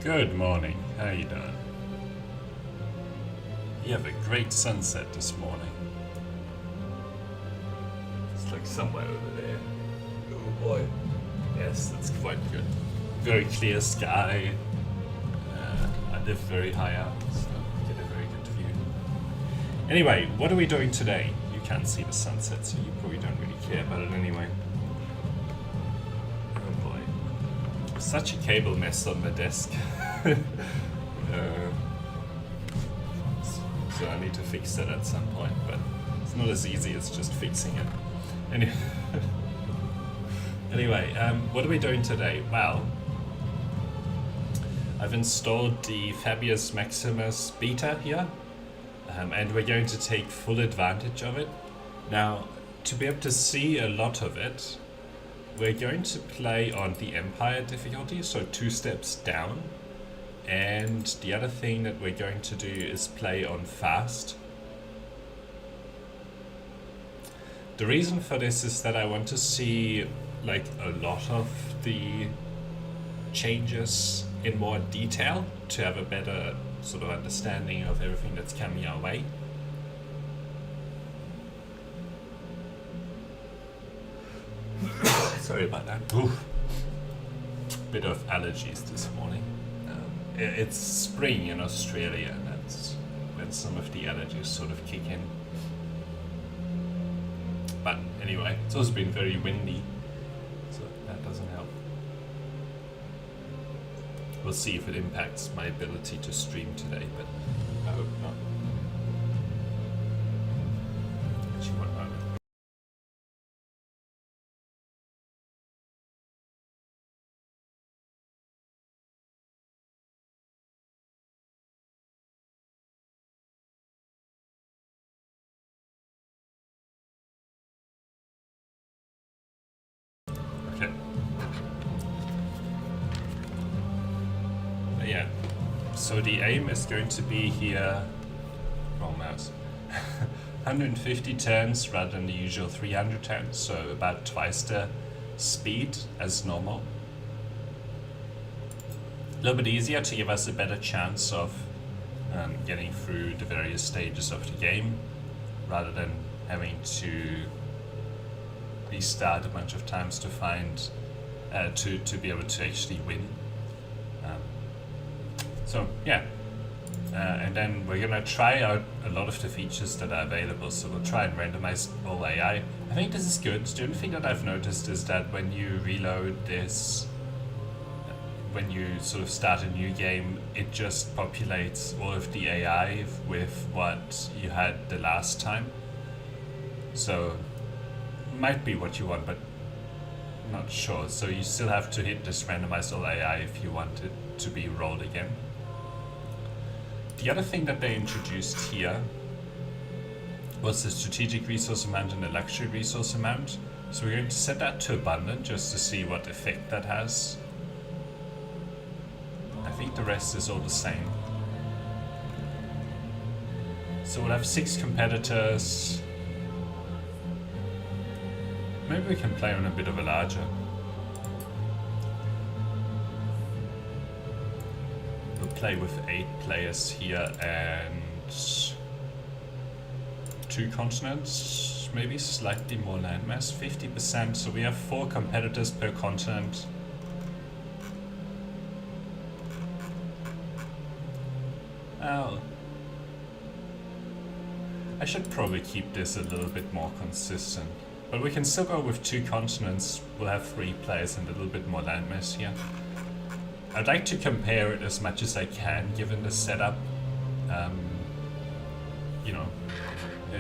Good morning. How you doing? You have a great sunset this morning. It's like somewhere over there. Oh boy. Yes, that's quite good. Very clear sky. I live very high up, so I get a very good view. Anyway, what are we doing today? You can't see the sunset, so you probably don't really care about it anyway. Oh boy. Such a cable mess on the desk. So I need to fix that at some point, but it's not as easy as just fixing it. Anyway, what are we doing today? Well, I've installed the Fabius Maximus beta here, and we're going to take full advantage of it. Now, to be able to see a lot of it, we're going to play on the Empire difficulty, so 2 steps down. And the other thing that we're going to do is play on fast. The reason for this is that I want to see like a lot of the changes in more detail to have a better sort of understanding of everything that's coming our way. Sorry about that. Oof. Bit of allergies this morning. It's spring in Australia, and that's when some of the allergies sort of kick in. But anyway, it's also been very windy, so that doesn't help. We'll see if it impacts my ability to stream today, but I hope not. Actually, one moment. Okay. Yeah. So the aim is going to be here. Wrong mouse. 150 turns rather than the usual 300 turns, so about twice the speed as normal. A little bit easier to give us a better chance of getting through the various stages of the game, rather than having to restart a bunch of times to find to be able to actually win. So yeah, and then we're gonna try out a lot of the features that are available. So we'll try and randomize all AI. I think this is good. The only thing that I've noticed is that when you reload this, when you sort of start a new game, it just populates all of the AI with what you had the last time. So might be what you want, but not sure. So you still have to hit this randomize all AI if you want it to be rolled again. The other thing that they introduced here was the strategic resource amount and the luxury resource amount. So we're going to set that to abundant just to see what effect that has. I think the rest is all the same. So we'll have 6 competitors. Maybe we can play on a bit of a larger. We'll play with 8 players here and 2 continents, maybe slightly more landmass, 50%. So we have 4 competitors per continent. Well, I should probably keep this a little bit more consistent. But we can still go with 2 continents. We'll have 3 players and a little bit more landmass here. I'd like to compare it as much as I can, given the setup. You know,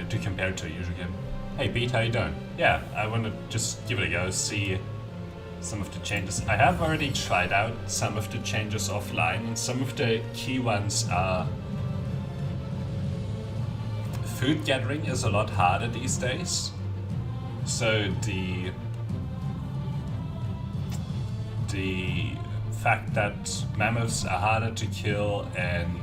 to compare it to a usual game. Hey Pete, how you doing? Yeah, I want to just give it a go, see some of the changes. I have already tried out some of the changes offline, and some of the key ones are food gathering is a lot harder these days. So the fact that mammoths are harder to kill and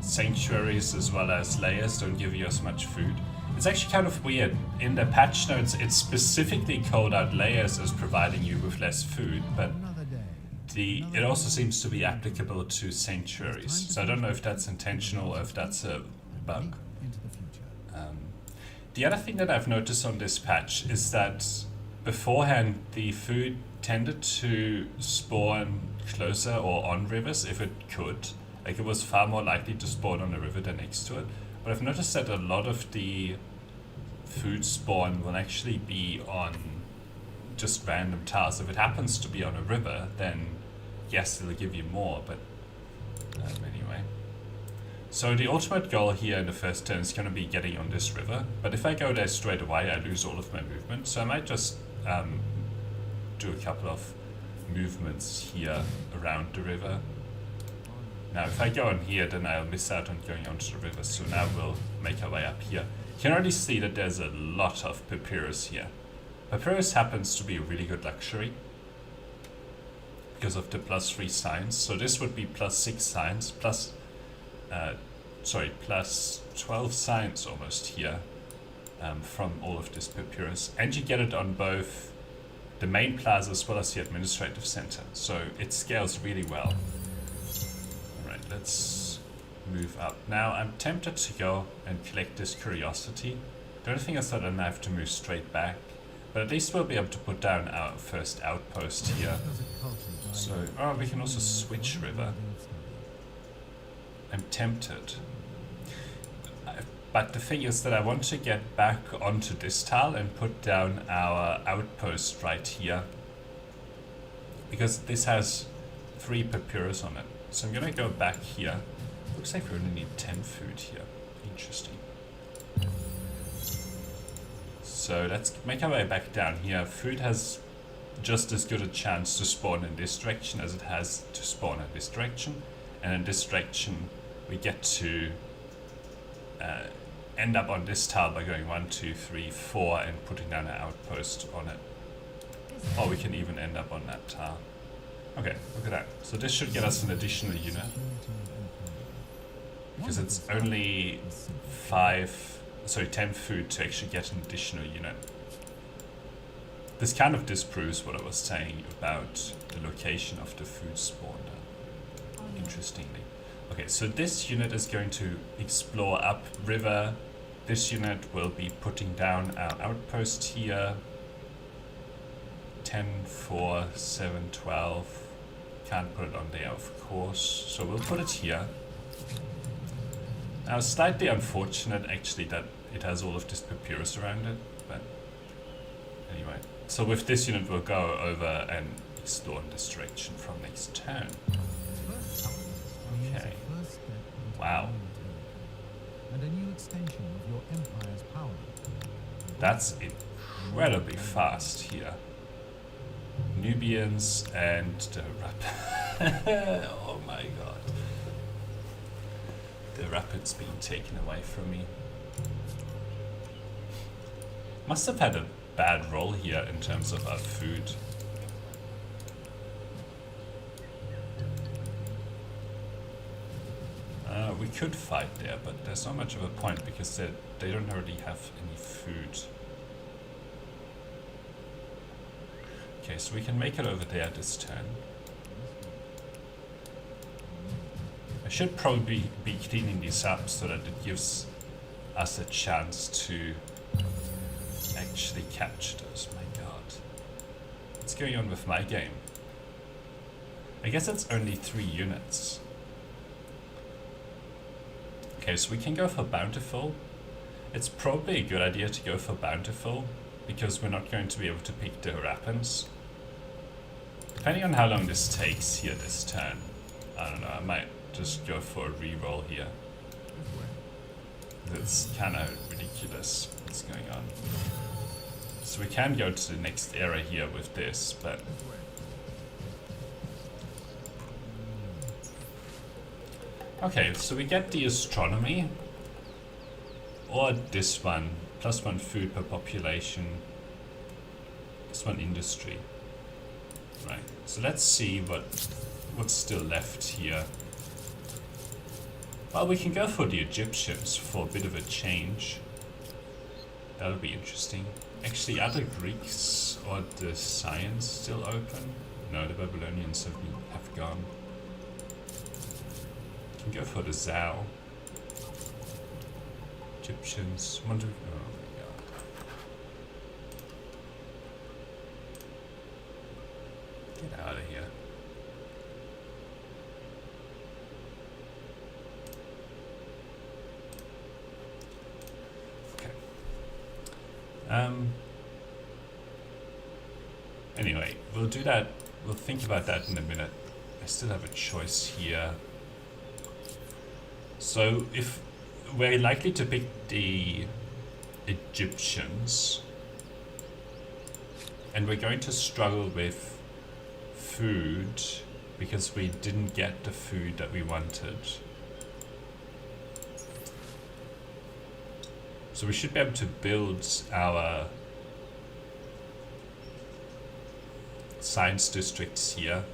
sanctuaries as well as layers don't give you as much food. It's actually kind of weird. In the patch notes, it specifically called out layers as providing you with less food, but it also seems to be applicable to sanctuaries. So I don't know if that's intentional or if that's a bug. The other thing that I've noticed on this patch is that beforehand the food tended to spawn closer or on rivers if it could. Like it was far more likely to spawn on a river than next to it. But I've noticed that a lot of the food spawn will actually be on just random tiles. If it happens to be on a river, then yes, it'll give you more, but anyway. So the ultimate goal here in the first turn is going to be getting on this river, but if I go there straight away, I lose all of my movement, so I might just do a couple of movements here around the river. Now if I go on here, then I'll miss out on going onto the river, so now we'll make our way up here. You can already see that there's a lot of papyrus here. Papyrus happens to be a really good luxury because of the +3 science, so this would be +6 science, plus 12 science almost here from all of this papyrus, and you get it on both the main plaza as well as the administrative center, so it scales really well. Alright, let's move up. Now I'm tempted to go and collect this curiosity. The only thing is that I have to move straight back, but at least we'll be able to put down our first outpost here. So, oh, we can also switch river. I'm tempted. But the thing is that I want to get back onto this tile and put down our outpost right here. Because this has 3 papyrus on it. So I'm gonna go back here. Looks like we only need 10 food here. Interesting. So let's make our way back down here. Food has just as good a chance to spawn in this direction as it has to spawn in this direction. And in this direction, we get to end up on this tile by going 1, 2, 3, 4 and putting down an outpost on it. Or we can even end up on that tile. Okay, look at that. So this should get us an additional unit. Because it's only 10 food to actually get an additional unit. This kind of disproves what I was saying about the location of the food spawner, interestingly. Okay, so this unit is going to explore up river. This unit will be putting down our outpost here. 10, 4, 7, 12. Can't put it on there, of course. So we'll put it here. Now, slightly unfortunate, actually, that it has all of this papyrus around it. But anyway. So with this unit, we'll go over and explore in this direction from next turn. Okay. Wow. And a new extension of your empire's power. That's incredibly fast here. Nubians and the oh my god. The rapids being taken away from me. Must have had a bad roll here in terms of our food. We could fight there, but there's not much of a point because they don't already have any food. Okay, so we can make it over there this turn. I should probably be cleaning these up so that it gives us a chance to actually capture those. My god. What's going on with my game? I guess it's only 3 units. Okay, so we can go for Bountiful. It's probably a good idea to go for Bountiful because we're not going to be able to pick the Harapans. Depending on how long this takes here this turn, I don't know, I might just go for a reroll here. It's kind of ridiculous what's going on. So we can go to the next era here with this, but okay, so we get the astronomy, or this one, +1 food per population, +1 industry. Right, so let's see what's still left here. Well, we can go for the Egyptians for a bit of a change. That'll be interesting. Actually, are the Greeks or the science still open? No, the Babylonians have gone. Can go for the Zhao. Egyptians. Oh my god. Get out of here. Okay. Anyway, we'll do that. We'll think about that in a minute. I still have a choice here. So if we're likely to pick the Egyptians, and we're going to struggle with food because we didn't get the food that we wanted. So we should be able to build our science districts here,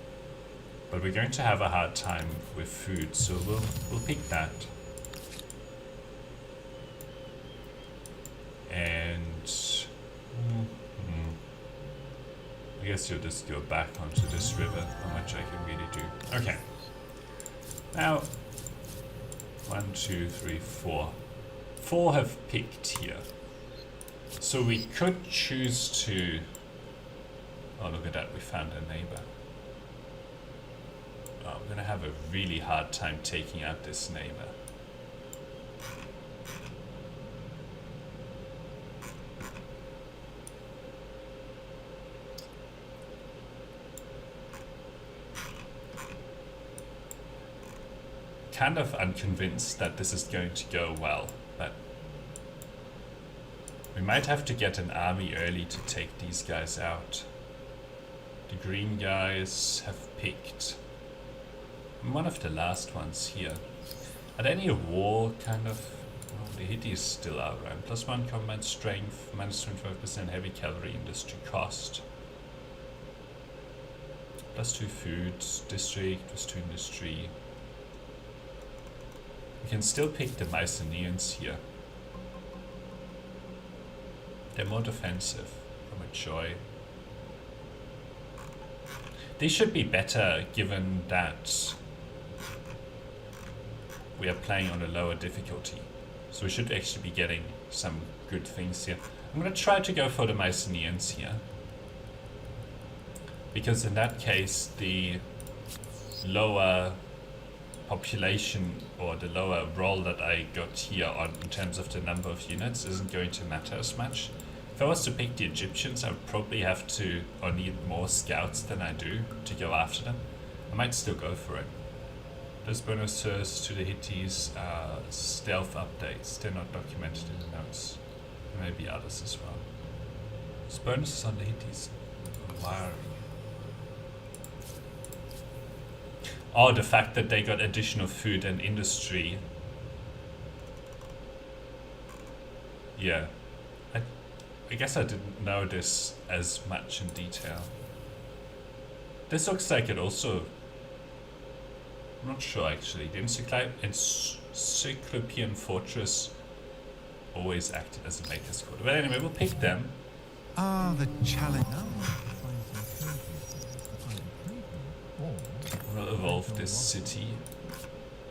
but we're going to have a hard time with food, so we'll pick that. And I guess you'll just go back onto this river, how much I can really do. Okay. Now 1, 2, 3, 4. 4 have picked here. So we could choose to... Oh, look at that, we found a neighbor. Oh, I'm gonna have a really hard time taking out this neighbor. Kind of unconvinced that this is going to go well, but we might have to get an army early to take these guys out. The green guys have picked. I'm one of the last ones here. Are there any war kind of... Oh, the Hitti's still are around. +1 combat strength, -25% heavy cavalry industry cost. +2 food district, +2 industry. We can still pick the Mycenaeans here. They're more defensive, from a joy. These should be better given that we are playing on a lower difficulty. So we should actually be getting some good things here. I'm going to try to go for the Mycenaeans here. Because in that case, the lower population or the lower roll that I got here on in terms of the number of units isn't going to matter as much. If I was to pick the Egyptians, I would probably have to or need more scouts than I do to go after them. I might still go for it. Those bonuses to the Hittites are stealth updates. They're not documented in the notes. There may be others as well. There's bonuses on the Hittites. Wiring. Oh, the fact that they got additional food and industry. Yeah. I guess I didn't know this as much in detail. This looks like it also... I'm not sure actually. The Encyclopean Fortress always acted as a maker's quarter. But anyway, we'll pick them. Ah, the challenge. We'll evolve this city.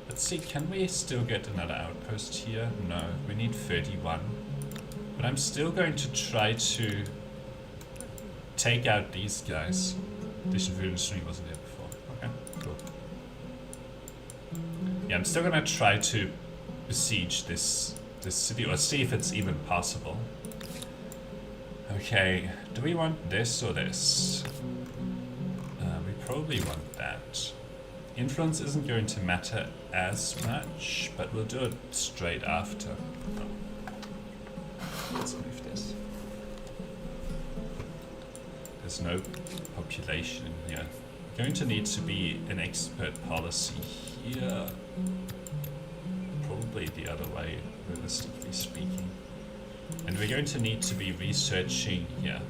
Let's see, can we still get another outpost here? No, we need 31. But I'm still going to try to take out these guys. Addition food industry wasn't there before. Okay, cool. Yeah, I'm still gonna try to besiege this city or see if it's even possible. Okay, do we want this or this? We probably want that. Influence isn't going to matter as much, but we'll do it straight after. Oh. Let's move this. There's no population in here. Going to need to be an expert policy here. Probably the other way, realistically speaking. And we're going to need to be researching here.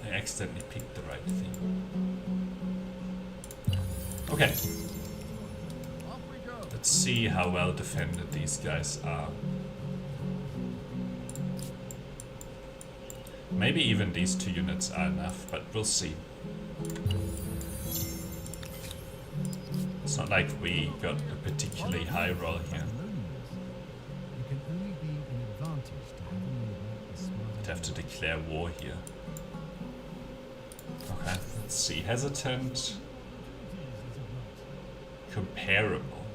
I accidentally picked the right thing. Okay. Let's see how well defended these guys are. Maybe even these 2 units are enough, but we'll see. It's not like we got a particularly high roll here. You can only be an advantage to having a smarter. I'd have to declare war here. Okay, let's see. Hesitant. Comparable.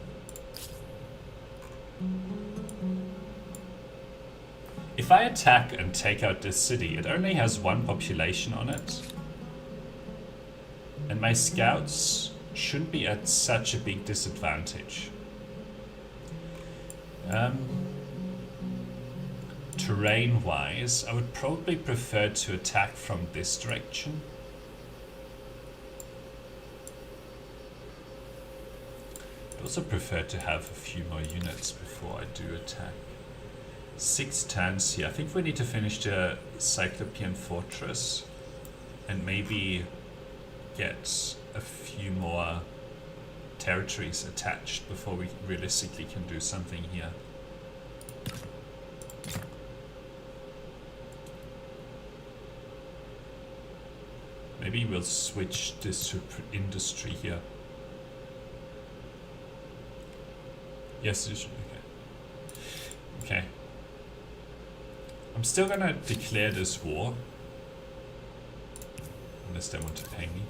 If I attack and take out this city, it only has one population on it. And my scouts shouldn't be at such a big disadvantage. Terrain-wise, I would probably prefer to attack from this direction. I'd also prefer to have a few more units before I do attack. 6 turns here. I think we need to finish the Cyclopean Fortress and maybe get a few more territories attached before we realistically can do something here. Maybe we'll switch this to industry here. Yes, okay. Okay. I'm still gonna declare this war. Unless they want to pay me.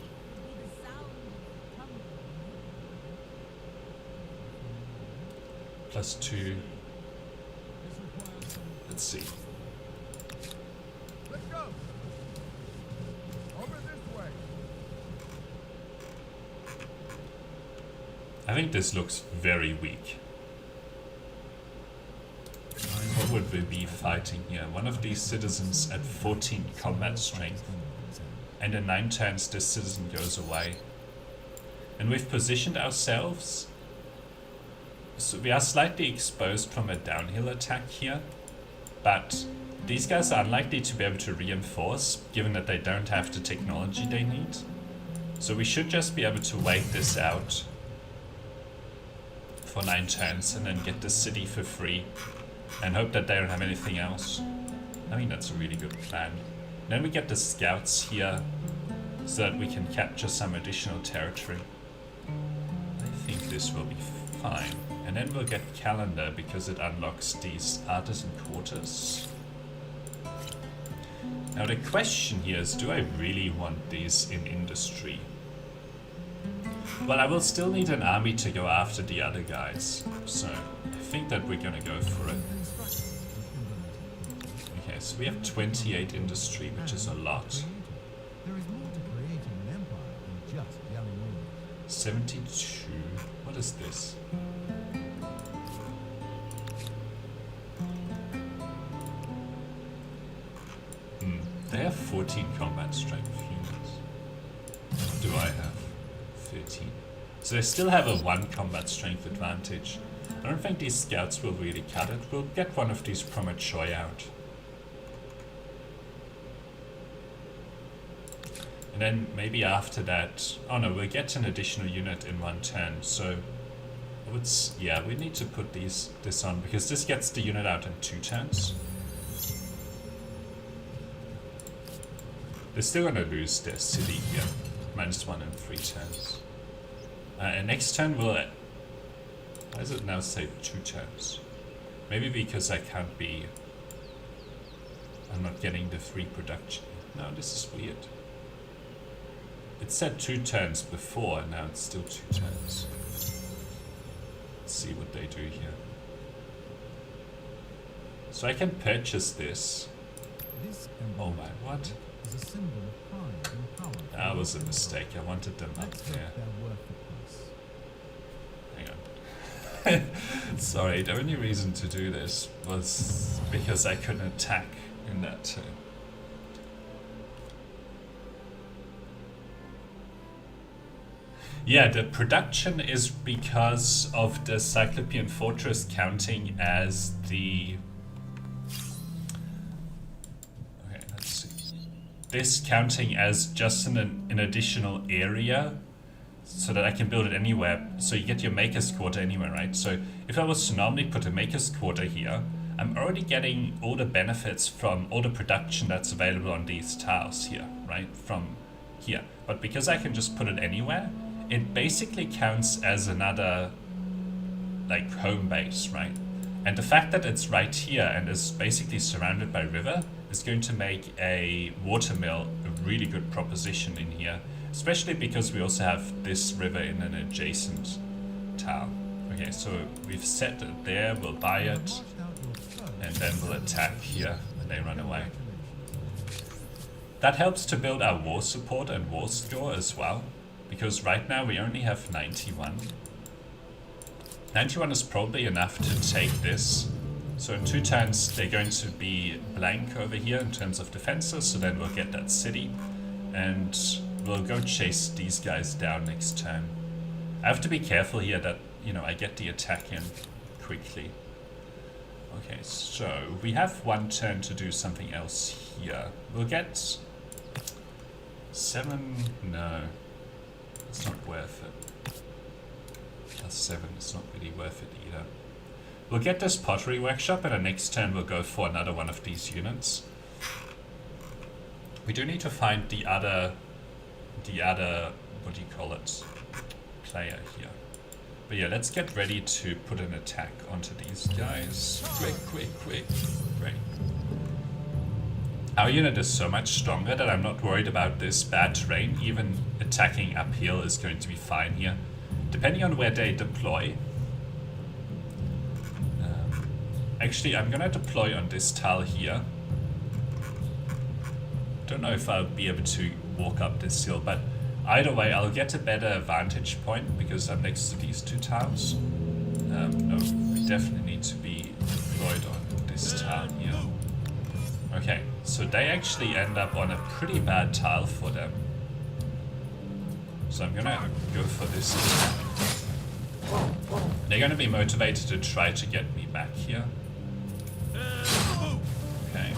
+2. Let's see. Let's go. Over this way. I think this looks very weak. What would we be fighting here? One of these citizens at 14 combat strength. And in 9 turns this citizen goes away. And we've positioned ourselves. So we are slightly exposed from a downhill attack here. But these guys are unlikely to be able to reinforce, given that they don't have the technology they need. So we should just be able to wait this out for 9 turns and then get the city for free. And hope that they don't have anything else. I think that's a really good plan. Then we get the scouts here so that we can capture some additional territory. I think this will be fine. And then we'll get calendar because it unlocks these artisan quarters. Now the question here is, do I really want these in industry? Well, I will still need an army to go after the other guys. So I think that we're gonna go for it. Okay, so we have 28 industry, which is a lot. There is more to creating an empire than just yelling orders. 72. What is this? They have 14 combat strength units. What do I have? 13. So they still have a 1 combat strength advantage. I don't think these scouts will really cut it. We'll get one of these premature out. And then maybe after that... Oh no, we'll get an additional unit in 1 turn. So I would yeah, we need to put this on because this gets the unit out in 2 turns. They're still gonna lose their city here. -1 in 3 turns. And next turn we'll... Why does it now say 2 turns? Maybe because I can't be... I'm not getting the free production. No, this is weird. It said 2 turns before, and now it's still 2 turns. Let's see what they do here. So I can purchase this. This Oh my, what? is a symbol of pride and power. That was a mistake. I wanted them up Let's there. hope they're worth the price. Hang on. Sorry, the only reason to do this was because I couldn't attack in that turn. Yeah, the production is because of the Cyclopean Fortress counting as the... Okay, let's see. This counting as just an additional area so that I can build it anywhere. So you get your Maker's Quarter anywhere, right? So if I was to normally put a Maker's Quarter here, I'm already getting all the benefits from all the production that's available on these tiles here, right? From here. But because I can just put it anywhere, it basically counts as another like home base, right? And the fact that it's right here and is basically surrounded by river is going to make a watermill a really good proposition in here, especially because we also have this river in an adjacent town. Okay, so we've set it there, we'll buy it, and then we'll attack here when they run away. That helps to build our war support and war score as well, because right now we only have 91. 91 is probably enough to take this. So in 2 turns they're going to be blank over here in terms of defenses, so then we'll get that city and we'll go chase these guys down next turn. I have to be careful here that, you know, I get the attack in quickly. Okay, so we have 1 turn to do something else here. We'll get 7, no, it's not worth it. +7 is not really worth it either. We'll get this pottery workshop, and the next turn we'll go for another one of these units. We do need to find the other, what do you call it, player here. But yeah, let's get ready to put an attack onto these guys. Quick, quick, quick. Great. Our unit is so much stronger that I'm not worried about this bad terrain. Even attacking uphill is going to be fine here. Depending on where they deploy. Actually, I'm gonna deploy on this tile here. Don't know if I'll be able to walk up this hill, but either way, I'll get a better vantage point because I'm next to these 2 tiles. No, we definitely need to be deployed on this tile here. Okay, so they actually end up on a pretty bad tile for them. So I'm gonna go for this. They're gonna be motivated to try to get me back here. Okay.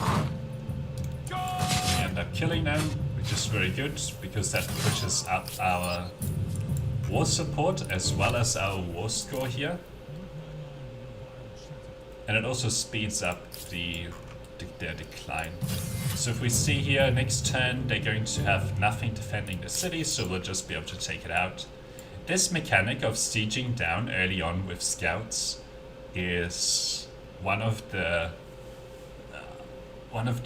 We end up killing them, which is very good because that pushes up our war support as well as our war score here. And it also speeds up their decline. So if we see here, next turn they're going to have nothing defending the city, so we'll just be able to take it out. This mechanic of sieging down early on with scouts is one of the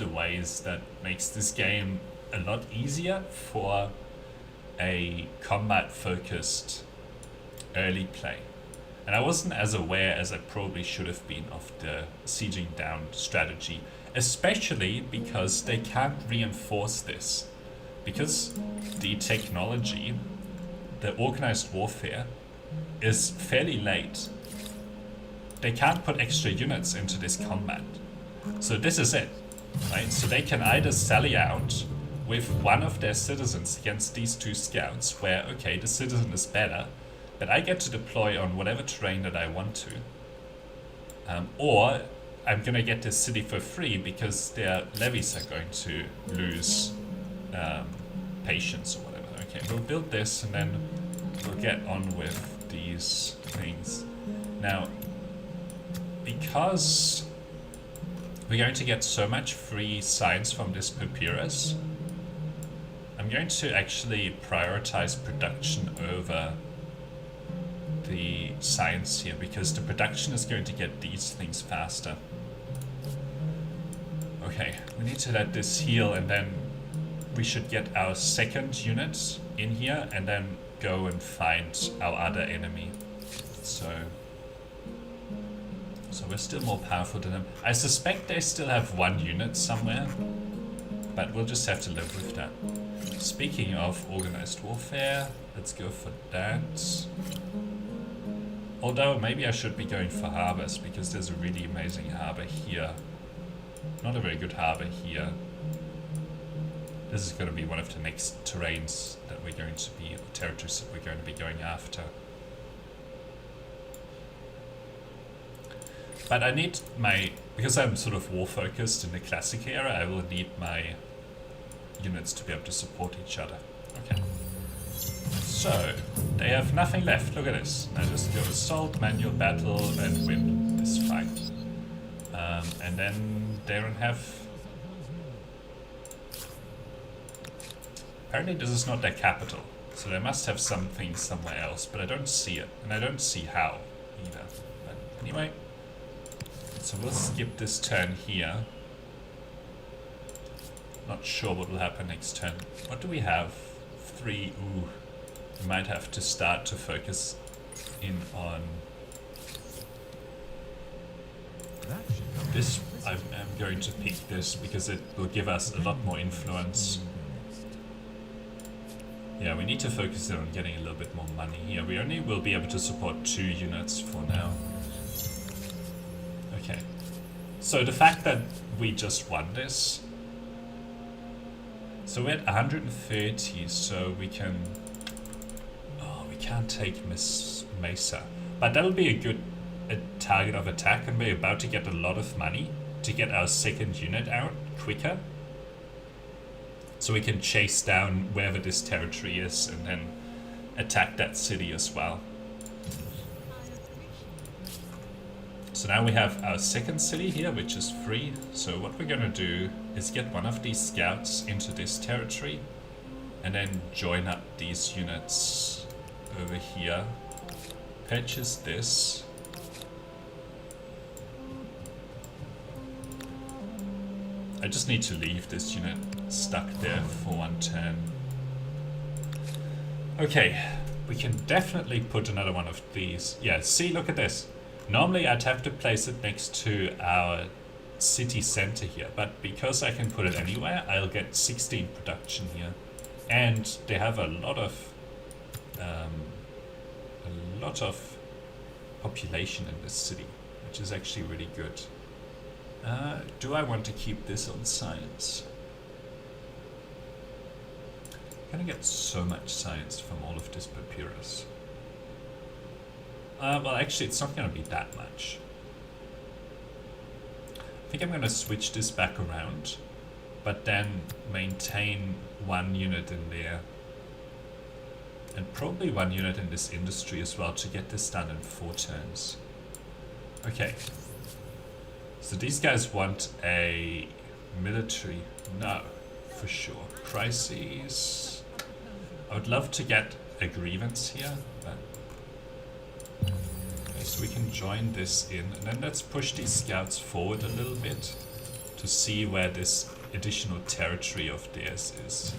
ways that makes this game a lot easier for a combat-focused early play. And I wasn't as aware as I probably should have been of the sieging down strategy, especially because they can't reinforce this. Because the technology, the organized warfare, is fairly late. They can't put extra units into this combat. So this is it, right? So they can either sally out with one of their citizens against these 2 scouts, where, okay, the citizen is better, but I get to deploy on whatever terrain that I want to. Or I'm gonna get this city for free because their levies are going to lose patience or whatever. Okay, we'll build this and then we'll get on with these things. Now, because we're going to get so much free science from this papyrus, I'm going to actually prioritize production over the science here, because the production is going to get these things faster. Okay, we need to let this heal, and then we should get our second unit in here and then go and find our other enemy. So we're still more powerful than them. I suspect they still have 1 unit somewhere, but we'll just have to live with that. Speaking of organized warfare, let's go for that. Although maybe I should be going for harbors, because there's a really amazing harbor here. Not a very good harbor here. This is going to be one of the next terrains that we're going to be, territories that we're going to be going after. But I need my, because I'm sort of war focused in the classic era, I will need my units to be able to support each other. Okay. So, they have nothing left. Look at this. Now just go assault, manual battle, and win this fight. And then they don't have Apparently this is not their capital, so they must have something somewhere else, but I don't see it, and I don't see how either. But anyway, so we'll skip this turn here. Not sure what will happen next turn. What do we have? 3. Ooh, we might have to start to focus in on That should help. this. I'm going to pick this because it will give us a lot more influence. Yeah, we need to focus on getting a little bit more money here. We only will be able to support 2 units for now. Okay. So the fact that we just won this. So we're at 130, so we can... Oh, we can't take Miss Mesa. But that'll be a good target of attack, and we're about to get a lot of money to get our second unit out quicker. So we can chase down wherever this territory is and then attack that city as well. So now we have our second city here, which is free. So what we're gonna do is get one of these scouts into this territory and then join up these units over here. Purchase this. I just need to leave this unit stuck there for 1 turn. Okay, we can definitely put another one of these. Yeah, see, look at this. Normally I'd have to place it next to our city center here, but because I can put it anywhere, I'll get 16 production here. And they have a lot of population in this city, which is actually really good. Do I want to keep this on science? I'm gonna get so much science from all of this papyrus. Well, actually, it's not gonna be that much. I think I'm gonna switch this back around, but then maintain 1 unit in there. And probably 1 unit in this industry as well to get this done in 4 turns. Okay. So these guys want a military. No, for sure. Crises. I would love to get a grievance here, but okay, so we can join this in, and then let's push these scouts forward a little bit to see where this additional territory of theirs is.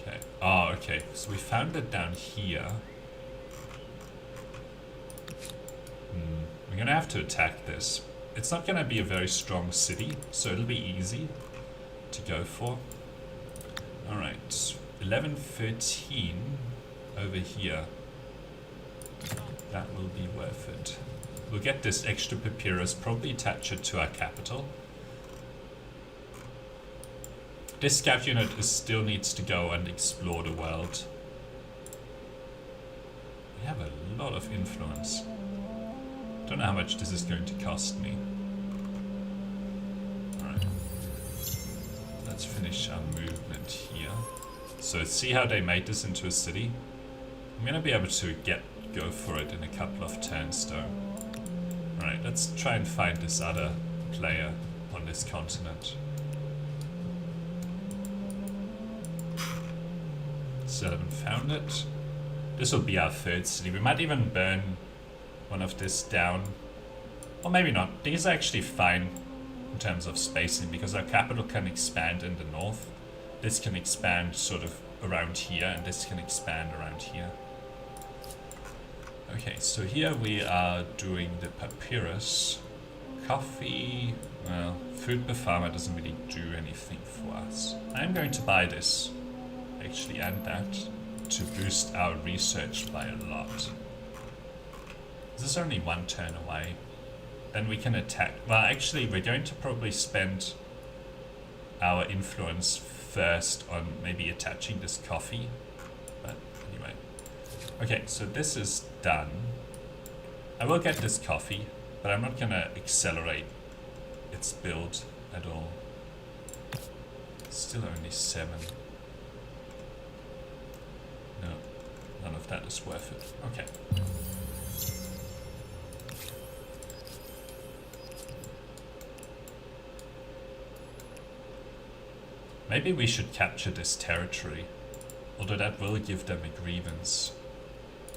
Okay. Oh, okay. So we found it down here. We're gonna have to attack this. It's not gonna be a very strong city, so it'll be easy to go for. Alright, 1113 over here. That will be worth it. We'll get this extra papyrus, probably attach it to our capital. This scout unit still needs to go and explore the world. We have a lot of influence. Don't know how much this is going to cost me. Alright. Let's finish our movement here. So see how they made this into a city? I'm gonna be able to go for it in a couple of turns though. Alright, let's try and find this other player on this continent. Still haven't found it. This will be our 3rd city. We might even burn one of this down. Or maybe not. These are actually fine in terms of spacing because our capital can expand in the north. This can expand sort of around here, and this can expand around here. Okay, so here we are doing the papyrus. Coffee, well, food per farmer doesn't really do anything for us. I'm going to buy this, actually, and that, to boost our research by a lot. This is only 1 turn away. Then we can attack. Well, actually, we're going to probably spend our influence first on maybe attaching this coffee. But anyway. Okay, so this is done. I will get this coffee, but I'm not going to accelerate its build at all. Still only 7. No, none of that is worth it. Okay. Maybe we should capture this territory, although that will give them a grievance.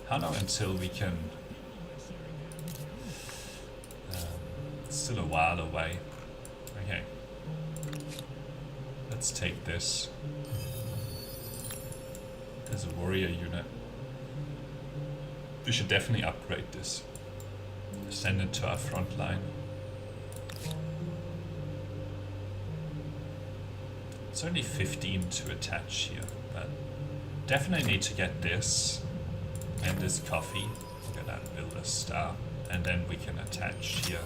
How long until we can... it's still a while away. Okay. Let's take this. There's a warrior unit. We should definitely upgrade this. Send it to our front line. It's only 15 to attach here, but definitely need to get this and this coffee. Get out and build a star, and then we can attach here.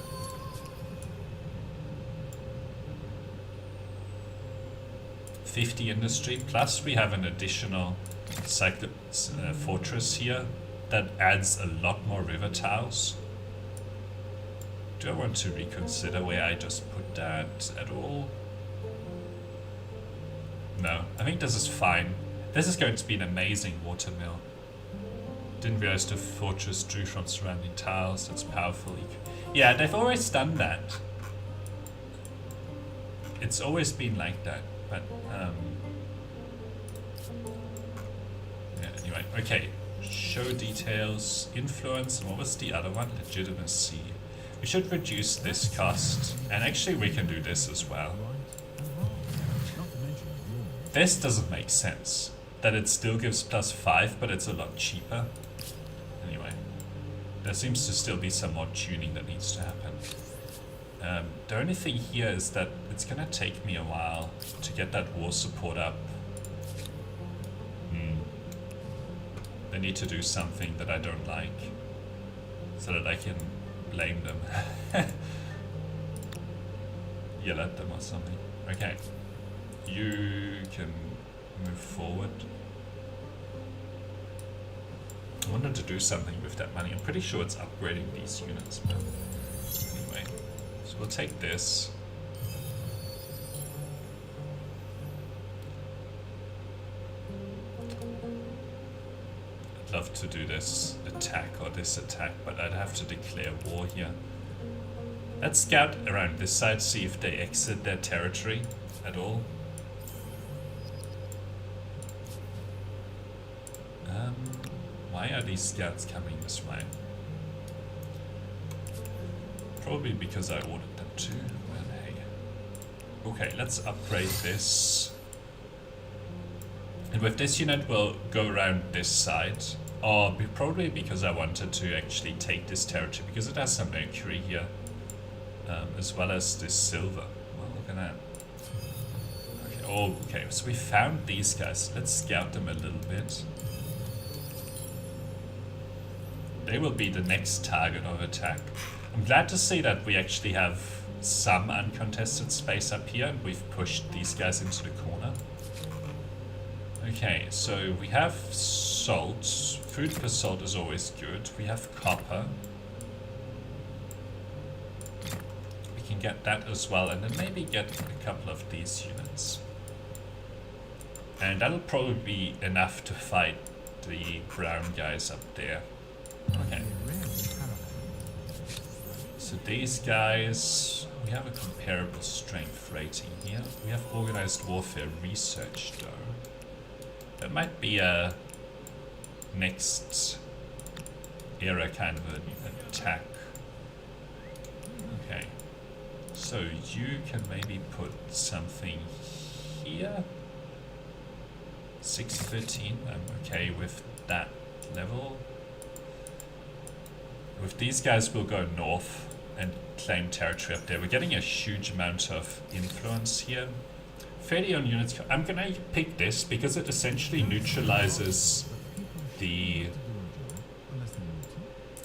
$50 industry, plus we have an additional fortress here that adds a lot more river tiles. Do I want to reconsider where I just put that at all? No, I think this is fine. This is going to be an amazing water mill. Didn't realize the fortress drew from surrounding tiles. That's powerful. Yeah, they've always done that. It's always been like that, but yeah, anyway, okay. Show details, influence, and what was the other one? Legitimacy. We should reduce this cost, and actually we can do this as well. This doesn't make sense, that it still gives +5, but it's a lot cheaper. Anyway, there seems to still be some more tuning that needs to happen. The only thing here is that it's gonna take me a while to get that war support up. They need to do something that I don't like, so that I can blame them. Yell at them or something. Okay. You can move forward. I wanted to do something with that money. I'm pretty sure it's upgrading these units, but anyway. So we'll take this. I'd love to do this attack or this attack, but I'd have to declare war here. Let's scout around this side, see if they exit their territory at all. Why are these scouts coming this way? Probably because I ordered them to. Well, hey. Okay, let's upgrade this. And with this unit, we'll go around this side. Or probably because I wanted to actually take this territory, because it has some mercury here. As well as this silver. Well, look at that. Okay, oh, okay, so we found these guys. Let's scout them a little bit. They will be the next target of attack. I'm glad to see that we actually have some uncontested space up here, and we've pushed these guys into the corner. Okay, so we have salt. Food for salt is always good. We have copper. We can get that as well, and then maybe get a couple of these units. And that'll probably be enough to fight the brown guys up there. Okay. So these guys, we have a comparable strength rating here. We have organized warfare research though. That might be a next era kind of an attack. Okay. So you can maybe put something here. 613, I'm okay with that level. With these guys, we'll go north and claim territory up there. We're getting a huge amount of influence here. 30 on units. I'm gonna pick this because it essentially neutralizes the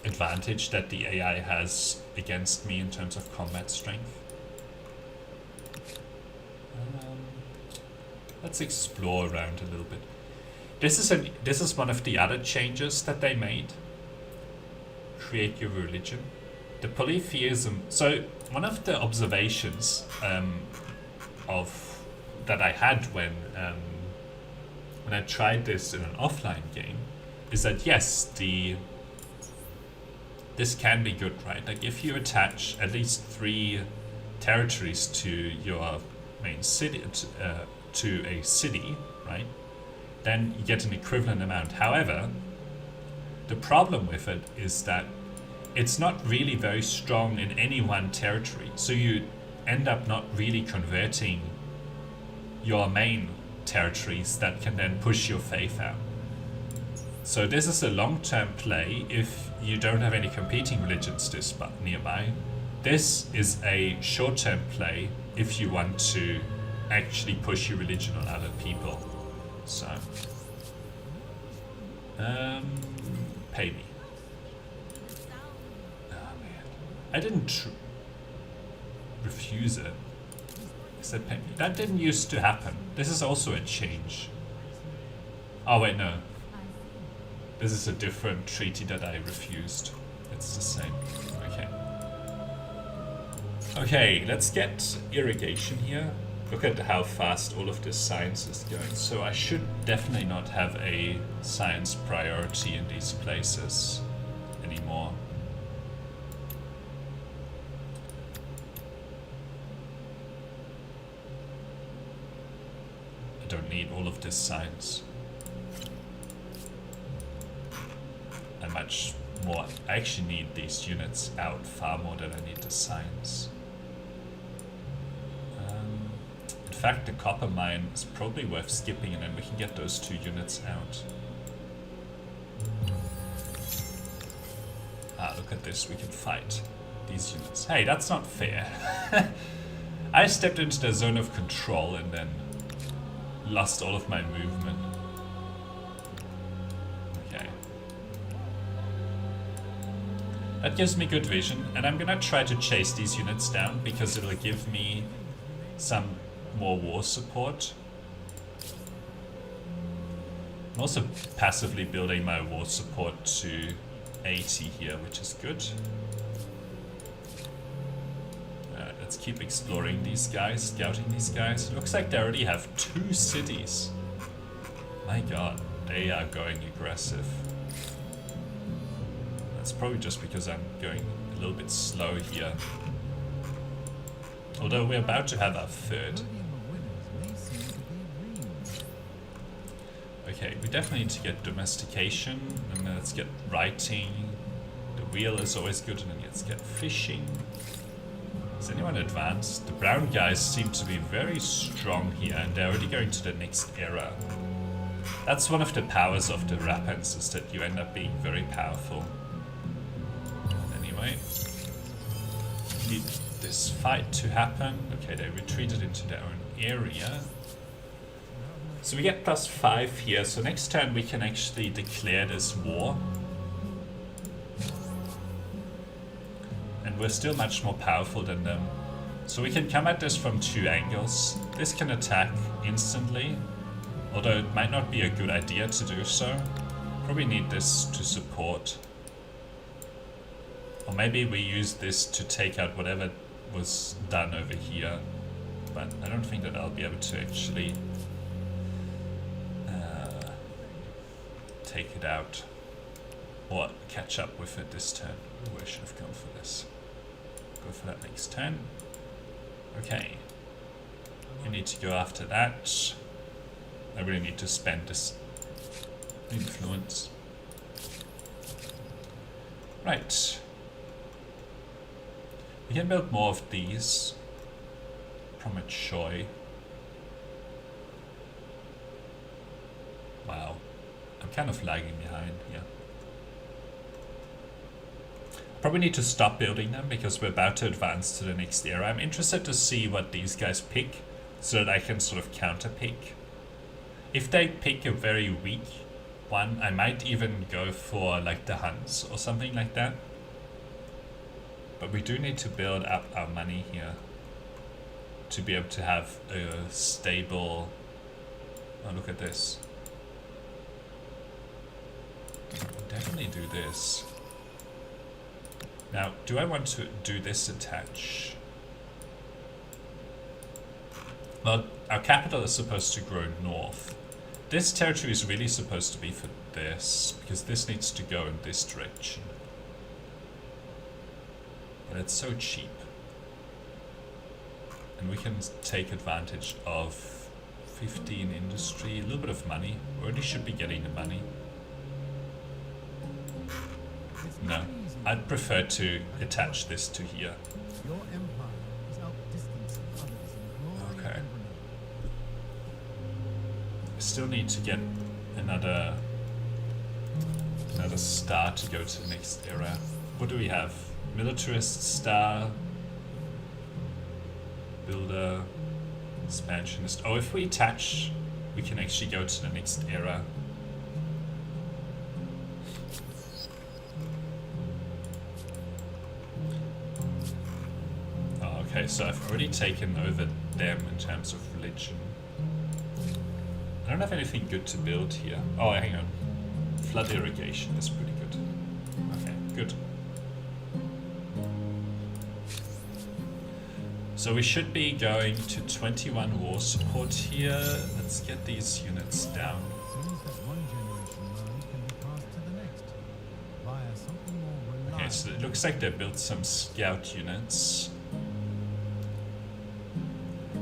advantage that the AI has against me in terms of combat strength. Let's explore around a little bit. This is one of the other changes that they made. Create your religion. The polytheism. So one of the observations of that I had when I tried this in an offline game is that yes, this can be good, right? Like if you attach at least 3 territories to your main city, to a city, right, then you get an equivalent amount. However, the problem with it is that it's not really very strong in any one territory. So you end up not really converting your main territories that can then push your faith out. So this is a long-term play if you don't have any competing religions nearby. This is a short-term play if you want to actually push your religion on other people. So, pay me. Oh man, I didn't refuse it. I said pay me. That didn't used to happen. This is also a change. Oh wait, no. This is a different treaty that I refused. It's the same. Okay. Okay, let's get irrigation here. Look at how fast all of this science is going. So I should definitely not have a science priority in these places anymore. I don't need all of this science. And much more. I actually need these units out far more than I need the science. In fact, the copper mine is probably worth skipping, and then we can get those 2 units out. Ah, look at this, we can fight these units. Hey, that's not fair. I stepped into the zone of control and then lost all of my movement. Okay. That gives me good vision, and I'm gonna try to chase these units down because it'll give me some more war support. I'm also passively building my war support to 80 here, which is good. Let's keep exploring these guys, scouting these guys. It looks like they already have 2 cities. My god, they are going aggressive. That's probably just because I'm going a little bit slow here. Although we're about to have our 3rd. Okay, we definitely need to get domestication, and then let's get writing. The wheel is always good, and then let's get fishing. Is anyone advanced? The brown guys seem to be very strong here, and they're already going to the next era. That's one of the powers of the Rapans, is that you end up being very powerful. Anyway, we need this fight to happen. Okay, they retreated into their own area. So we get +5 here, so next turn we can actually declare this war. And we're still much more powerful than them. So we can come at this from 2 angles. This can attack instantly, although it might not be a good idea to do so. Probably need this to support. Or maybe we use this to take out whatever was done over here. But I don't think that I'll be able to actually take it out or catch up with it this turn. Ooh, I should have gone for this. Go for that next turn. Okay. You need to go after that. I really need to spend this influence. Right. We can build more of these. Promet Shoy. Wow. I'm kind of lagging behind here. Probably need to stop building them because we're about to advance to the next era. I'm interested to see what these guys pick so that I can sort of counter pick. If they pick a very weak one, I might even go for like the Huns or something like that. But we do need to build up our money here to be able to have a stable... Oh, look at this. Definitely do this. Now, do I want to do this attach? Well, our capital is supposed to grow north. This territory is really supposed to be for this, because this needs to go in this direction. But it's so cheap. And we can take advantage of 15 industry, a little bit of money. We already should be getting the money. No, I'd prefer to attach this to here. Your empire is outdistancing others in glory Okay. and renown. We still need to get another star to go to the next era. What do we have? Militarist, star, builder, expansionist. Oh, if we attach, we can actually go to the next era. Oh, okay, so I've already taken over them in terms of religion. I don't have anything good to build here. Oh, hang on. Flood irrigation is pretty good. Okay, good. So we should be going to 21 war support here. Let's get these units down. Things that one generation learned can be passed to the next via something more reliable. Okay, so it looks like they built some scout units.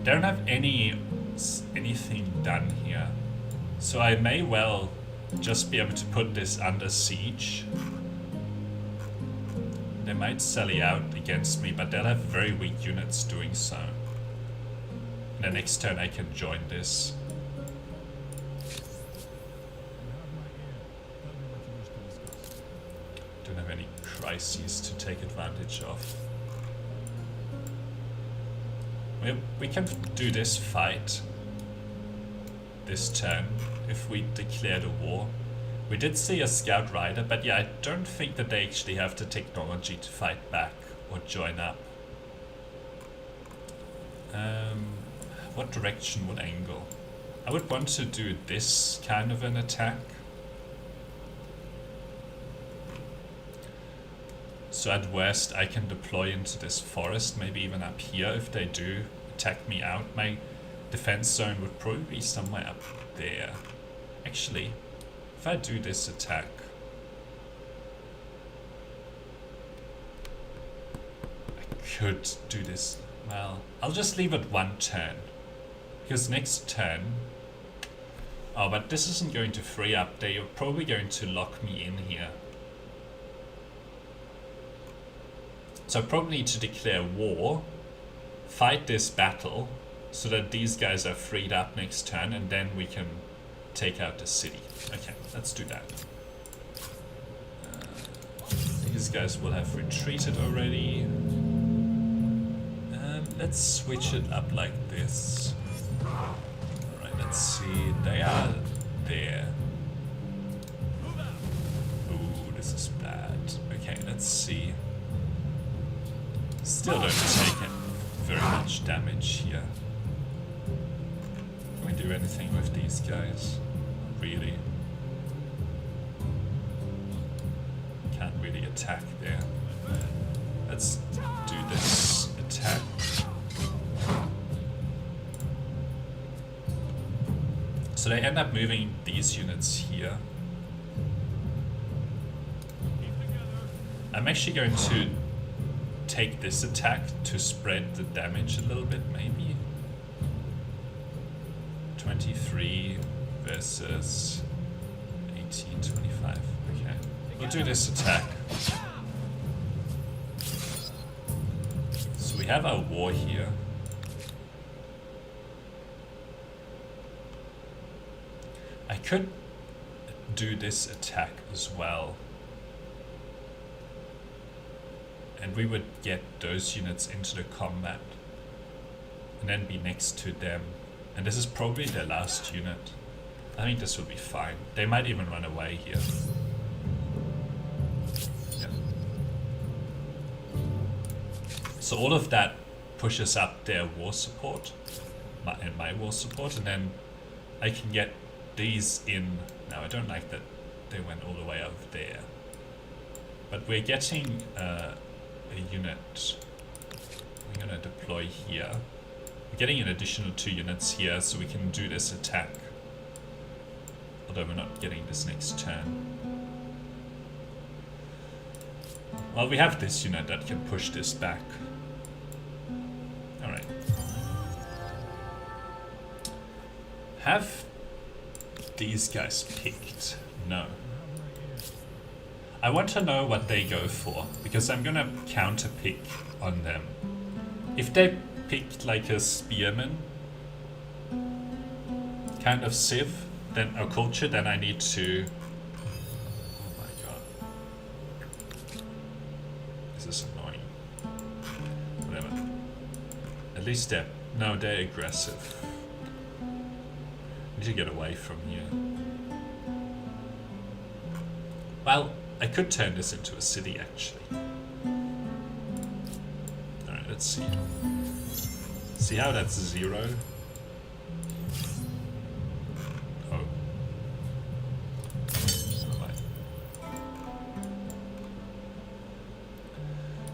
They don't have anything done here. So I may well just be able to put this under siege. They might sally out against me, but they'll have very weak units doing so. And the next turn I can join this. You have my ear. Tell me what you wish to discuss. Don't have any crises to take advantage of. We can do this fight this turn if we declared a war. We did see a scout rider, but yeah, I don't think that they actually have the technology to fight back or join up. What direction would angle? I would want to do this kind of an attack. So at worst I can deploy into this forest, maybe even up here if they do attack me out. My defense zone would probably be somewhere up there. Actually, if I do this attack, I could do this. Well, I'll just leave it one turn. Because next turn... Oh, but this isn't going to free up. They are probably going to lock me in here. So I probably need to declare war, fight this battle, so that these guys are freed up next turn, and then we can take out the city. Okay, let's do that. These guys will have retreated already. Let's switch it up like this. Alright, let's see. They are there. Ooh, this is bad. Okay, let's see. Still don't take very much damage here. Can we do anything with these guys? Not really. Can't really attack there. Let's do this attack. So they end up moving these units here. I'm actually going to take this attack to spread the damage a little bit, maybe. 23 versus 18, 25. Okay. We'll do this attack. So we have our war here. I could do this attack as well. And we would get those units into the combat. And then be next to them. And this is probably their last unit. I think this will be fine. They might even run away here. Yeah. So all of that pushes up their war support. And my war support. And then I can get these in. Now I don't like that they went all the way over there. But we're getting a unit. We're going to deploy here. We're getting an additional 2 units here so we can do this attack. Although we're not getting this next turn. Well, we have this unit that can push this back. Alright. have these guys picked? No. I want to know what they go for, because I'm gonna counter pick on them. If they picked like a spearman kind of civ, then a culture, then I need to... Oh my god. This is annoying. Whatever. At least they're... No, they're aggressive. I need to get away from here. Well, I could turn this into a city, actually. Alright, let's see. See how that's 0? Oh.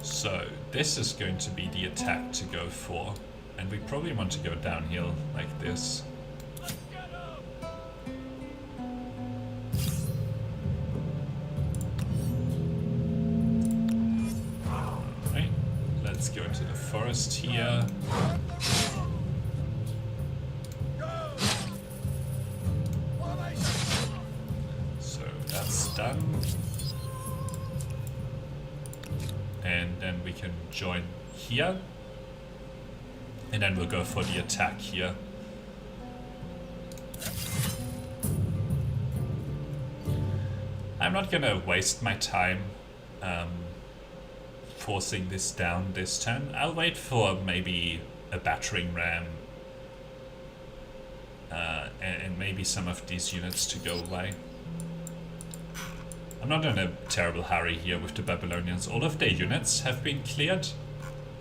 So, this is going to be the attack to go for. And we probably want to go downhill like this. Let's go into the forest here. So that's done. And then we can join here. And then we'll go for the attack here. I'm not gonna waste my time forcing this down this turn. I'll wait for maybe a battering ram and maybe some of these units to go away. I'm not in a terrible hurry here with the Babylonians. All of their units have been cleared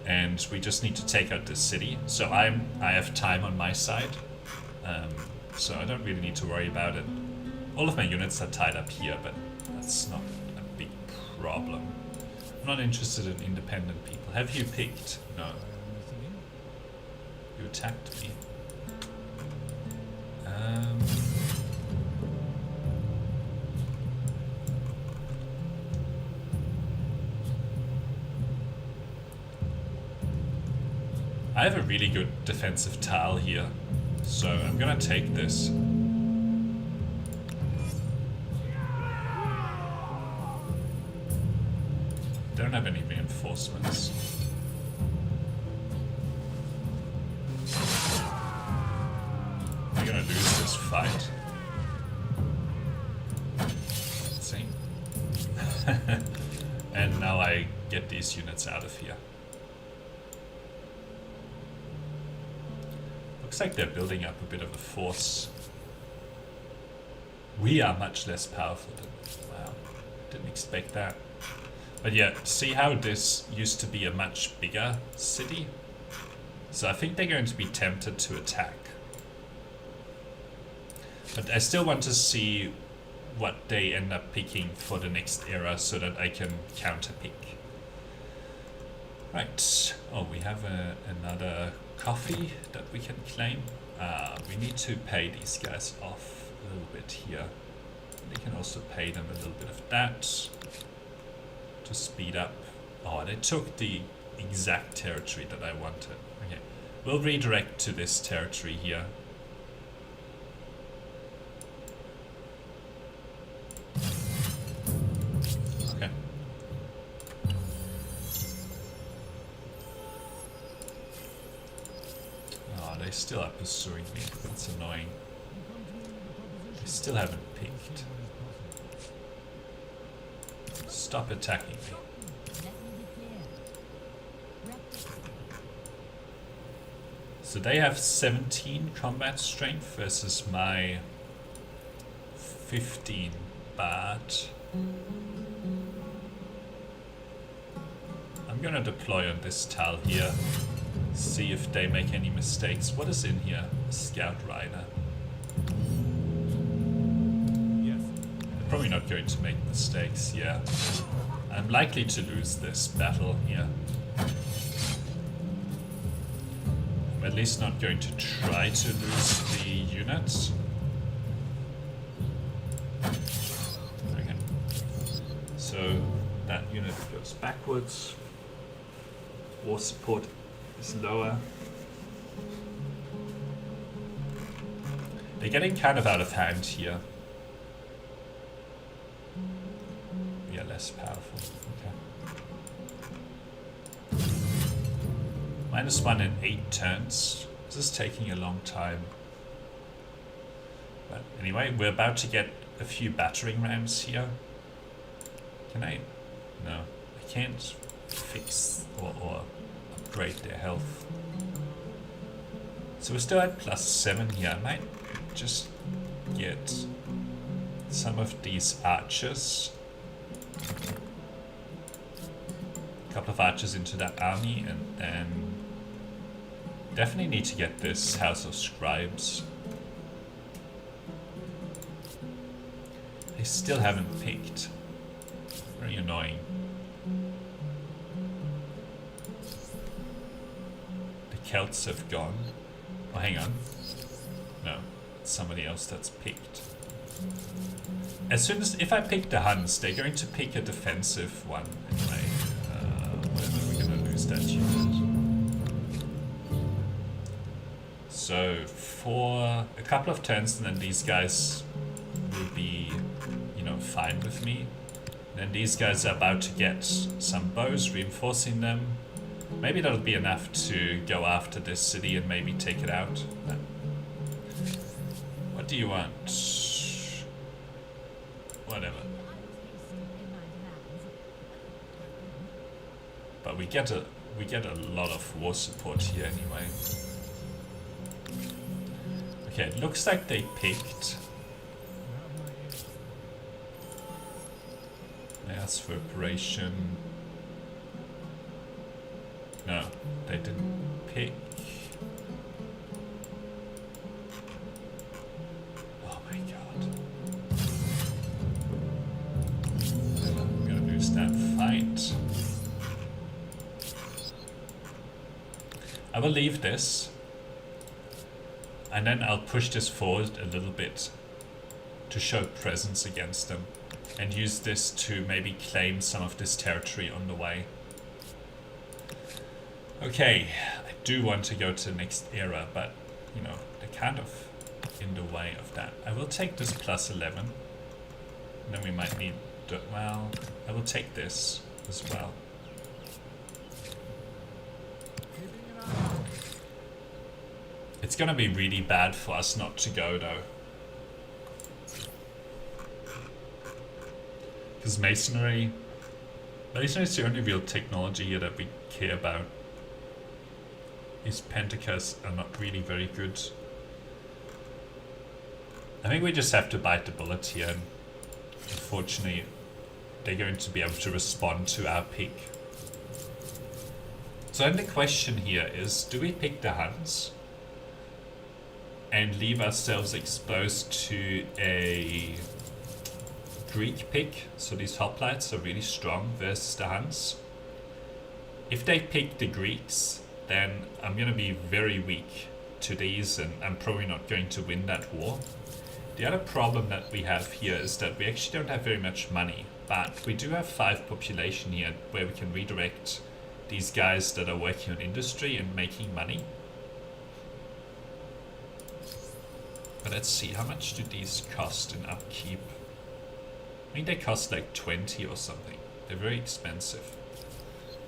and we just need to take out this city. So I have time on my side, so I don't really need to worry about it. All of my units are tied up here, but that's not a big problem. I'm not interested in independent people. Have you picked? No. You attacked me. I have a really good defensive tile here, so I'm gonna take this. Don't have any reinforcements. We're gonna lose this fight. Let's see. And now I get these units out of here. Looks like they're building up a bit of a force. We are much less powerful than... Wow, didn't expect that. But yeah, see how this used to be a much bigger city? So I think they're going to be tempted to attack. But I still want to see what they end up picking for the next era so that I can counter pick. Right. Oh, we have another coffee that we can claim. We need to pay these guys off a little bit here. We can also pay them a little bit of that to speed up. Oh, they took the exact territory that I wanted. Okay, we'll redirect to this territory here. Okay. Oh, they still are pursuing me. That's annoying. They still haven't picked. Stop attacking me. So they have 17 combat strength versus my 15, but I'm gonna deploy on this tile here, see if they make any mistakes. What is in here? A scout rider. Probably not going to make mistakes, yeah. I'm likely to lose this battle here. I'm at least not going to try to lose the units. Okay. So that unit goes backwards. War support is lower. They're getting kind of out of hand here. We are less powerful. Okay. -1 in 8 turns. This is taking a long time. But anyway, we're about to get a few battering rams here. Can I? No, I can't fix or upgrade their health. So we're still at +7 here. I might just get some of these archers. A couple of archers into that army, and then definitely need to get this House of Scribes. They still haven't picked. Very annoying. The Celts have gone. Oh, hang on. No, it's somebody else that's picked. As soon as, if I pick the Huns, they're going to pick a defensive one anyway. When are we going to lose that unit? So for a couple of turns, and then these guys will be, you know, fine with me. And then these guys are about to get some bows, reinforcing them. Maybe that'll be enough to go after this city and maybe take it out. But what do you want? Whatever. But we get a lot of war support here anyway. Okay, it looks like they picked. They asked for operation. No, they didn't pick. Oh my god. I'm gonna lose that fight. I will leave this. And then I'll push this forward a little bit to show presence against them. And use this to maybe claim some of this territory on the way. Okay, I do want to go to the next era, but, you know, they're kind of in the way of that. I will take this +11. And then we might need, well, I will take this as well. It's gonna be really bad for us not to go, though. Because masonry is the only real technology here that we care about. These pentacas are not really very good. I think we just have to bite the bullet here. And unfortunately, they're going to be able to respond to our pick. So then the question here is, do we pick the Huns and leave ourselves exposed to a Greek pick? So these hoplites are really strong versus the Huns. If they pick the Greeks, then I'm going to be very weak to these, and I'm probably not going to win that war. The other problem that we have here is that we actually don't have very much money, but we do have 5 population here where we can redirect these guys that are working on industry and making money. But let's see, how much do these cost in upkeep? I think they cost like 20 or something. They're very expensive.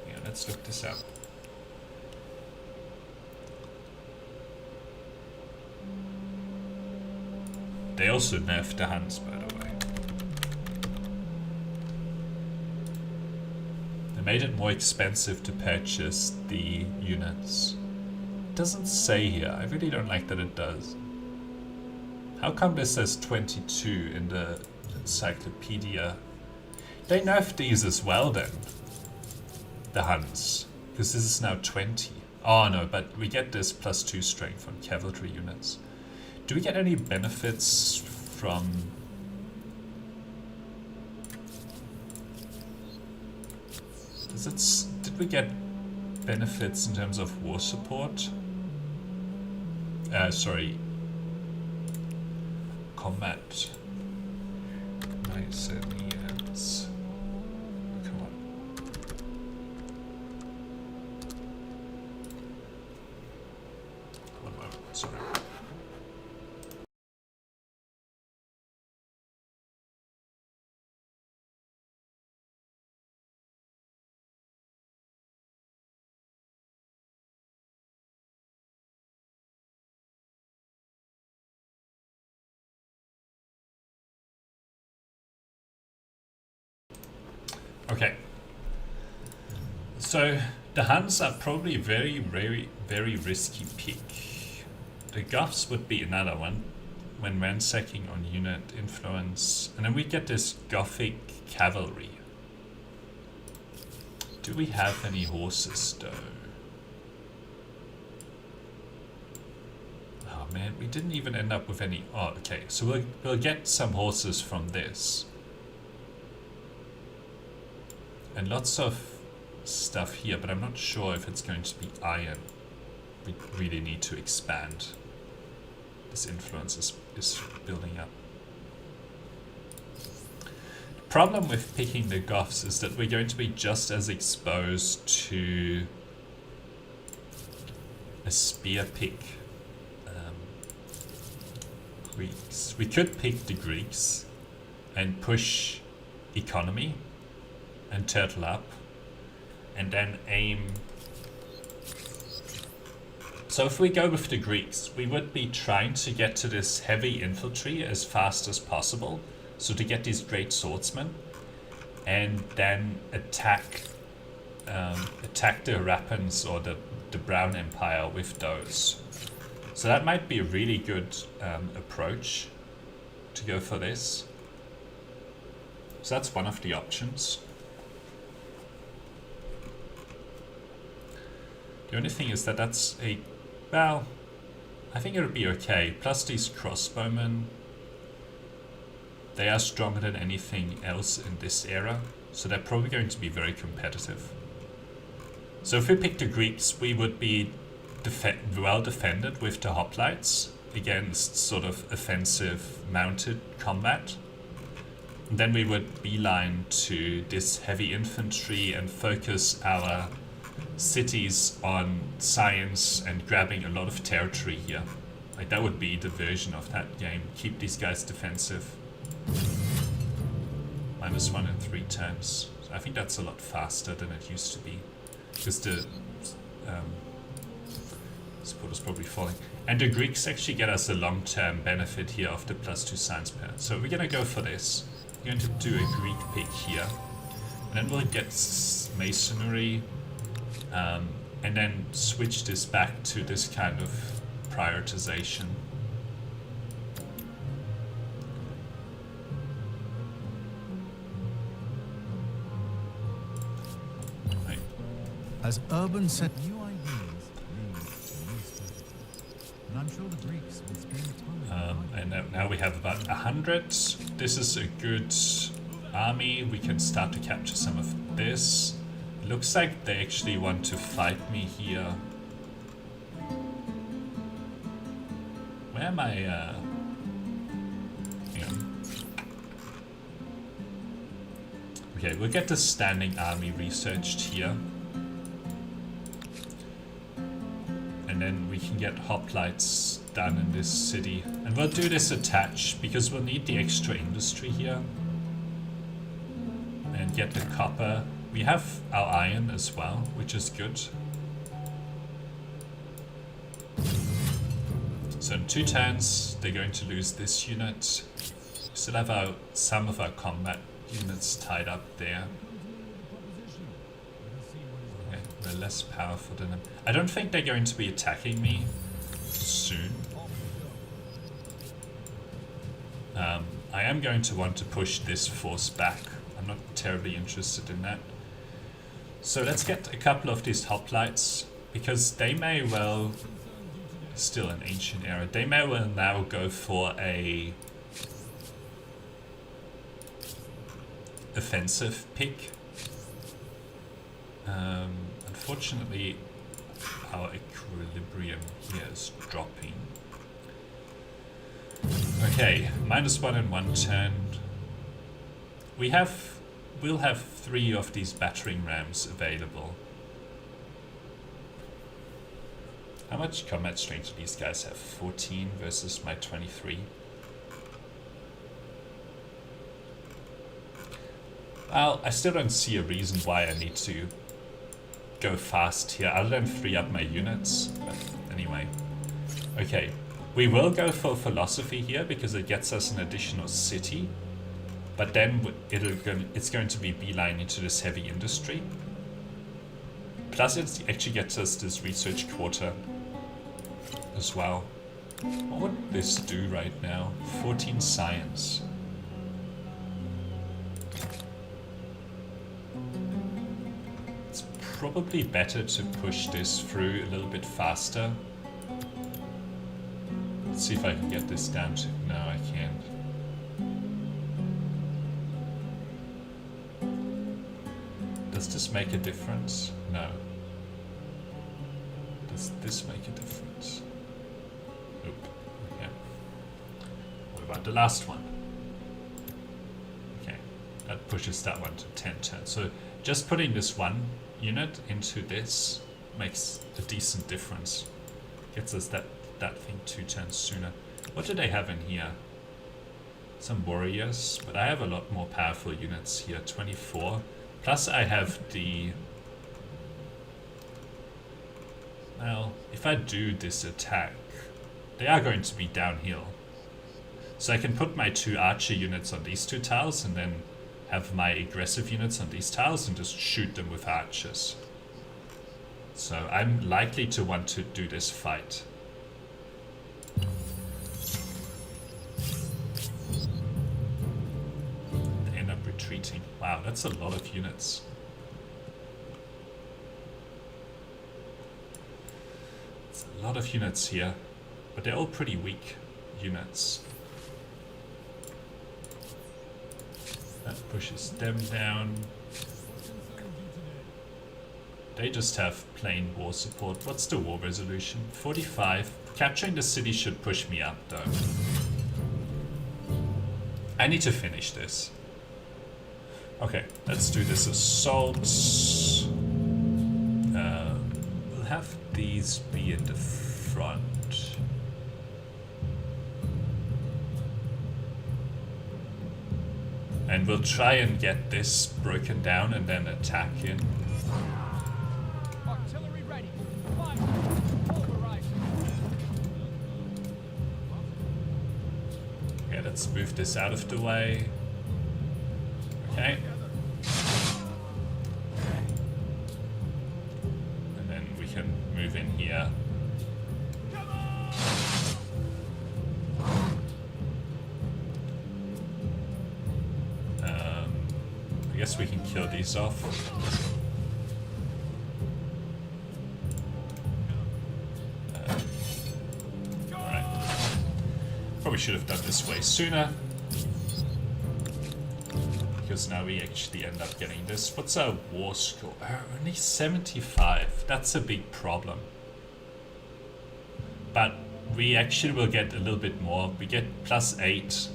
Yeah, let's look this up. They also nerfed the Huns, by the way. They made it more expensive to purchase the units. It doesn't say here. I really don't like that it does. How come this says 22 in the encyclopedia? They nerfed these as well then. The Huns. Because this is now 20. Oh no, but we get this +2 strength on cavalry units. Do we get any benefits from... Did we get benefits in terms of war support? Sorry. Combat. Mycenaeans. Come on. One moment, sorry. Okay. So the Huns are probably very, very, very risky pick. The Goths would be another one when ransacking on unit influence. And then we get this Gothic cavalry. Do we have any horses though? Oh man, we didn't even end up with any. Oh, okay. So we'll get some horses from this. And lots of stuff here, but I'm not sure if it's going to be iron. We really need to expand. This influence is building up. The problem with picking the Goths is that we're going to be just as exposed to a spear pick. Greeks. We could pick the Greeks and push economy and turtle up and then aim. So if we go with the Greeks, we would be trying to get to this heavy infantry as fast as possible, so to get these great swordsmen, and then attack the Rapans or the Brown Empire with those. So that might be a really good approach to go for this. So that's one of the options. The only thing is that that's a, well, I think it would be okay. Plus these crossbowmen, they are stronger than anything else in this era, so they're probably going to be very competitive. So if we pick the Greeks, we would be well defended with the hoplites against sort of offensive mounted combat. And then we would beeline to this heavy infantry and focus our cities on science and grabbing a lot of territory here. Like that would be the version of that game. Keep these guys defensive. -1 in 3 turns. So I think that's a lot faster than it used to be. Because the support is probably falling. And the Greeks actually get us a long-term benefit here of the +2 science pair. So we're gonna go for this. We're going to do a Greek pick here. And then we'll get masonry. And then switch this back to this kind of prioritization. Right. As urban set new ideas lead to new strategies. And I'm sure the Greeks will spend time. And now we have about 100. This is a good army. We can start to capture some of this. Looks like they actually want to fight me here. Where am I? Hang on. Okay, we'll get the standing army researched here. And then we can get hoplites done in this city. And we'll do this attached because we'll need the extra industry here. And get the copper. We have our iron as well, which is good. So in 2 turns, they're going to lose this unit. We still have some of our combat units tied up there. Okay, we're less powerful than them. I don't think they're going to be attacking me soon. I am going to want to push this force back. I'm not terribly interested in that. So let's get a couple of these hoplites, because they may well, still an ancient era, they may well now go for a offensive pick. Unfortunately, our equilibrium here is dropping. Okay, -1 in 1 turn. We'll have 3 of these battering rams available. How much combat strength do these guys have? 14 versus my 23. Well, I still don't see a reason why I need to go fast here, other than free up my units. But anyway. Okay, we will go for philosophy here because it gets us an additional city. But then it's going to be beeline into this heavy industry. Plus it actually gets us this research quarter as well. What would this do right now? 14 science. It's probably better to push this through a little bit faster. Let's see if I can get this down to... No, I can't. Does this make a difference? No. Does this make a difference? Nope. Okay. What about the last one? Okay. That pushes that one to 10 turns. So just putting this one unit into this makes a decent difference. Gets us that thing 2 turns sooner. What do they have in here? Some warriors, but I have a lot more powerful units here. 24. Plus I have the... Well, if I do this attack, they are going to be downhill. So I can put my 2 archer units on these 2 tiles and then have my aggressive units on these tiles and just shoot them with archers. So I'm likely to want to do this fight. They end up retreating. Wow, that's a lot of units. It's a lot of units here, but they're all pretty weak units. That pushes them down. They just have plain war support. What's the war resolution? 45. Capturing the city should push me up though. I need to finish this. Okay, let's do this assault. We'll have these be in the front. And we'll try and get this broken down and then attack in. Artillery ready. Fire. Pulverize. Okay, let's move this out of the way. Okay. And then we can move in here. I guess we can kill these off. Alright. Probably should have done this way sooner. Because now we actually end up getting this. What's our war score? Only 75. That's a big problem. But we actually will get a little bit more. We get +8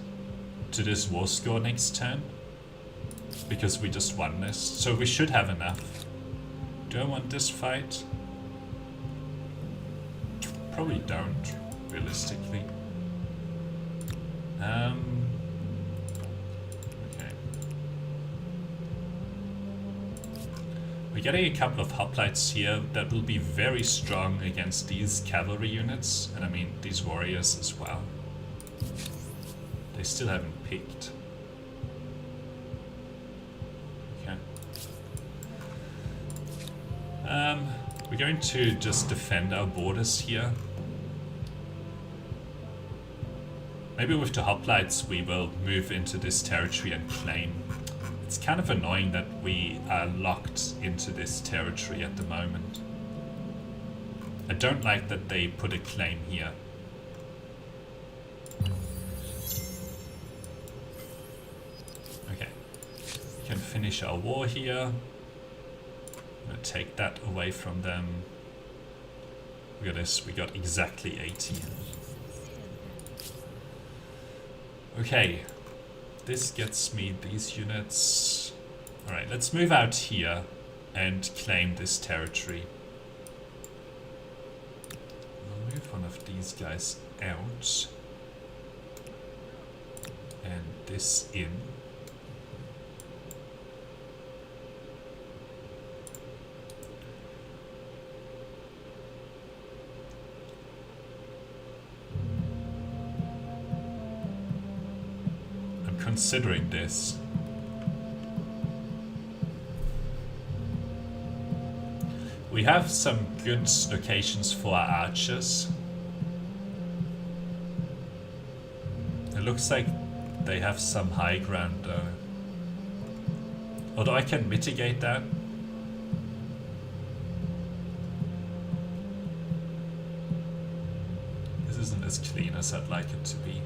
to this war score next turn. Because we just won this. So we should have enough. Do I want this fight? Probably don't, realistically. Okay. We're getting a couple of hoplites here that will be very strong against these cavalry units. And I mean, these warriors as well. They still haven't picked. We're going to just defend our borders here. Maybe with the hoplites we will move into this territory and claim. It's kind of annoying that we are locked into this territory at the moment. I don't like that they put a claim here. Okay, we can finish our war here. Take that away from them. Look at this, we got exactly 80. Okay, this gets me these units. Alright, let's move out here and claim this territory. We'll move one of these guys out. And this in. considering this. We have some good locations for our archers. It looks like they have some high ground though. Although I can mitigate that. This isn't as clean as I'd like it to be.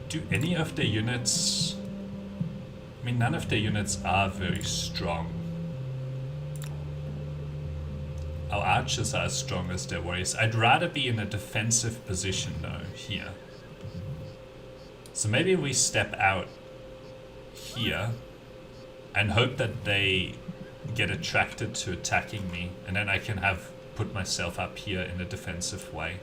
Do any of the units... I mean, none of the units are very strong. Our archers are as strong as their warriors. I'd rather be in a defensive position though, here. So maybe we step out here and hope that they get attracted to attacking me, and then I can have put myself up here in a defensive way.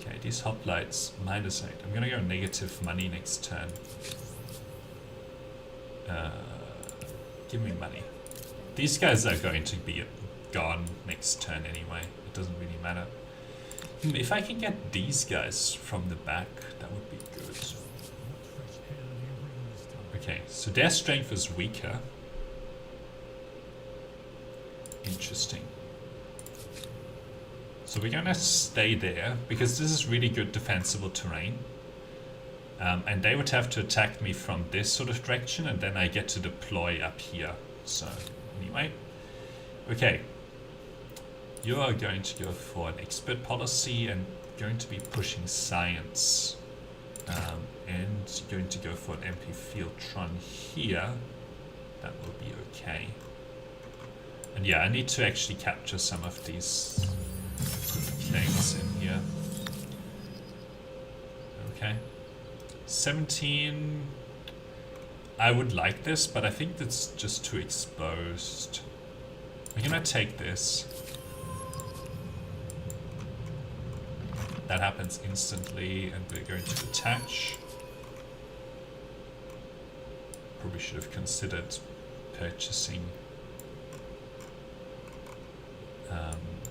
Okay, these hoplites, -8. I'm gonna go negative money next turn. Give me money. These guys are going to be gone next turn anyway. It doesn't really matter. If I can get these guys from the back, that would be good. Okay, so their strength is weaker. Interesting. So we're gonna stay there because this is really good defensible terrain. And they would have to attack me from this sort of direction, and then I get to deploy up here. So anyway, okay. You are going to go for an expert policy and going to be pushing science. And going to go for an MP Fieldtron here. That will be okay. And yeah, I need to actually capture some of these claims in here. Okay. 17. I would like this, but I think that's just too exposed. We're gonna take this. That happens instantly, and we're going to detach. Probably should have considered purchasing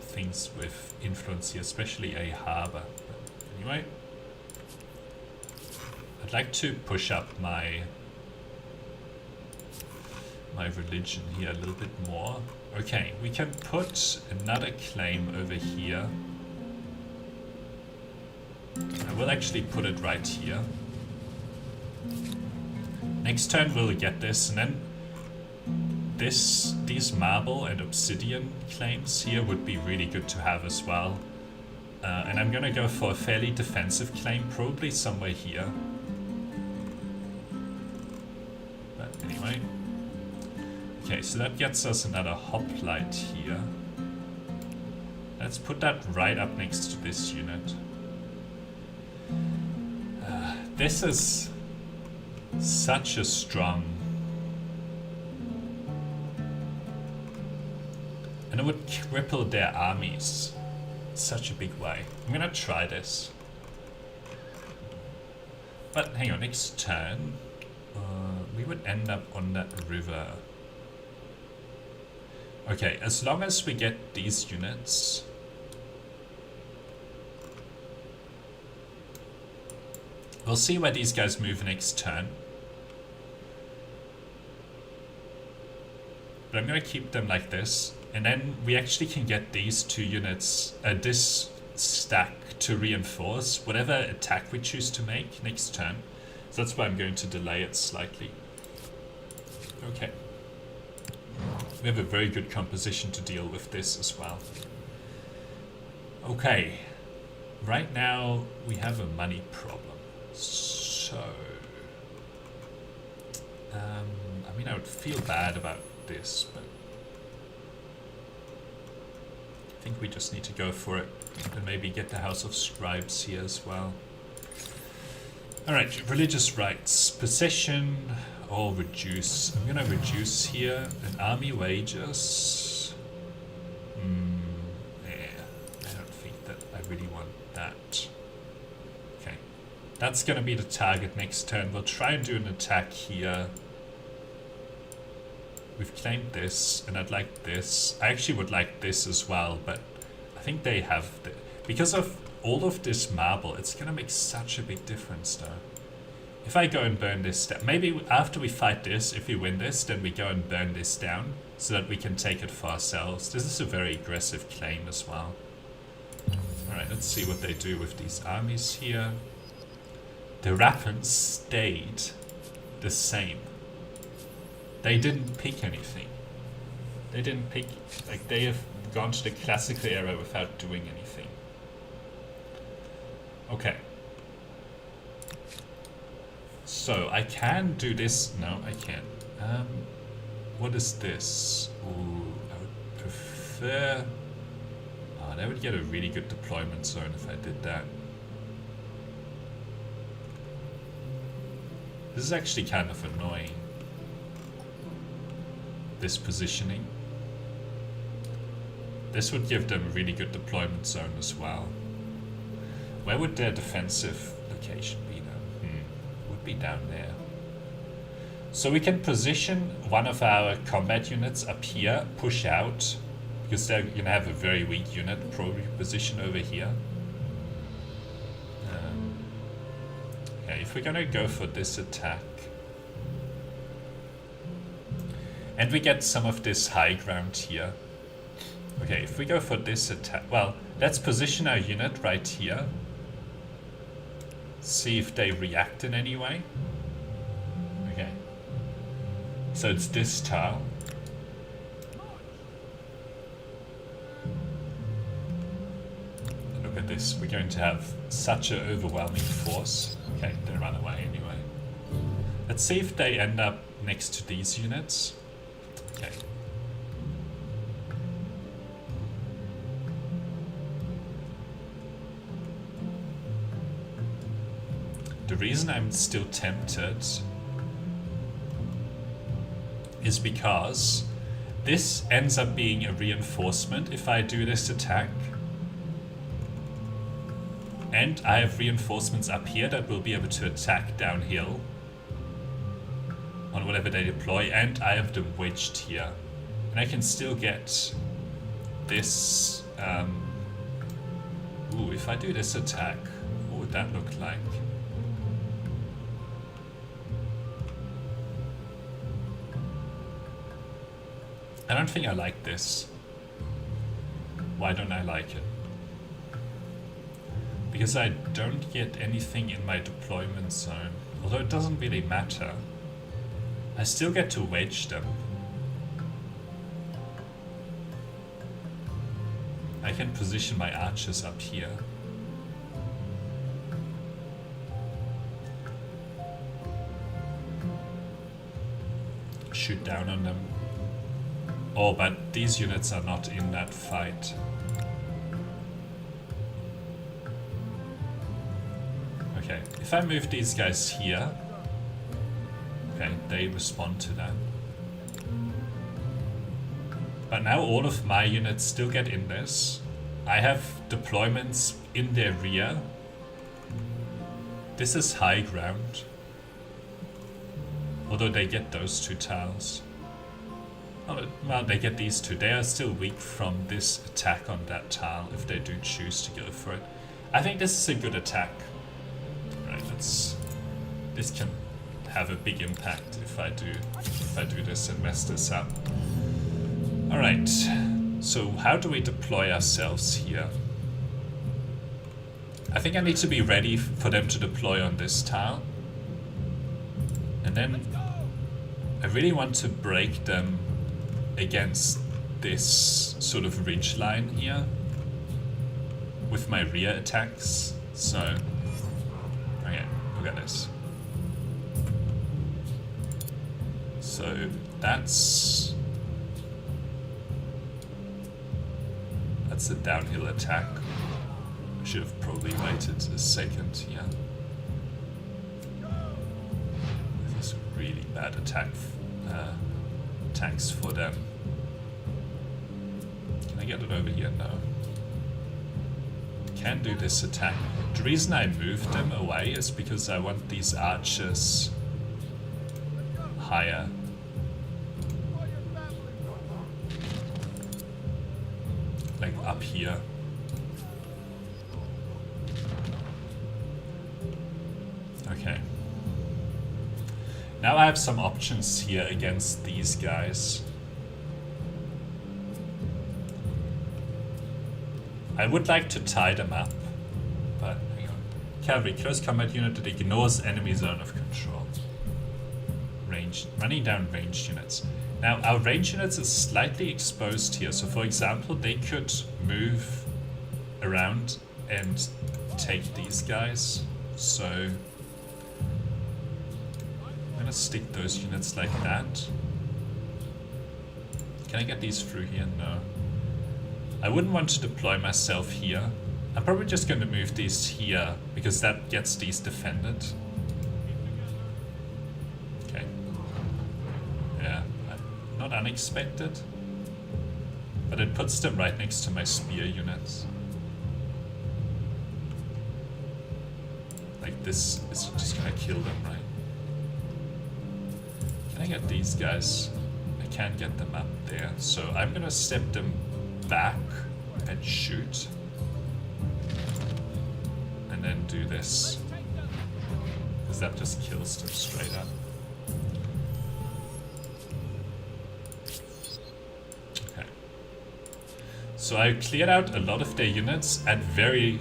things with influence here, especially a harbor. But anyway, I'd like to push up my religion here a little bit more. Okay, we can put another claim over here. I will actually put it right here. Next turn we'll get this, and then these marble and obsidian claims here would be really good to have as well. And I'm gonna go for a fairly defensive claim, probably somewhere here. But anyway. Okay, so that gets us another hoplite here. Let's put that right up next to this unit. This is such a strong... And it would cripple their armies in such a big way. I'm gonna try this. But hang on, next turn, we would end up on that river. Okay, as long as we get these units... We'll see where these guys move next turn. But I'm gonna keep them like this. And then we actually can get these two units, this stack to reinforce whatever attack we choose to make next turn. So that's why I'm going to delay it slightly. Okay. We have a very good composition to deal with this as well. Okay. Right now we have a money problem. So... I mean, I would feel bad about this, but... I think we just need to go for it and maybe get the House of Scribes here as well. Alright, religious rights. Possession or reduce. I'm gonna reduce here and army wages. Yeah, I don't think that I really want that. Okay, that's gonna be the target next turn. We'll try and do an attack here. We've claimed this, and I'd like this. I actually would like this as well, but I think they have because of all of this marble, it's gonna make such a big difference though. If I go and burn this down, maybe after we fight this, if we win this, then we go and burn this down so that we can take it for ourselves. This is a very aggressive claim as well. Alright, let's see what they do with these armies here. The Rappans stayed the same. They didn't pick anything. They didn't pick, like they have gone to the classical era without doing anything. Okay. So I can do this. No, I can't. What is this? Ooh, I would prefer. Oh, that would get a really good deployment zone if I did that. This is actually kind of annoying. This positioning. This would give them a really good deployment zone as well. Where would their defensive location be then? Would be down there. So we can position one of our combat units up here, push out, because they're going to have a very weak unit, probably position over here. Okay, if we're going to go for this attack, and we get some of this high ground here. Okay, if we go for this attack, well, let's position our unit right here. See if they react in any way. Okay. So it's this tile. Look at this. We're going to have such an overwhelming force. Okay, they run away anyway. Let's see if they end up next to these units. Okay. The reason I'm still tempted is because this ends up being a reinforcement if I do this attack. And I have reinforcements up here that will be able to attack downhill on whatever they deploy, and I have them wedged here. And I can still get this... ooh, if I do this attack, what would that look like? I don't think I like this. Why don't I like it? Because I don't get anything in my deployment zone. Although it doesn't really matter. I still get to wedge them. I can position my archers up here. Shoot down on them. Oh, but these units are not in that fight. Okay, if I move these guys here, okay, they respond to that. But now all of my units still get in this. I have deployments in their rear. This is high ground. Although they get those two tiles. Oh, well, they get these two. They are still weak from this attack on that tile if they do choose to go for it. I think this is a good attack. Right, let's... This can have a big impact if I do this and mess this up. Alright, so how do we deploy ourselves here? I think I need to be ready for them to deploy on this tile. And then I really want to break them against this sort of ridge line here with my rear attacks. So, okay, look at this. So that's a downhill attack. I should have probably waited a second here. This is really bad attacks for them. Can I get it over here? No. Can do this attack. The reason I moved them away is because I want these archers higher. Like up here. Okay. Now I have some options here against these guys. I would like to tie them up, but hang on. Cavalry, close combat unit that ignores enemy zone of control. Running down ranged units. Now our ranged units is slightly exposed here, so for example they could move around and take these guys. So I'm gonna stick those units like that. Can I get these through here? No. I wouldn't want to deploy myself here. I'm probably just going to move these here because that gets these defended. Okay. Yeah, not unexpected. But it puts them right next to my spear units. Like this is just going to kill them, right? Can I get these guys? I can't get them up there. So I'm going to step them back and shoot. And then do this. Because that just kills them straight up. Okay. So I cleared out a lot of their units at very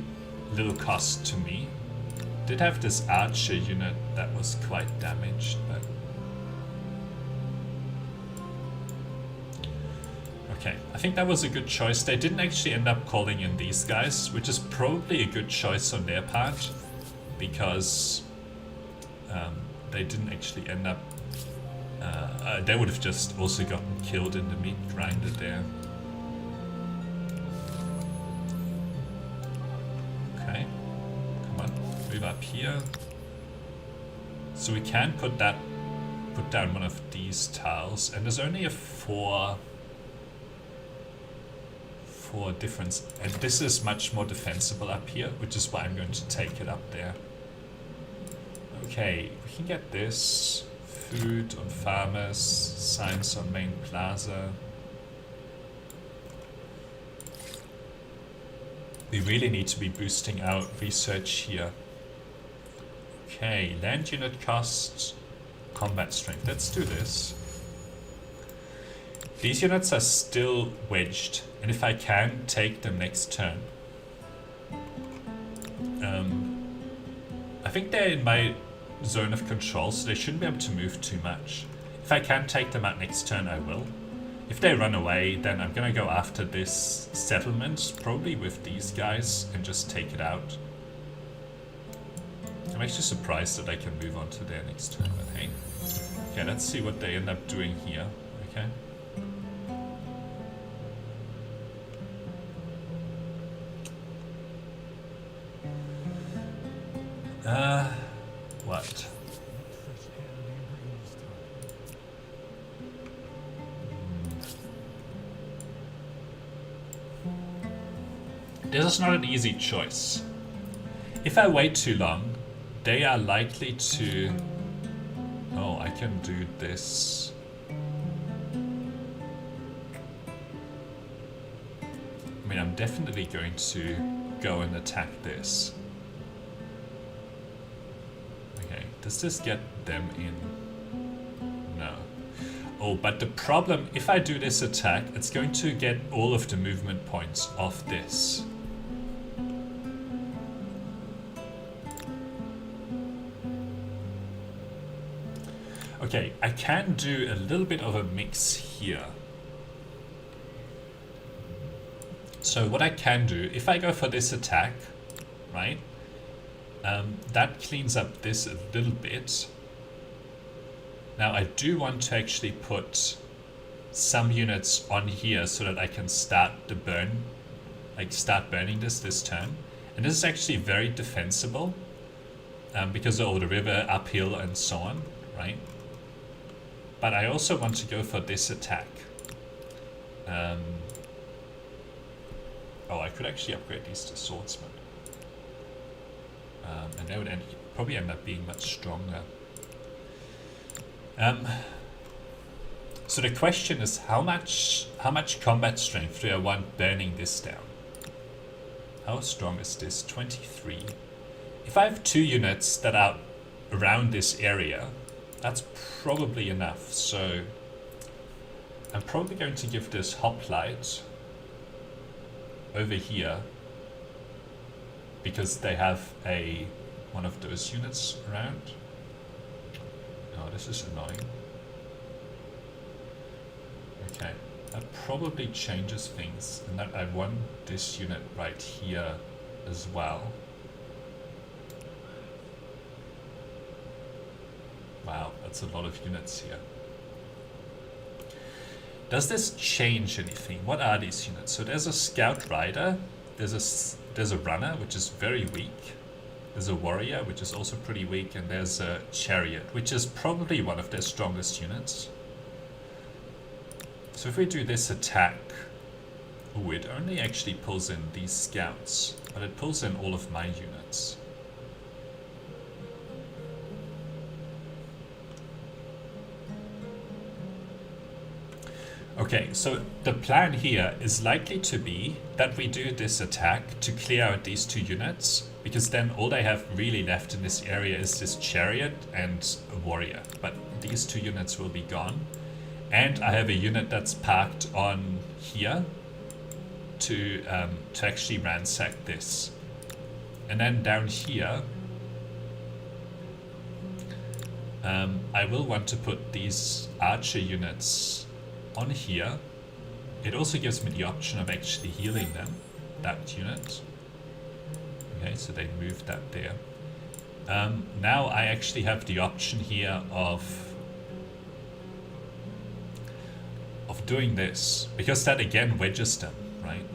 little cost to me. Did have this archer unit that was quite damaged, but okay, I think that was a good choice. They didn't actually end up calling in these guys, which is probably a good choice on their part, because they didn't actually end up... they would have just also gotten killed in the meat grinder there. Okay, come on, move up here. So we can put down one of these tiles, and there's only a four difference, and this is much more defensible up here, which is why I'm going to take it up there. Okay, we can get this. Food on farmers, signs on main plaza. We really need to be boosting our research here. Okay, land unit cost, combat strength. Let's do this. These units are still wedged, and if I can, take them next turn. I think they're in my zone of control, so they shouldn't be able to move too much. If I can take them out next turn, I will. If they run away, then I'm gonna go after this settlement, probably with these guys, and just take it out. I'm actually surprised that I can move on to their next turn, but hey. Okay, let's see what they end up doing here, okay? What? This is not an easy choice. If I wait too long, they are likely to... Oh, I can do this. I mean, I'm definitely going to go and attack this. Okay, does this get them in? No. Oh, but the problem, if I do this attack, it's going to get all of the movement points off this. Okay, I can do a little bit of a mix here. So what I can do, if I go for this attack, right, that cleans up this a little bit. Now I do want to actually put some units on here so that I can start the burn, like start burning this turn. And this is actually very defensible because of the river uphill and so on, right? But I also want to go for this attack. Oh, I could actually upgrade these to swordsman. And they would probably end up being much stronger. So the question is, how much combat strength do I want burning this down? How strong is this? 23. If I have 2 units that are around this area, that's probably enough. So I'm probably going to give this hoplite over here because they have one of those units around. Oh, this is annoying. Okay, that probably changes things, and that I want this unit right here as well. Wow, that's a lot of units here. Does this change anything? What are these units? So there's a scout rider, there's a runner, which is very weak. There's a warrior, which is also pretty weak, and there's a chariot, which is probably one of their strongest units. So if we do this attack, oh, it only actually pulls in these scouts, but it pulls in all of my units. Okay, so the plan here is likely to be that we do this attack to clear out these 2 units, because then all they have really left in this area is this chariot and a warrior, but these 2 units will be gone. And I have a unit that's parked on here to actually ransack this. And then down here, I will want to put these archer units on here. It also gives me the option of actually healing them, that unit. Okay, so they moved that there. Now I actually have the option here of doing this, because that again wedges them, right?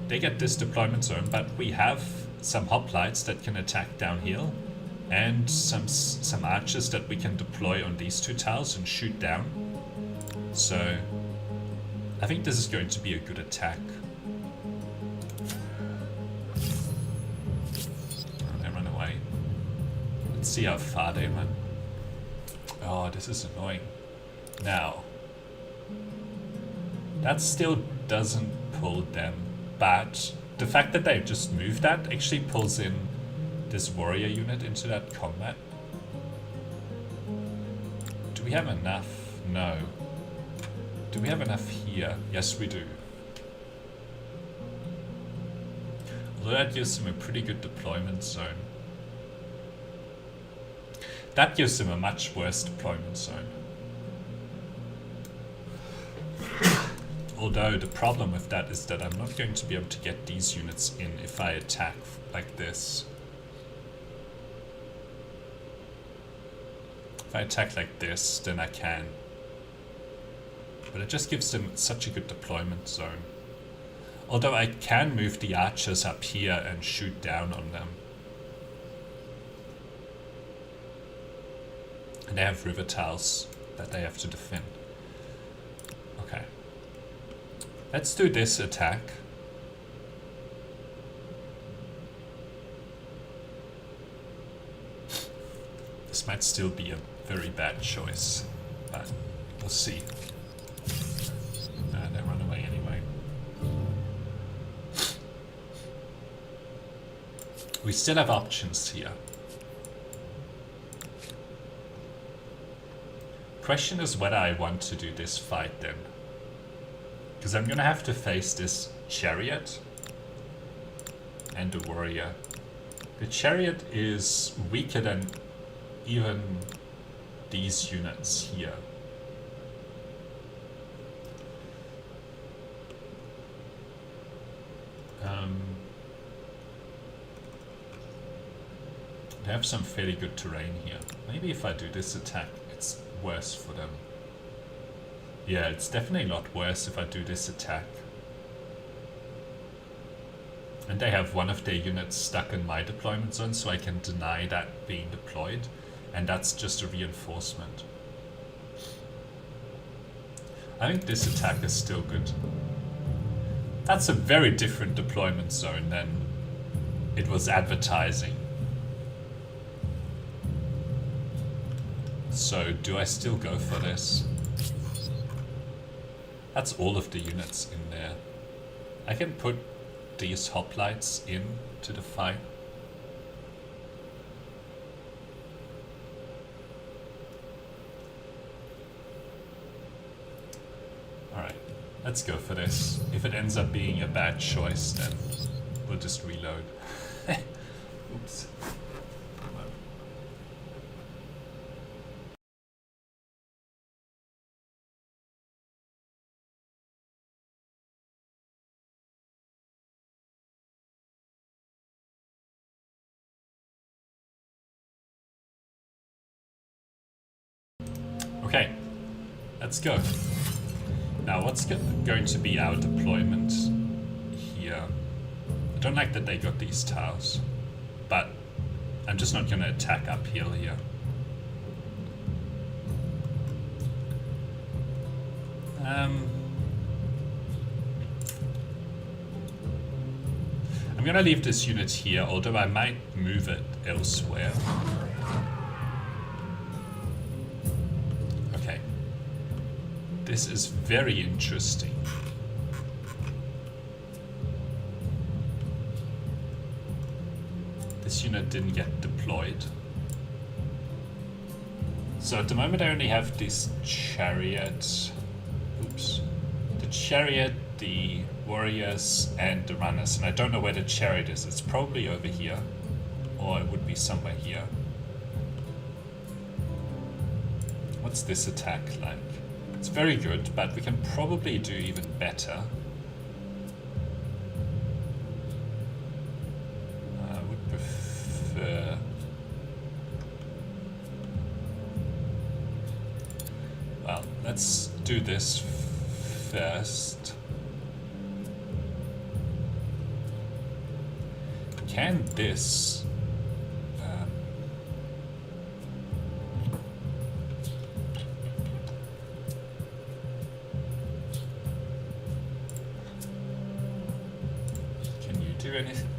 They get this deployment zone, but we have some hoplites that can attack downhill, and some archers that we can deploy on these 2 tiles and shoot down. So I think this is going to be a good attack. Oh, they run away. Let's see how far they run. Oh, this is annoying. Now, that still doesn't pull them, but the fact that they've just moved that actually pulls in this warrior unit into that combat. Do we have enough? No. Do we have enough here? Yes, we do. Although that gives them a pretty good deployment zone. That gives them a much worse deployment zone. Although the problem with that is that I'm not going to be able to get these units in if I attack like this. If I attack like this, then I can. But it just gives them such a good deployment zone. Although I can move the archers up here and shoot down on them. And they have river tiles that they have to defend. Okay. Let's do this attack. This might still be a very bad choice, but we'll see. They run away anyway. We still have options here. Question is whether I want to do this fight then. Because I'm gonna have to face this chariot and the warrior. The chariot is weaker than even these units here. They have some fairly good terrain here. Maybe if I do this attack, it's worse for them. Yeah, it's definitely a lot worse if I do this attack. And they have one of their units stuck in my deployment zone, so I can deny that being deployed. And that's just a reinforcement. I think this attack is still good. That's a very different deployment zone than it was advertising. So, do I still go for this? That's all of the units in there. I can put these hoplites in to the fight. Alright, let's go for this. If it ends up being a bad choice, then we'll just reload. Oops. Okay, let's go. Now, what's going to be our deployment here? I don't like that they got these tiles, but I'm just not going to attack uphill here. I'm going to leave this unit here, although I might move it elsewhere. This is very interesting. This unit didn't get deployed. So at the moment I only have this chariot. Oops. The chariot, the warriors, and the runners. And I don't know where the chariot is. It's probably over here. Or it would be somewhere here. What's this attack like? It's very good, but we can probably do even better. I would prefer... Well, let's do this first. Can this...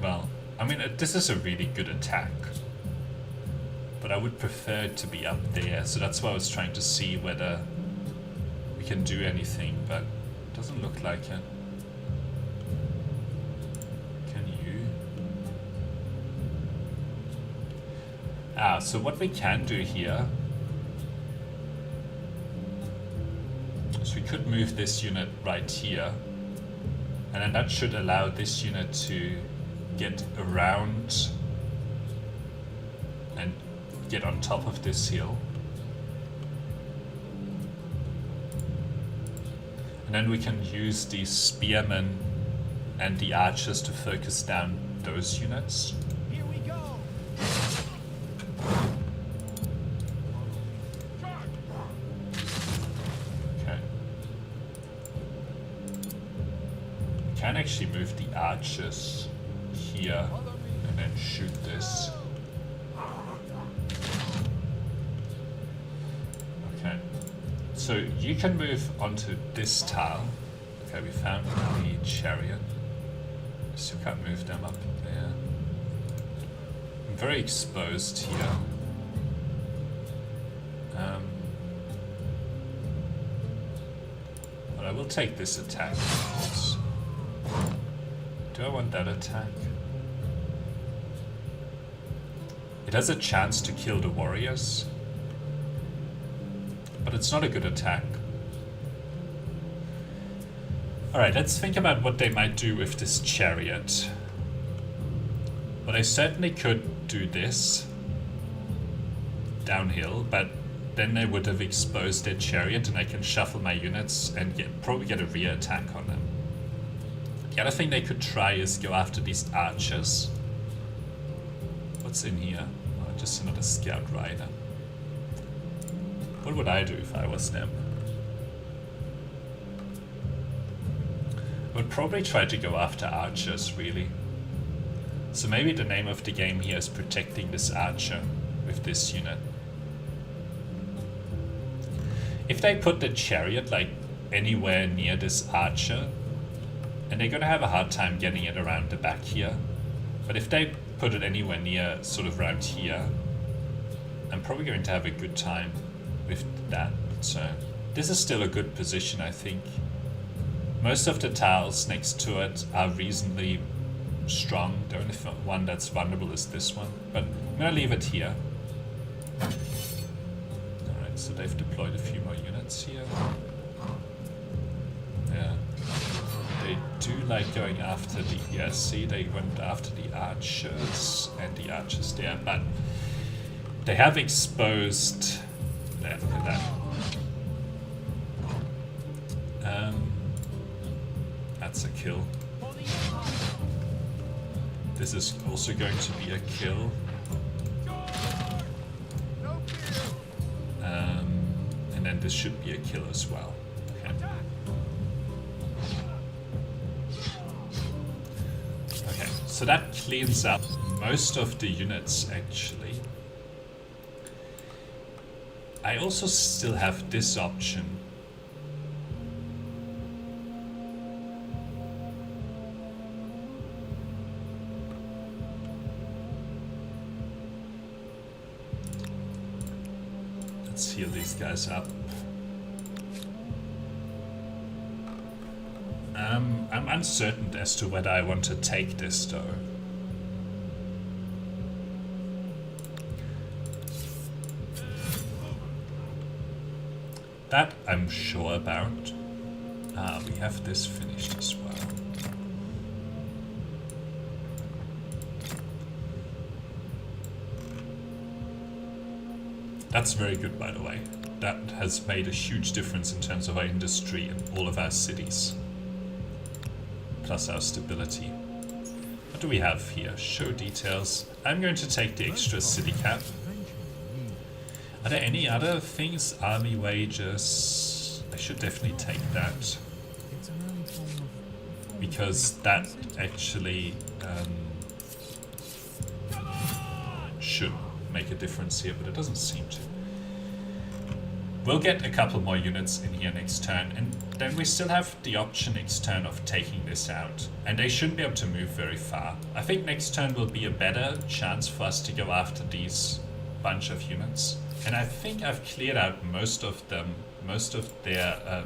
Well, I mean, this is a really good attack, but I would prefer it to be up there, so that's why I was trying to see whether we can do anything, but it doesn't look like it. Can you? So what we can do here is we could move this unit right here, and then that should allow this unit to get around and get on top of this hill. And then we can use the spearmen and the archers to focus down those units. Here we go. Okay. We can actually move the archers here and then shoot this. Okay. So you can move onto this tile. Okay, we found the chariot. So you can't move them up there. I'm very exposed here. But I will take this attack, of course. Do I want that attack? It has a chance to kill the warriors, but it's not a good attack. Alright, let's think about what they might do with this chariot. Well, they certainly could do this downhill, but then they would have exposed their chariot and I can shuffle my units and probably get a rear attack on them. The other thing they could try is go after these archers. What's in here? Oh, just another scout rider. What would I do if I was them? I would probably try to go after archers, really. So maybe the name of the game here is protecting this archer with this unit. If they put the chariot like anywhere near this archer, and they're going to have a hard time getting it around the back here. But if they put it anywhere near sort of around here, I'm probably going to have a good time with that. So this is still a good position, I think. Most of the tiles next to it are reasonably strong. The only one that's vulnerable is this one, but I'm going to leave it here. Alright, so they've deployed a few more units here. Yeah. They do like going after the... Yeah, see, they went after the archers and the archers there, but they have exposed... Yeah, look at that. That's a kill. This is also going to be a kill. And then this should be a kill as well. Okay. Okay, so that cleans up most of the units actually. I also still have this option. Let's heal these guys up. I'm uncertain as to whether I want to take this though. That I'm sure about. We have this finished as well. That's very good, by the way. That has made a huge difference in terms of our industry and all of our cities. Plus our stability. What do we have here? Show details. I'm going to take the extra city cap. Are there any other things? Army wages. I should definitely take that. Because that actually should make a difference here, but it doesn't seem to. We'll get a couple more units in here next turn, and then we still have the option next turn of taking this out. And they shouldn't be able to move very far. I think next turn will be a better chance for us to go after these bunch of units. And I think I've cleared out most of them, most of their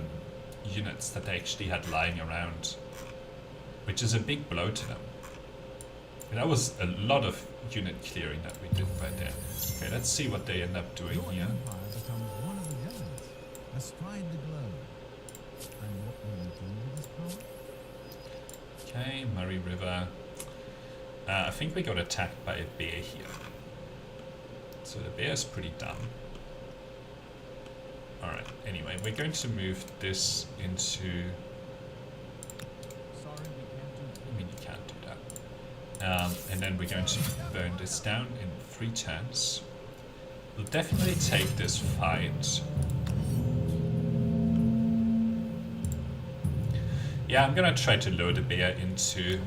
units that they actually had lying around. Which is a big blow to them. And that was a lot of unit clearing that we did right there. Okay, let's see what they end up doing here. Okay, Murray River. I think we got attacked by a bear here. So the bear is pretty dumb. Alright, anyway, we're going to move this into... I mean, you can't do that. And then we're going to burn this down in 3 turns. We'll definitely take this fight. Yeah, I'm gonna try to load the bear into...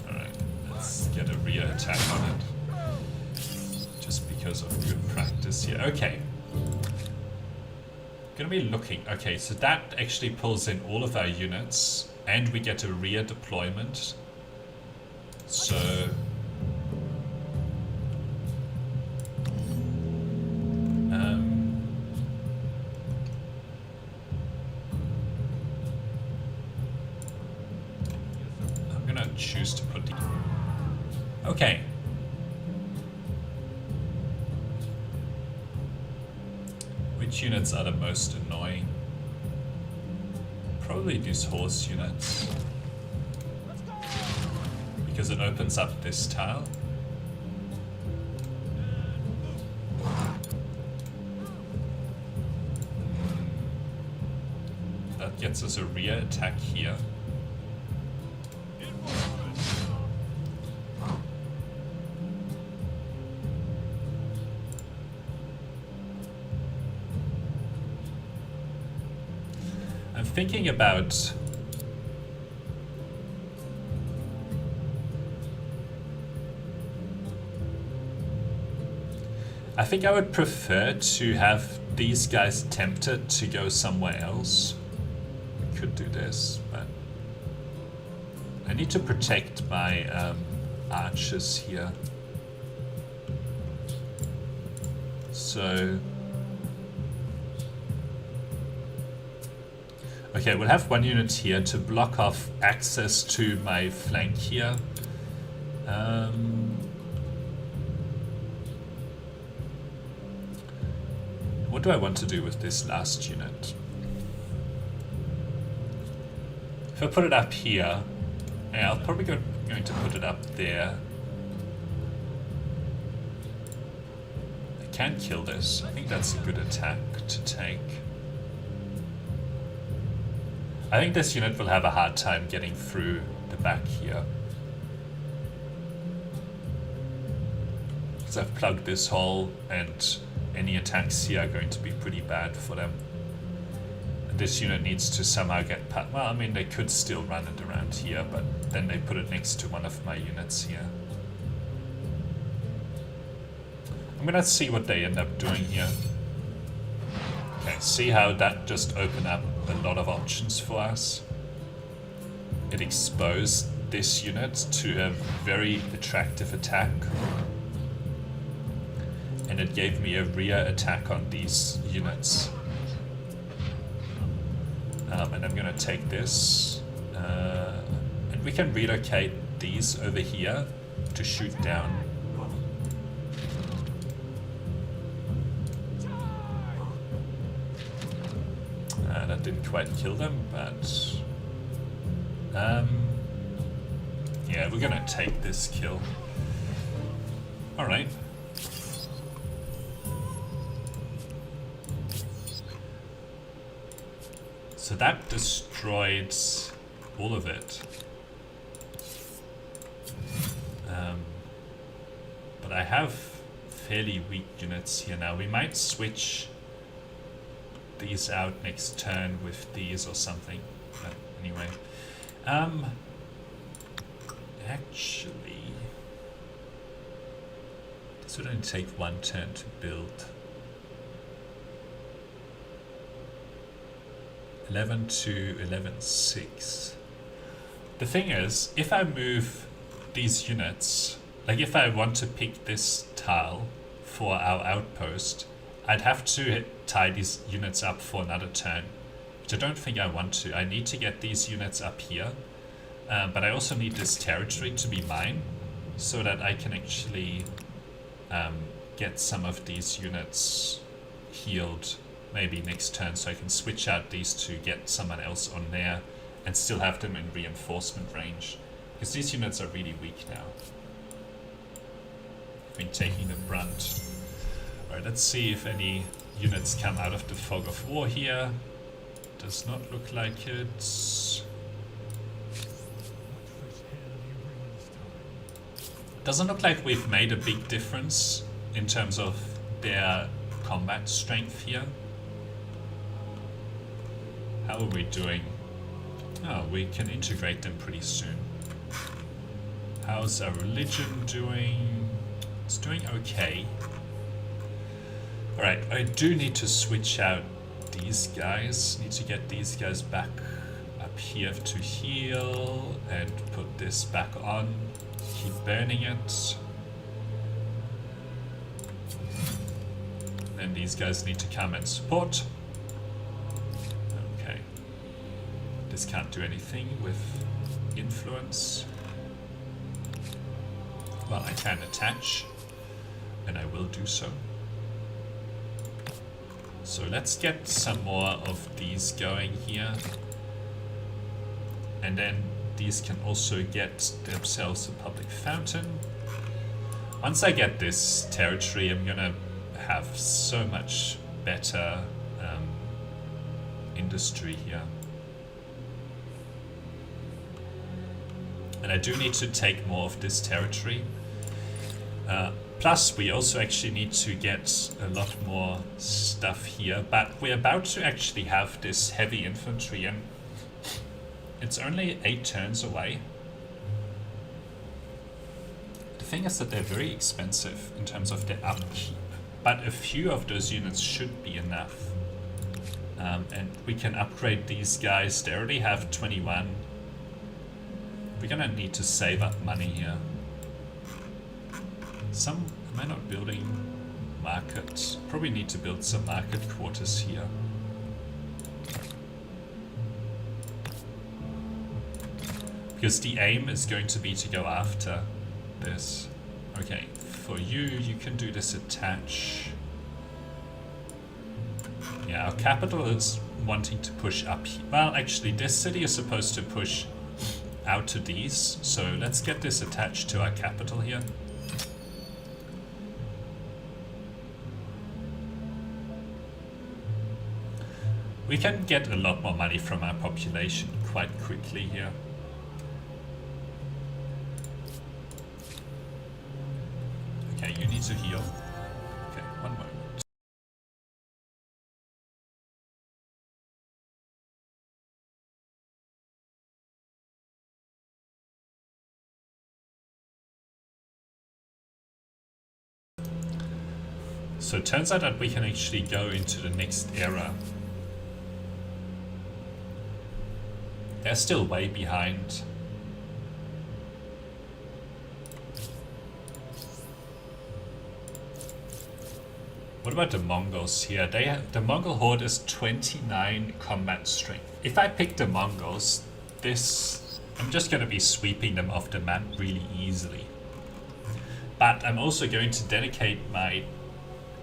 Alright, let's get a rear attack on it. Just because of good practice here. Okay. Gonna be looking. Okay, so that actually pulls in all of our units, and we get a rear deployment. So... I'm gonna choose to put the... Okay. Which units are the most annoying? Probably these horse units. Because it opens up this tile. That gets us a rear attack here. I'm thinking about I think I would prefer to have these guys tempted to go somewhere else. We could do this, but I need to protect my archers here. So okay, we'll have one unit here to block off access to my flank here. What do I want to do with this last unit? If I put it up here, yeah, I'll probably going to put it up there. I can kill this. I think that's a good attack to take. I think this unit will have a hard time getting through the back here. Because I've plugged this hole and any attacks here are going to be pretty bad for them. And this unit needs to somehow get past. Well, I mean, they could still run it around here, but then they put it next to one of my units here. I'm gonna see what they end up doing here. Okay, see how that just opened up a lot of options for us. It exposed this unit to a very attractive attack. And it gave me a rear attack on these units. And I'm gonna take this. And we can relocate these over here to shoot down. That didn't quite kill them, but yeah, we're gonna take this kill. All right. So that destroyed all of it. But I have fairly weak units here now. We might switch these out next turn with these or something. But anyway. Actually, this would only take one turn to build. 11 to 11.6. The thing is, if I move these units, like if I want to pick this tile for our outpost, I'd have to tie these units up for another turn, which I don't think I want to. I need to get these units up here, but I also need this territory to be mine, so that I can actually get some of these units healed maybe next turn, so I can switch out these to get someone else on there and still have them in reinforcement range, because these units are really weak now. I've been taking the brunt. Alright, let's see if any units come out of the fog of war here. Does not look like it. Doesn't look like we've made a big difference in terms of their combat strength here. How are we doing? Oh, we can integrate them pretty soon. How's our religion doing? It's doing okay. Alright, I do need to switch out these guys. Need to get these guys back up here to heal and put this back on. Keep burning it. Then these guys need to come and support. Okay. This can't do anything with influence. Well, I can attach, and I will do so. So let's get some more of these going here. And then these can also get themselves a public fountain. Once I get this territory, I'm gonna have so much better industry here. And I do need to take more of this territory. Plus, we also actually need to get a lot more stuff here, but we're about to actually have this heavy infantry, and it's only 8 turns away. The thing is that they're very expensive in terms of their upkeep. but a few of those units should be enough. And we can upgrade these guys. They already have 21. We're gonna need to save up money here. Am I not building markets? Probably need to build some market quarters here. Because the aim is going to be to go after this. Okay, for you, you can do this attach. Yeah, our capital is wanting to push up here. Well, actually, this city is supposed to push out to these. So let's get this attached to our capital here. We can get a lot more money from our population quite quickly here. Okay, you need to heal. Okay, one moment. So it turns out that we can actually go into the next era. They're still way behind. What about the Mongols here? The Mongol horde is 29 combat strength. If I pick the Mongols, I'm just going to be sweeping them off the map really easily. But I'm also going to dedicate my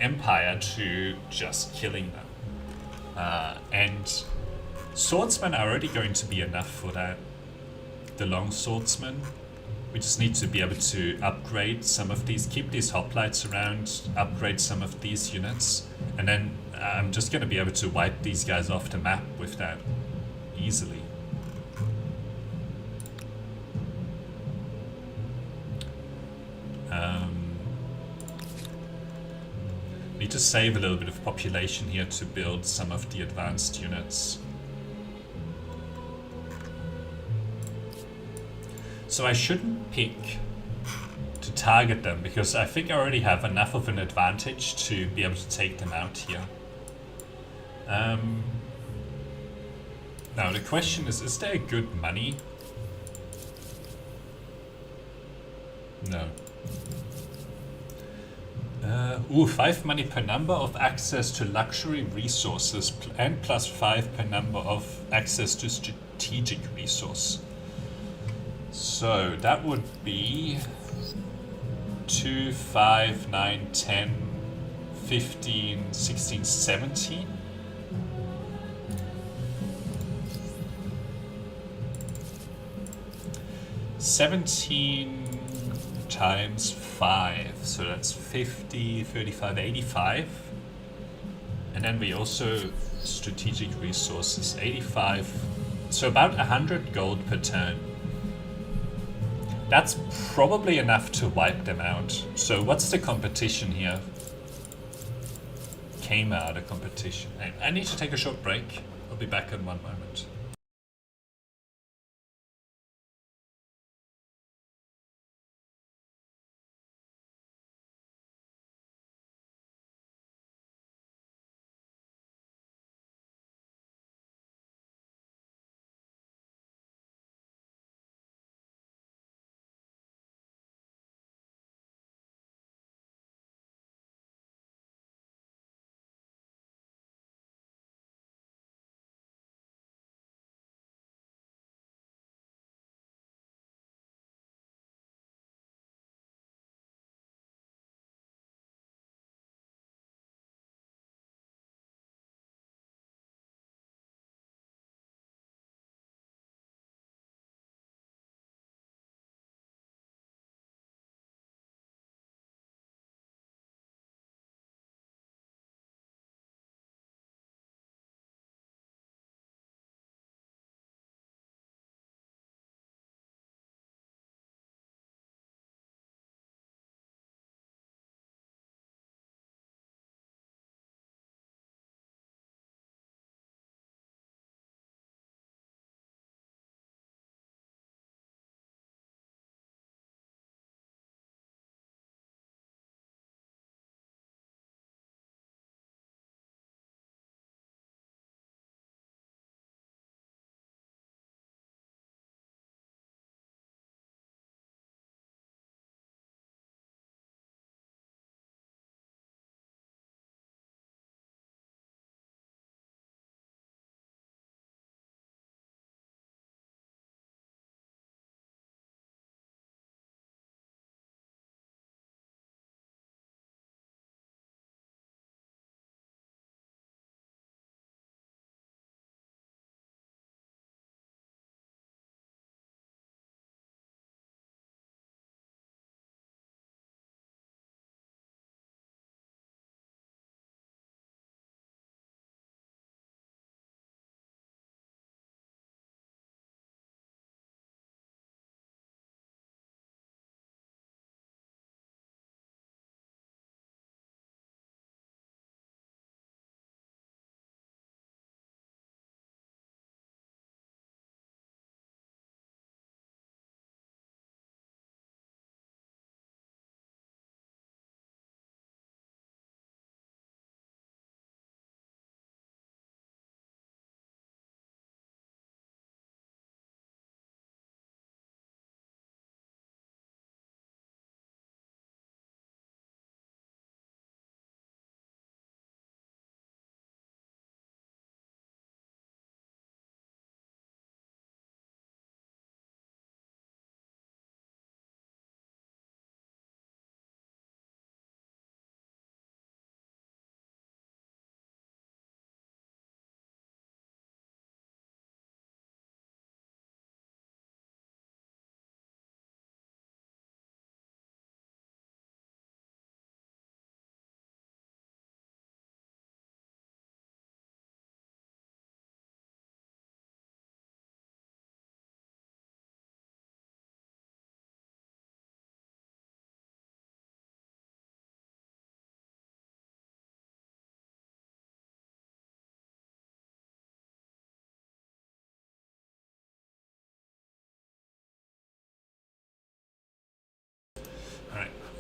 empire to just killing them. And swordsmen are already going to be enough for that. The long swordsmen. We just need to be able to upgrade some of these, keep these hoplites around, upgrade some of these units, and then I'm just going to be able to wipe these guys off the map with that easily. Need to save a little bit of population here to build some of the advanced units. So I shouldn't pick to target them because I think I already have enough of an advantage to be able to take them out here. Now the question is there good money? No. 5 money per number of access to luxury resources and plus 5 per number of access to strategic resource. So that would be 2, 5, 9, 10, 15, 16, 17. Times 5, so that's 50, 35, 85. And then we also strategic resources, 85. So about 100 gold per turn. That's probably enough to wipe them out. So what's the competition here? Came out of competition. I need to take a short break. I'll be back in 1 moment.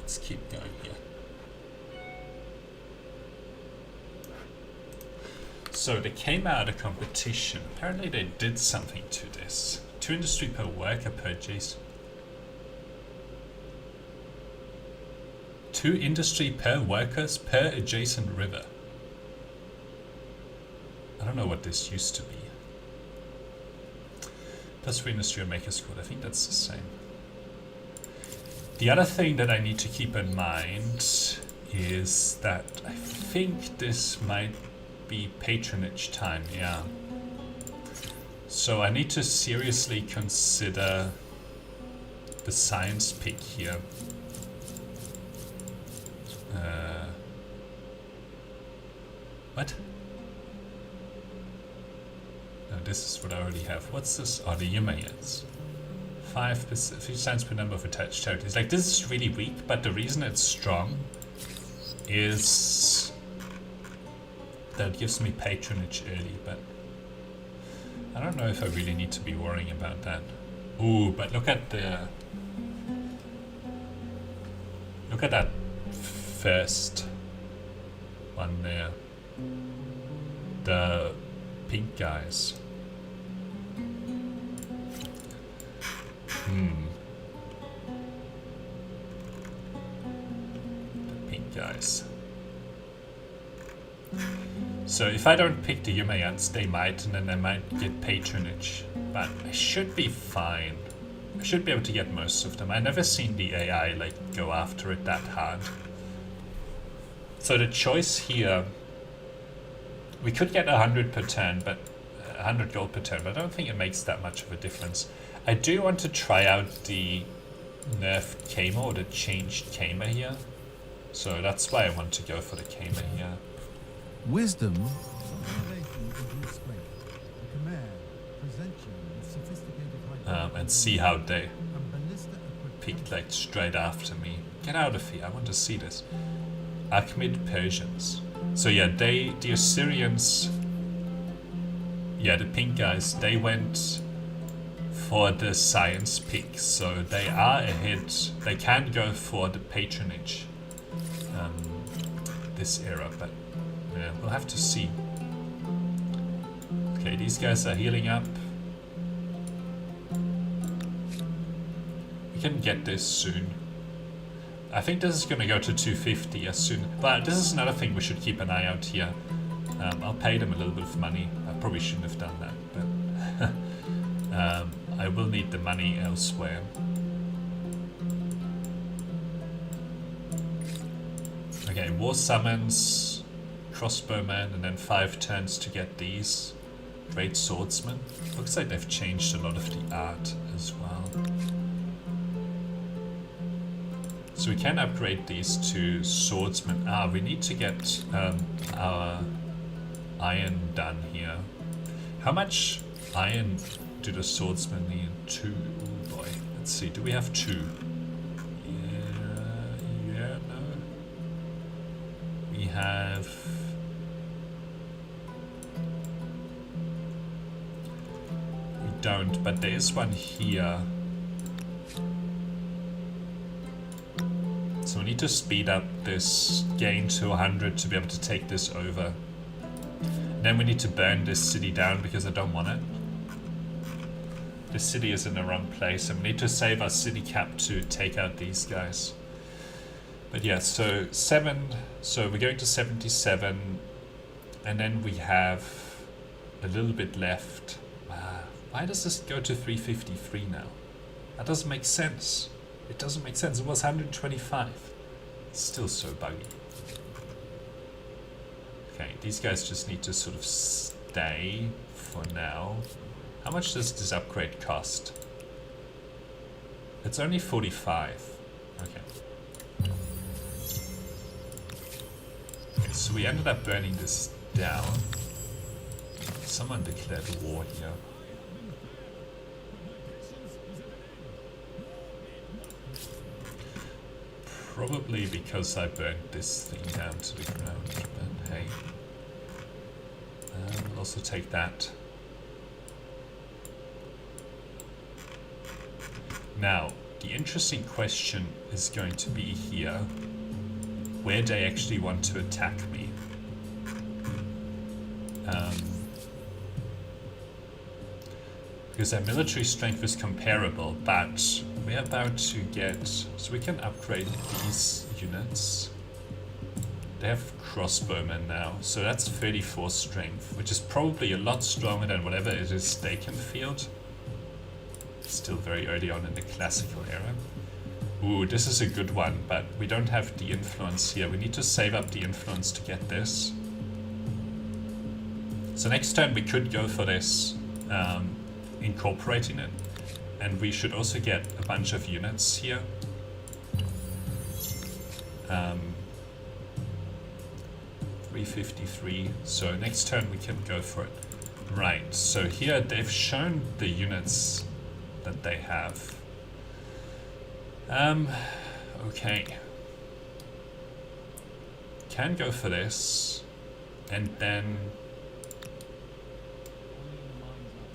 Let's keep going here. So they came out of competition. Apparently they did something to this. 2 industry per worker per adjacent. 2 industry per workers per adjacent river. I don't know what this used to be. Plus 3 industry on Maker's Code. I think that's the same. The other thing that I need to keep in mind is that I think this might be patronage time, yeah. So I need to seriously consider the science pick here. What? No, this is what I already have. What's this? Oh, the Humankind. 5 cents per number of attached territories. Like, this is really weak, but the reason it's strong is that it gives me patronage early, but I don't know if I really need to be worrying about that. Ooh, but look at that first one there. The pink guys. The pink guys. So if I don't pick the Humayans, they might, and then I might get patronage. But I should be fine. I should be able to get most of them. I've never seen the AI like go after it that hard. So the choice here, we could get 100 per turn, but 100 gold per turn, but I don't think it makes that much of a difference. I do want to try out the nerfed Kamer or the changed Kamer here. So that's why I want to go for the Kamer here. Wisdom, innovation into strength. The Khmer present you with sophisticated And see how they and ballista equipment. peeked like straight after me. Get out of here, I want to see this. Akhmed Persians. So yeah, the Assyrians, yeah, the pink guys, they went for the science pick, so they are ahead. They can go for the patronage this era, but yeah, we'll have to see. Okay, these guys are healing up. We can get this soon. I think this is going to go to 250 as soon. But this is another thing we should keep an eye out here. I'll pay them a little bit of money. I probably shouldn't have done that, but I will need the money elsewhere. Okay, war summons, crossbowman, and then 5 turns to get these. Great swordsman. Looks like they've changed a lot of the art as well. So we can upgrade these to swordsman. Ah, we need to get our iron done here. How much iron do the swordsmen need? 2. Oh boy. Let's see. Do we have 2? Yeah, no. We have... We don't, but there is one here. So we need to speed up this gain to 100 to be able to take this over. Then we need to burn this city down because I don't want it. This city is in the wrong place and we need to save our city cap to take out these guys. But yeah, so 7, so we're going to 77 and then we have a little bit left. Why does this go to 353 now? That doesn't make sense. It doesn't make sense. It was 125. It's still so buggy. Okay, these guys just need to sort of stay for now. How much does this upgrade cost? It's only 45. Okay. So we ended up burning this down. Someone declared war here. Probably because I burnt this thing down to the ground, but hey. We'll also take that. Now, The interesting question is going to be here, where they actually want to attack me. Because their military strength is comparable, but we're about to get... So we can upgrade these units. They have crossbowmen now, so that's 34 strength, which is probably a lot stronger than whatever it is they can field. Still very early on in the classical era. Ooh, this is a good one, but we don't have the influence here. We need to save up the influence to get this. So next turn we could go for this, incorporating it. And we should also get a bunch of units here. 353, so next turn we can go for it. Right, so here they've shown the units that they have. Okay. Can go for this, and then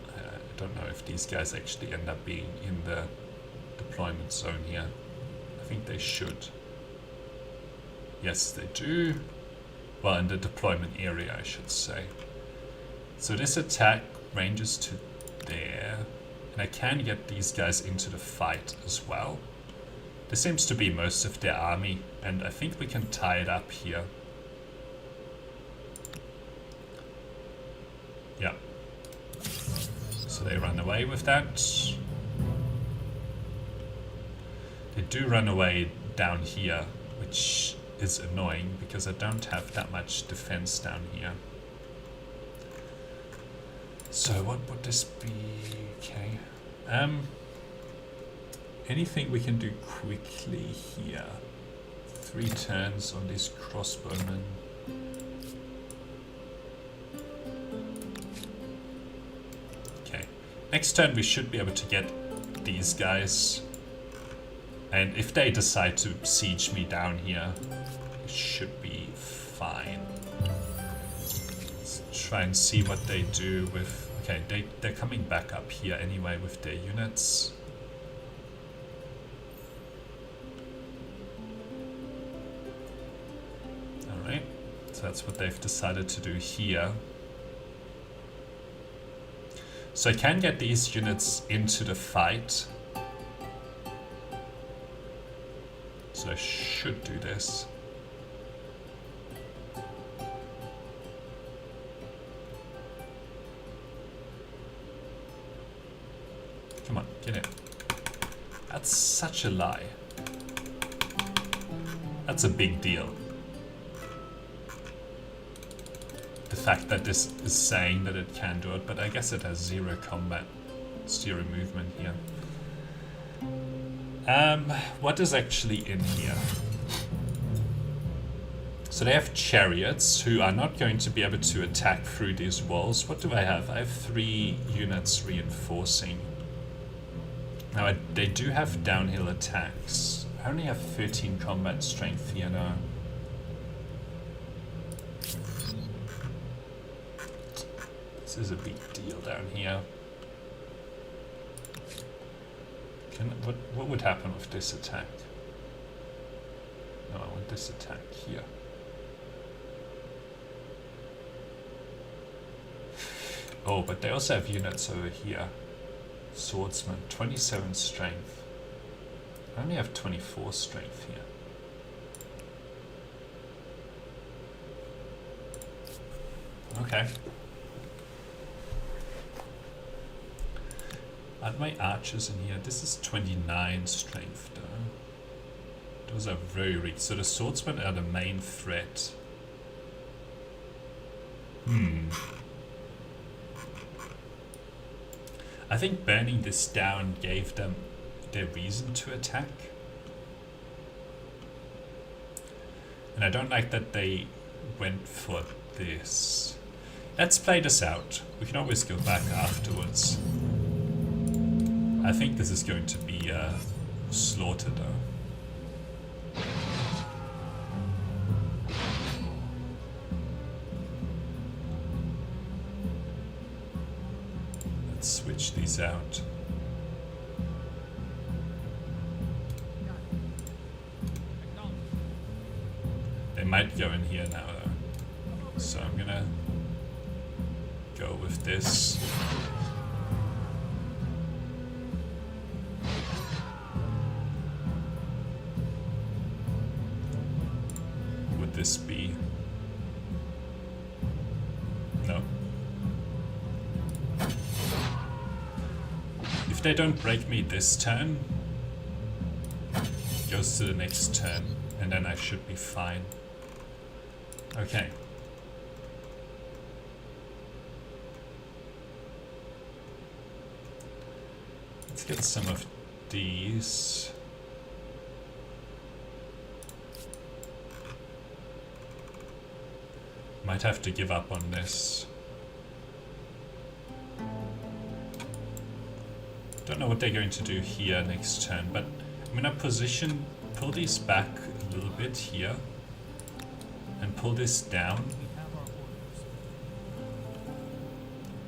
I don't know if these guys actually end up being in the deployment zone here. I think they should. Yes, they do. Well, in the deployment area, I should say. So this attack ranges to there. And I can get these guys into the fight as well. This seems to be most of their army, and I think we can tie it up here. Yeah. So they run away with that. They do run away down here, which is annoying because I don't have that much defense down here. So what would this be? Okay. Anything we can do quickly here? 3 turns on these crossbowmen. Okay. Next turn we should be able to get these guys. And if they decide to siege me down here, it should be fine. Let's try and see what they do with... Okay, they're coming back up here anyway with their units. Alright, so that's what they've decided to do here. So I can get these units into the fight. So I should do this. Come on, get in. That's such a lie. That's a big deal. The fact that this is saying that it can do it, but I guess it has 0 combat, 0 movement here. What is actually in here? So they have chariots who are not going to be able to attack through these walls. What do I have? I have 3 units reinforcing. Now they do have downhill attacks. I only have 13 combat strength here now. This is a big deal down here. What would happen with this attack? No, I want this attack here. Oh, but they also have units over here. Swordsman, 27 strength. I only have 24 strength here. Okay. Add my archers in here. This is 29 strength though. Those are very weak. So the swordsmen are the main threat. I think burning this down gave them their reason to attack. And I don't like that they went for this. Let's play this out. We can always go back afterwards. I think this is going to be slaughter though. Let's switch these out. They might go in here now though. So I'm gonna go with this. Would this be? No. If they don't break me this turn, it goes to the next turn, and then I should be fine. Okay. Let's get some of these. Might have to give up on this. Don't know what they're going to do here next turn, but I'm gonna pull these back a little bit here, and pull this down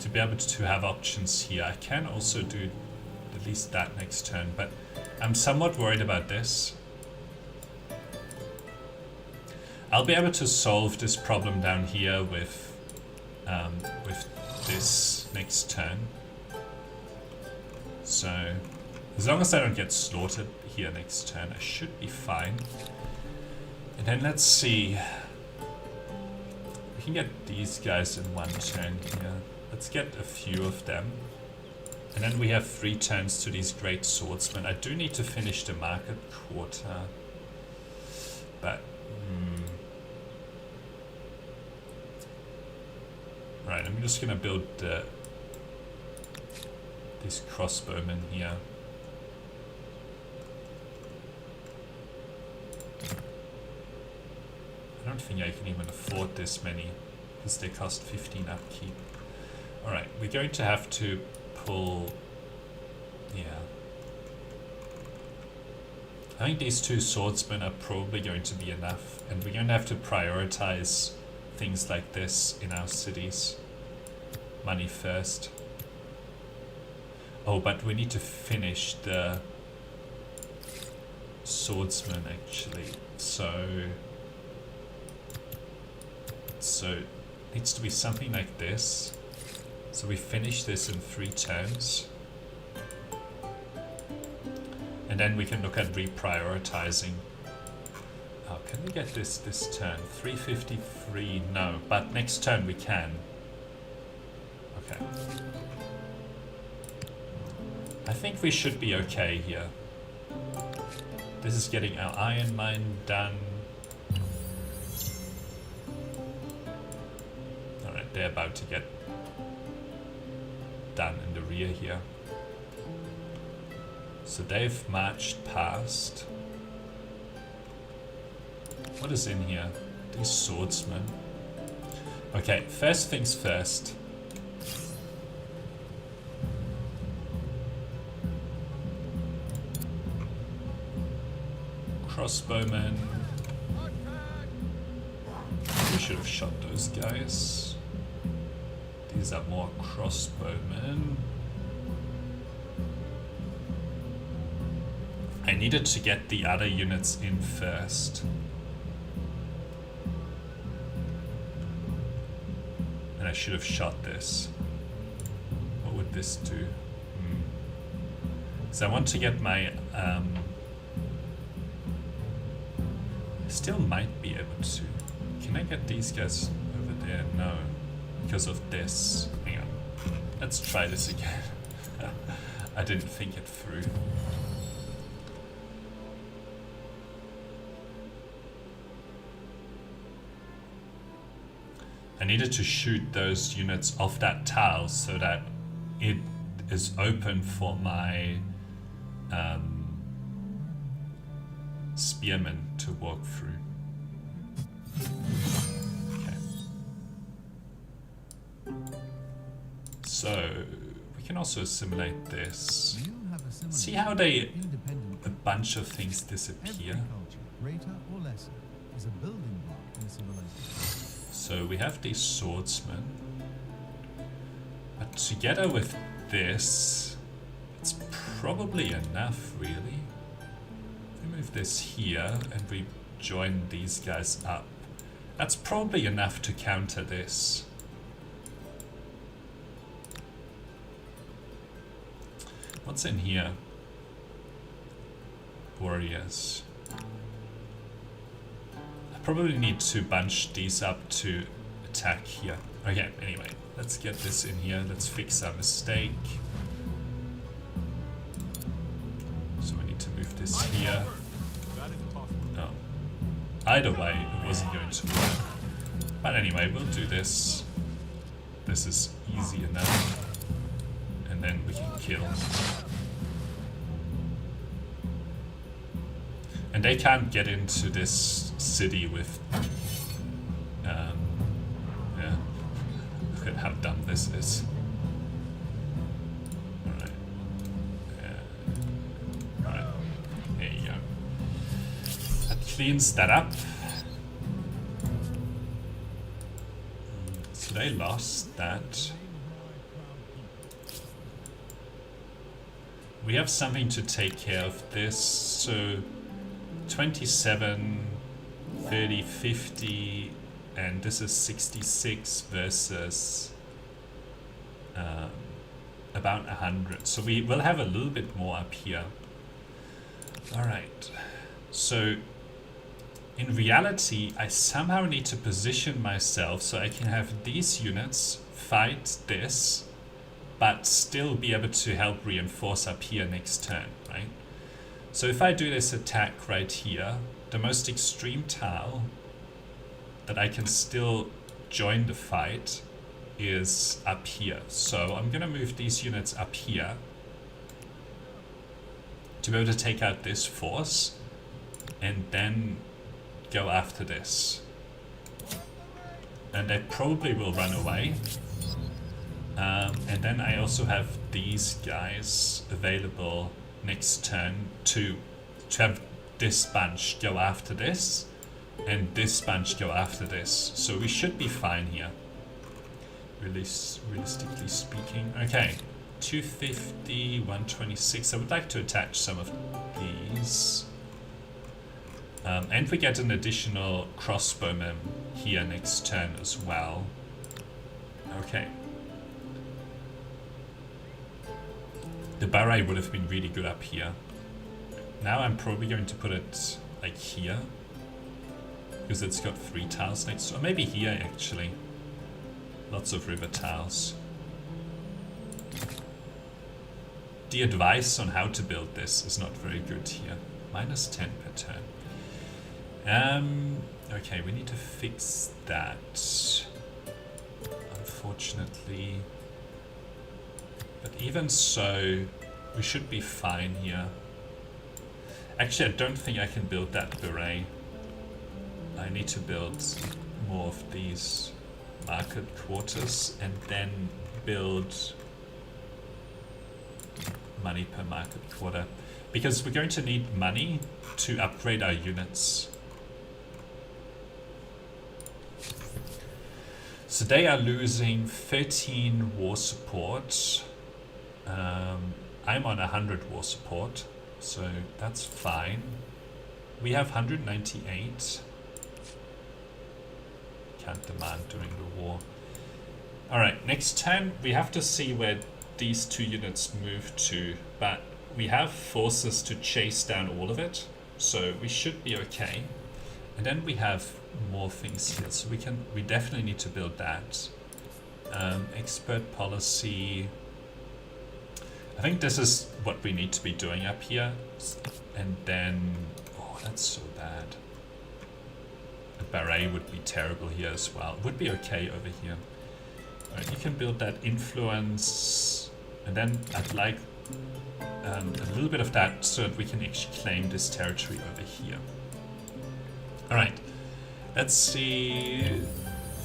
to be able to have options here. I can also do at least that next turn, but I'm somewhat worried about this. I'll be able to solve this problem down here with this next turn. So as long as I don't get slaughtered here next turn, I should be fine. And then let's see. We can get these guys in one turn here. Let's get a few of them. And then we have 3 turns to these great swordsmen. I do need to finish the market quarter. But right, I'm just gonna build these crossbowmen here. I don't think I can even afford this many, because they cost 15 upkeep. Alright, we're going to have to pull... yeah. I think these 2 swordsmen are probably going to be enough, and we're going to have to prioritize things like this in our cities. Money first. Oh, but we need to finish the swordsman actually. So it needs to be something like this. So we finish this in 3 turns. And then we can look at reprioritizing. Oh, can we get this turn? 353, no, but next turn we can. Okay. I think we should be okay here. This is getting our iron mine done. Alright, they're about to get done in the rear here. So they've marched past. What is in here? These swordsmen. Okay, first things first. Crossbowmen. We should have shot those guys. These are more crossbowmen. I needed to get the other units in first. And I should have shot this. What would this do? So I want to get my... still might be able to. Can I get these guys over there? No. Because of this. Hang on. Let's try this again. I didn't think it through. I needed to shoot those units off that tile so that it is open for my spearmen to walk through. Okay. So we can also assimilate this. See how a bunch of things disappear? Greater or lesser, is a building block in civilization. So we have these swordsmen, but together with this, it's probably enough, really. We move this here and we join these guys up. That's probably enough to counter this. What's in here? Warriors. I probably need to bunch these up to attack here. Okay, anyway, let's get this in here. Let's fix our mistake. So we need to move this here. No. Either way, it wasn't going to work. But anyway, we'll do this. This is easy enough. And then we can kill. And they can't get into this city with... yeah. Look at how dumb this is. Alright. Alright. There you go. That cleans that up. So they lost that. We have something to take care of this, so 27, 30, 50, and this is 66 versus about 100. So we will have a little bit more up here. Alright, so in reality, I somehow need to position myself so I can have these units fight this, but still be able to help reinforce up here next turn, right? So if I do this attack right here, the most extreme tile that I can still join the fight is up here. So I'm gonna move these units up here to be able to take out this force and then go after this. And they probably will run away. And then I also have these guys available next turn to have this bunch go after this and this bunch go after this. So we should be fine here, realistically speaking. Okay, 250, 126. I would like to attach some of these. And we get an additional crossbowman here next turn as well. Okay. The barrage would have been really good up here. Now I'm probably going to put it like here, because it's got 3 tiles next to, or maybe here actually. Lots of river tiles. The advice on how to build this is not very good here. -10 per turn. Okay, we need to fix that. Unfortunately. But even so, we should be fine here. Actually, I don't think I can build that beret. I need to build more of these market quarters and then build money per market quarter. Because we're going to need money to upgrade our units. So they are losing 13 war support. I'm on 100 war support, so that's fine. We have 198. Can't demand during the war. Alright, next turn we have to see where these 2 units move to, but we have forces to chase down all of it, so we should be okay. And then we have more things here, so we definitely need to build that. Expert policy. I think this is what we need to be doing up here. And then, oh, that's so bad. The barrage would be terrible here as well. It would be okay over here. Alright, you can build that influence. And then I'd like a little bit of that so that we can actually claim this territory over here. Alright, let's see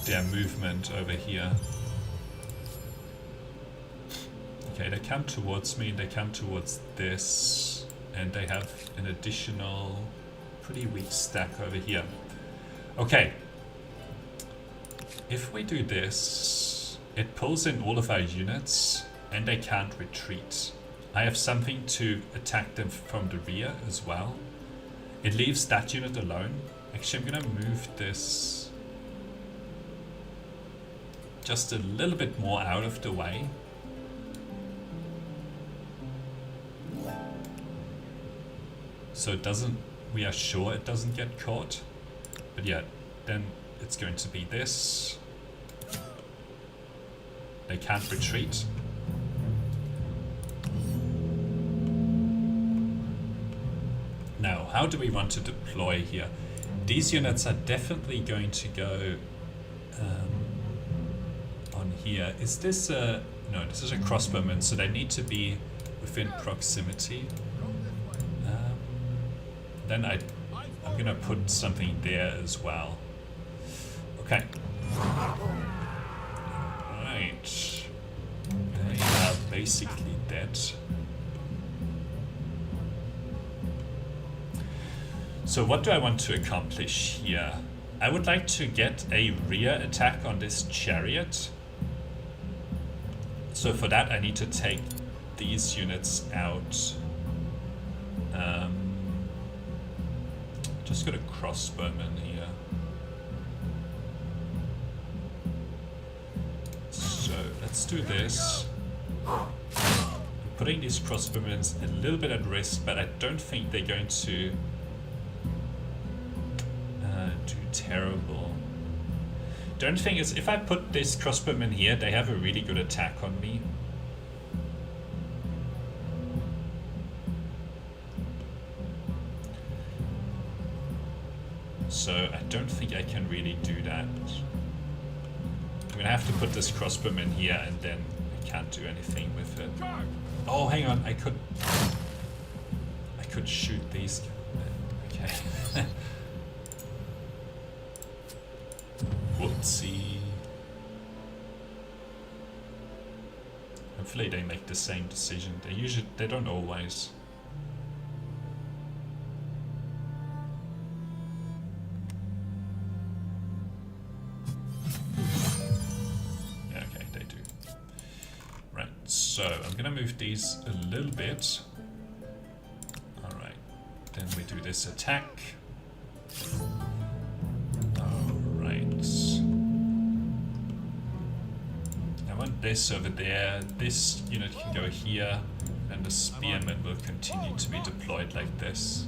their movement over here. Okay, they come towards me, they come towards this, and they have an additional pretty weak stack over here. Okay, if we do this, it pulls in all of our units, and they can't retreat. I have something to attack them from the rear as well. It leaves that unit alone. Actually, I'm gonna move this just a little bit more out of the way. So it doesn't, we are sure it doesn't get caught. But yeah, then it's going to be this. They can't retreat. Now, how do we want to deploy here? These units are definitely going to go on here. Is this a... no, this is a crossbowman, so they need to be within proximity. Then I'm gonna put something there as well. Okay. Right. They are basically dead. So what do I want to accomplish here? I would like to get a rear attack on this chariot. So for that I need to take these units out. Just got a crossbowman here. So let's do this. I'm putting these crossbowmen a little bit at risk, but I don't think they're going to do terrible. The only thing is, if I put this crossbowman here, they have a really good attack on me. So I don't think I can really do that. I'm gonna have to put this crossbowman here, and then I can't do anything with it. Oh, hang on, I could shoot these. Okay. Whoopsie. Hopefully they make the same decision. They don't always. So I'm gonna move these a little bit. Alright, then we do this attack. Alright. I want this over there. This unit can go here, and the spearmen will continue to be deployed like this.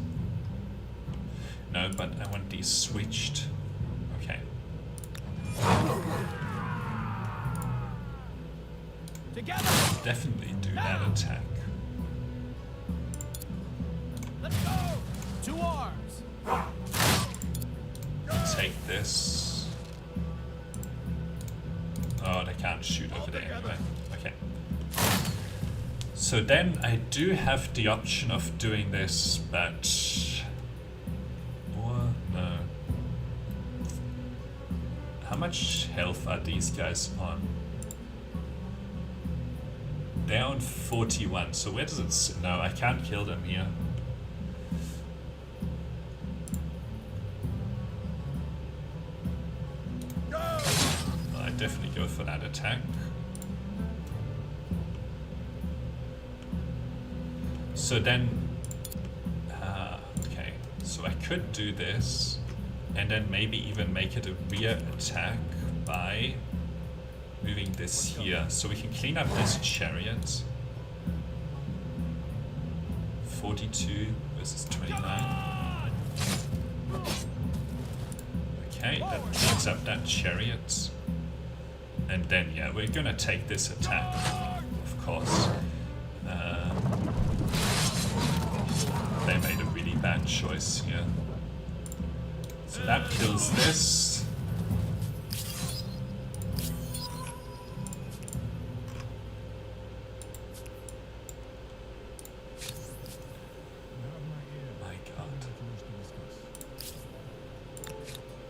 No, but I want these switched. Okay. Together. Definitely do that attack. Let's go. To arms. Take this. Oh, they can't shoot over there anyway. Okay. So then I do have the option of doing this, but... or no. How much health are these guys on? They're on 41, so where does it sit? No, I can't kill them here. Well, I definitely go for that attack. So then... okay, so I could do this, and then maybe even make it a rear attack by... moving this here, so we can clean up this chariot. 42 versus 29. Okay, that cleans up that chariot. And then, yeah, we're gonna take this attack, of course. They made a really bad choice here. So that kills this.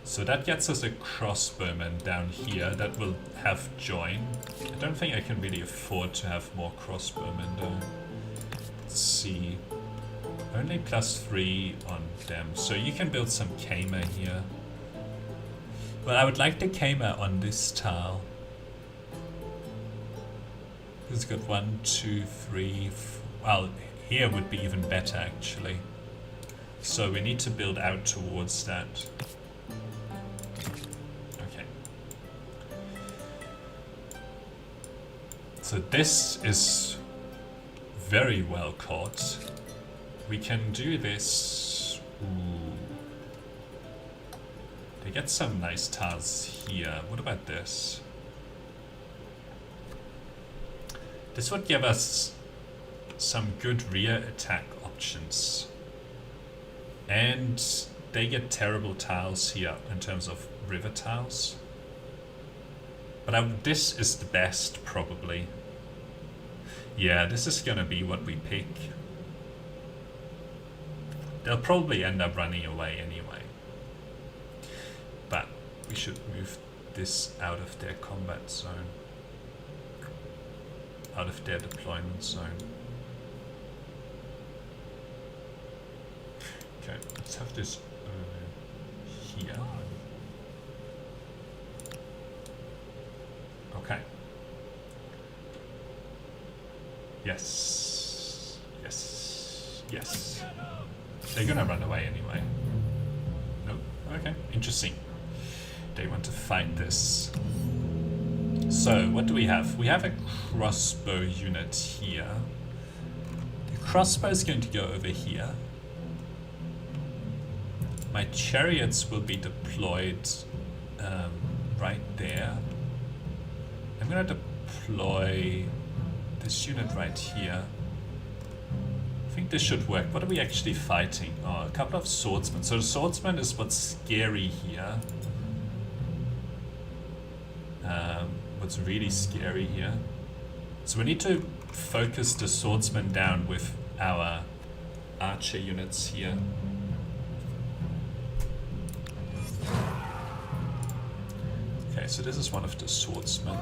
So that gets us a crossbowman down here that will have join. I don't think I can really afford to have more crossbowmen though. Let's see. Only +3 on them. So you can build some Kamer here. Well, I would like the Kamer on this tile. It's got 1, 2, 3, well, here would be even better actually. So we need to build out towards that. So this is very well caught. We can do this. Ooh. They get some nice tiles here. What about this? This would give us some good rear attack options. And they get terrible tiles here in terms of river tiles. But this is the best, probably. Yeah, this is gonna be what we pick. They'll probably end up running away anyway. But we should move this out of their combat zone. Out of their deployment zone. Okay, let's have this here. Okay. Yes. Yes. Yes. They're gonna run away anyway. Nope. Okay. Interesting. They want to fight this. So, what do we have? We have a crossbow unit here. The crossbow is going to go over here. My chariots will be deployed right there. I'm gonna deploy this unit right here. I think this should work. What are we actually fighting? Oh, a couple of swordsmen. So the swordsman is what's scary here. What's really scary here. So we need to focus the swordsman down with our archer units here. Okay, so this is one of the swordsmen.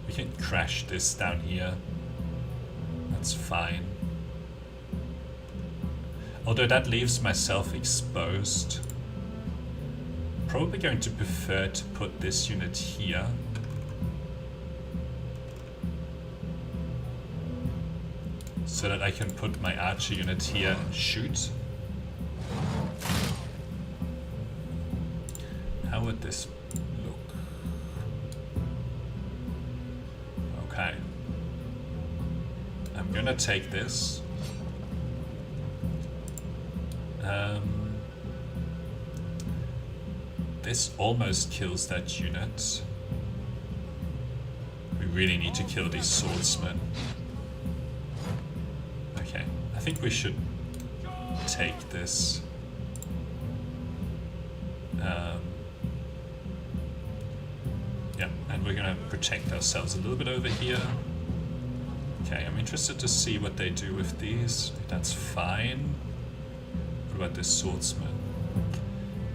We can crash this down here. That's fine. Although that leaves myself exposed. Probably going to prefer to put this unit here. So that I can put my archer unit here and shoot. How would this look? Okay. I'm gonna take this. This almost kills that unit. We really need to kill these swordsmen. Okay, I think we should take this. Yeah, and we're gonna protect ourselves a little bit over here. Okay, I'm interested to see what they do with these. That's fine. What about this swordsman?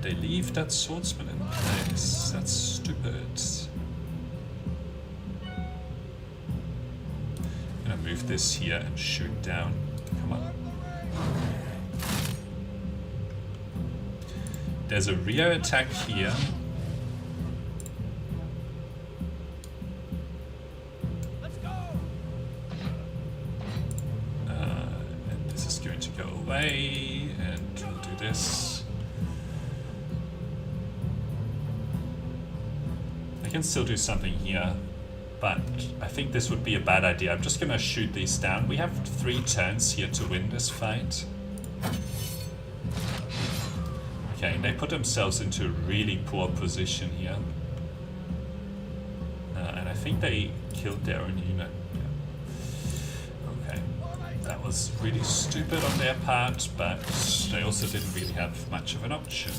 They leave that swordsman in place. That's stupid. I'm gonna move this here and shoot down. Come on. There's a rear attack here. And this is going to go away, and we'll do this. I can still do something here, but I think this would be a bad idea. I'm just gonna shoot these down. We have 3 turns here to win this fight. Okay, and they put themselves into a really poor position here. And I think they killed their own unit. Yeah. Okay, that was really stupid on their part, but they also didn't really have much of an option.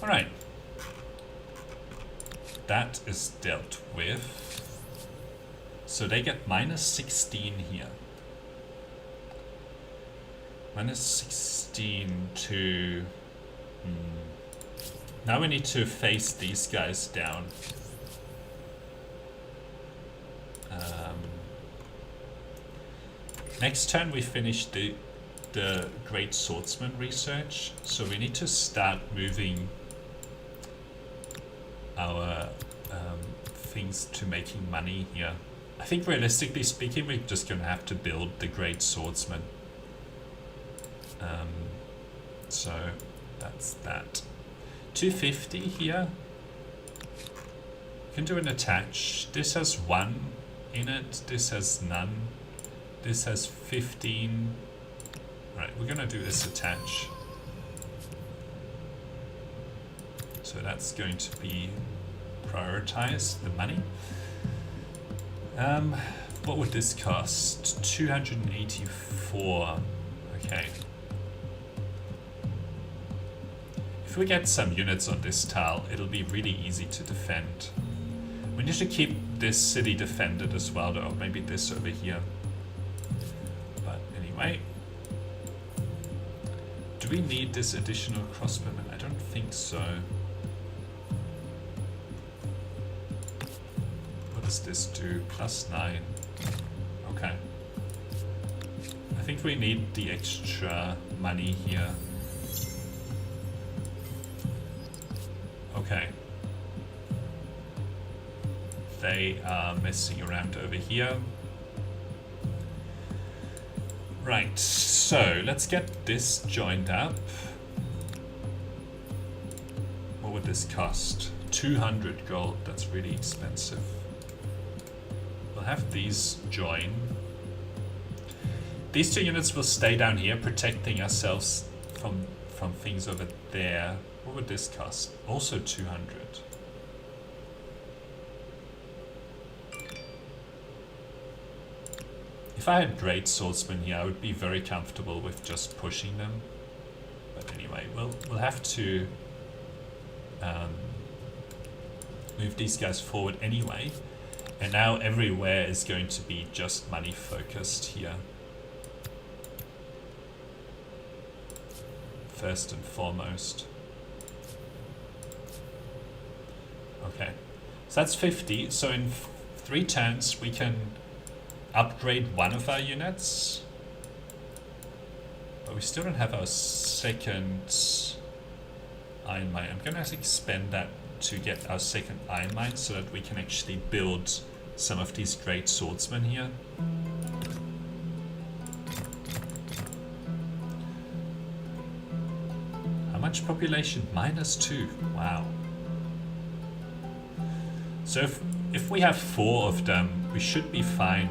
Alright. That is dealt with. So they get -16 here. -16 to... Now we need to face these guys down. Next turn we finish the Great Swordsman research, so we need to start moving our things to making money here. I think realistically speaking, we're just gonna have to build the Great Swordsman. So that's that. 250 here. You can do an attach. This has 1 in it. This has none. This has 15. Right, we're gonna do this attach. So that's going to be prioritize the money. What would this cost? 284. Okay. If we get some units on this tile, it'll be really easy to defend. We need to keep this city defended as well, though. Maybe this over here. But anyway. Do we need this additional crossbowman? I don't think so. What does this do? +9. Okay. I think we need the extra money here. Okay. They are messing around over here. Right, so let's get this joined up. What would this cost? 200 gold, that's really expensive. We'll have these join. These 2 units will stay down here, protecting ourselves from things over there. What would this cost? Also 200. If I had great swordsmen here, I would be very comfortable with just pushing them. But anyway, we'll have to move these guys forward anyway. And now everywhere is going to be just money focused here. First and foremost. Okay, so that's 50. So in 3 turns we can upgrade one of our units. But we still don't have our second iron mine. I'm going to expend that to get our second iron mine so that we can actually build some of these great swordsmen here. How much population? -2. Wow. So if we have 4 of them, we should be fine.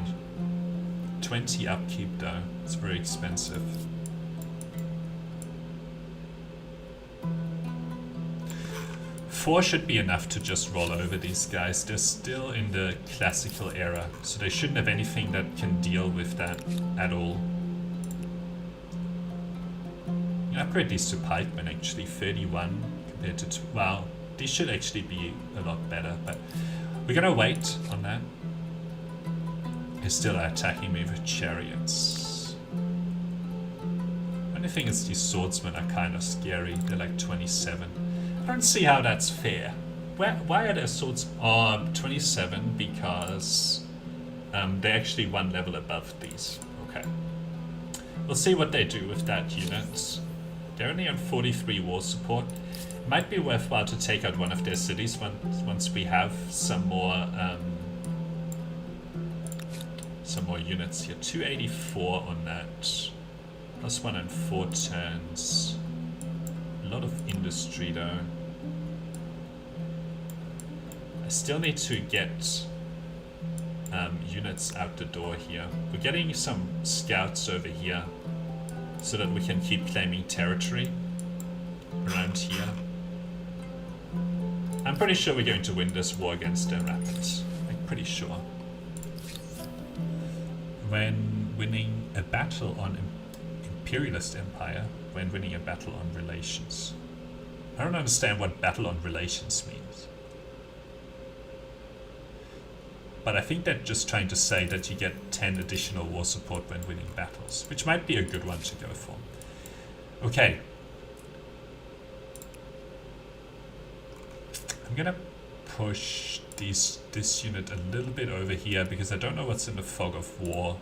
20 upkeep though, it's very expensive. Four should be enough to just roll over these guys. They're still in the classical era, so they shouldn't have anything that can deal with that at all. You can upgrade these to pikemen actually, 31 compared to wow, these should actually be a lot better, but we're gonna wait on that. They're still attacking me with chariots. Only thing is these swordsmen are kind of scary. They're like 27. I don't see how that's fair. Why are their swords 27? Because they're actually 1 level above these. Okay. We'll see what they do with that unit. They're only on 43 war support. It might be worthwhile to take out one of their cities once we have some more units here. 284 on that. +1 and 4 turns. A lot of industry though. I still need to get units out the door here. We're getting some scouts over here so that we can keep claiming territory around here. I'm pretty sure we're going to win this war against the rapids. I'm pretty sure. When winning a battle on Imperialist Empire, when winning a battle on relations. I don't understand what battle on relations means. But I think they're just trying to say that you get 10 additional war support when winning battles, which might be a good one to go for. Okay. I'm gonna push this unit a little bit over here because I don't know what's in the fog of war.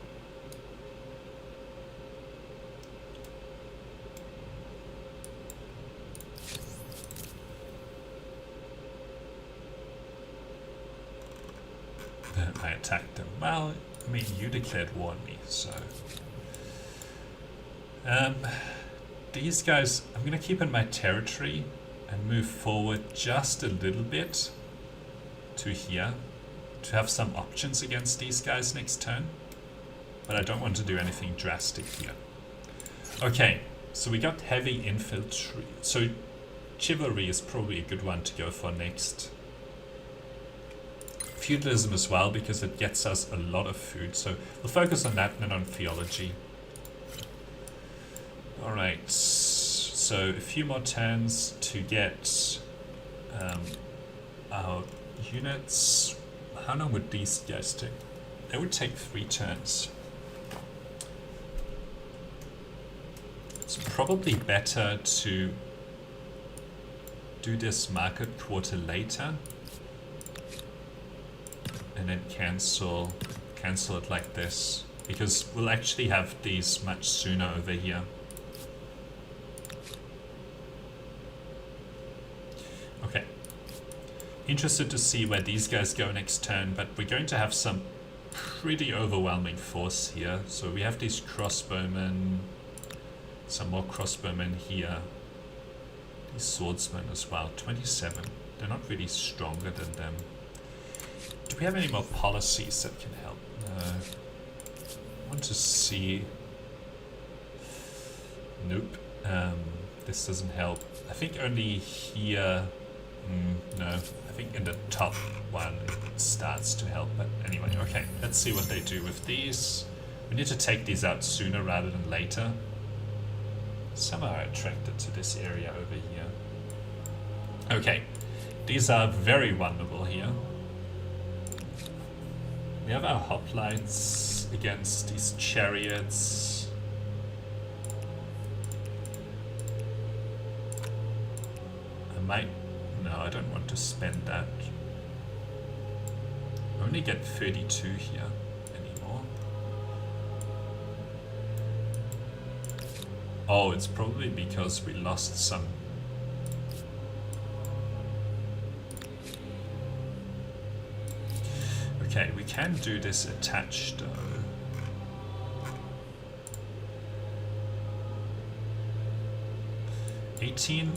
I attacked them. Well, I mean, you declared war on me, so... these guys, I'm going to keep in my territory and move forward just a little bit to here to have some options against these guys next turn. But I don't want to do anything drastic here. Okay, so we got heavy infantry. So chivalry is probably a good one to go for next. Feudalism as well, because it gets us a lot of food. So we'll focus on that and then on theology. Alright, so a few more turns to get our units. How long would these guys take? They would take 3 turns. It's probably better to do this market quarter later and then cancel it like this, because we'll actually have these much sooner over here. Okay. Interested to see where these guys go next turn, but we're going to have some pretty overwhelming force here. So we have these crossbowmen, some more crossbowmen here, these swordsmen as well, 27. They're not really stronger than them. Do we have any more policies that can help? I want to see. Nope. This doesn't help. I think only here. No, I think in the top one it starts to help. But anyway, okay. Let's see what they do with these. We need to take these out sooner rather than later. Some are attracted to this area over here. Okay. These are very vulnerable here. We have our hoplites against these chariots. No, I don't want to spend that. I only get 32 here anymore. Oh, it's probably because we lost some. Okay, we can do this attached though.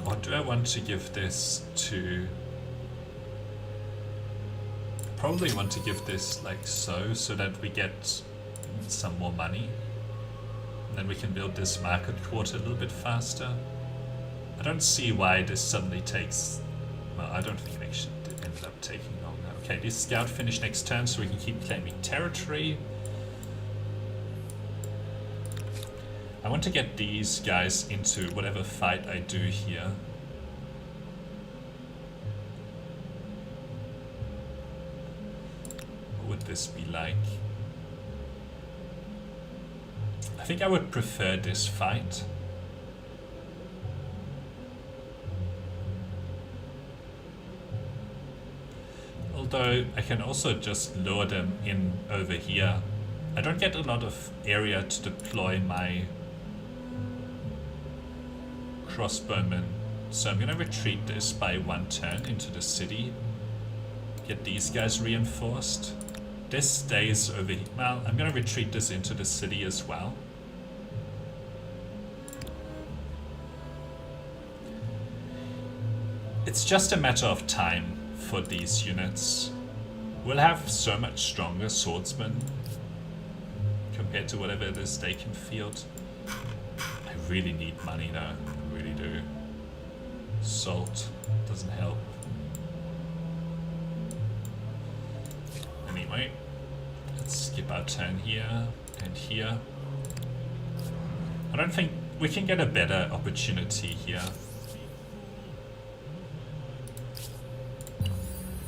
Or do I want to give this to... Probably want to give this like so that we get some more money. And then we can build this market quarter a little bit faster. I don't see why this suddenly takes... Well, I don't think it actually ended up taking longer. Okay, this scout finish next turn so we can keep claiming territory. I want to get these guys into whatever fight I do here. What would this be like? I think I would prefer this fight. Although I can also just lure them in over here. I don't get a lot of area to deploy my crossbowmen, so I'm gonna retreat this by 1 turn into the city. Get these guys reinforced. This stays over here. Well, I'm gonna retreat this into the city as well. It's just a matter of time for these units. We'll have so much stronger swordsmen compared to whatever it is they can field. I really need money though. I really do. Salt doesn't help. Anyway, let's skip our turn here and here. I don't think we can get a better opportunity here.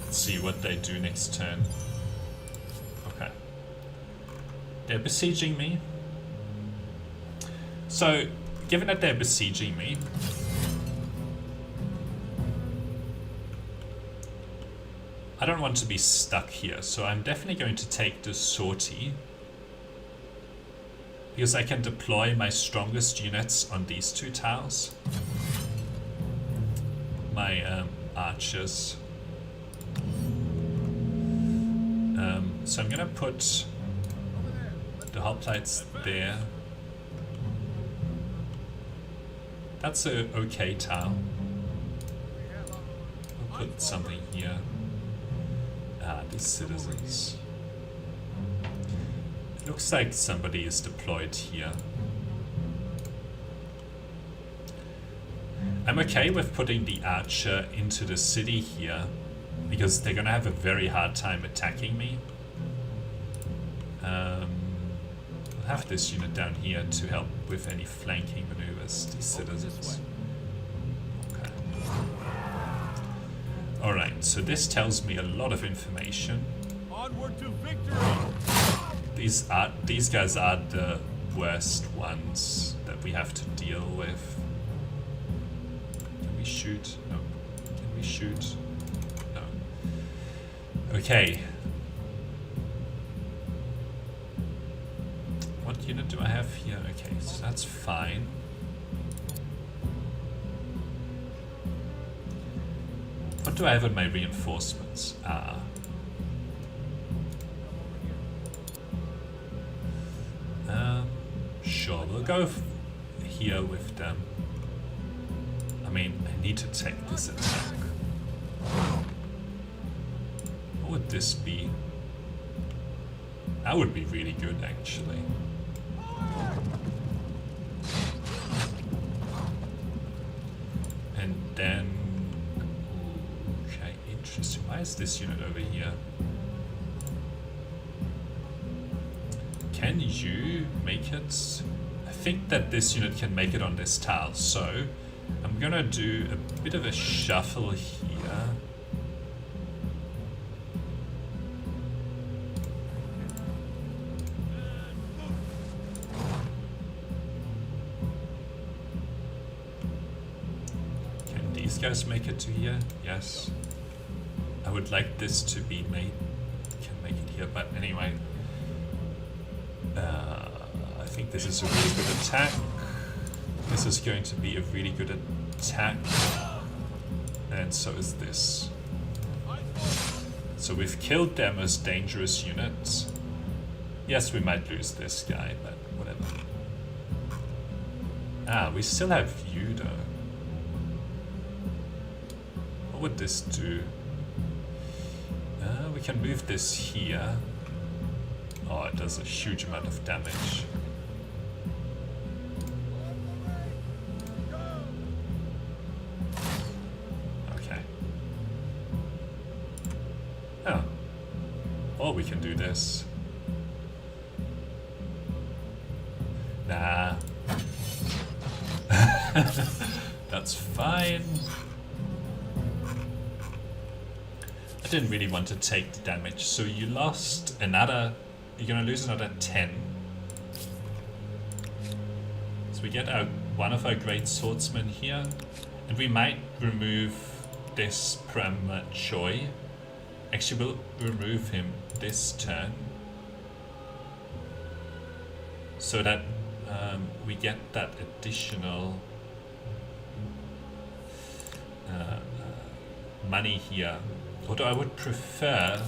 Let's see what they do next turn. Okay. They're besieging me. So, given that they're besieging me, I don't want to be stuck here, so I'm definitely going to take the sortie because I can deploy my strongest units on these 2 tiles. My archers. So I'm gonna put the hoplites there. That's a okay tile. We'll put something here. Ah, these citizens. It looks like somebody is deployed here. I'm okay with putting the archer into the city here, because they're gonna have a very hard time attacking me. I'll have this unit down here to help with any flanking maneuvers, these citizens. Okay. Alright, so this tells me a lot of information. Onward to victory! These guys are the worst ones that we have to deal with. Can we shoot? No. Can we shoot? No. Okay. What unit do I have here? Okay, so that's fine. What do I have in my reinforcements? Ah. Sure, we'll go here with them. I mean, I need to take this attack. What would this be? That would be really good, actually. And then... Okay, interesting. Why is this unit over here? Can you make it? I think that this unit can make it on this tile, so I'm gonna do a bit of a shuffle here. Can these guys make it to here? Yes. I would like this to be made. Can make it here, but anyway. I think this is a really good attack. This is going to be a really good attack. And so is this. So we've killed them as dangerous units. Yes, we might lose this guy, but whatever. Ah, we still have you though. What would this do? We can move this here. Oh, it does a huge amount of damage. Okay. Oh. Or we can do this. Nah. That's fine. I didn't really want to take the damage, so you lost another... You're gonna lose another 10. So we get one of our great swordsmen here, and we might remove this Choi. Actually, we'll remove him this turn, so that we get that additional money here. Although I would prefer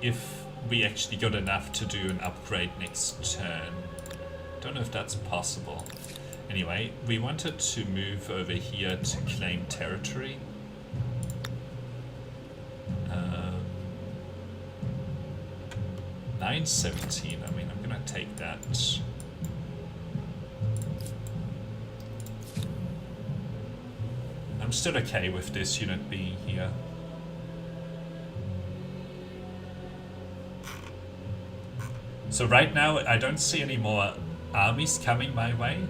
if we actually got enough to do an upgrade next turn. Don't know if that's possible. Anyway, we wanted to move over here to claim territory. 917, I mean, I'm gonna take that. I'm still okay with this unit being here. So right now, I don't see any more armies coming my way.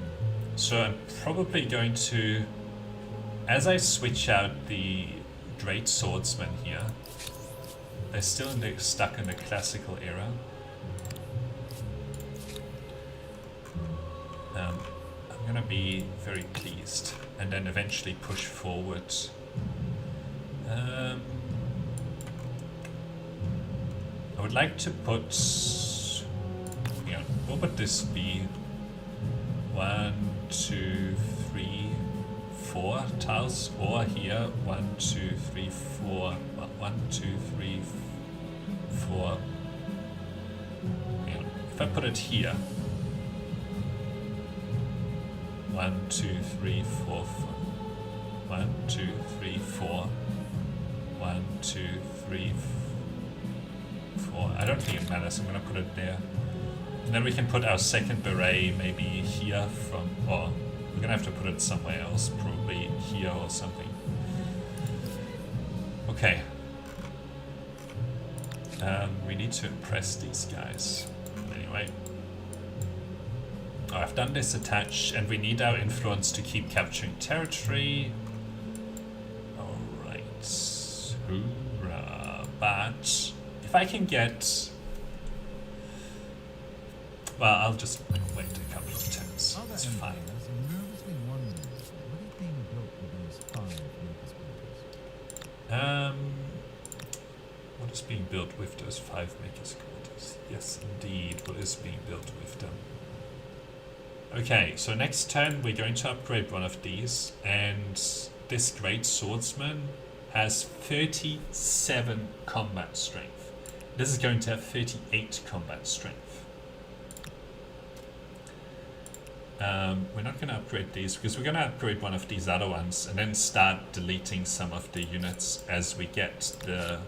So I'm probably going to, as I switch out the great swordsman here, they're still stuck in the classical era. I'm gonna be very pleased, and then eventually push forward. I would like to put... What would this be? 1, 2, 3, 4 tiles, or here 1, 2, 3, 4. 1, 2, 3, 4. If I put it here, 1, 2, 3, 4. 1, 2, 3, 4. 1, 2, 3, 4. I don't think it matters. I'm gonna put it there. And then we can put our second beret maybe here from, or we're gonna have to put it somewhere else, probably here or something. Okay. We need to impress these guys. Anyway. Oh, I've done this attach, and we need our influence to keep capturing territory. Alright. Hoorah. But if I can get... Well, I'll just wait a couple of turns. Other It's fine. empires are nervously wondering what is being built with those 5 makers quarters. What is being built with those 5 makers quarters? Yes, indeed, what is being built with them? Okay, so next turn we're going to upgrade one of these, and this great swordsman has 37 combat strength. This is going to have 38 combat strength. We're not going to upgrade these because we're going to upgrade one of these other ones and then start deleting some of the units as we get the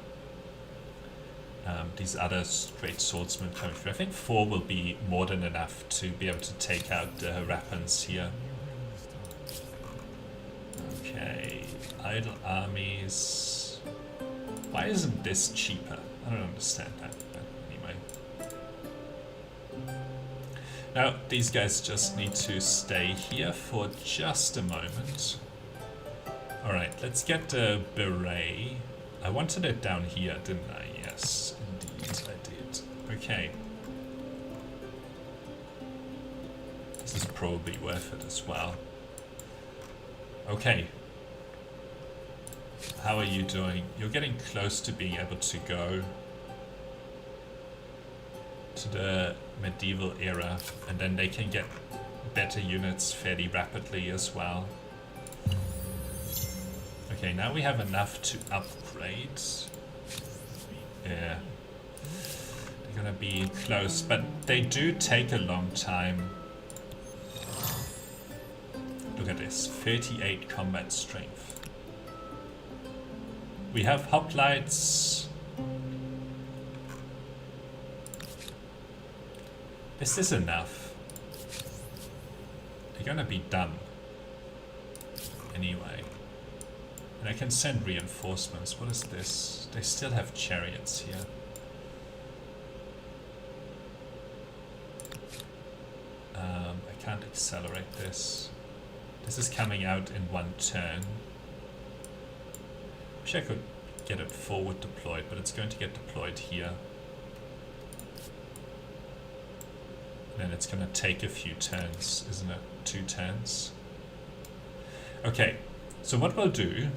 these other great swordsmen coming through. I think 4 will be more than enough to be able to take out the Harappans here. Okay, idle armies. Why isn't this cheaper? I don't understand that, but anyway. Now, these guys just need to stay here for just a moment. Alright, let's get the beret. I wanted it down here, didn't I? Yes, indeed I did. Okay. This is probably worth it as well. Okay. How are you doing? You're getting close to being able to go to the medieval era, and then they can get better units fairly rapidly as well. Okay, now we have enough to upgrade. Yeah. They're gonna be close, but they do take a long time. Look at this, 38 combat strength. We have hoplites. This is enough. They're gonna be done. Anyway. And I can send reinforcements. What is this? They still have chariots here. I can't accelerate this. This is coming out in 1 turn. Wish I could get it forward deployed, but it's going to get deployed here. And then it's going to take a few turns, isn't it? 2 turns. Okay, so what we'll do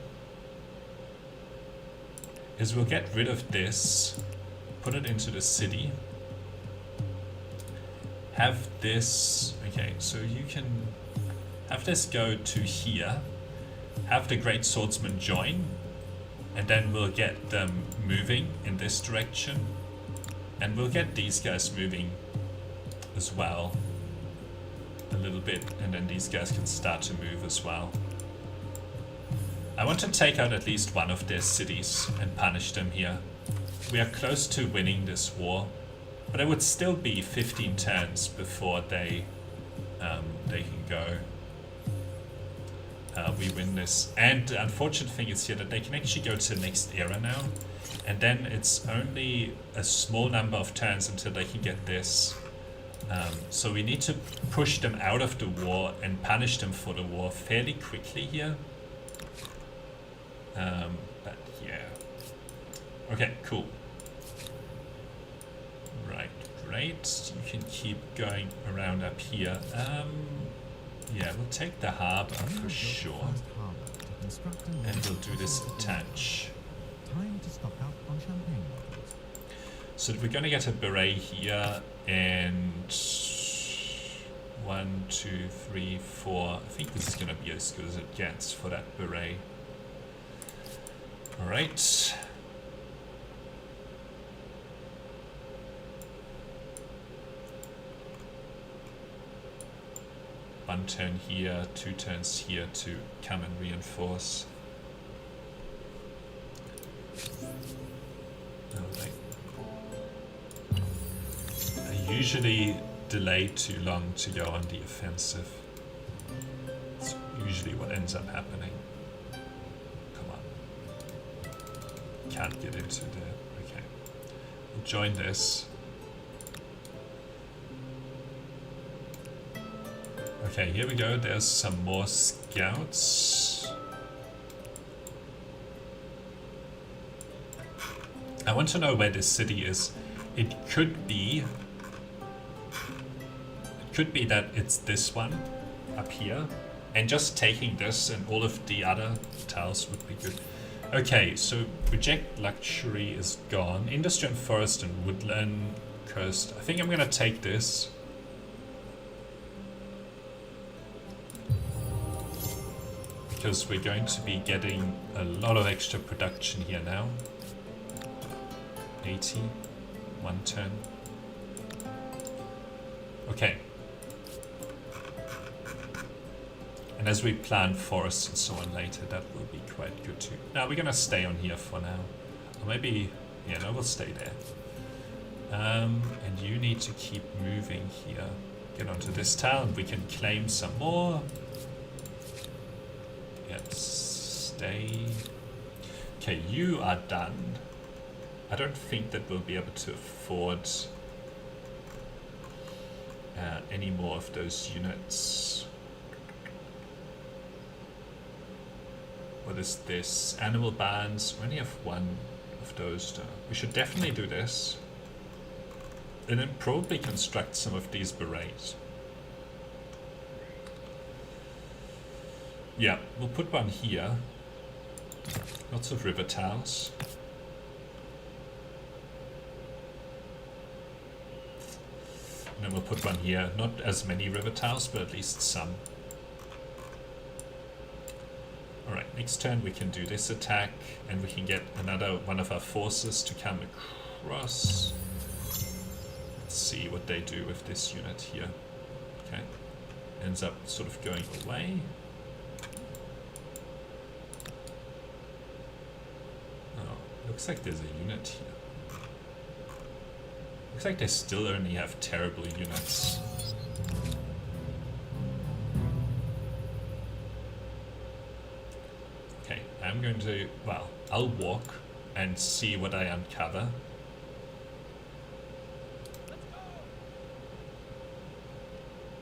is we'll get rid of this, put it into the city, have this, okay, so you can have this go to here, have the great swordsman join, and then we'll get them moving in this direction, and we'll get these guys moving as well a little bit, and then these guys can start to move as well. I want to take out at least one of their cities and punish them here. We are close to winning this war, but it would still be 15 turns before they can go. We win this, and the unfortunate thing is here that they can actually go to the next era now, and then it's only a small number of turns until they can get this. So we need to push them out of the war and punish them for the war fairly quickly here. But yeah. Okay, cool. Right, great. You can keep going around up here. Yeah, we'll take the harbour for sure. And we'll do this attach. Time to stock up on champagne bottles. So we're going to get a beret here, and 1, 2, 3, 4. I think this is going to be as good as it gets for that beret. Alright. 1 turn here, 2 turns here to come and reinforce. Oh, wait. I usually delay too long to go on the offensive. It's usually what ends up happening. Come on. Can't get into there. Okay. We'll join this. Okay, here we go. There's some more scouts. I want to know where this city is. It could be that it's this one up here, and just taking this and all of the other tiles would be good. Okay, so reject luxury is gone. Industry and forest and woodland coast. I think I'm gonna take this. Because we're going to be getting a lot of extra production here now. 80, 1 turn. Okay. And as we plan forests and so on later, that will be quite good too. Now we're gonna stay on here for now. Or maybe, yeah, no, we'll stay there. And you need to keep moving here. Get onto this town, we can claim some more. Stay. Okay, you are done. I don't think that we'll be able to afford any more of those units. What is this? Animal barns. We only have 1 of those though. We should definitely do this. And then probably construct some of these berets. Yeah, we'll put 1 here. Lots of river towels. And then we'll put 1 here. Not as many river towels, but at least some. Alright, next turn we can do this attack, and we can get another one of our forces to come across. Let's see what they do with this unit here. Okay. Ends up sort of going away. Looks like there's a unit here. Looks like they still only have terrible units. Okay, I'm going to, well, I'll walk and see what I uncover.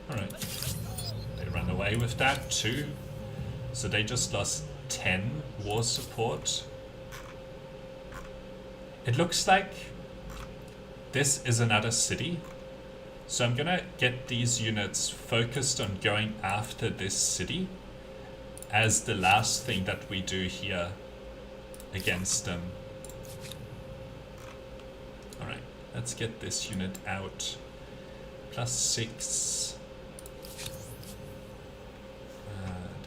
Alright. They run away with that too. So they just lost 10 war support. It looks like this is another city. So I'm gonna get these units focused on going after this city as the last thing that we do here against them. Alright, let's get this unit out. +6.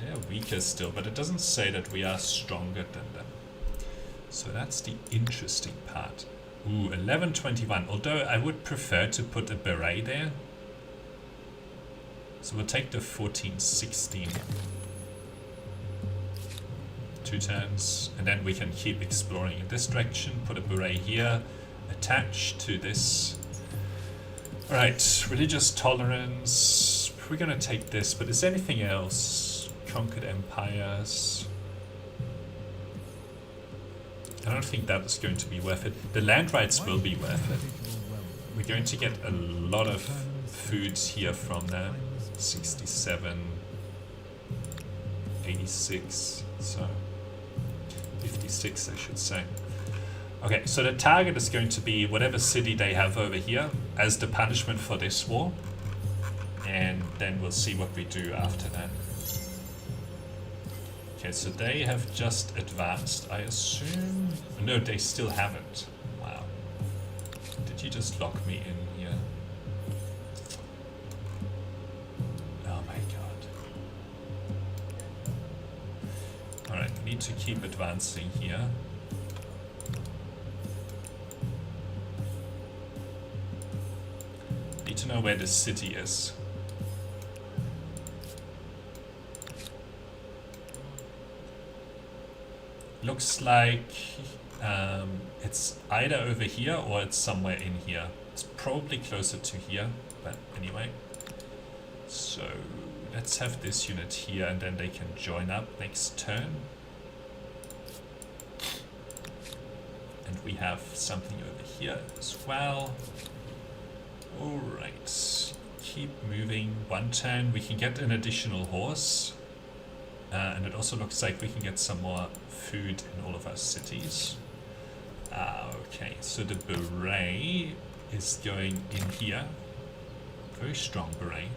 They're weaker still, but it doesn't say that we are stronger than them. So that's the interesting part. Ooh, 1121. Although I would prefer to put a beret there. So we'll take the 1416. 2 turns. And then we can keep exploring in this direction. Put a beret here. Attach to this. Alright, religious tolerance. We're gonna take this, but is there anything else? Conquered empires. I don't think that is going to be worth it. The land rights will be worth it. We're going to get a lot of foods here from there. 67, 86, so 56 I should say. Okay, so the target is going to be whatever city they have over here as the punishment for this war. And then we'll see what we do after that. Okay, so they have just advanced, I assume. No, they still haven't. Wow. Did you just lock me in here? Oh my god. Alright, we need to keep advancing here. Need to know where the city is. looks like it's either over here or it's somewhere in here. It's probably closer to here, but anyway. So let's have this unit here and then they can join up next turn. And we have something over here as well. Alright, keep moving. One turn, we can get an additional horse. And it also looks like we can get some more food in all of our cities. Okay, so the beret is going in here. Very strong beret.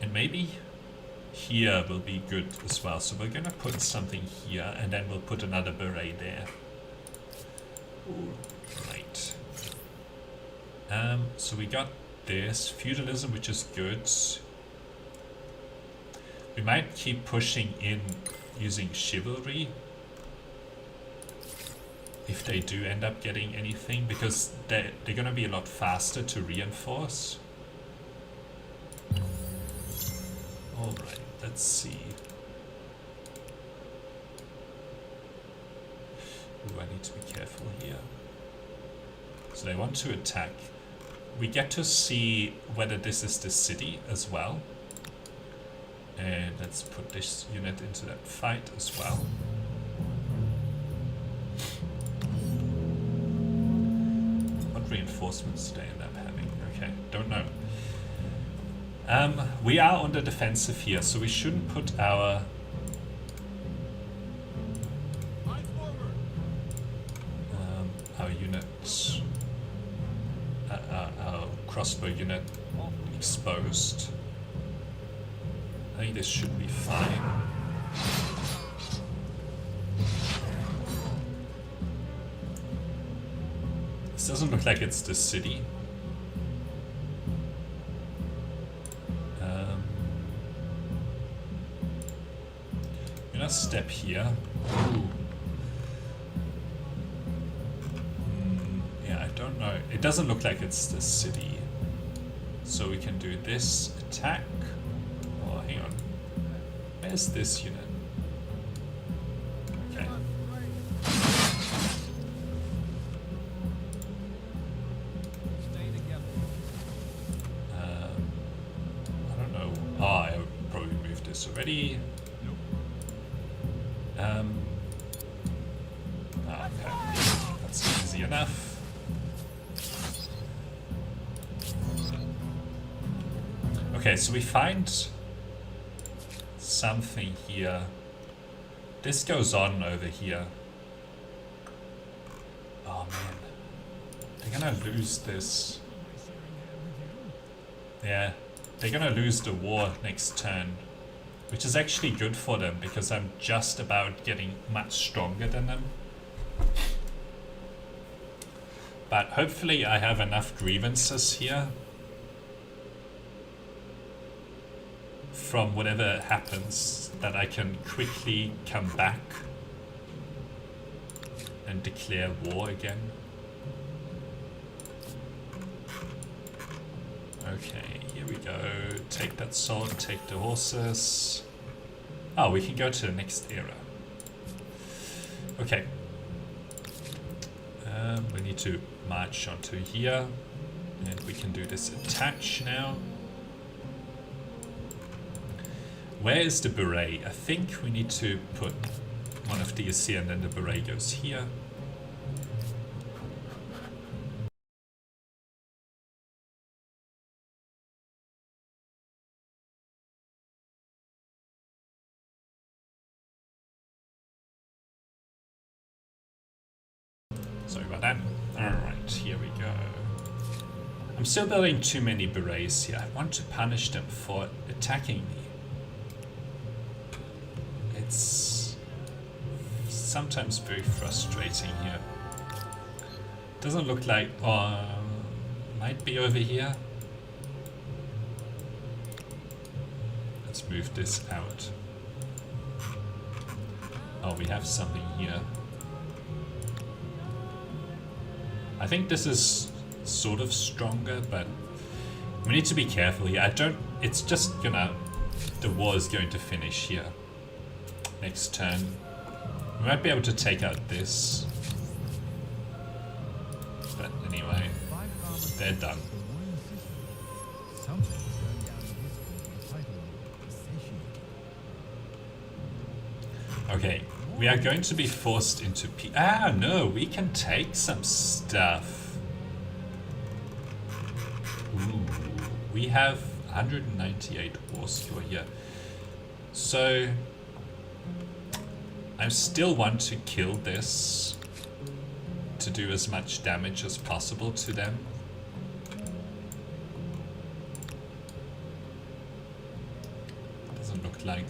And maybe here will be good as well. So we're gonna put something here and then we'll put another beret there. Ooh, right. So we got this feudalism, which is good. We might keep pushing in using chivalry if they do end up getting anything, because they're gonna be a lot faster to reinforce. Alright, let's see. Ooh, I need to be careful here. So they want to attack. We get to see whether this is the city as well. And let's put this unit into that fight as well. What reinforcements do they end up having? Okay, don't know. We are on the defensive here, so we shouldn't put our units, our crossbow unit exposed. I think this should be fine. This doesn't look like it's the city. I'm gonna step here. Ooh. Yeah, I don't know. It doesn't look like it's the city. So we can do this attack. Oh, hang on. Where's this unit? Okay. I don't know. Oh, I probably moved this already. Okay. That's easy enough. Okay, so we find something here. This goes on over here. Oh man. They're gonna lose this. Yeah. They're gonna lose the war next turn. Which is actually good for them, because I'm just about getting much stronger than them. But hopefully I have enough grievances here from whatever happens that I can quickly come back and declare war again. Okay, here we go. Take that sword, take the horses. Oh, we can go to the next era. Okay. We need to march onto here. And we can do this attach now. Where is the beret? I think we need to put one of these here and then the beret goes here. Sorry about that. Alright, here we go. I'm still building too many berets here. I want to punish them for attacking me. It's sometimes very frustrating here. Doesn't look like... might be over here. Let's move this out. Oh, we have something here. I think this is sort of stronger, but we need to be careful here. It's just gonna... the war is going to finish here. Next turn. We might be able to take out this. But anyway, they're done. Something's going down in history with the title of Satiate. Okay, we are going to be forced into Ah, no, we can take some stuff. Ooh, we have 198 war score here. So, I still want to kill this to do as much damage as possible to them. Doesn't look like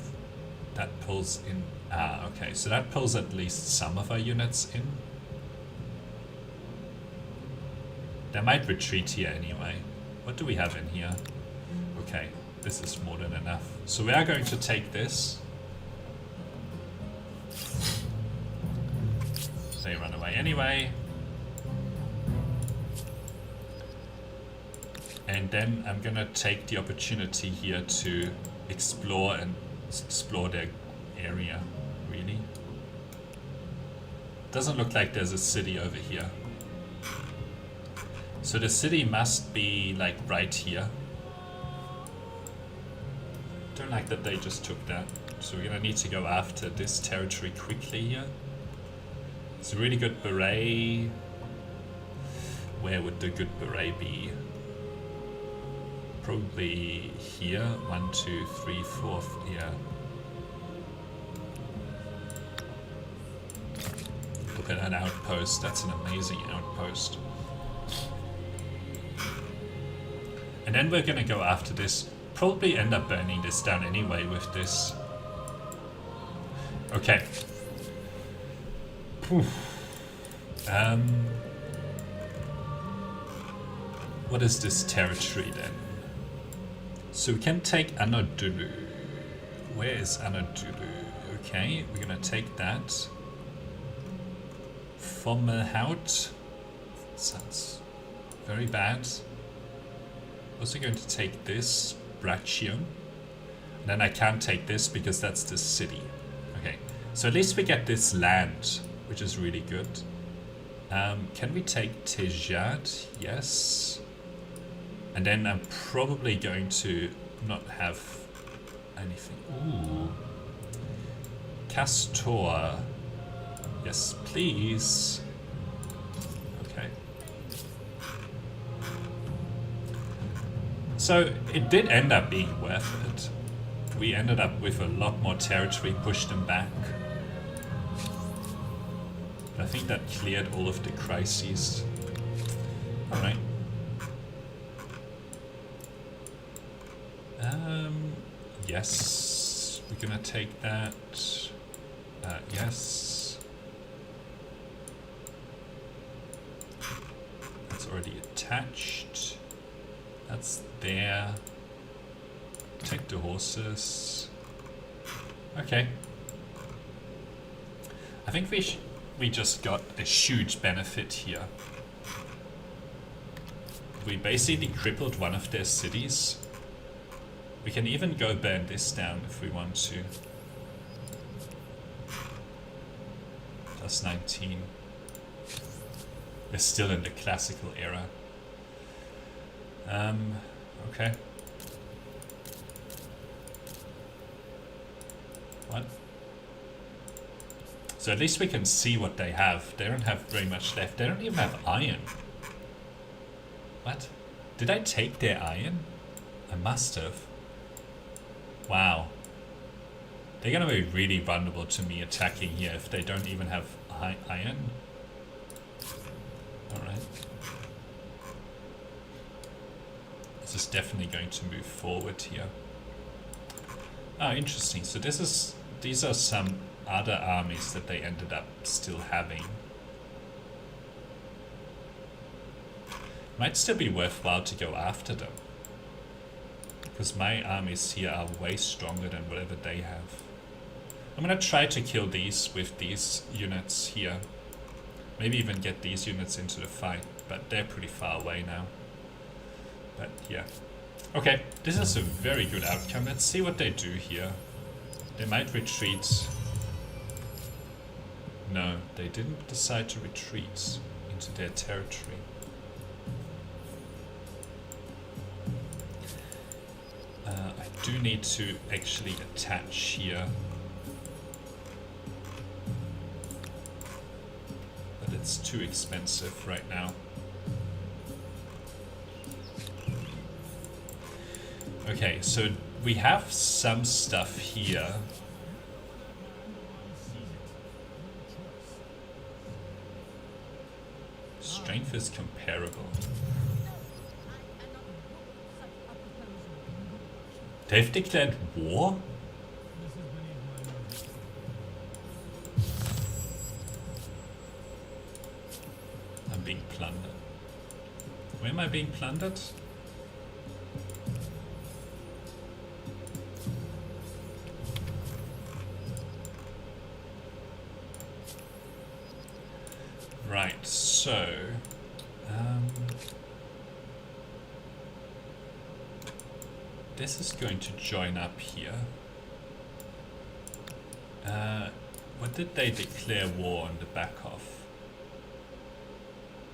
that pulls in. Ah, okay, so that pulls at least some of our units in. They might retreat here anyway. What do we have in here? Okay, this is more than enough. So we are going to take this. They run away anyway. And then I'm gonna take the opportunity here to explore their area, really. Doesn't look like there's a city over here. So the city must be like right here. Don't like that they just took that. So we're gonna need to go after this territory quickly here. It's a really good beret. Where would the good beret be? Probably here. 1, 2, 3, 4. Yeah. Look at that outpost. That's an amazing outpost. And then we're gonna go after this. Probably end up burning this down anyway with this. Okay. What is this territory then? So we can take Anadolu. Where is Anadolu? Okay, we're gonna take that. Fomelhout. Sounds very bad. Also going to take this, Braccium. Then I can't take this because that's the city. Okay, so at least we get this land, which is really good. Can we take Tejad? Yes. And then I'm probably going to not have anything. Ooh. Castor. Yes, please. Okay. So it did end up being worth it. We ended up with a lot more territory, pushed them back. But I think that cleared all of the crises. Alright. Yes. We're gonna take that. Yes. That's already attached. That's there. Take the horses. Okay. I think we just got a huge benefit here. We basically crippled one of their cities. We can even go burn this down if we want to. Plus 19. We're still in the classical era. Okay. What? So at least we can see what they have. They don't have very much left. They don't even have iron. What? Did I take their iron? I must have. Wow. They're gonna be really vulnerable to me attacking here if they don't even have iron. Alright. This is definitely going to move forward here. Oh, interesting. So these are some other armies that they ended up still having. Might still be worthwhile to go after them. Because my armies here are way stronger than whatever they have. I'm gonna try to kill these with these units here. Maybe even get these units into the fight, but they're pretty far away now. But yeah. Okay, this is a very good outcome. Let's see what they do here. They might retreat. No, they didn't decide to retreat into their territory. I do need to actually attach here. But it's too expensive right now. Okay, so we have some stuff here. Strength is comparable. They've declared war? I'm being plundered. Where am I being plundered? Right, so this is going to join up here. What did they declare war on the back of?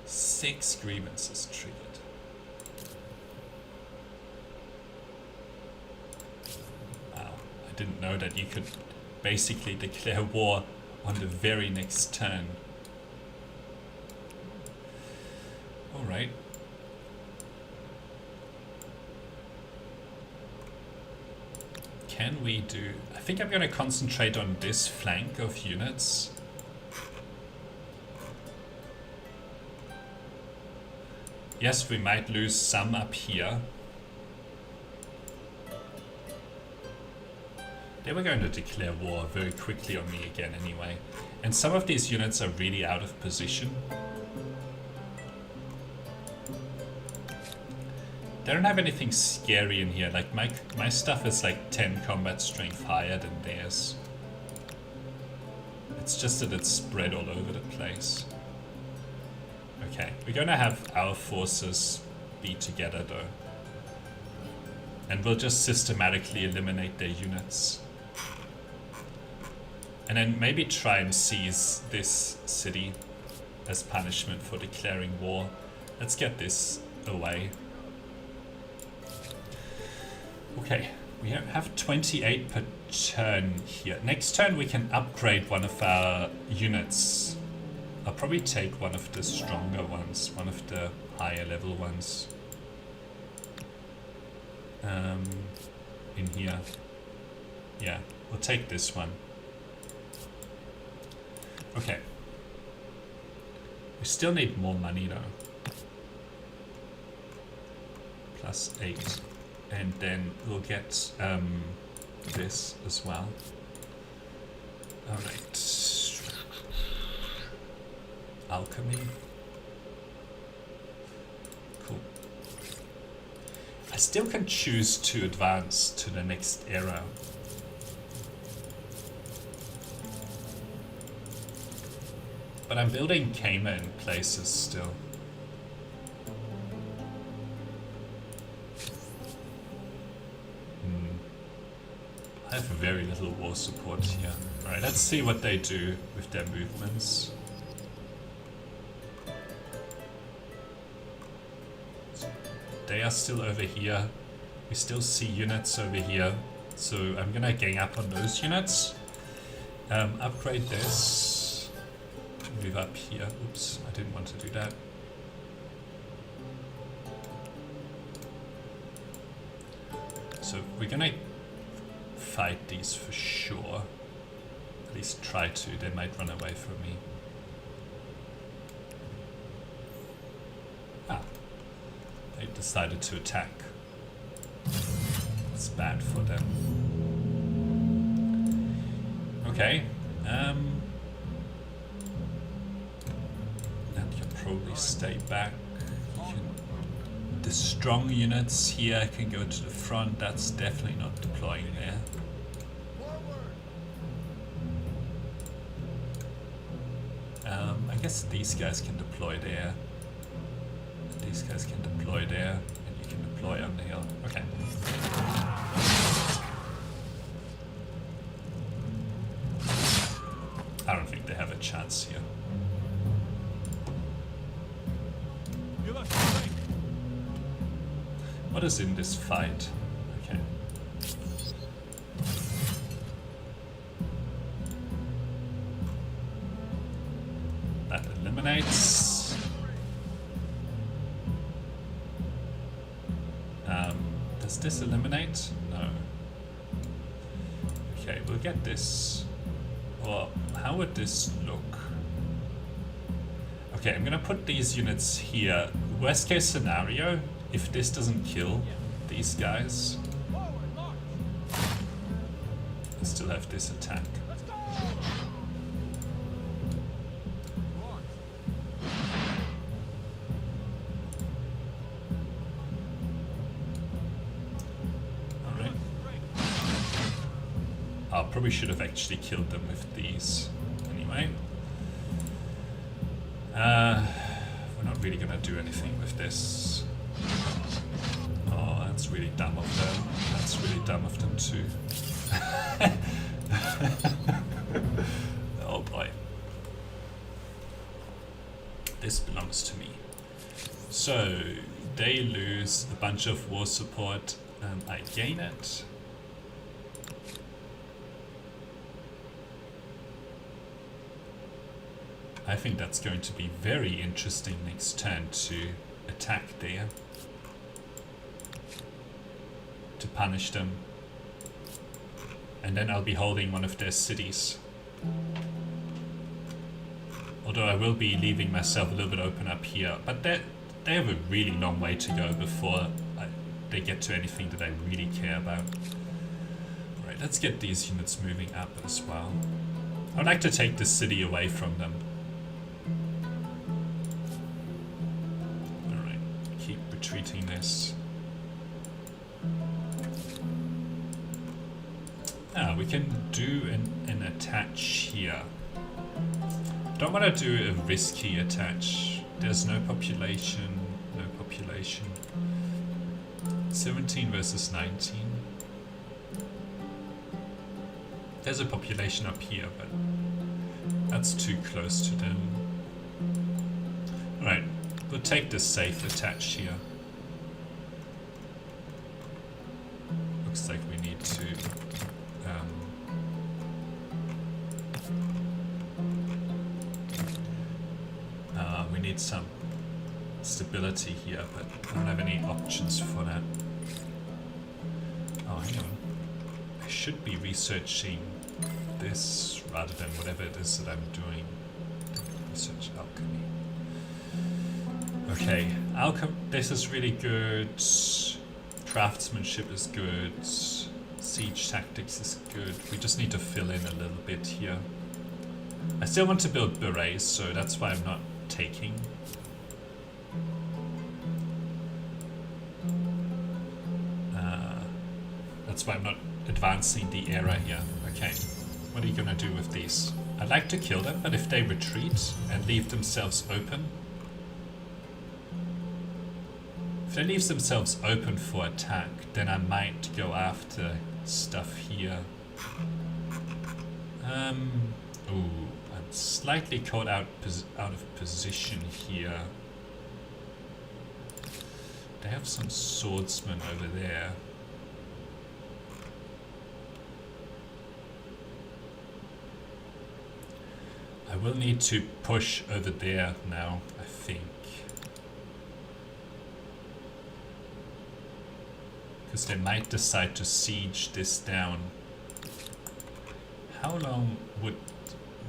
6 grievances triggered. Wow, I didn't know that you could basically declare war on the very next turn. Alright. Can we do... I think I'm going to concentrate on this flank of units. Yes, we might lose some up here. They were going to declare war very quickly on me again anyway. And some of these units are really out of position. They don't have anything scary in here. Like my stuff is like 10 combat strength higher than theirs. It's just that it's spread all over the place. Okay, we're gonna have our forces be together though. And we'll just systematically eliminate their units. And then maybe try and seize this city as punishment for declaring war. Let's get this away. Okay, we have 28 per turn here. Next turn we can upgrade one of our units. I'll probably take one of the stronger ones, one of the higher level ones. In here. Yeah, we'll take this one. Okay. We still need more money though. +8. And then we'll get this as well. Alright. Alchemy. Cool. I still can choose to advance to the next era. But I'm building Kama in places still. I have very little war support here. Alright, let's see what they do with their movements. They are still over here. We still see units over here. So I'm gonna gang up on those units. Upgrade this. Move up here. Oops, I didn't want to do that. So we're gonna fight these for sure. At least try to. They might run away from me. Ah. They decided to attack. It's bad for them. Okay. That can probably stay back. The strong units here can go to the front. That's definitely not deploying there. I guess these guys can deploy there. These guys can deploy there. And You can deploy on the hill. Okay. I don't think they have a chance here. Give us strength. What is in this fight? Okay. That eliminates. Does this eliminate? No. Okay, we'll get this. Well, how would this look? Okay, I'm gonna put these units here. Worst case scenario, if this doesn't kill these guys, Forward, march. I still have this attack. Let's go. Launch. Alright. I probably should have actually killed them with these. Anyway. We're not really gonna do anything with this. Oh, that's really dumb of them. That's really dumb of them too. Oh boy. This belongs to me. So, they lose a bunch of war support and I gain it. I think that's going to be very interesting next turn to attack there. To punish them. And then I'll be holding one of their cities. Although I will be leaving myself a little bit open up here. But they have a really long way to go before they get to anything that I really care about. Alright, let's get these units moving up as well. I'd like to take the city away from them. Alright, keep retreating this. We can do an attach here. Don't want to do a risky attach. There's no population, no population. 17 versus 19. There's a population up here, but that's too close to them. Alright, we'll take the safe attach here. Looks like we need to we need some stability here, but I don't have any options for that. Oh, hang on. I should be researching this rather than whatever it is that I'm doing. Research alchemy. Okay, this is really good. Craftsmanship is good. Siege tactics is good. We just need to fill in a little bit here. I still want to build berets, so that's why I'm not taking. That's why I'm not advancing the era here. Okay, what are you gonna do with these? I'd like to kill them, but if they retreat and leave themselves open, if they leave themselves open for attack, then I might go after stuff here. Ooh, I'm slightly caught out of position here. They have some swordsmen over there. I will need to push over there now, I think. Because they might decide to siege this down. How long would...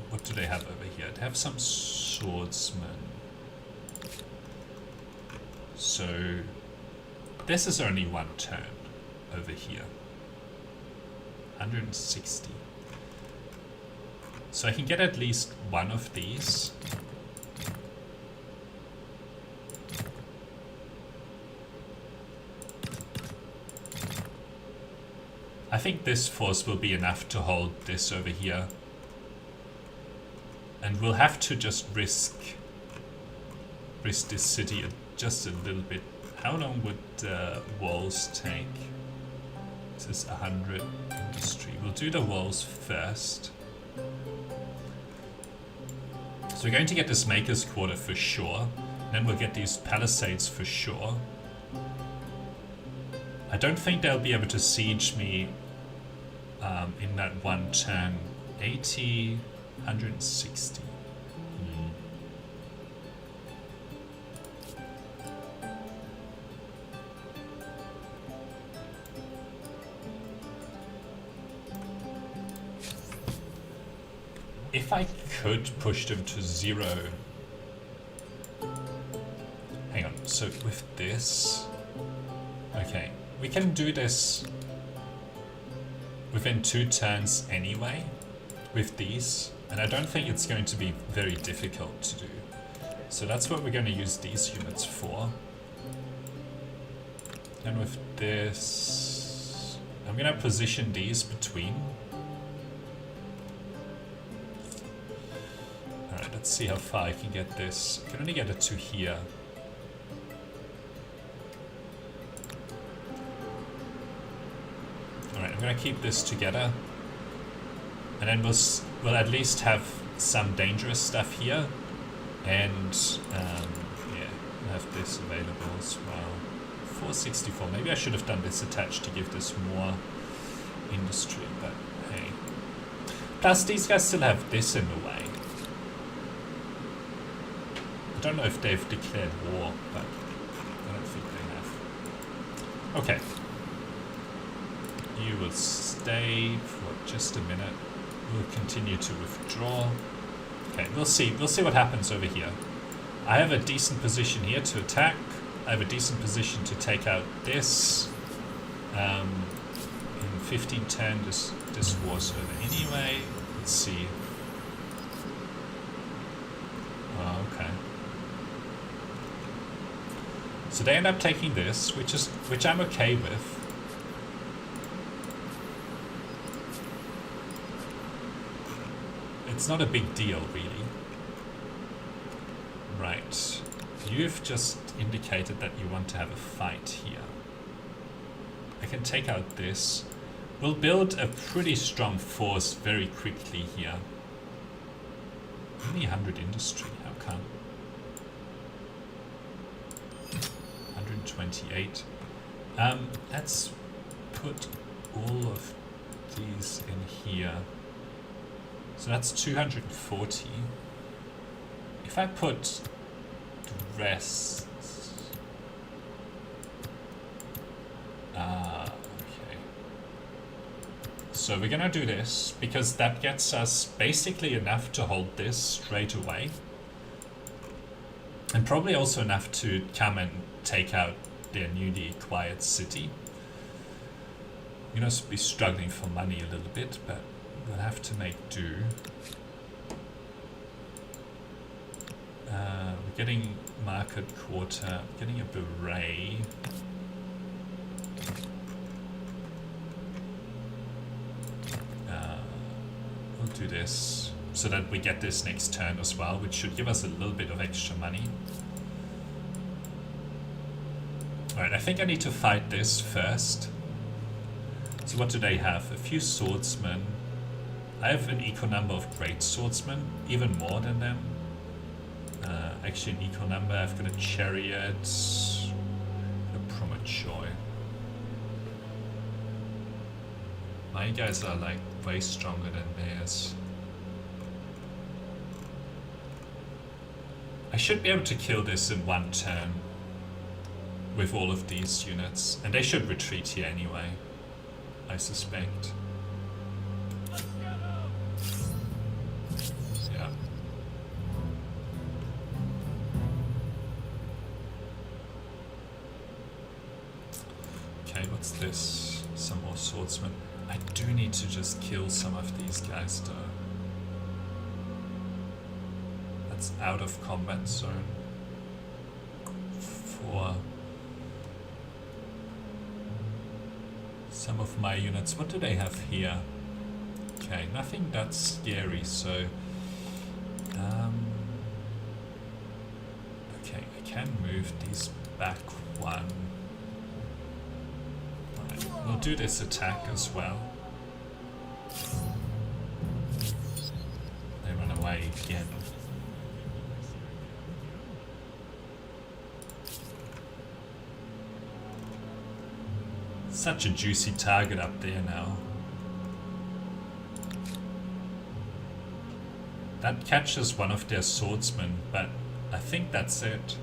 What do they have over here? They have some swordsmen. So... This is only one turn over here. 160. So I can get at least one of these. I think this force will be enough to hold this over here. And we'll have to just risk this city just a little bit. How long would walls take? This is 100 industry. We'll do the walls first. So we're going to get this maker's quarter for sure. Then we'll get these palisades for sure. I don't think they'll be able to siege me in that one turn. 80, 160. If I could push them to 0. Hang on, so with this... Okay, we can do this within 2 turns anyway, with these, and I don't think it's going to be very difficult to do. So that's what we're going to use these units for. And with this, I'm going to position these between. Alright, let's see how far I can get this. I can only get it to here. Alright, I'm going to keep this together. And then we'll at least have some dangerous stuff here. And, yeah, we'll have this available as well. 464. Maybe I should have done this attached to give this more industry, but hey. Plus, these guys still have this in the way. I don't know if they've declared war, but I don't think they have. Okay. You will stay for just a minute. We'll continue to withdraw. Okay, we'll see what happens over here. I have a decent position here to attack. I have a decent position to take out this. In 15 turn, this war's over anyway. Let's see. Oh, okay. So they end up taking this, which I'm okay with. It's not a big deal, really. Right. You've just indicated that you want to have a fight here. I can take out this. We'll build a pretty strong force very quickly here. Only 100 industry, how come? 128. Let's put all of these in here. So that's 240. If I put the rest... okay. So we're gonna do this, because that gets us basically enough to hold this straight away. And probably also enough to come and take out their newly acquired city. You're gonna be struggling for money a little bit, but we'll have to make do. We're getting market quarter, we're getting a beret. We'll do this so that we get this next turn as well, which should give us a little bit of extra money. Alright, I think I need to fight this first. So what do they have? A few swordsmen. I have an equal number of great swordsmen, even more than them. Actually an equal number. I've got a chariot, a promochoy. My guys are like way stronger than theirs. I should be able to kill this in one turn with all of these units, and they should retreat here anyway, I suspect. Yeah. Okay, what's this? Some more swordsmen. I do need to just kill some of these guys though. That's out of combat zone. 4. Some of my units, what do they have here? Okay, nothing that scary, so Okay, I can move these back one. Right, we'll do this attack as well. They run away again. Such a juicy target up there now. That catches one of their swordsmen, but I think that's it.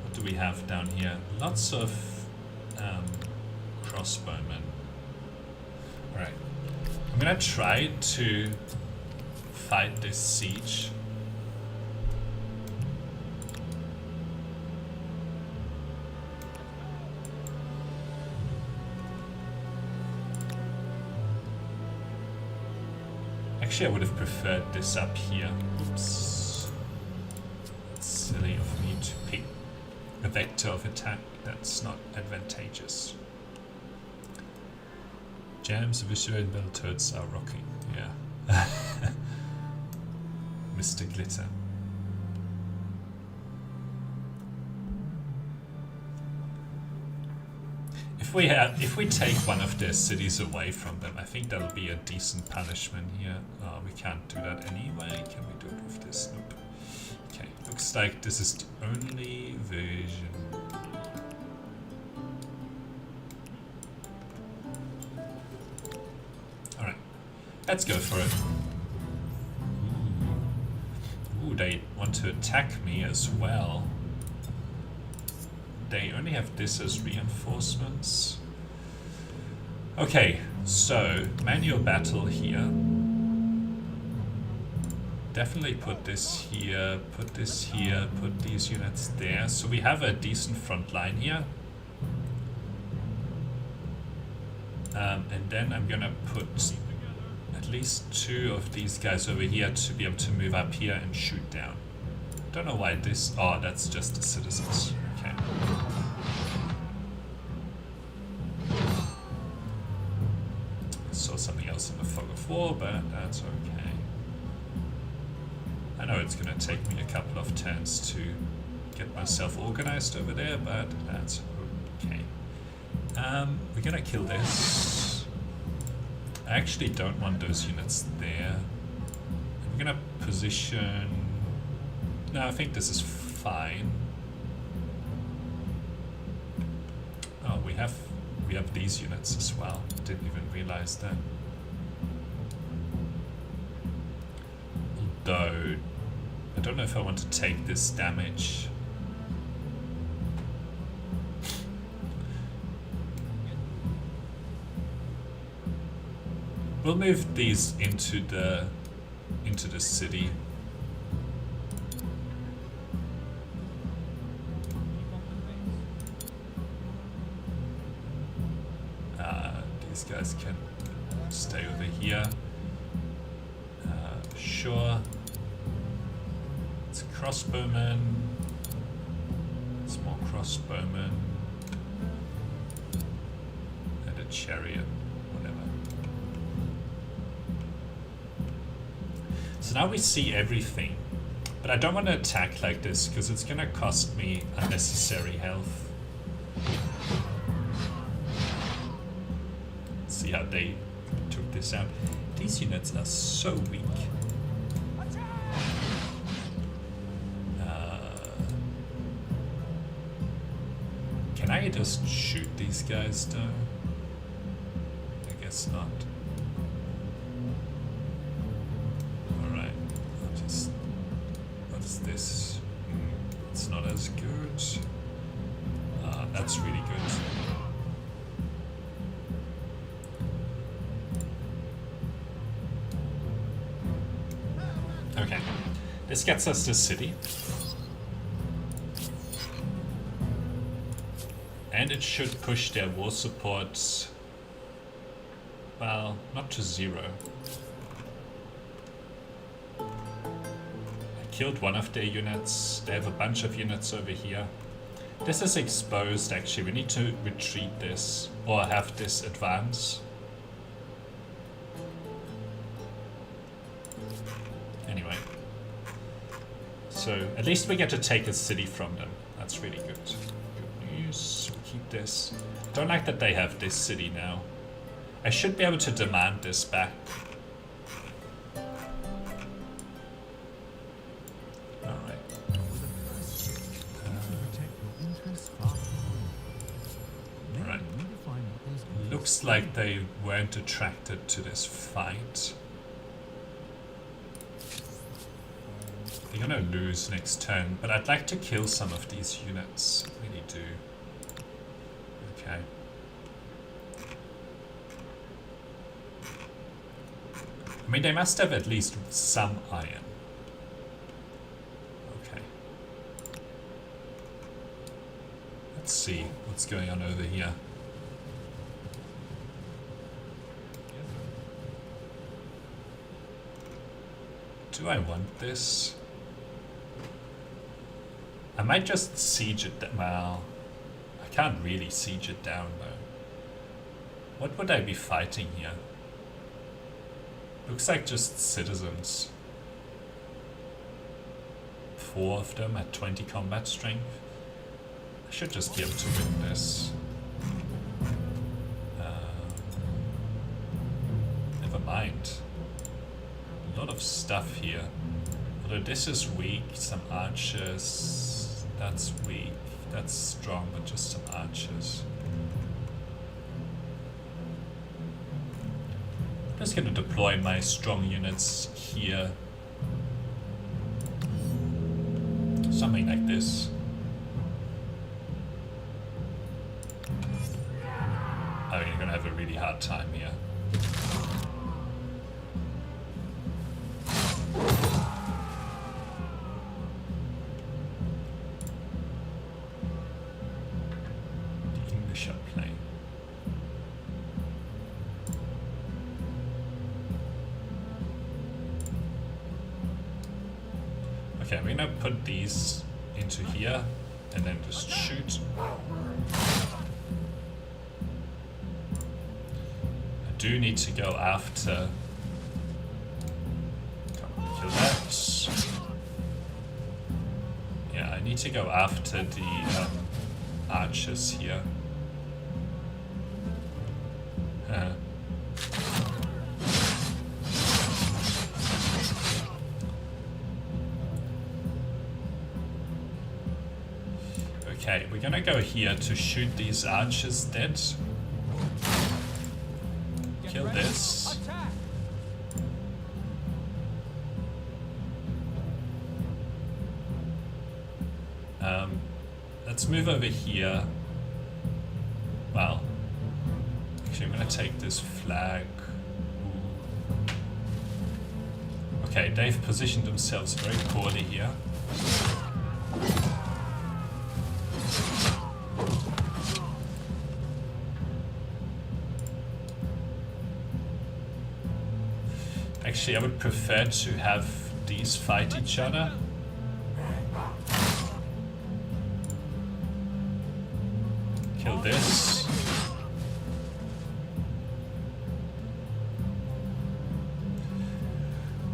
What do we have down here? Lots of crossbowmen. Alright. I'm gonna try to fight this siege. Actually, I would have preferred this up here. Oops. It's silly of me to pick a vector of attack that's not advantageous. Jams, visual and bell toads are rocking. Yeah. Mr. Glitter. If we take one of their cities away from them, I think that'll be a decent punishment here. Oh, we can't do that anyway. Can we do it with this? Nope. Okay, looks like this is the only version. Alright, let's go for it. Ooh, they want to attack me as well. They only have this as reinforcements. Okay, so manual battle here. Definitely put this here, put this here, put these units there. So we have a decent front line here. And then I'm gonna put at least 2 of these guys over here to be able to move up here and shoot down. Don't know why this, oh, that's just the citizens. Okay. Saw something else in the fog of war, but that's okay. I know it's gonna take me a couple of turns to get myself organized over there, but that's okay. We're gonna kill this. I actually don't want those units there. We're gonna position... No, I think this is fine. Oh, we have these units as well. Didn't even realize that. Although, I don't know if I want to take this damage. We'll move these into the city. These guys can stay over here. Sure. It's a crossbowman. It's more crossbowmen. And a chariot. Whatever. So now we see everything. But I don't want to attack like this because it's going to cost me unnecessary health. See how they took this out. These units are so weak. Can I just shoot these guys though? I guess not. Alright, I'll just... What is this? It's not as good. That's really good. Okay, this gets us to city. And it should push their war support, well, not to 0. I killed one of their units. They have a bunch of units over here. This is exposed actually. We need to retreat this or have this advance. So So at least we get to take a city from them. That's really good. Good news. We'll keep this. Don't like that they have this city now. I should be able to demand this back. Alright. Alright. Looks like they weren't attracted to this fight. They're gonna lose next turn, but I'd like to kill some of these units. I really do. Okay. I mean, they must have at least some iron. Okay. Let's see what's going on over here. Do I want this? I might just siege it down. Well, I can't really siege it down though. What would I be fighting here? Looks like just citizens. 4 of them at 20 combat strength. I should just be able to win this. Never mind. A lot of stuff here. Although this is weak, some archers. That's weak. That's strong, but just some archers. I'm just gonna deploy my strong units here. Something like this. I mean, you're gonna have a really hard time here. The English are playing. Okay, we're gonna put these into here and then just shoot. I do need to go after. Come on, kill that. Yeah, I need to go after the archers here. Okay, we're gonna go here to shoot these archers dead. Kill this. Let's move over here. Well, actually I'm gonna take this flag. Ooh. Okay, they've positioned themselves very poorly here. Actually, I would prefer to have these fight each other. Kill this.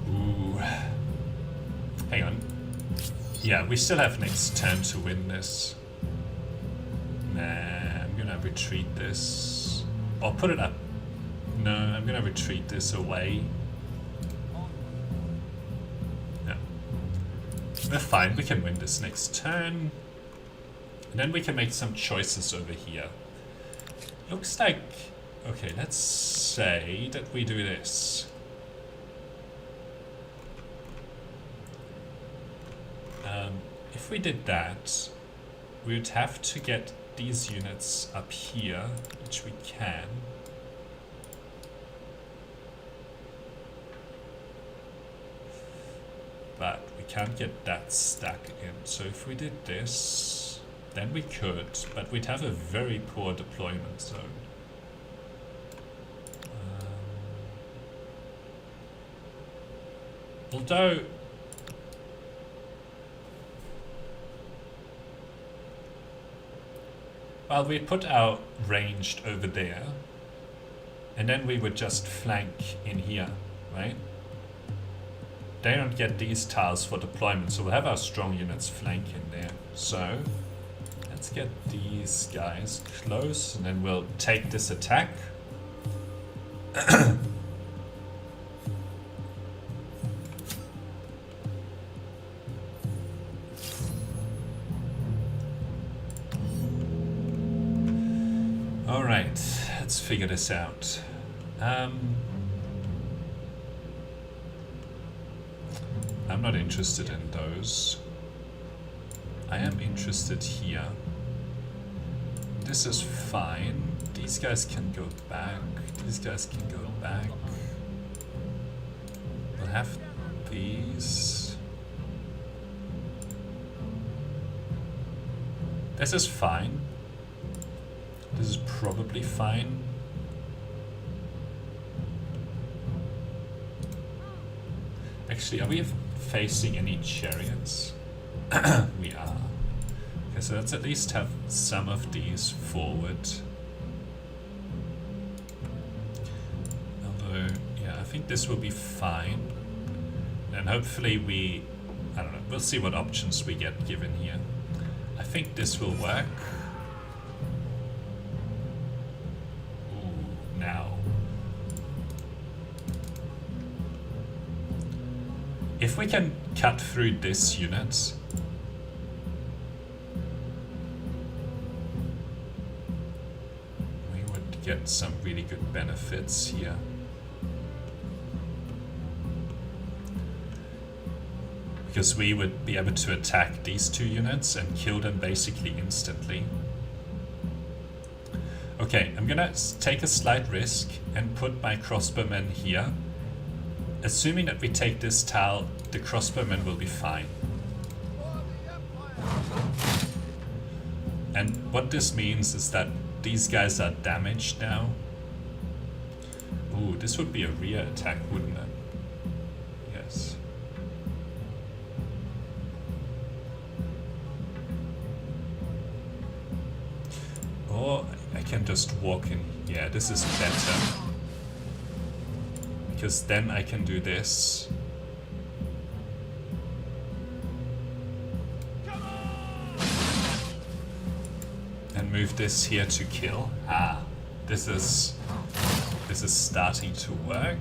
Ooh. Hang on. Yeah, we still have next turn to win this. Nah, I'm gonna retreat this. Or put it up. No, I'm gonna retreat this away. We're fine, we can win this next turn. And then we can make some choices over here. Looks like... Okay, let's say that we do this. If we did that, we would have to get these units up here, which we can. But we can't get that stack in. So if we did this, then we could, but we'd have a very poor deployment zone. Although, well, we'd put our ranged over there, and then we would just flank in here, right? they don't get these tiles for deployment, so we'll have our strong units flanking there. So let's get these guys close, and then we'll take this attack. Alright, let's figure this out. I'm not interested in those. I am interested here. This is fine. These guys can go back. These guys can go back. We'll have these. This is fine. This is probably fine. Actually, are we facing any chariots? We are. Okay, so let's at least have some of these forward. Although, yeah, I think this will be fine. And hopefully I don't know, we'll see what options we get given here. I think this will work. Ooh, now. If we can cut through this unit, we would get some really good benefits here. Because we would be able to attack these two units and kill them basically instantly. Okay, I'm gonna take a slight risk and put my crossbowmen here. Assuming that we take this tile, the crossbowmen will be fine. And what this means is that these guys are damaged now. Ooh, this would be a rear attack, wouldn't it? Yes. Or I can just walk in. Yeah, this is better. Because then I can do this. And move this here to kill. Ah, this is starting to work.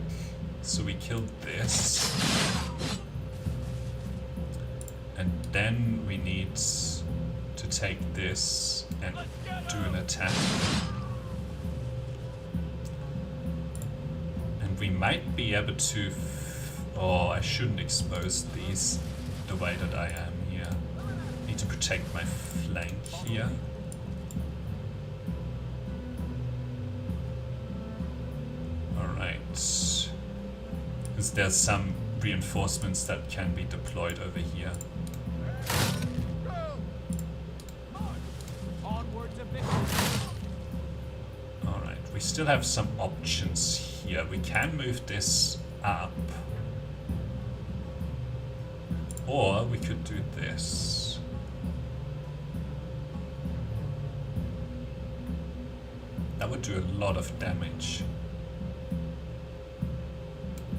So we killed this. And then we need to take this and do an attack. We might be able to... Oh, I shouldn't expose these the way that I am here. Need to protect my flank here. Alright. Because there's some reinforcements that can be deployed over here. Alright, we still have some options here. Here, we can move this up, or we could do this. That would do a lot of damage.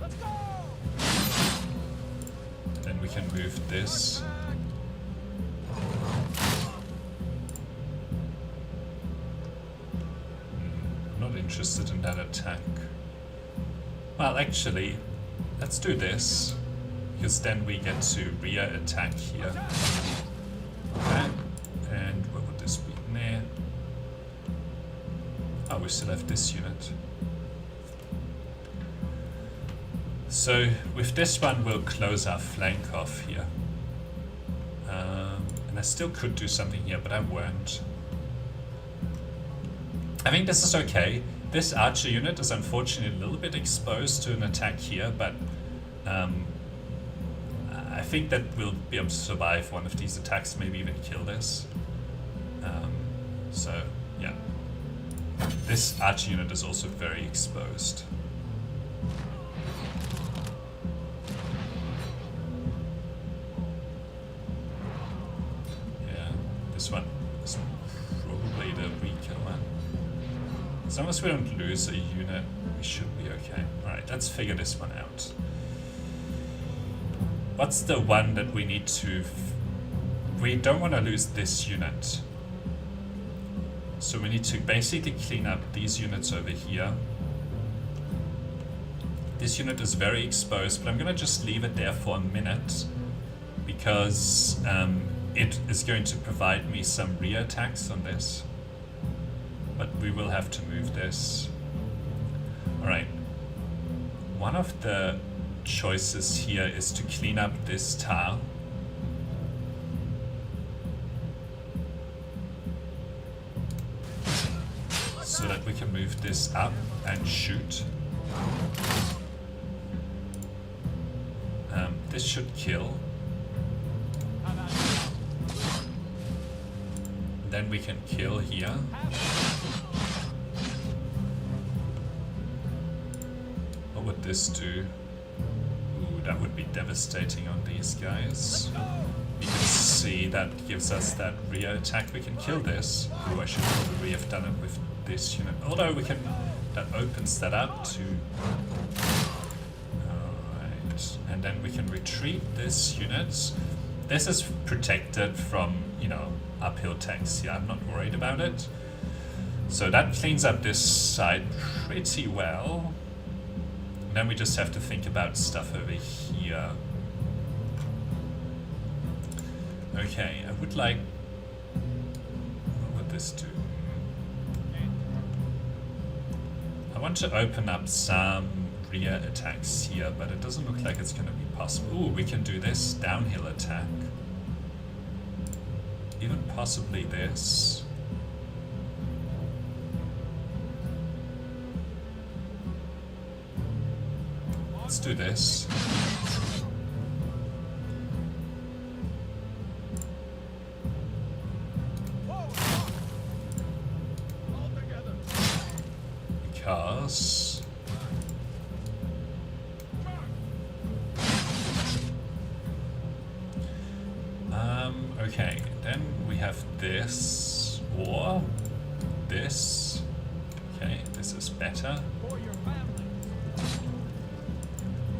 Let's go! Then we can move this. I'm not interested in that attack. Well, actually, let's do this, because then we get to rear attack here. Okay, and where would this be? Nah. Oh, we still have this unit. So, with this one, we'll close our flank off here. And I still could do something here, but I won't. I think this is okay. This archer unit is unfortunately a little bit exposed to an attack here, but I think that we'll be able to survive one of these attacks, maybe even kill this. So, yeah. This archer unit is also very exposed. Yeah, this one is probably the weaker one. As long as we don't lose a unit, we should be okay. Alright, let's figure this one out. What's the one that we need to... We don't want to lose this unit. So we need to basically clean up these units over here. This unit is very exposed, but I'm going to just leave it there for a minute. Because it is going to provide me some rear attacks on this. But we will have to move this. Alright. One of the choices here is to clean up this tile. So that we can move this up and shoot. This should kill. Then we can kill here. What would this do? Ooh, that would be devastating on these guys. You can see that gives us that rear attack. We can kill this. Ooh, I should probably have done it with this unit. Although we can... That opens that up to... Alright. And then we can retreat this unit. This is protected from, you know, uphill attacks here. I'm not worried about it. So that cleans up this side pretty well. And then we just have to think about stuff over here. Okay, I would like... What would this do? I want to open up some rear attacks here, but it doesn't look like it's going to be possible. Ooh, we can do this downhill attack. Even possibly this. Let's do this. Because... okay, then we have this, or this. Okay, this is better.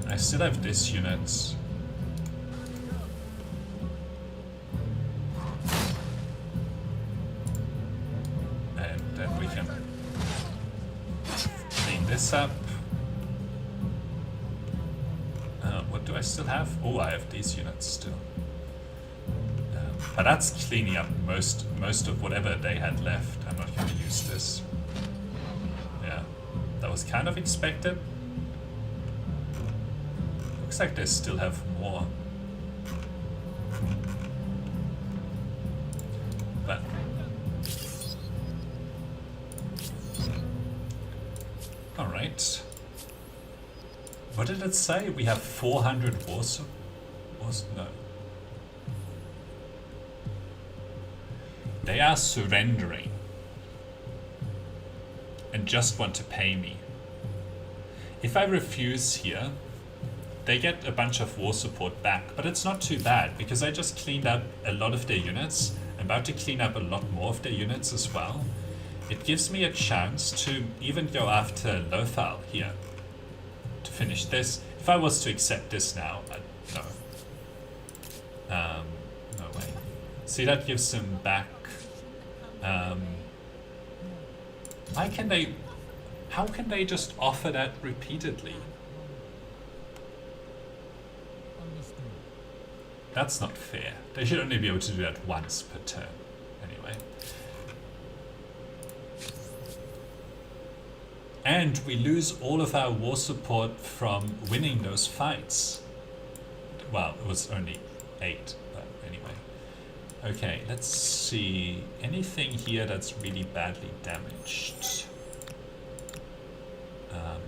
I still have this unit. And then we can clean this up. What do I still have? Oh, I have these units still. But that's cleaning up most of whatever they had left. I'm not going to use this. Yeah, that was kind of expected. Looks like they still have more. But... Alright. What did it say? We have 400 wars? No. They are surrendering. And just want to pay me. If I refuse here, they get a bunch of war support back, but it's not too bad because I just cleaned up a lot of their units. I'm about to clean up a lot more of their units as well. It gives me a chance to even go after Lothal here to finish this. If I was to accept this now, no. No way. See, that gives them back. How can they just offer that repeatedly? That's not fair. They should only be able to do that once per turn. Anyway. And we lose all of our war support from winning those fights. Well, it was only 8, but anyway. Okay, let's see. Anything here that's really badly damaged?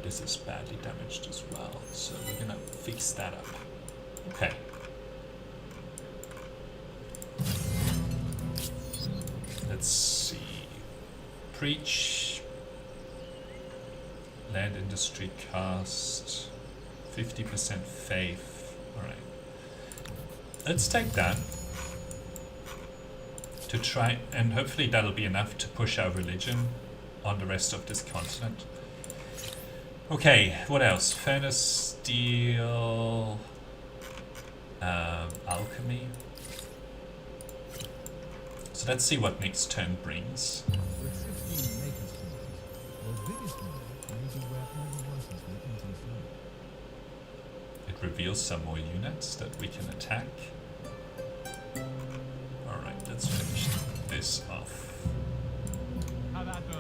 This is badly damaged as well, so we're gonna fix that up. Okay. Let's see. Preach. Land industry cast. 50% faith. Alright. Let's take that. To try, and hopefully that'll be enough to push our religion on the rest of this continent. Okay, what else? Furnace steel. Alchemy. So let's see what next turn brings. With 16 makers' quarters, your biggest one may be where all the workers will eat and sleep. It reveals some more units that we can attack. Alright, let's finish this off. How'd that go?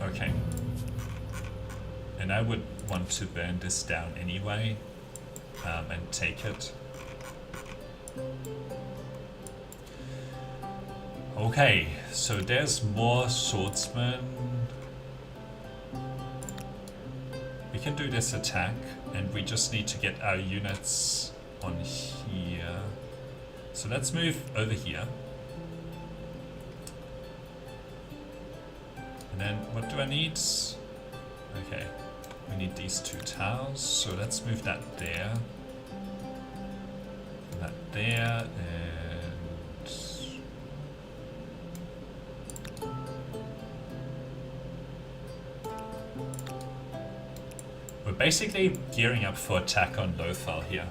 Okay. And I would want to burn this down anyway, and take it. Okay, so there's more swordsmen. We can do this attack, and we just need to get our units on here. So let's move over here. And then what do I need? Okay, we need these 2 towers, so let's move that there. That there, and we're basically gearing up for attack on Lothal here.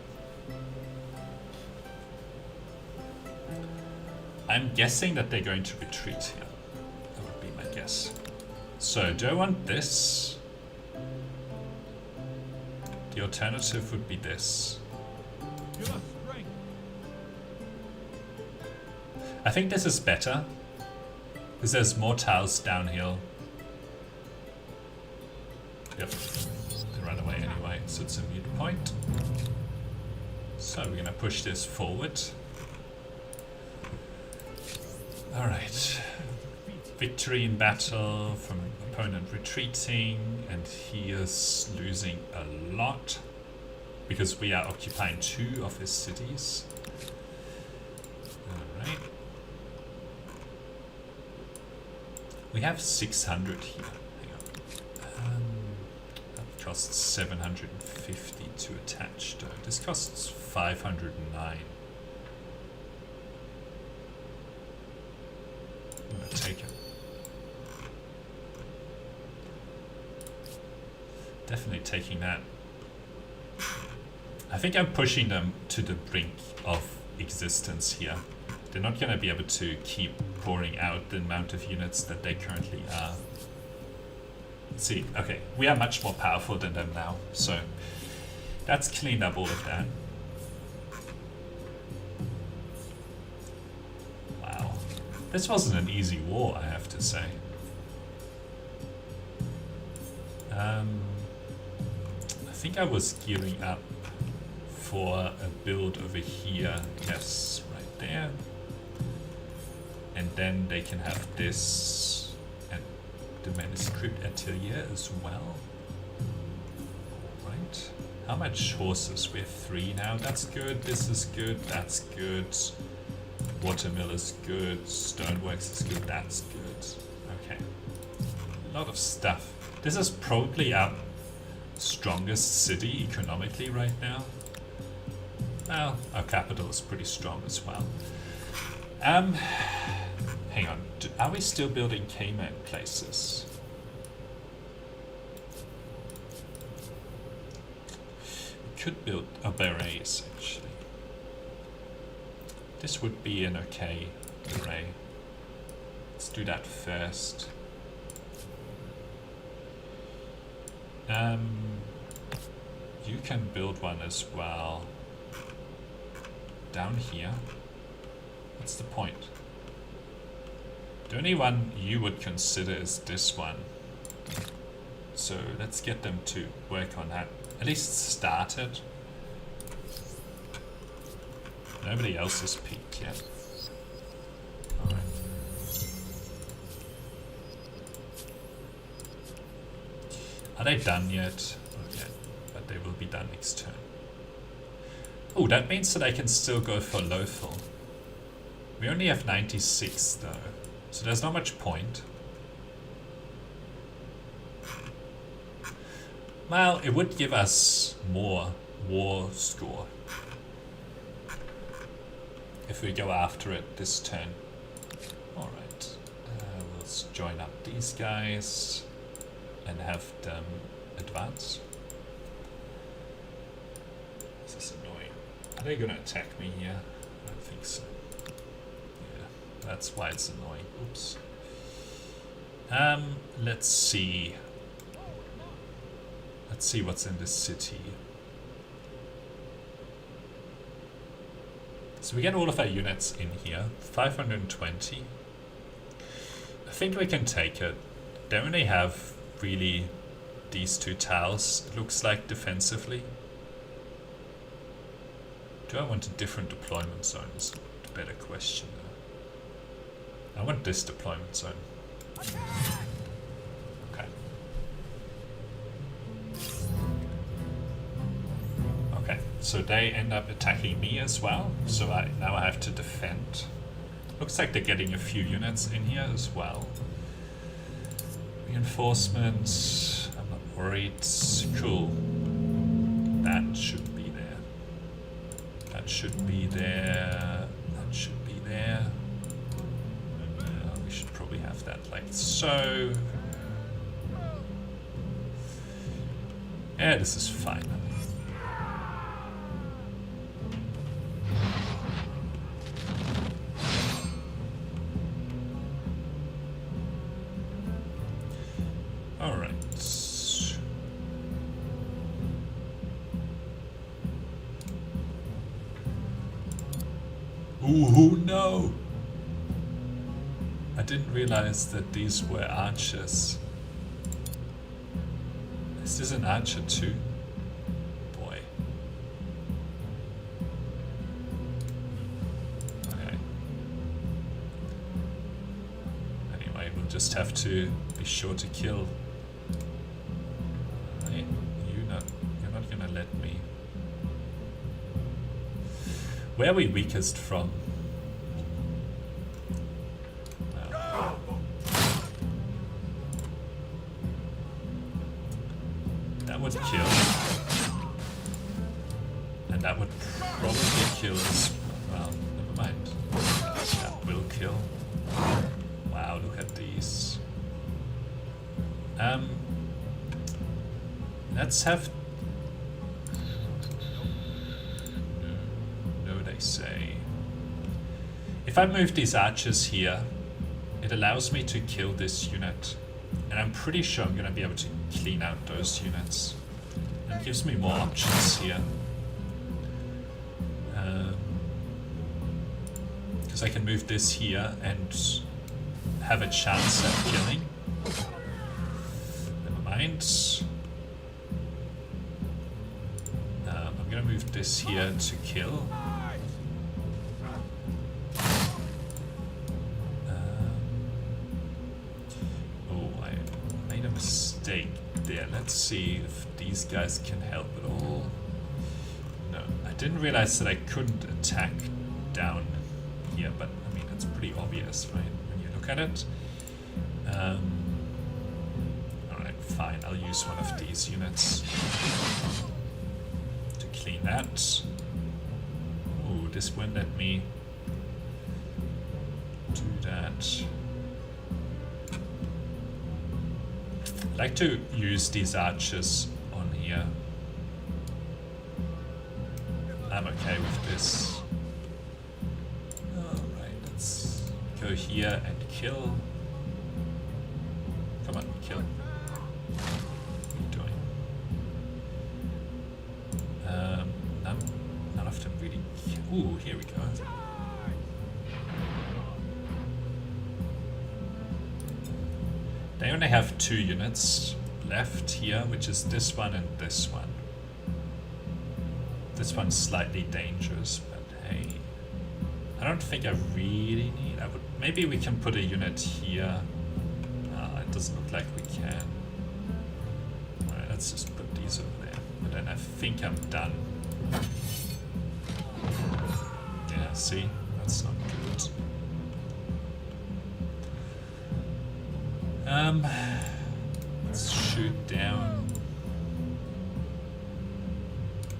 I'm guessing that they're going to retreat here. That would be my guess. So, do I want this? The alternative would be this. Give us strength. I think this is better, because there's more tiles downhill. Yep, they run away anyway, so it's a mute point. So we're gonna push this forward. Alright. Victory in battle from opponent retreating, and he is losing a lot because we are occupying 2 of his cities. Alright. We have 600 here. Hang on. That costs 750 to attach though. This costs 509. I'm gonna take it. Definitely taking that. I think I'm pushing them to the brink of existence here. They're not going to be able to keep pouring out the amount of units that they currently are. Let's see, okay, we are much more powerful than them now, so that's cleaned up all of that. Wow, this wasn't an easy war, I have to say. I think I was gearing up for a build over here. Yes, right there. And then they can have this and the manuscript atelier as well. Right. How much horses? We have 3 now. That's good. This is good. That's good. Watermill is good. Stoneworks is good. That's good. Okay. A lot of stuff. This is probably our strongest city economically right now. Well, our capital is pretty strong as well. Hang on. Are we still building Cayman places? We could build a berets actually. This would be an okay beret. Let's do that first. You can build one as well. Down here. What's the point? The only one you would consider is this one. So let's get them to work on that. At least start it. Nobody else has peaked yet. Alright. Are they done yet? Not yet, but they will be done next turn. Oh, that means that I can still go for Lothal. We only have 96 though, so there's not much point. Well, it would give us more war score if we go after it this turn. Alright, we'll Let's join up these guys and have them advance. This is annoying. Are they gonna attack me here? I don't think so. Yeah, that's why it's annoying. Oops. Let's see. Let's see what's in this city. So we get all of our units in here. 520. I think we can take it. They only have really these two towers, it looks like, defensively. Do I want a different deployment zone? Is a better question though. I want this deployment zone. Okay. Okay, so they end up attacking me as well. So now I have to defend. Looks like they're getting a few units in here as well. Reinforcements, I'm not worried. Cool. That should be there. That should be there. That should be there. We should probably have that like so. Yeah, this is fine. Alright. Ooh, no! I didn't realize that these were archers. Is this an archer too? Boy. Okay. Anyway, we'll just have to be sure to kill. Hey, you're not gonna let me. Where are we weakest from? That would kill. And that would probably kill as well. Never mind. That will kill. Wow, look at these. Let's have. No, they say. If I move these archers here, it allows me to kill this unit. And I'm pretty sure I'm going to be able to clean out those units. It gives me more options here. Because I can move this here and have a chance at killing. Never mind. I'm going to move this here to kill. Mistake there. Let's see if these guys can help at all. No, I didn't realize that I couldn't attack down here, but I mean it's pretty obvious, right? When you look at it. Alright, fine. I'll use one of these units to clean that. Ooh, this won't let me do that. I like to use these archers on here. I'm okay with this. Alright, let's go here and kill. Come on, kill. What are you doing? None of them really. Ooh, here we go. They only have 2 units left here, which is this one and this one. This one's slightly dangerous, but hey. I don't think I really need... maybe we can put a unit here. It doesn't look like we can. Alright, let's just put these over there. But then I think I'm done. Yeah, see? That's not good. Let's shoot down.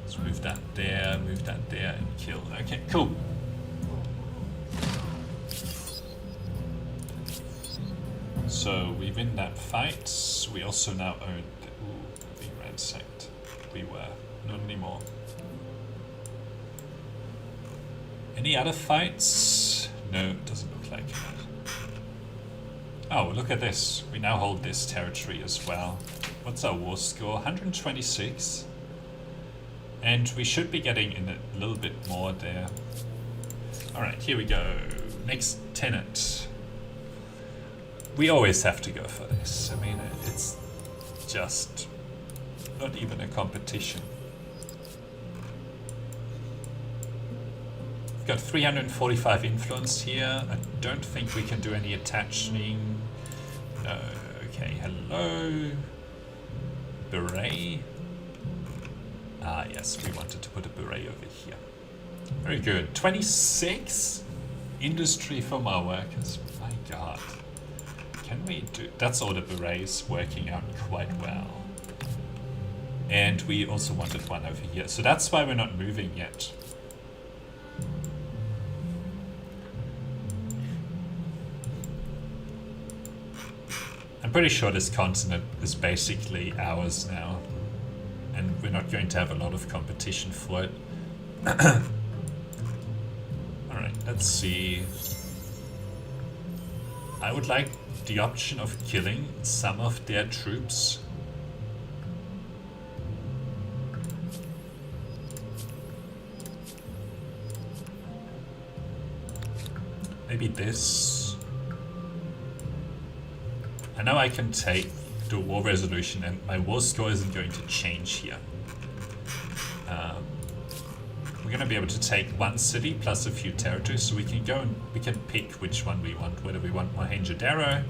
Let's move that there, and kill. Okay, cool. So we win that fight. We also now own the... Ooh, we're being ransacked. We were. Not anymore. Any other fights? No, it doesn't look like it. Oh, look at this. We now hold this territory as well. What's our war score? 126. And we should be getting in a little bit more there. Alright, here we go. Next tenant. We always have to go for this. I mean, it's just not even a competition. We've got 345 influence here. I don't think we can do any attaching. No. Okay, hello. Beret. Ah, yes, we wanted to put a beret over here. Very good. 26 industry from our workers. My god. Can we do... That's all the berets working out quite well. And we also wanted one over here. So that's why we're not moving yet. I'm pretty sure this continent is basically ours now. And we're not going to have a lot of competition for it. Alright, let's see. I would like the option of killing some of their troops. Maybe this. I know I can take the war resolution and my war score isn't going to change here. We're going to be able to take one city plus a few territories, so we can go and we can pick which one we want, whether we want Mohenjo-Daro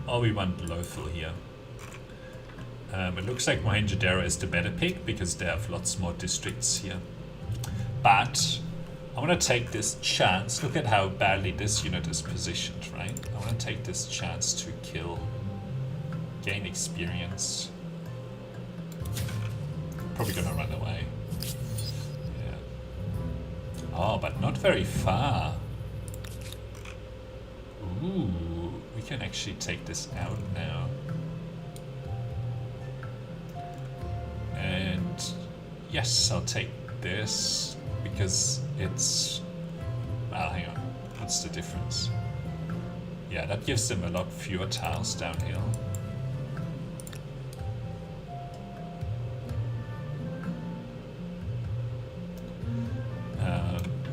or we want Lothal here. It looks like Mohenjo-Daro is the better pick because they have lots more districts here. But I want to take this chance. Look at how badly this unit is positioned, right? I want to take this chance to kill, gain experience. Probably gonna run away. Yeah. Oh, but not very far. Ooh, we can actually take this out now. And yes, I'll take this because it's... Well, hang on. What's the difference? Yeah, that gives them a lot fewer tiles downhill.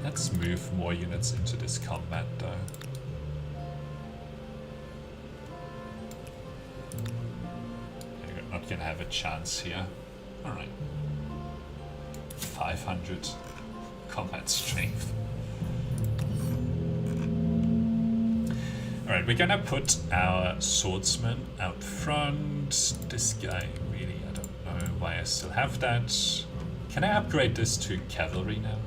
Let's move more units into this combat though. You're not gonna have a chance here. Alright. 500 combat strength. Alright, we're gonna put our swordsman out front. This guy, really, I don't know why I still have that. Can I upgrade this to cavalry now?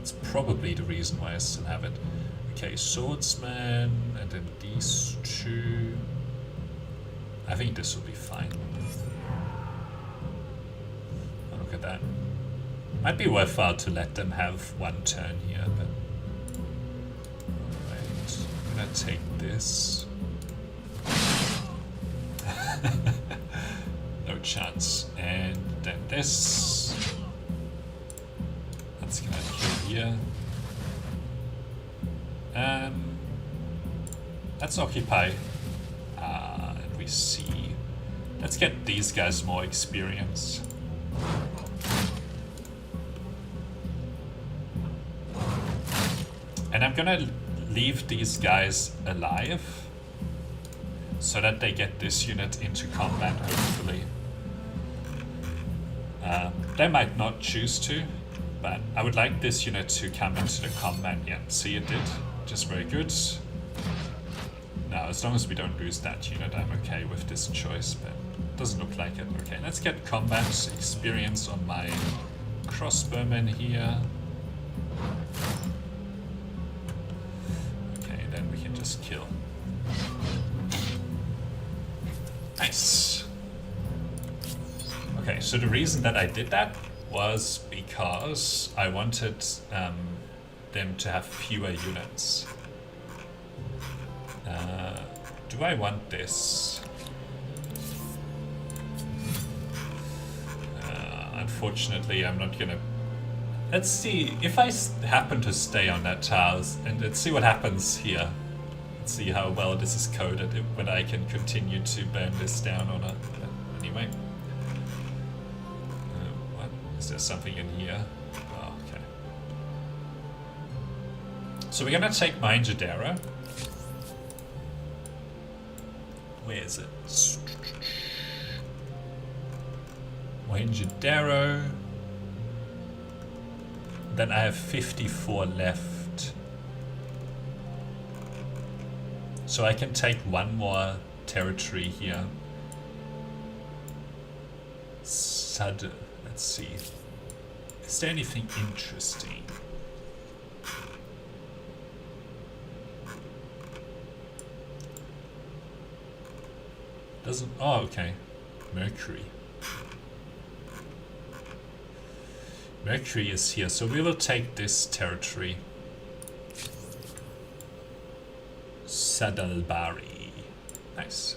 It's probably the reason why I still have it. Okay, swordsman, and then these two. I think this will be fine. Oh, look at that. Might be worthwhile to let them have one turn here, but... Alright, I'm gonna take this. No chance. And then this. That's gonna kill here. Let's occupy. And we see. Let's get these guys more experience. And I'm gonna leave these guys alive so that they get this unit into combat, hopefully. They might not choose to, but I would like this unit to come into the combat. Yeah, see it did. Just very good. Now, as long as we don't lose that unit, I'm okay with this choice, but it doesn't look like it. Okay, let's get combat experience on my crossbowmen here. Okay, then we can just kill. Nice. Okay, so the reason that I did that was because I wanted them to have fewer units. Do I want this? Unfortunately, I'm not gonna... Let's see, if I happen to stay on that tiles, and let's see what happens here. Let's see how well this is coded, when I can continue to burn this down or not. But anyway. What? Is there something in here? Oh, okay. So we're gonna take Mindjadera. Where is it? Mindjadero. Then I have 54 left. So I can take one more territory here. Let's see. Is there anything interesting? Doesn't... Oh, okay. Mercury. Mercury is here, so we will take this territory. Sadalbari. Nice.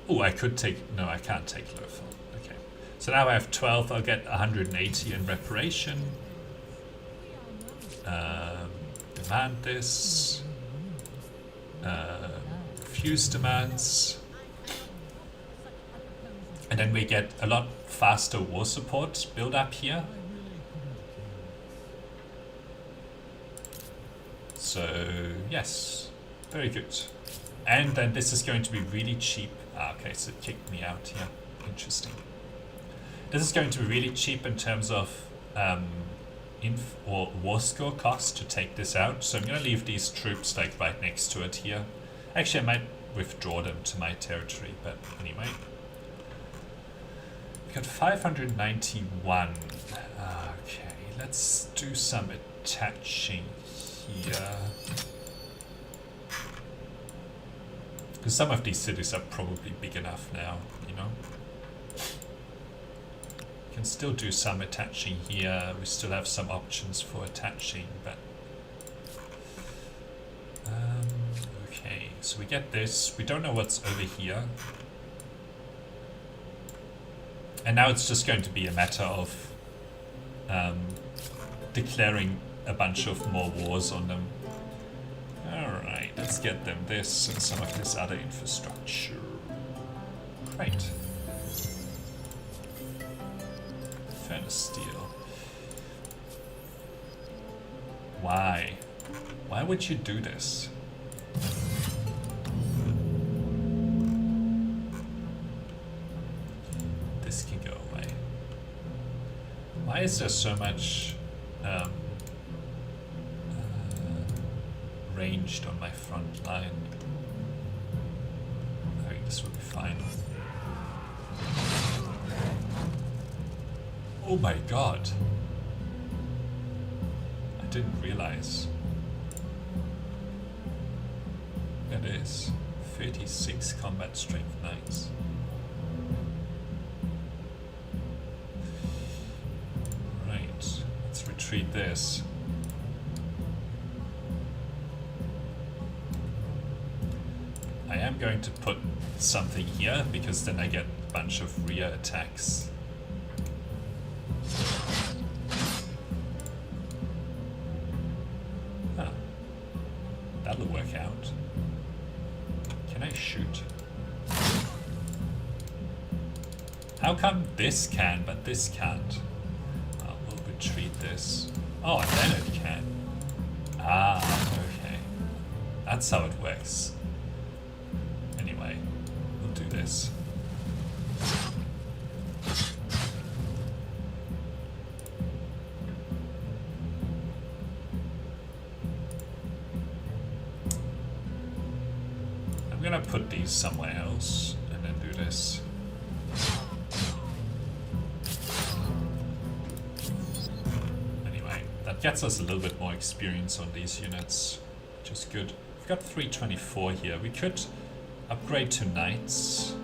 Oh, I could take... No, I can't take Lothal. Okay. So now I have 12. I'll get 180 in reparation. Demand this. Refuse demands. And then we get a lot faster war support build up here. So, yes, very good. And then this is going to be really cheap. Ah, okay, so it kicked me out here. Interesting. This is going to be really cheap in terms of war score cost to take this out. So I'm going to leave these troops like right next to it here. Actually, I might withdraw them to my territory, but anyway. We got 591. Okay, let's do some attaching here. Because some of these cities are probably big enough now, you know. We can still do some attaching here. We still have some options for attaching, but... okay, so we get this. We don't know what's over here. And now it's just going to be a matter of declaring a bunch of more wars on them. Alright, let's get them this and some of this other infrastructure. Great. Furnace steel. Why? Why would you do this? This can go away. Why is there so much ranged on my front line? I think this will be fine. Oh my god! I didn't realize. It is 36 combat strength knights. Let's retreat this. I am going to put something here because then I get a bunch of rear attacks. Huh. That'll work out. Can I shoot? How come this can but this can't? Treat this. Oh, and then it can. Ah, okay. That's how it works. Anyway, we'll do this. I'm gonna put these somewhere else and then do this. Gets us a little bit more experience on these units, which is good. We've got 324 here. We could upgrade to knights.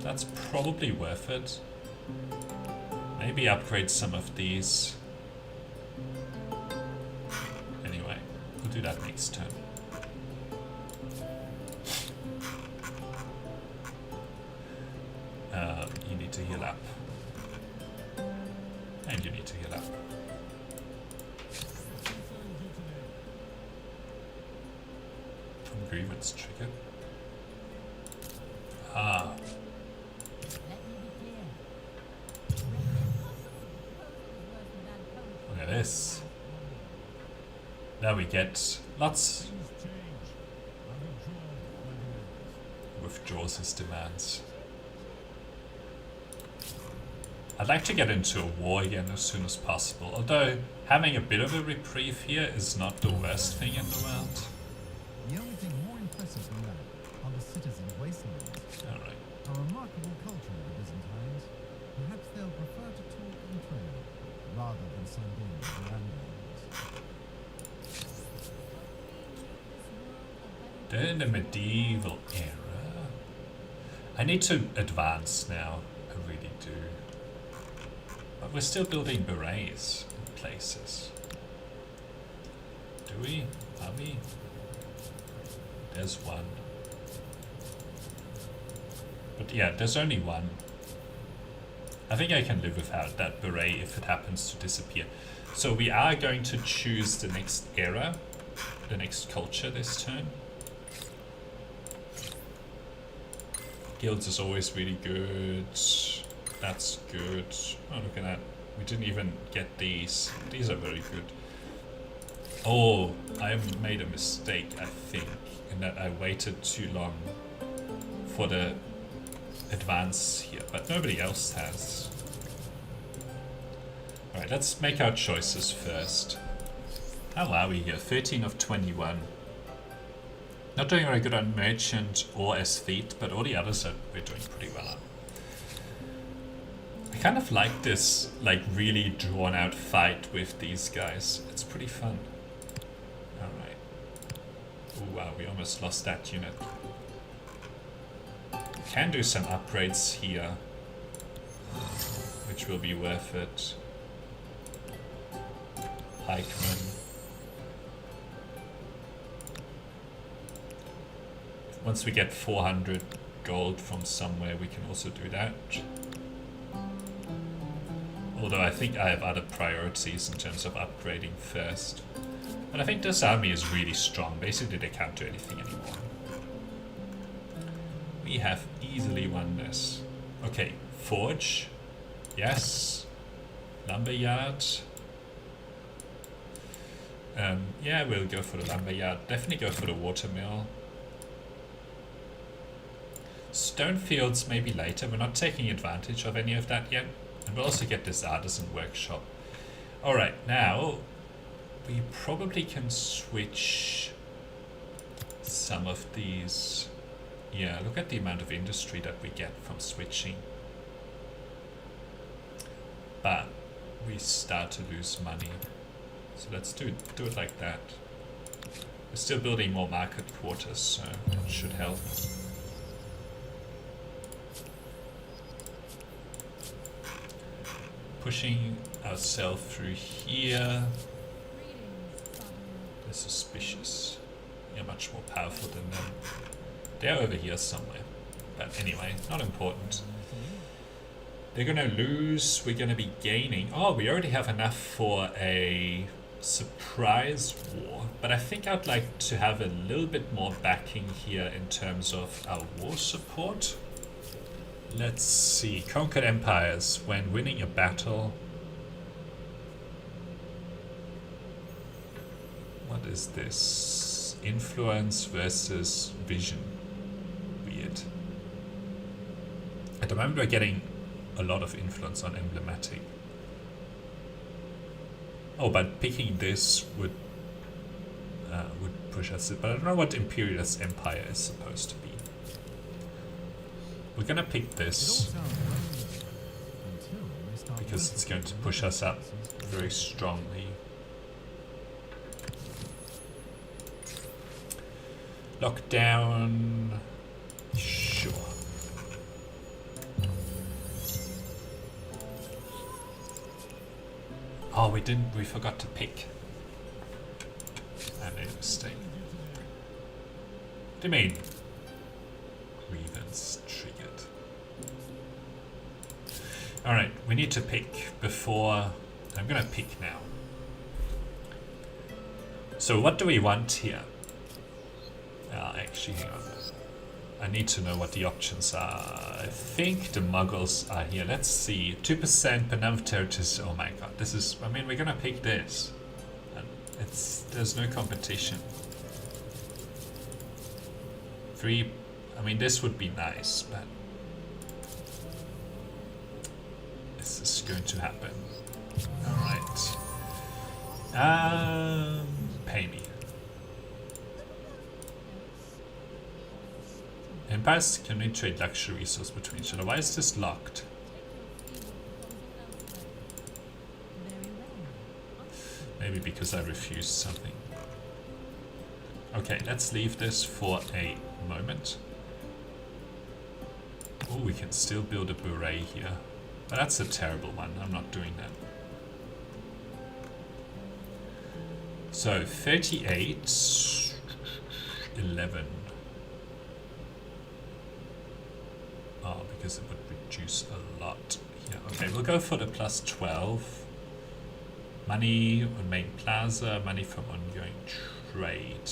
That's probably worth it. Maybe upgrade some of these. Anyway, we'll do that next turn. You need to heal up. And you need to heal up. From grievance trigger. Ah. Look at this. Now we get lots. Withdraws his demands. I'd like to get into a war again as soon as possible, although having a bit of a reprieve here is not the worst thing in the world. The only thing more impressive than that are the citizens' wastelands. Alright. A remarkable culture of the Byzantines. Perhaps they'll prefer to talk and trade, rather than send in landlords. They're in the medieval era. I need to advance now. I really do. But we're still building berets in places. Do we? Are we? There's one. But yeah, there's only one. I think I can live without that beret if it happens to disappear. So we are going to choose the next era, the next culture this turn. Guilds is always really good. That's good. Oh, look at that. We didn't even get these. These are very good. Oh, I made a mistake, I think, in that I waited too long for the advance here, but nobody else has. Alright, let's make our choices first. How are we here? 13 of 21. Not doing very good on merchant or aesthete, but all the others we're doing pretty well on. I kind of like this, like, really drawn out fight with these guys. It's pretty fun. Alright. Oh wow, we almost lost that unit. Can do some upgrades here, which will be worth it. Pikemen. Once we get 400 gold from somewhere, we can also do that. Although I think I have other priorities in terms of upgrading first. But I think this army is really strong. Basically, they can't do anything anymore. We have easily won this. Okay, forge. Yes. Lumberyard. Yeah, we'll go for the lumberyard. Definitely go for the watermill. Stone fields maybe later. We're not taking advantage of any of that yet. And we'll also get this artisan workshop. Alright, now we probably can switch some of these. Yeah, look at the amount of industry that we get from switching. But we start to lose money. So let's do it like that. We're still building more market quarters, so it should help. Pushing ourselves through here. They're suspicious. You're much more powerful than them. They're over here somewhere. But anyway, not important. They're gonna lose, we're gonna be gaining. Oh, we already have enough for a surprise war. But I think I'd like to have a little bit more backing here in terms of our war support. Let's see. Conquered empires. When winning a battle. What is this? Influence versus vision. Weird. At the moment we're getting a lot of influence on emblematic. Oh, but picking this would push us. But I don't know what Imperialist Empire is supposed to be. We're gonna pick this because it's going to push us up very strongly. Lockdown. Sure. Oh, we forgot to pick. I made a mistake. What do you mean? Grievance triggered. Alright, we need to pick before... I'm gonna pick now. So what do we want here? Actually, hang on. I need to know what the options are. I think the muggles are here. Let's see. 2% per number of territories. Oh my god, this is... I mean, we're gonna pick this. And there's no competition. 3... I mean, this would be nice, but... this is going to happen. Alright. Pay me. Empires can we trade luxury resources between each other? Why is this locked? Maybe because I refused something. Okay, let's leave this for a moment. Oh, we can still build a beret here. But that's a terrible one. I'm not doing that. So 38, 11. Oh, because it would reduce a lot here. Okay, we'll go for the plus 12. Money on main plaza, money from ongoing trade.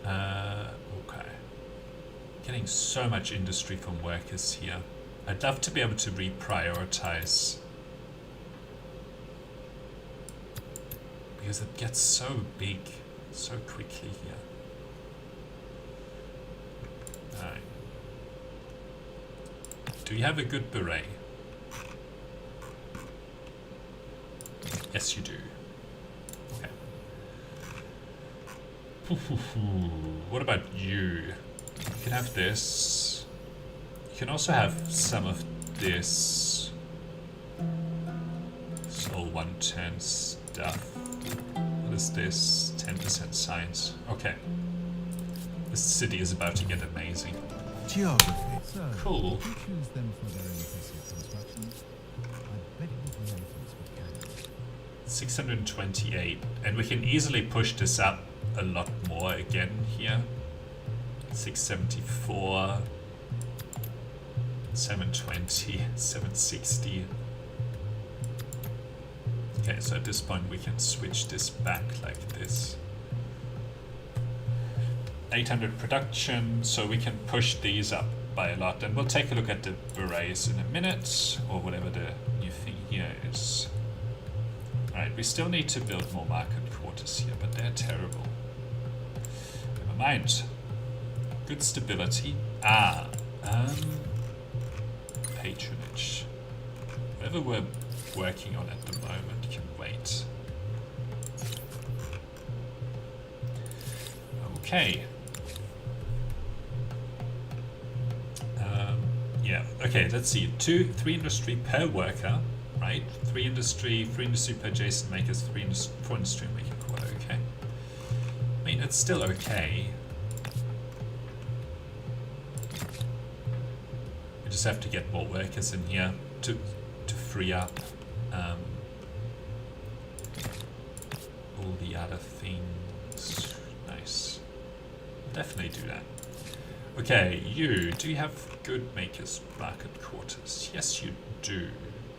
Okay. Getting so much industry from workers here. I'd love to be able to reprioritize. Because it gets so big so quickly here. Alright. Do you have a good beret? Yes, you do. Okay. What about you? You can have this. You can also have some of this. It's all 110 stuff. What is this? 10% science. Okay. This city is about to get amazing. Geography. So, Cool. if you choose them for their impressive constructions, I bet it would be influenced with cannons. 628. And we can easily push this up a lot more again here. 674. 720. 760. Okay, so at this point we can switch this back like this. 800 production, so we can push these up by a lot. And we'll take a look at the berets in a minute, or whatever the new thing here is. Alright, we still need to build more market quarters here, but they're terrible. Never mind. Good stability. Patronage. Whatever we're working on at the moment can wait. Okay. Yeah, okay, let's see. 3 industry per worker, right? 3 industry per adjacent makers, 4 industry maker quarter, okay. I mean, it's still okay. We just have to get more workers in here to free up all the other things. Nice. Definitely do that. Okay, do you have good makers market quarters? Yes, you do.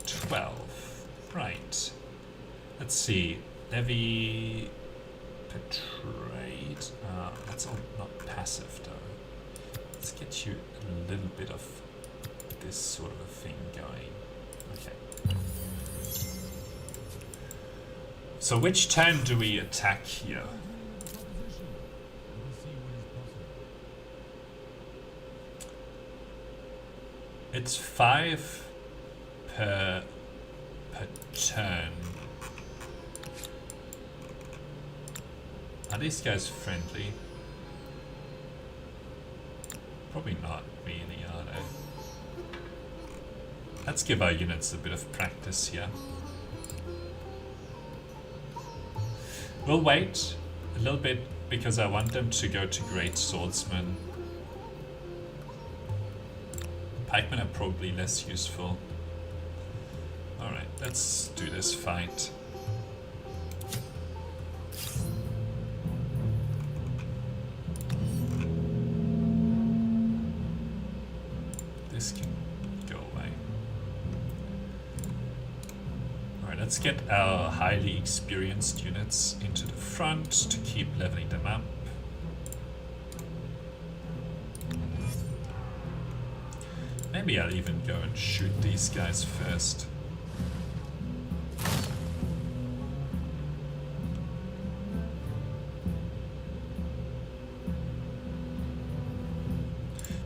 12. Right. Let's see. Levy per trade. That's all not passive though. Let's get you a little bit of this sort of a thing going. Okay. So which turn do we attack here? It's 5 per turn. Are these guys friendly? Probably not really, are they? Let's give our units a bit of practice here. We'll wait a little bit because I want them to go to Great Swordsman. Pikemen are probably less useful. Alright, let's do this fight. Let's get our highly experienced units into the front to keep leveling them up. Maybe I'll even go and shoot these guys first.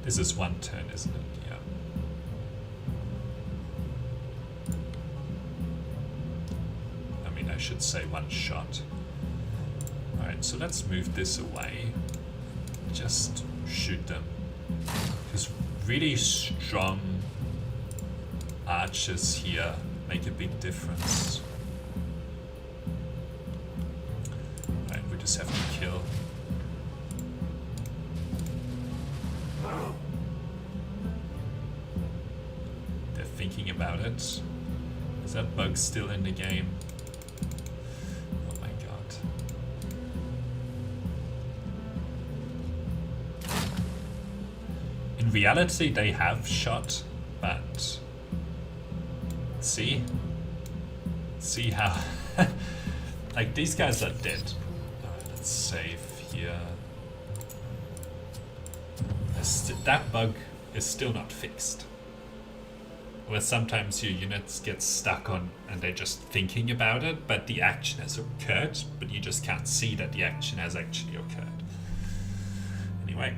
This is one turn, isn't it? Yeah. I mean, I should say one shot. Alright, so let's move this away. Just shoot them. Because really strong archers here make a big difference. Alright, we just have to kill. They're thinking about it. Is that bug still in the game? Oh my god. In reality, they have shot, but see how like these guys are dead. Alright, let's save here. That bug is still not fixed. Where sometimes your units get stuck on and they're just thinking about it, but the action has occurred, but you just can't see that the action has actually occurred. Anyway.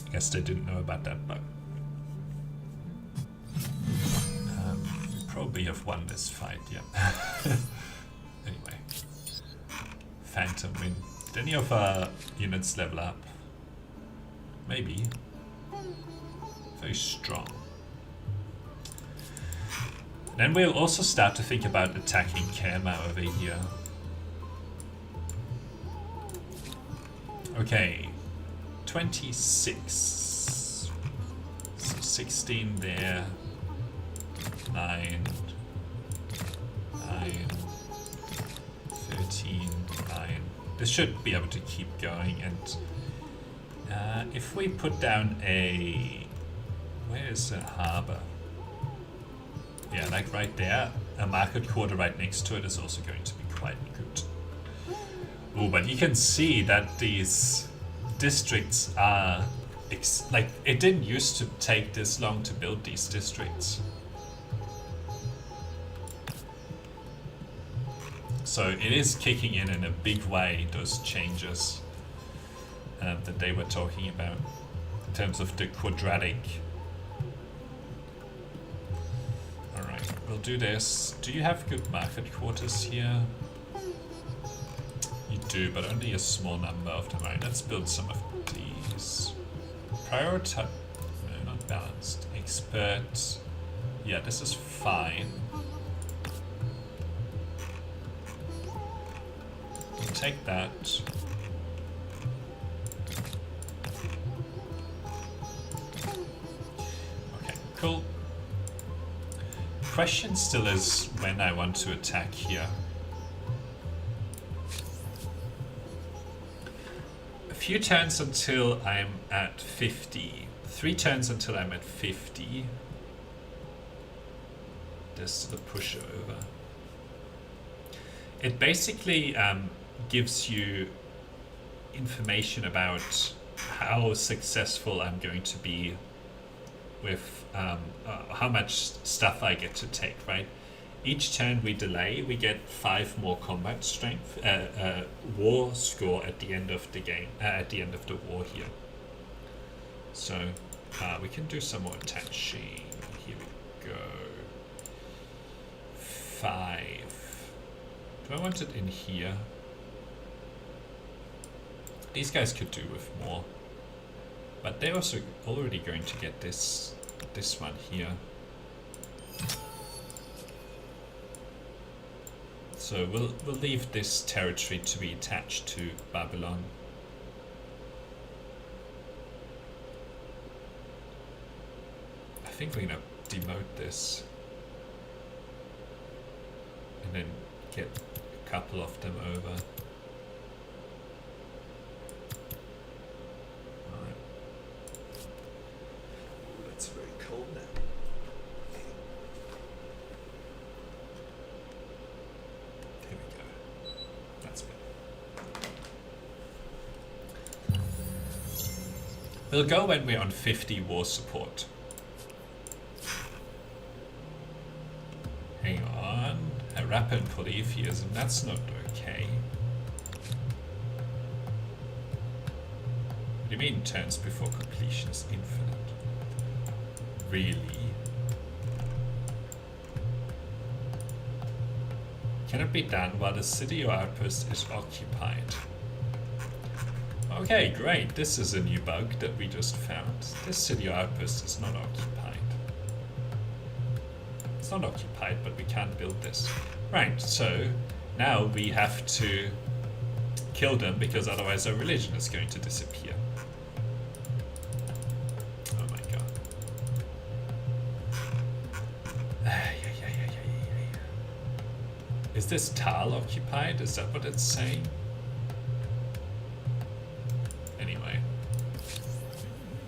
I guess they didn't know about that bug. We probably have won this fight, yeah. Anyway. Phantom win. Did any of our units level up? Maybe. Very strong. Then we'll also start to think about attacking Kerma over here. Okay. 26. So 16 there. 9. 13. 9. This should be able to keep going, and if we put down a... Where is the harbor? Yeah, like right there. A market quarter right next to it is also going to be quite good. Oh, but you can see that these districts are... like, it didn't used to take this long to build these districts. So it is kicking in a big way, those changes that they were talking about in terms of the quadratic. Alright, we'll do this. Do you have good market quarters here? You do, but only a small number of them. Alright, let's build some of these. Prioritize... No, not balanced. Expert... Yeah, this is fine. Take that. Okay, cool. Question still is when I want to attack here. A few turns until I'm at 50. 3 turns until I'm at 50. This is the pushover. It basically gives you information about how successful I'm going to be with how much stuff I get to take, right? Each turn we delay, we get 5 more combat strength, war score at the end of the game, at the end of the war here. So we can do some more attaching. Here we go. 5. Do I want it in here? These guys could do with more, but they're also already going to get this one here. So we'll leave this territory to be attached to Babylon. I think we're gonna demote this and then get a couple of them over. We'll go when we're on 50 war support. Hang on. A rapid polytheism, that's not okay. What do you mean turns before completion is infinite? Really? Can it be done while the city or outpost is occupied? Okay, great. This is a new bug that we just found. This city or outpost is not occupied. It's not occupied, but we can't build this. Right, so now we have to kill them because otherwise our religion is going to disappear. Oh my god. Is this Tal occupied? Is that what it's saying? Anyway.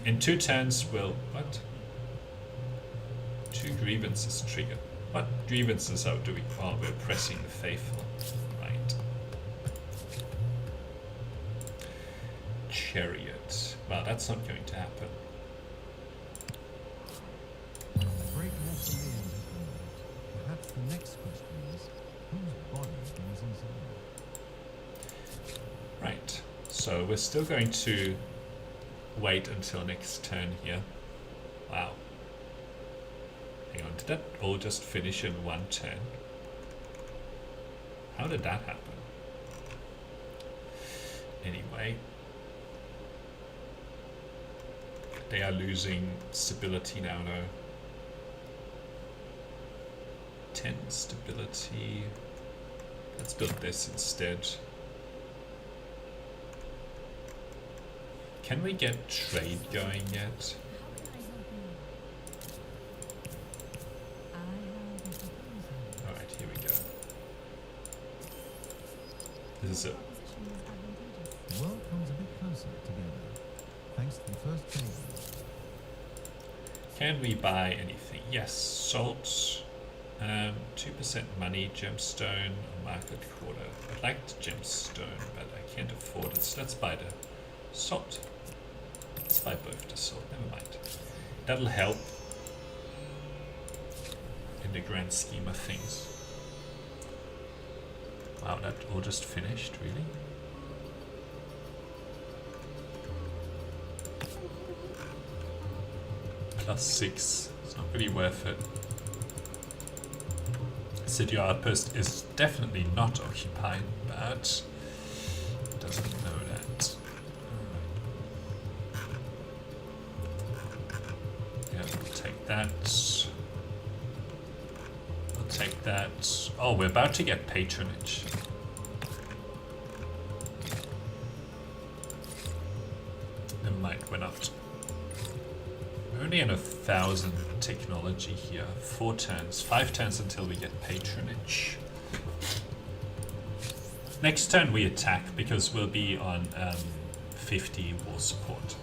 In 2 turns we'll... What? 2 grievances triggered. What grievances are doing while we're pressing the faithful? Right. Chariot. Well, that's not going to happen. A great war for me. Perhaps the next question is, whose body goes inside? Right. So we're still going to wait until next turn here. Wow. Hang on, did that all just finish in 1 turn? How did that happen? Anyway. They are losing stability now though. 10 stability. Let's build this instead. Can we get trade going yet? Alright, here we go. This is it. The world comes a bit closer together, thanks to the first table. Can we buy anything? Yes, salt, 2% money, gemstone, market quarter. I'd like the gemstone, but I can't afford it, so let's buy the salt. Let's buy both the salt, never mind. That'll help in the grand scheme of things. Wow, that all just finished, really? +6, it's not really worth it. City outpost is definitely not occupied, but it doesn't know that. Yeah, we'll take that. We'll take that. Oh, we're about to get patronage. Never mind, we're not. We're only in 1,000 technology here. 4 turns, 5 turns until we get patronage. Next turn we attack because we'll be on 50 war support.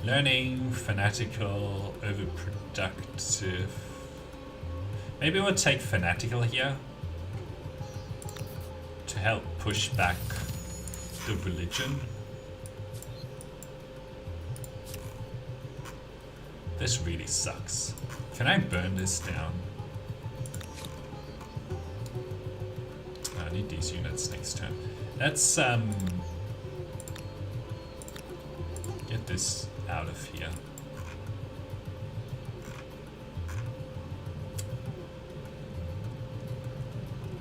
Learning, fanatical, overproductive. Maybe we'll take fanatical here to help push back the religion. This really sucks. Can I burn this down? I need these units next turn. Let's get this out of here.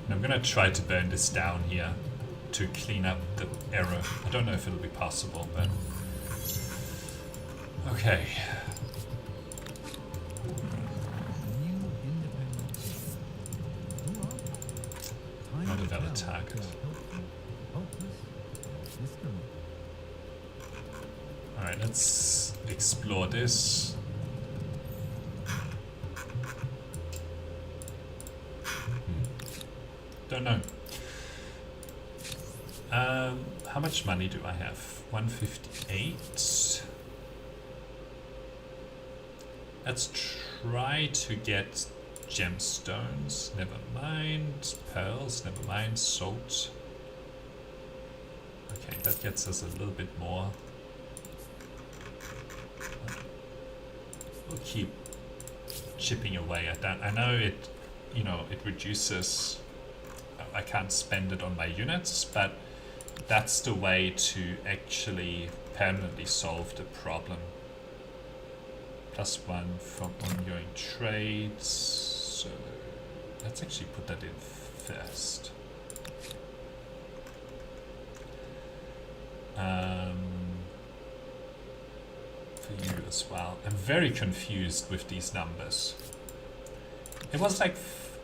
And I'm gonna try to burn this down here to clean up the error. I don't know if it'll be possible, but okay. Not a valid target. Alright, let's explore this. Don't know. How much money do I have? 158. Let's try to get gemstones, never mind. Pearls, never mind. Salt. Okay. that gets us a little bit more. We'll keep chipping away at that. I know it, it reduces. I can't spend it on my units, but that's the way to actually permanently solve the problem. +1 from ongoing trades. So let's actually put that in first. For you as well. I'm very confused with these numbers. It was like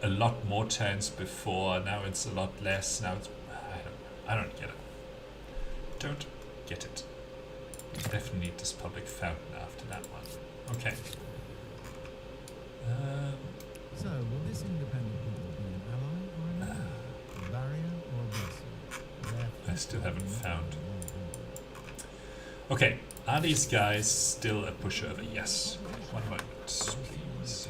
a lot more turns before. Now it's a lot less. Now it's I don't get it. Don't get it. We definitely need this public fountain after that one. Okay. So, will this independent people be an ally or an enemy? A barrier or a blessing? I still haven't found. Okay, are these guys still a pushover? Yes. One moment, please.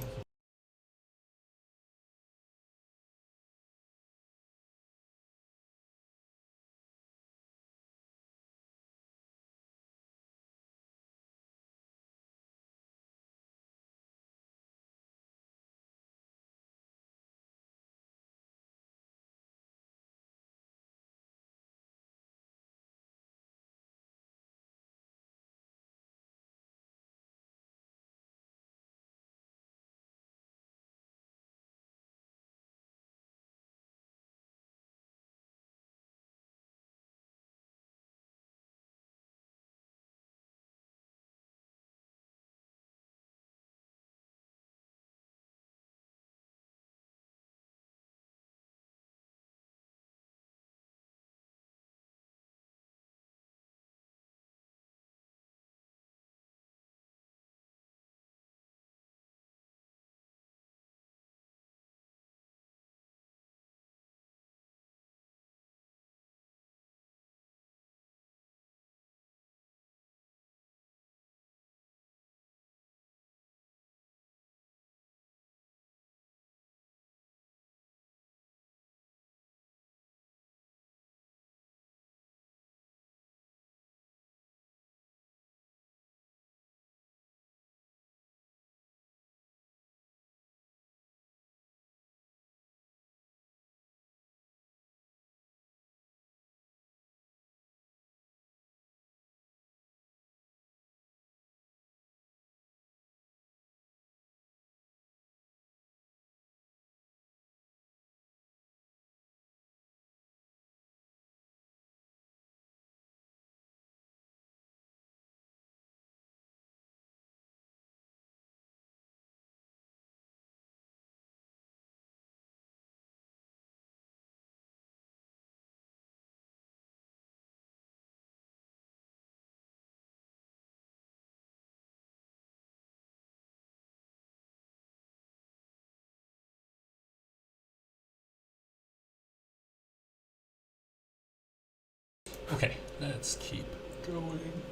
Okay, let's keep going.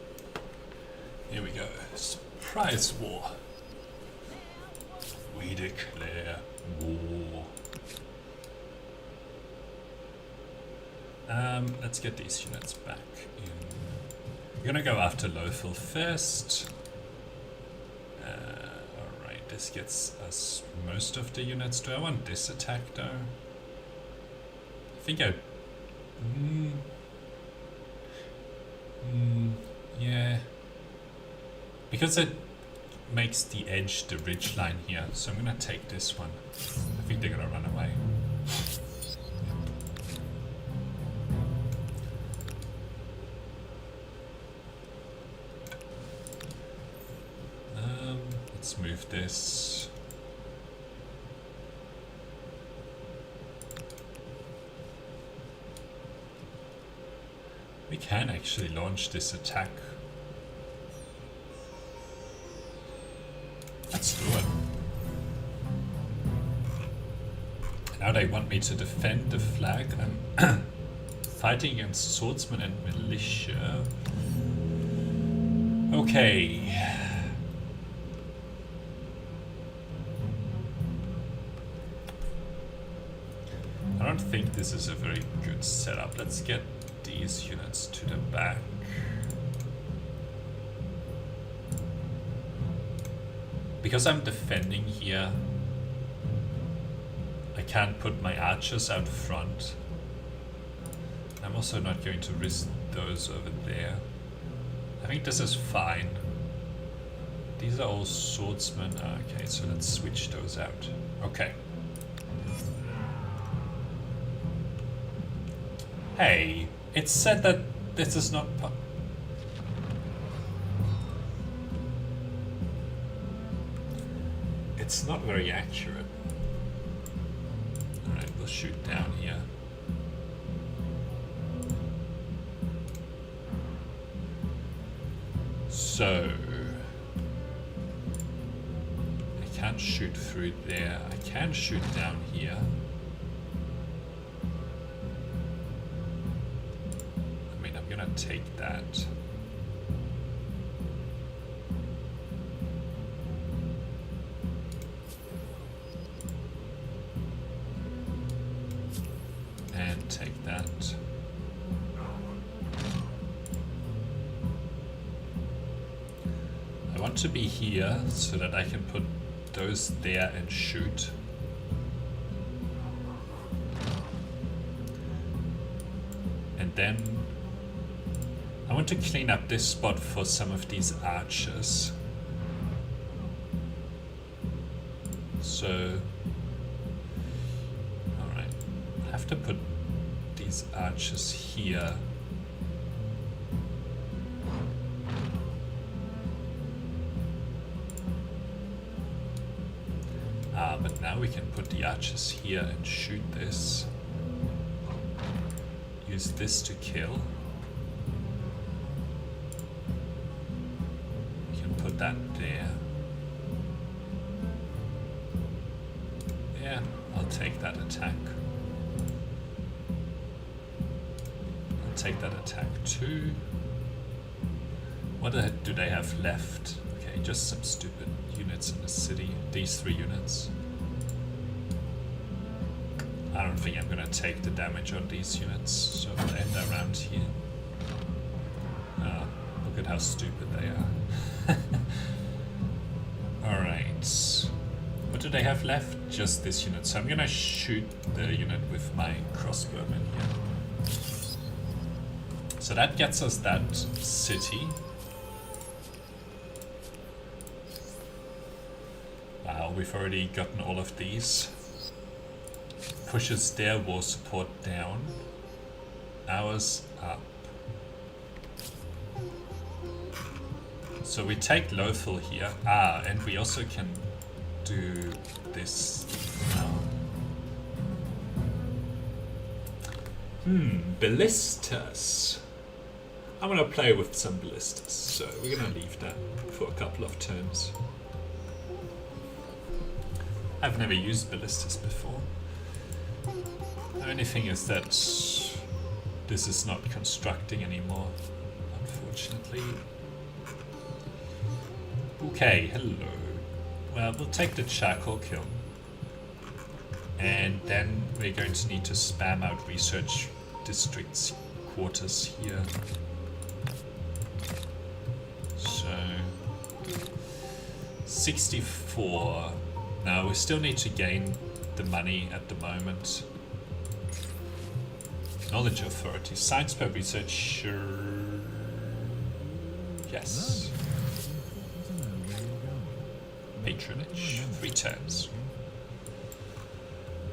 Here we go. Surprise war. We declare war. Let's get these units back in. We're gonna go after Lothal first. Alright, this gets us most of the units. Do I want this attack though? I think I... yeah. Because it makes the edge the ridge line here, so I'm gonna take this one. I think they're gonna run away. Let's move this. We can actually launch this attack. Let's do it. Now they want me to defend the flag. I'm fighting against swordsmen and militia. Okay. I don't think this is a very good setup. Let's get the these units to the back. Because I'm defending here, I can't put my archers out front. I'm also not going to risk those over there. I think this is fine. These are all swordsmen. Okay, so let's switch those out. Okay. Hey, it said that this is not... It's not very accurate. Alright, we'll shoot down here. So... I can't shoot through there. I can shoot down here. I mean, I'm gonna take that. And take that. I want to be here so that I can put those there and shoot. And then I want to clean up this spot for some of these archers. So, alright, I have to put these archers here. But now we can put the archers here and shoot this. Use this to kill. We can put that there. Yeah, I'll take that attack. I'll take that attack too. What do they have left? Okay, just some stupid units in the city. These 3 units. I don't think I'm gonna take the damage on these units, so I'll end around here. Look at how stupid they are. Alright. What do they have left? Just this unit. So I'm gonna shoot the unit with my crossbowman here. So that gets us that city. Wow, we've already gotten all of these. Pushes their war support down. Ours up. So we take Lothal here. And we also can do this now. Ballistas. I'm gonna play with some ballistas, so we're gonna leave that for a couple of turns. I've never used ballistas before. The only thing is that this is not constructing anymore, unfortunately. Okay, hello. Well, we'll take the charcoal kiln. And then we're going to need to spam out research districts quarters here. So 64. Now we still need to gain the money at the moment. Knowledge authority. Science per research. Sure. Yes. Patronage. 3 turns.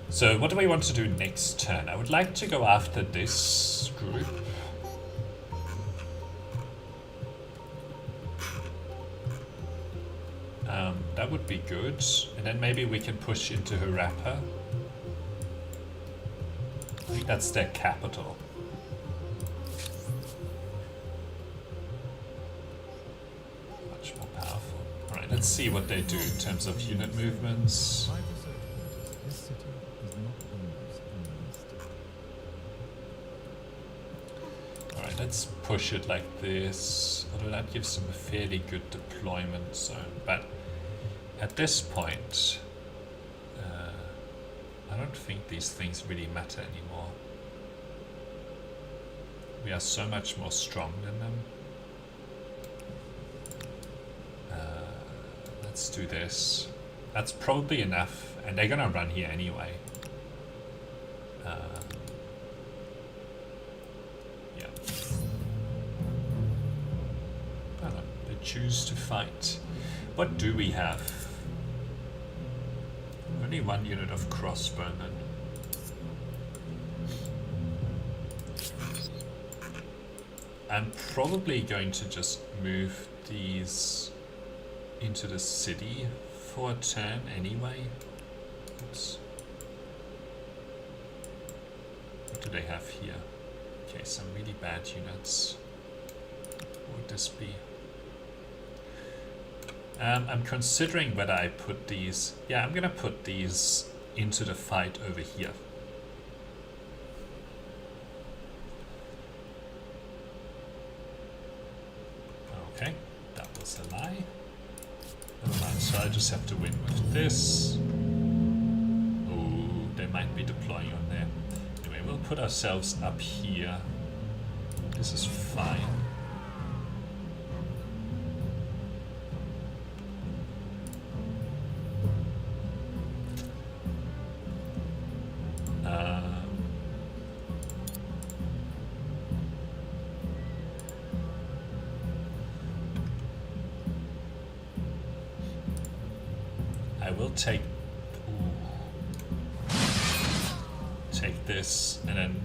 So what do we want to do next turn? I would like to go after this group. That would be good. And then maybe we can push into Harappa. I think that's their capital. Much more powerful. Alright, let's see what they do in terms of unit movements. This city is not always Alright, let's push it like this. Although that gives them a fairly good deployment zone. But at this point, I don't think these things really matter anymore. We are so much more strong than them. Let's do this. That's probably enough, and they're gonna run here anyway. Yeah. Oh, no, they choose to fight. What do we have? Only 1 unit of crossbowmen. I'm probably going to just move these into the city for a turn anyway. Oops. What do they have here? Okay, some really bad units. What would this be? I'm considering whether I put these... Yeah, I'm gonna put these into the fight over here. Okay, that was a lie. Never mind, so I just have to win with this. Oh, they might be deploying on there. Anyway, we'll put ourselves up here. This is fine. I will take this and then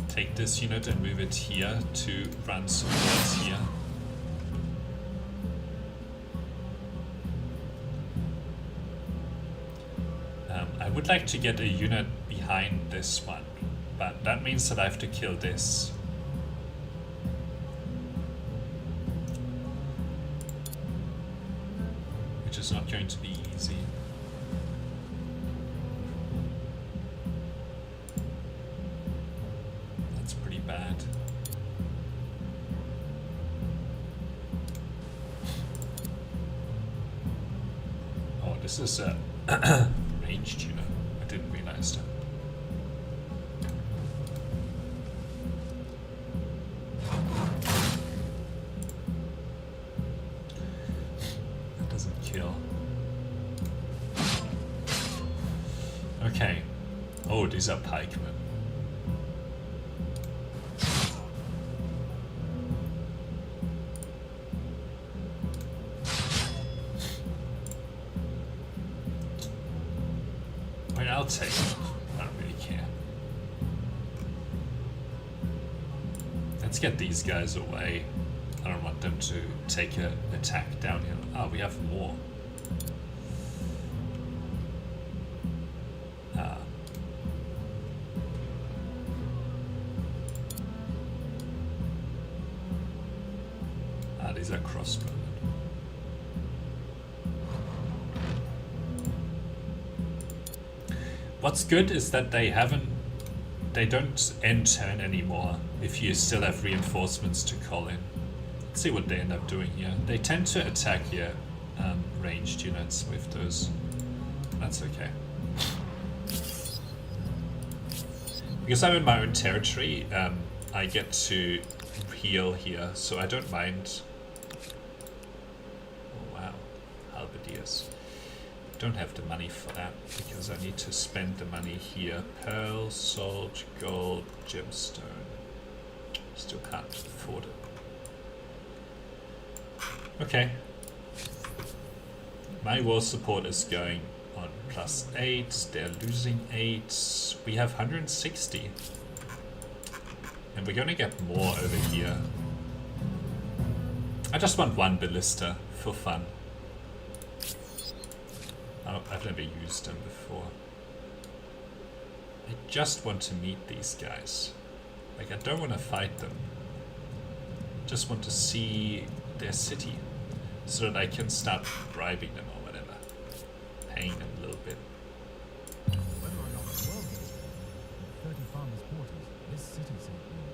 take this unit and move it here to run supports here. I would like to get a unit behind this one, but that means that I have to kill this. Which is not going to be easy. That's pretty bad. Oh, this is a ranged unit. I didn't realize that. That doesn't kill. Okay. Oh, these are pikemen. I mean, I'll take it. I don't really care. Let's get these guys away. I don't want them to take an attack down here. Oh, we have more. These are crossbowmen. What's good is that they don't end turn anymore if you still have reinforcements to call in. Let's see what they end up doing here. They tend to attack here ranged units with those. That's okay. Because I'm in my own territory, I get to heal here, so I don't mind. Oh wow, halberdiers. Don't have the money for that because I need to spend the money here. Pearl, salt, gold, gemstone. Still can't afford it. Okay. My war support is going on +8. They're losing 8. We have 160. And we're gonna get more over here. I just want one ballista for fun. I've never used them before. I just want to meet these guys. Like, I don't want to fight them. Just want to see their city so that I can start bribing them or whatever. Paying them a little bit. Whether or not the world is, 30 farmers' quarters, this city certainly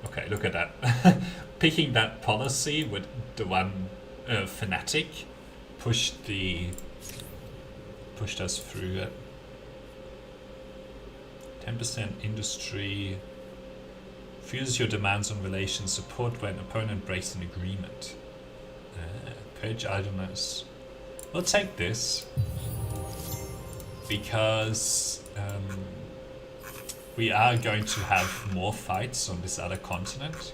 would. Okay, look at that. Picking that policy with the one fanatic pushed us through it. 10% industry. Refuses your demands on relations. Support when opponent breaks an agreement. Purge idleness. We'll take this. Because we are going to have more fights on this other continent.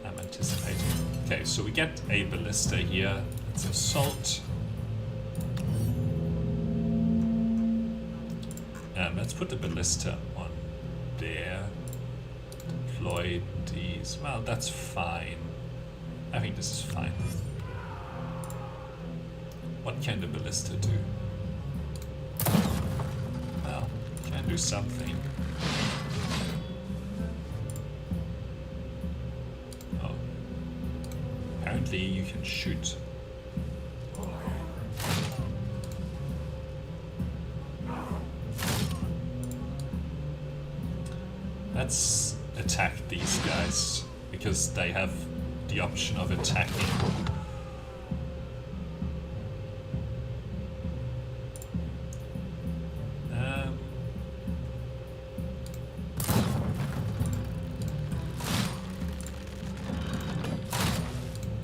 I'm anticipating. Okay, so we get a ballista here. Let's assault. Let's put the ballista on there. Deploy these. Well, that's fine. I think this is fine. What can the ballista do? Well, can do something. Oh. Apparently you can shoot. Let's attack these guys, because they have the option of attacking.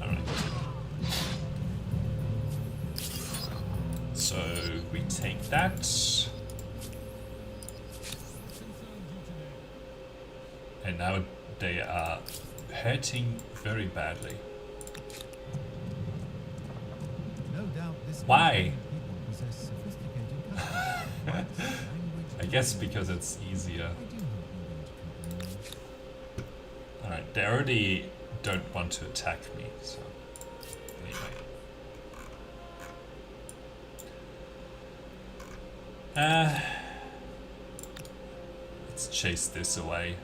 Alright. So we take that. And now they are hurting very badly. No doubt this Why? people possess sophisticated customs. I guess because it's easier. Alright, they already don't want to attack me, so anyway. Let's chase this away.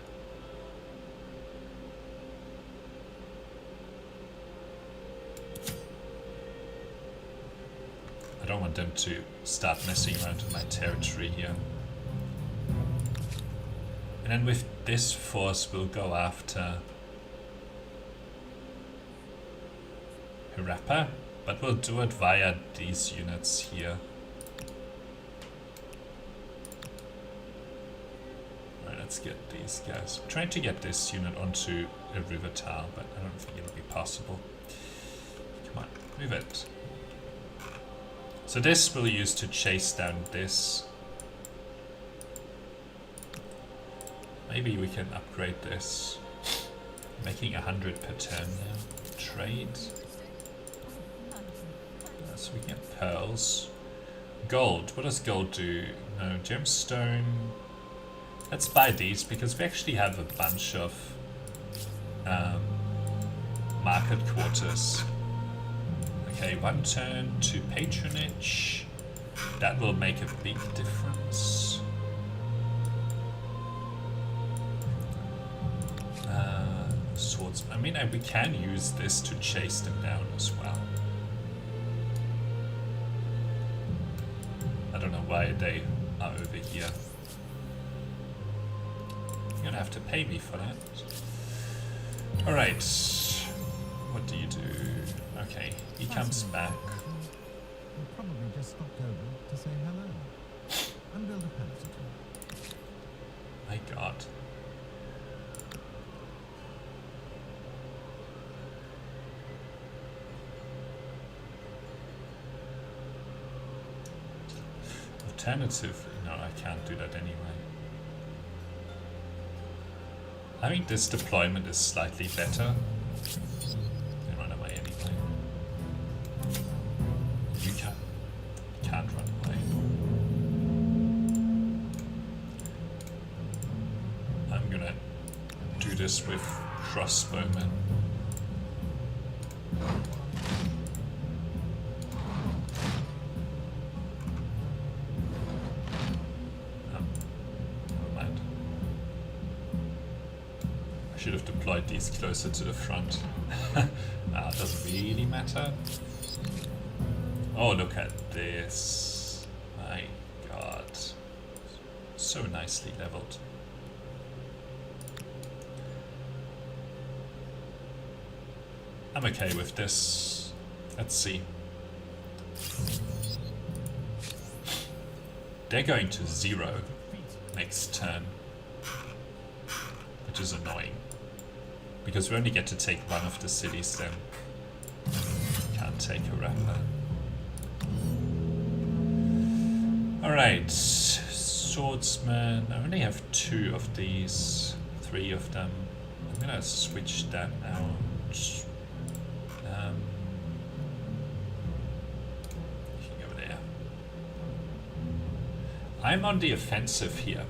I don't want them to start messing around with my territory here. And then with this force we'll go after Hirapa, but we'll do it via these units here. Alright, let's get these guys. I'm trying to get this unit onto a river tower, but I don't think it'll be possible. Come on, move it. So this we'll use to chase down this. Maybe we can upgrade this. Making 100 per turn now. Trade. So we get pearls. Gold. What does gold do? No, gemstone. Let's buy these because we actually have a bunch of market quarters. Okay, 1 turn to patronage. That will make a big difference. Swords. I mean, we can use this to chase them down as well. I don't know why they are over here. You're gonna have to pay me for that. Alright. What do you do? Okay, he comes back. He probably just stopped over to say hello and build a palace at home. My god. Alternatively, no, I can't do that anyway. I think this deployment is slightly better. They run away anyway. You can't run away. I'm gonna do this with crossbowmen. Should have deployed these closer to the front. It doesn't really matter. Oh, look at this. My god. So nicely leveled. I'm okay with this. Let's see. They're going to 0. next turn, which is annoying because we only get to take one of the cities then. Can't take a rapper. Alright, swordsman. I only have 2 of these, 3 of them. I'm gonna switch that out. You can go there. I'm on the offensive here.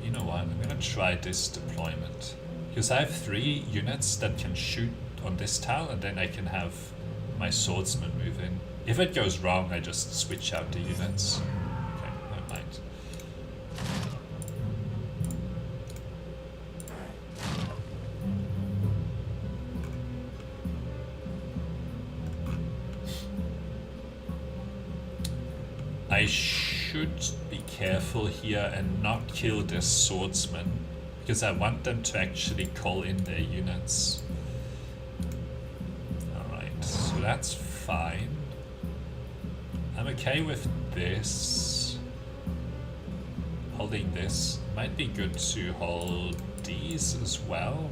You know what? I'm gonna try this deployment because I have 3 units that can shoot on this tile, and then I can have my swordsman move in. If it goes wrong, I just switch out the units. Okay, never mind. I should be careful here and not kill this swordsman, because I want them to actually call in their units. Alright, so that's fine. I'm okay with this. Holding this. Might be good to hold these as well.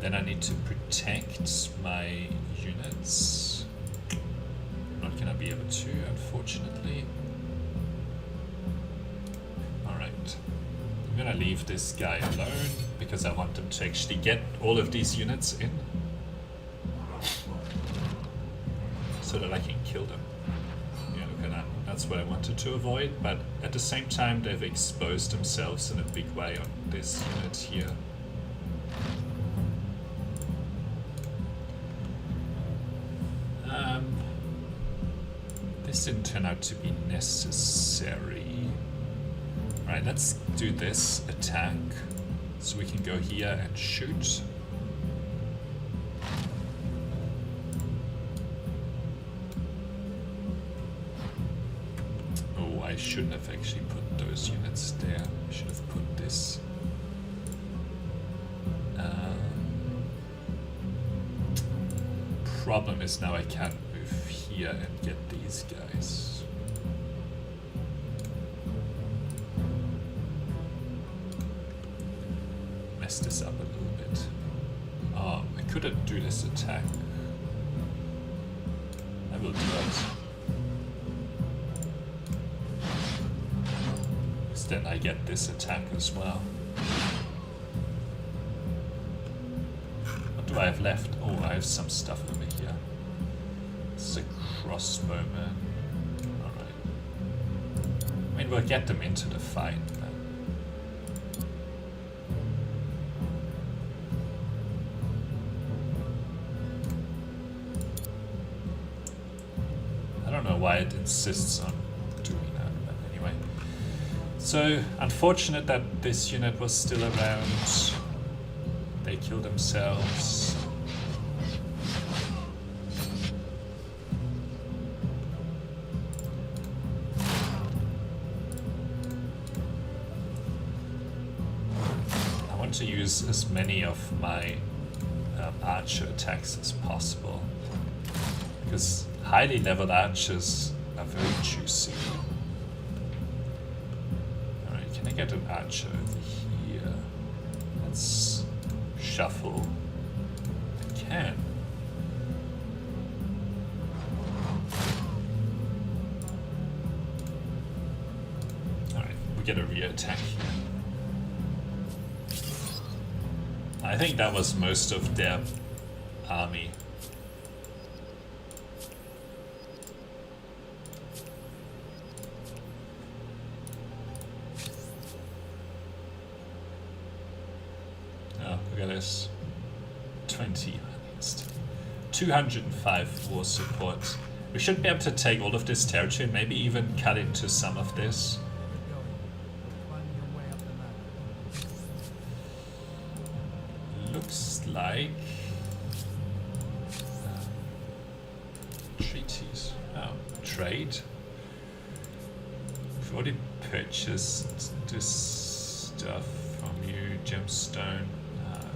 Then I need to protect my units. Not gonna be able to, unfortunately. Alright. I'm gonna leave this guy alone because I want them to actually get all of these units in so that I can kill them. Yeah, look at that. That's what I wanted to avoid, but at the same time they've exposed themselves in a big way on this unit here. This didn't turn out to be necessary. Alright, let's do this attack so we can go here and shoot. Oh, I shouldn't have actually put those units there. I should have put this. Problem is now I can't move here and get these guys. Mess this up a little bit. Oh, I couldn't do this attack. I will do it. Because then I get this attack as well. What do I have left? Oh, I have some stuff over here. This is a crossbowman. Alright. I mean, we'll get them into the fight then. I don't know why it insists on doing that, but anyway. So, unfortunate that this unit was still around. They killed themselves. I want to use as many of my archer attacks as possible, because highly leveled archers are very juicy. Alright, can I get an archer over here? Let's shuffle. I can. Alright, we get a rear attack here. I think that was most of their army. Oh, look at this. 20 against 205 war support. We should be able to take all of this territory and maybe even cut into some of this. Finding your way up the ladder. Looks like treaties. Oh, trade. We've already purchased this stuff from you, gemstone.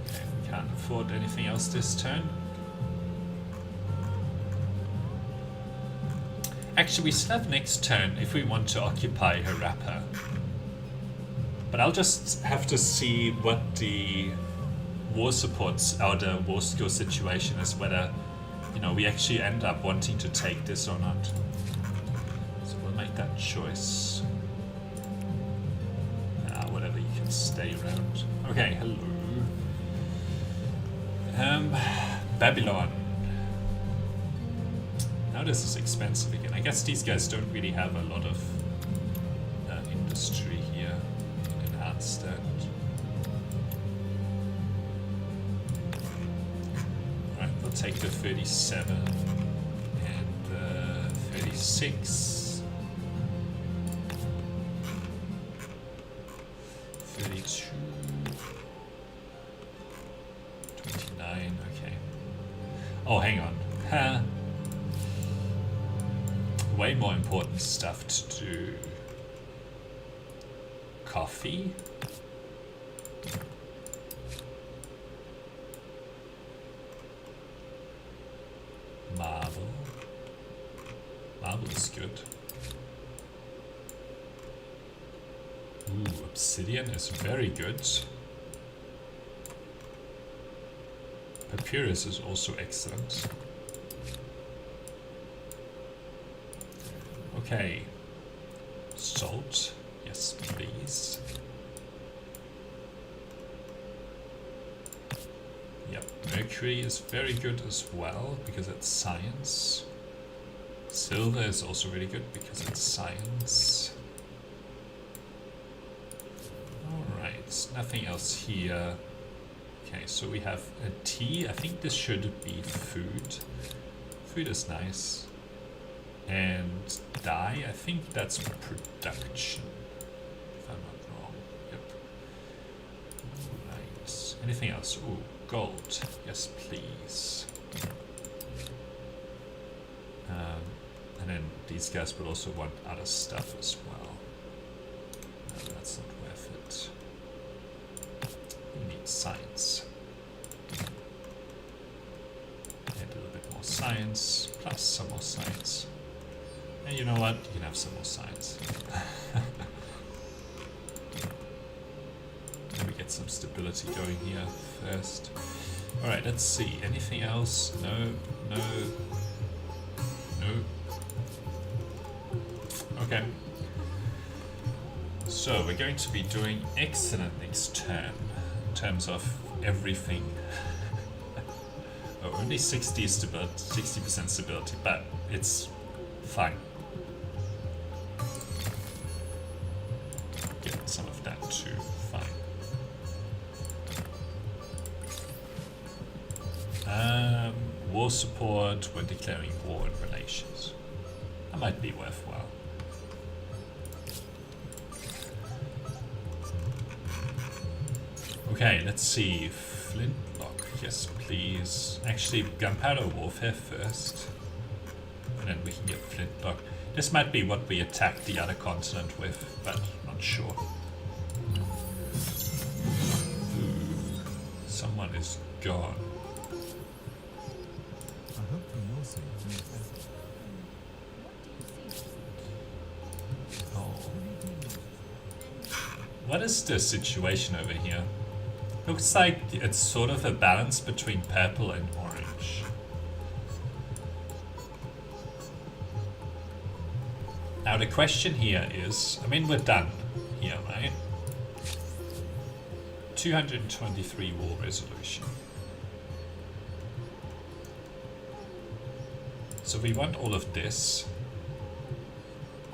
Okay, we can't afford anything else this turn. Actually, we still have next turn if we want to occupy Harappa. But I'll just have to see what the war supports or the war skill situation is, whether, you know, we actually end up wanting to take this or not. So we'll make that choice. Whatever, you can stay around. Okay, hello. Babylon. Now this is expensive again. I guess these guys don't really have a lot of industry here. Enhance that. Alright, we'll take the 37 and 36. 32. 29, okay. Oh, hang on. Huh. Way more important stuff to do. Coffee. Marble. Marble is good. Ooh, obsidian is very good. Papyrus is also excellent. Okay. Salt. Yes, please. Yep, mercury is very good as well because it's science. Silver is also really good because it's science. Alright, nothing else here. Okay, so we have a tea. I think this should be food. Food is nice. And dye, I think that's production. If I'm not wrong. Yep. Right. Anything else? Ooh, gold. Yes, please. And then these guys will also want other stuff as well. No, that's not worth it. We need science. And a little bit more science, plus some more science. And you know what? You can have some more science. Let me get some stability going here first. Alright, let's see. Anything else? No, no, no. Okay. So we're going to be doing excellent next turn in terms of everything. Oh, only 60% stability, but it's fine. Get some of that too. Fine. War support when declaring war and relations. That might be worthwhile. Okay, let's see. Flintlock, yes please. Actually, gunpowder warfare first. And then we can get flintlock. This might be what we attack the other continent with, but not sure. Ooh, someone is gone. I hope for your sake things better. Oh. What is the situation over here? Looks like it's sort of a balance between purple and orange. Now the question here is, I mean we're done here, right? 223 war resolution. So we want all of this.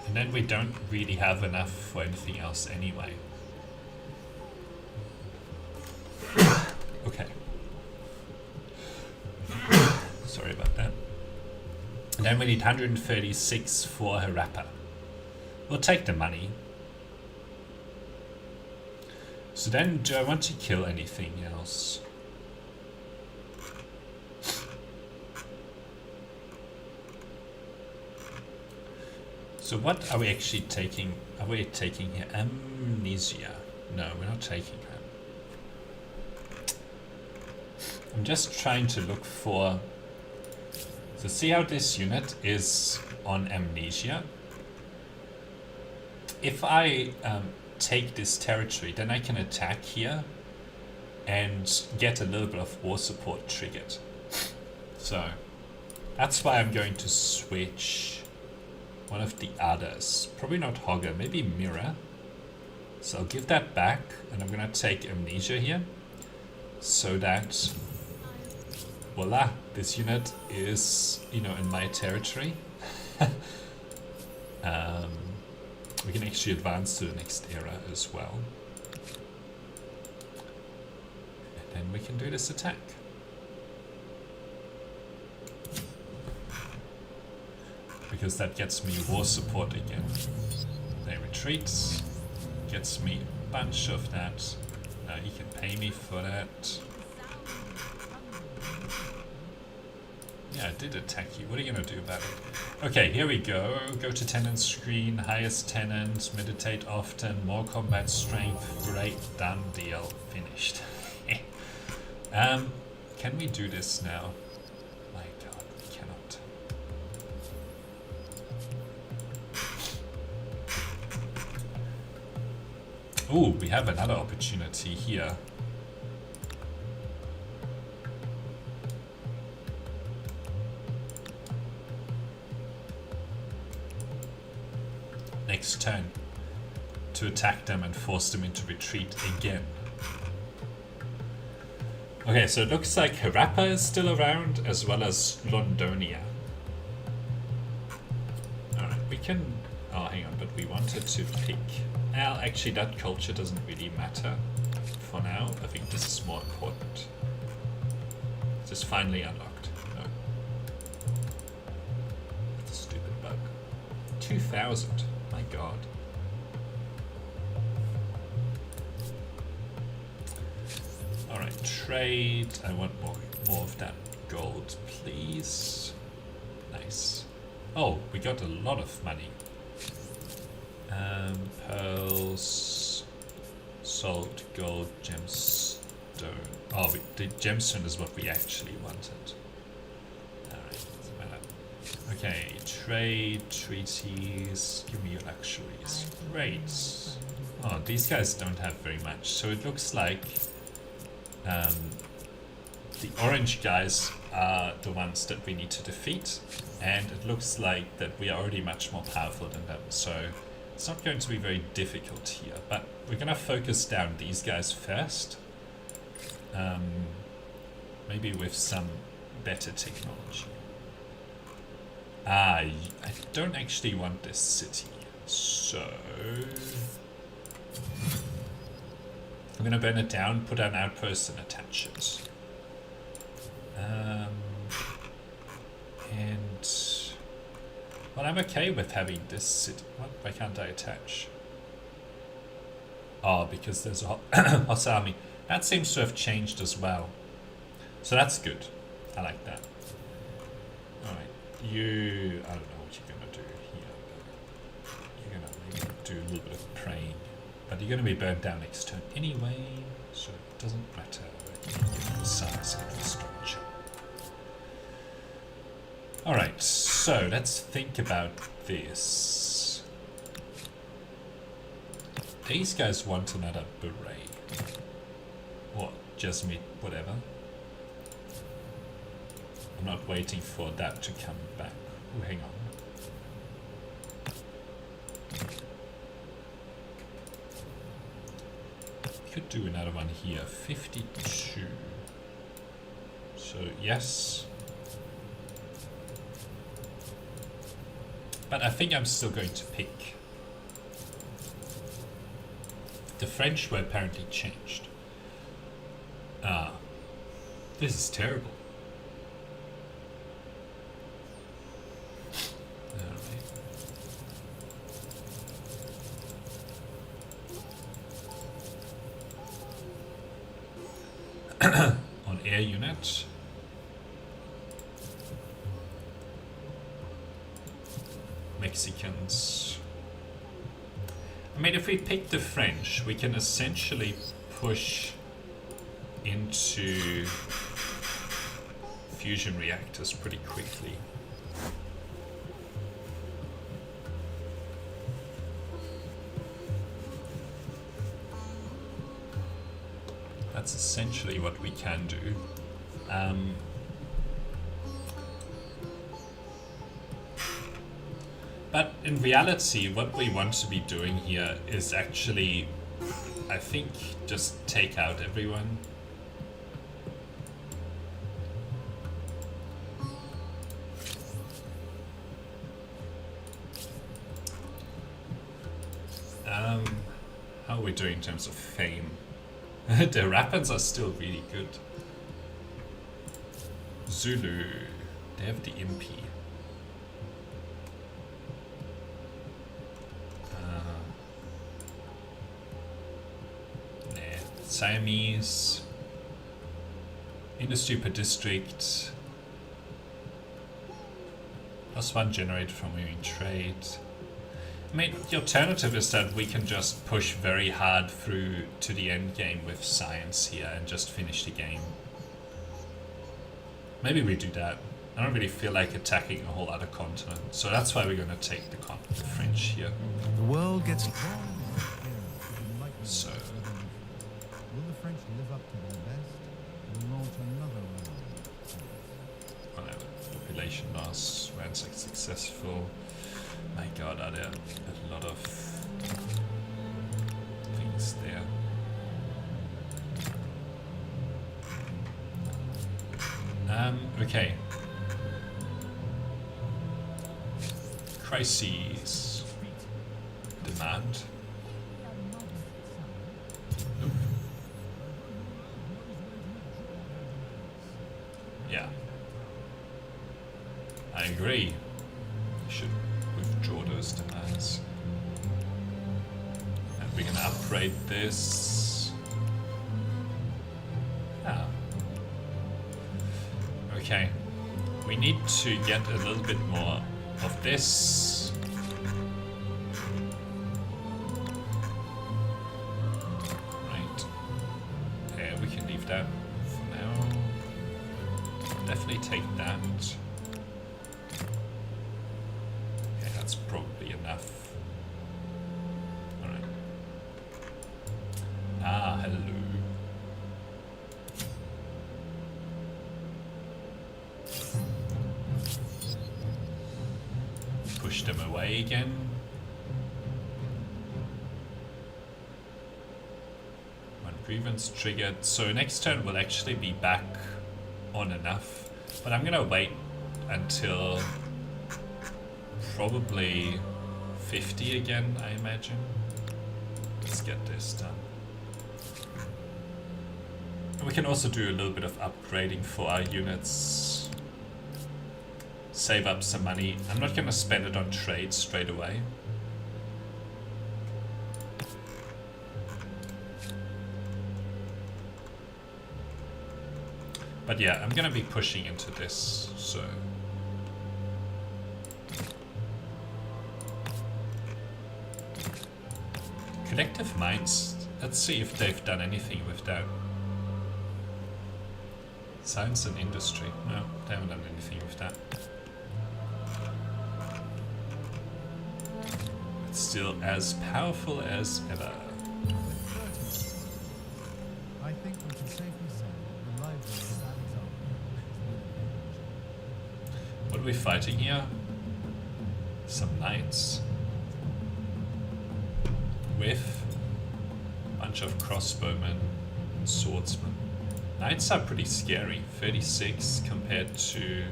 And then we don't really have enough for anything else anyway. Okay. Sorry about that. And then we need 136 for Harappa. We'll take the money. So then, do I want to kill anything else? So what are we actually taking? Are we taking here? Amnesia. No, we're not taking her. I'm just trying to look for So see how this unit is on amnesia? If I take this territory, then I can attack here and get a little bit of war support triggered. So that's why I'm going to switch one of the others. Probably not Hogger, maybe Mirror. So I'll give that back, and I'm gonna take Amnesia here, so that, voila, this unit is, you know, in my territory. We can actually advance to the next era as well. And then we can do this attack. Because that gets me war support again. They retreat. Gets me a bunch of that. He can pay me for that. Yeah, I did attack you. What are you gonna do about it? Okay, here we go. Go to tenant screen, highest tenant, meditate often, more combat strength. Great, done deal, finished. Can we do this now? My god, we cannot. Ooh, we have another opportunity here. Next turn, to attack them and force them into retreat again. Okay, so it looks like Harappa is still around, as well as Londonia. Alright, we can... Oh, hang on, but we wanted to pick... Well, actually, that culture doesn't really matter for now. I think this is more important. This is finally unlocked. No. That's a stupid bug. 2,000. My god. Alright, trade. I want more of that gold, please. Nice. Oh, we got a lot of money. Pearls, salt, gold, gemstone. Oh, the gemstone is what we actually wanted. Alright, doesn't matter. Okay, trade, treaties, give me your luxuries. Great. Oh, these guys don't have very much, so it looks like the orange guys are the ones that we need to defeat, and it looks like that we are already much more powerful than them, so it's not going to be very difficult here, but we're going to focus down these guys first. Maybe with some better technology. I don't actually want this city, so I'm going to burn it down, put an outpost and attach it. And... Well, I'm okay with having this city. What? Why can't I attach? Oh, because there's a hostile army. That seems to have changed as well. So that's good. I like that. Alright, you... I don't know what you're going to do here. You're going to maybe do a little bit of praying. But you're going to be burned down next turn anyway, so it doesn't matter the size of the structure. Alright, so let's think about this. These guys want another beret. Or just me, whatever. I'm not waiting for that to come back. Oh, hang on. Could do another one here. 52. So, yes. But I think I'm still going to pick. The French were apparently changed. Ah. This is terrible. On air unit. Mexicans. I mean, if we pick the French, we can essentially push into fusion reactors pretty quickly. That's essentially what we can do. But in reality, what we want to be doing here is actually, I think, just take out everyone. How are we doing in terms of fame? The Rappans are still really good. Zulu, they have the Impi. Siamese, industry per district, +1 generated from moving trade. I mean, the alternative is that we can just push very hard through to the end game with science here and just finish the game. Maybe we do that. I don't really feel like attacking a whole other continent, so that's why we're gonna take the French here. The world gets... So... Will the French live up to their best or launch another round? Whatever. Population loss, ransack successful. My god, are there a lot of things there. Okay. Crises. Demand. Nope. Yeah. I agree. Should withdraw those demands. And we're gonna upgrade this. Ah. Okay. We need to get a little bit more of this. Right. Yeah, we can leave that for now. Definitely take that. Okay, that's probably enough. Alright. Ah, hello. Push them away again. One grievance triggered. So next turn we'll actually be back on enough. But I'm gonna wait until probably 50 again, I imagine. Let's get this done. And we can also do a little bit of upgrading for our units. Save up some money. I'm not gonna spend it on trade straight away. But yeah, I'm gonna be pushing into this, so... Collective Minds. Let's see if they've done anything with that. Science and Industry. No, they haven't done anything with that. It's still as powerful as ever. I think we can safely say the library of Alexander is What are we fighting here? Some knights. With a bunch of crossbowmen and swordsmen. Knights are pretty scary. 36 compared to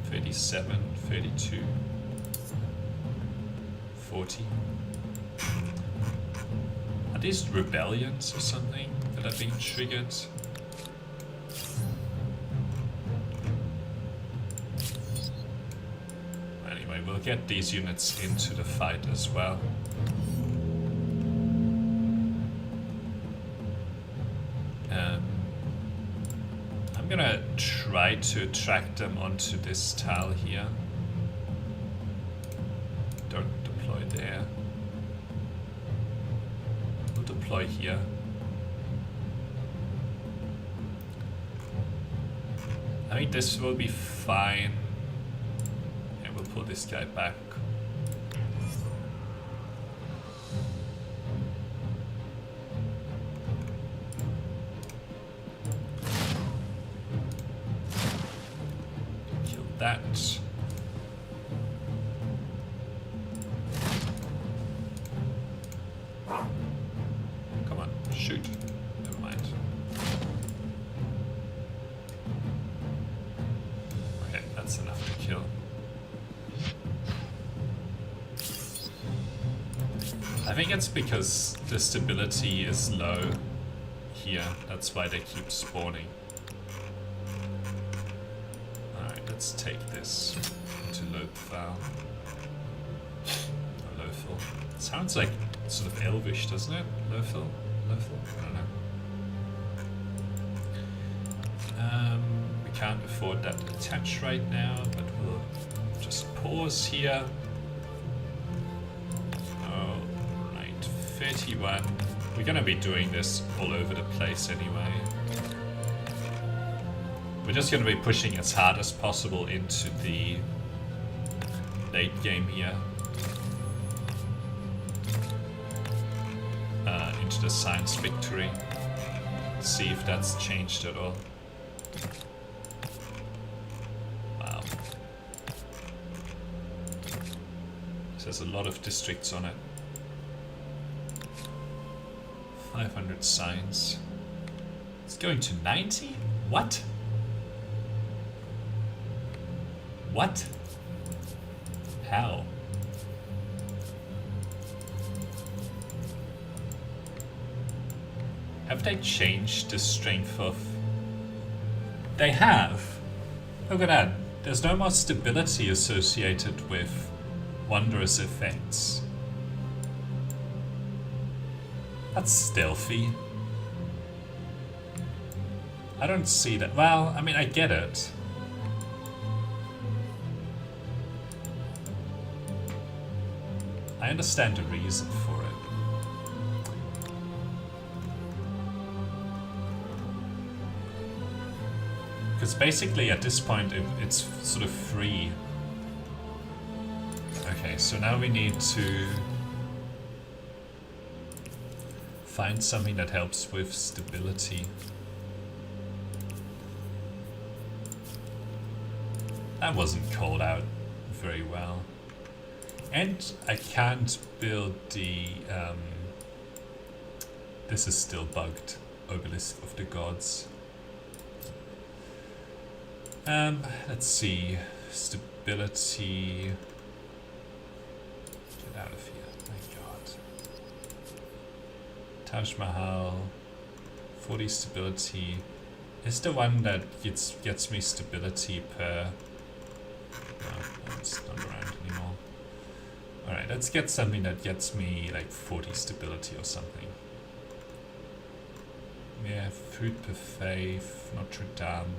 37, 32, 40. Are these rebellions or something that are being triggered? Anyway, we'll get these units into the fight as well. I'm gonna try to attract them onto this tile here. Don't deploy there. We'll deploy here. I think this will be fine. pull this guy back. Kill that. Come on, shoot. Never mind. Okay, that's enough to kill. I think it's because the stability is low here. That's why they keep spawning. Alright, let's take this to Lopval. Or Lothal. Sounds like sort of elvish, doesn't it? Lothal? Lothal? I don't know. We can't afford that attach right now, but we'll just pause here. Oh, right, 31. We're gonna be doing this all over the place anyway. We're just gonna be pushing as hard as possible into the late game here. Into the science victory. See if that's changed at all. Wow. There's a lot of districts on it. 500 science. It's going to 90? What? What? How? Have they changed the strength of... They have! Look at that. There's no more stability associated with wondrous effects. That's stealthy. I don't see that. Well, I mean, I get it. I understand the reason for it. Because basically at this point it's sort of free. Okay, so now we need to find something that helps with stability. That wasn't called out very well. And I can't build the... this is still bugged. Obelisk of the Gods. Let's see. Stability. Get out of here. My god. Taj Mahal. 40 stability. Is the one that gets me stability per... No, it's not around anymore. Alright, let's get something that gets me like 40 stability or something. Yeah, Food Buffet, Notre Dame.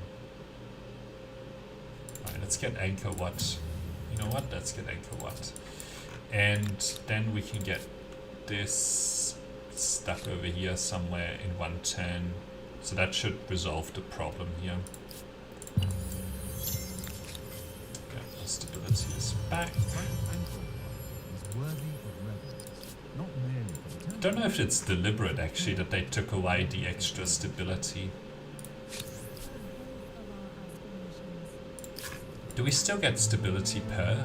Alright, let's get Anchor Watt. You know what? Let's get Anchor Watt. And then we can get this stuck over here somewhere in one turn. So that should resolve the problem here. Okay, our stability is back. I don't know if it's deliberate actually that they took away the extra stability. Do we still get stability per?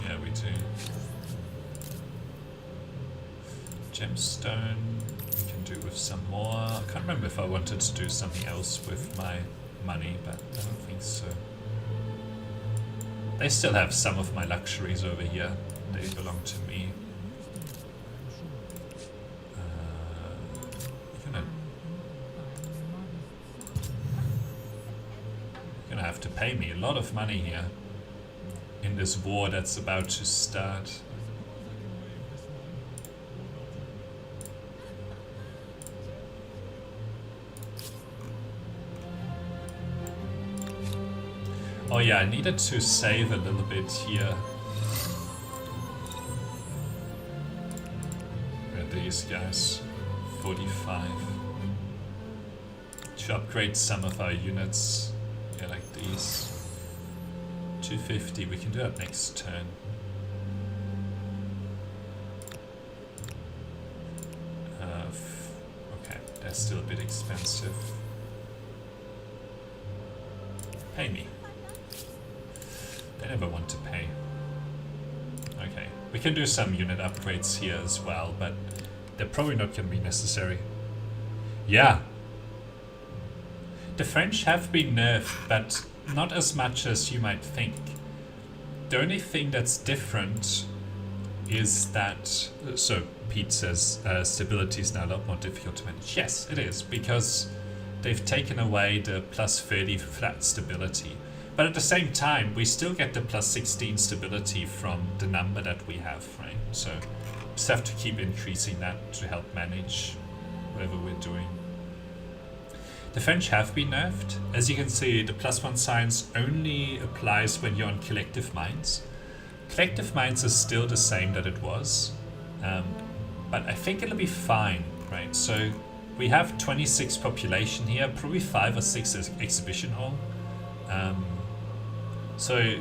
Yeah, we do. Gemstone we can do with some more. I can't remember if I wanted to do something else with my money, but I don't think so. They still have some of my luxuries over here. They belong to me. You're gonna have to pay me a lot of money here in this war that's about to start. Oh yeah, I needed to save a little bit here. Where are these guys? 45. To upgrade some of our units. Yeah, like these. 250, we can do that next turn. Okay, that's still a bit expensive. Pay me. They never want to pay. Okay, we can do some unit upgrades here as well, but they're probably not going to be necessary. Yeah. The French have been nerfed, but not as much as you might think. The only thing that's different is that... So, Pete says stability is now a lot more difficult to manage. Yes, it is, because they've taken away the plus 30 flat stability. But at the same time, we still get the plus 16 stability from the number that we have, right? So, just have to keep increasing that to help manage whatever we're doing. The French have been nerfed. As you can see, the +1 science only applies when you're on collective minds. Collective minds is still the same that it was, but I think it'll be fine, right? So we have 26 population here, probably 5 or 6 exhibition hall. So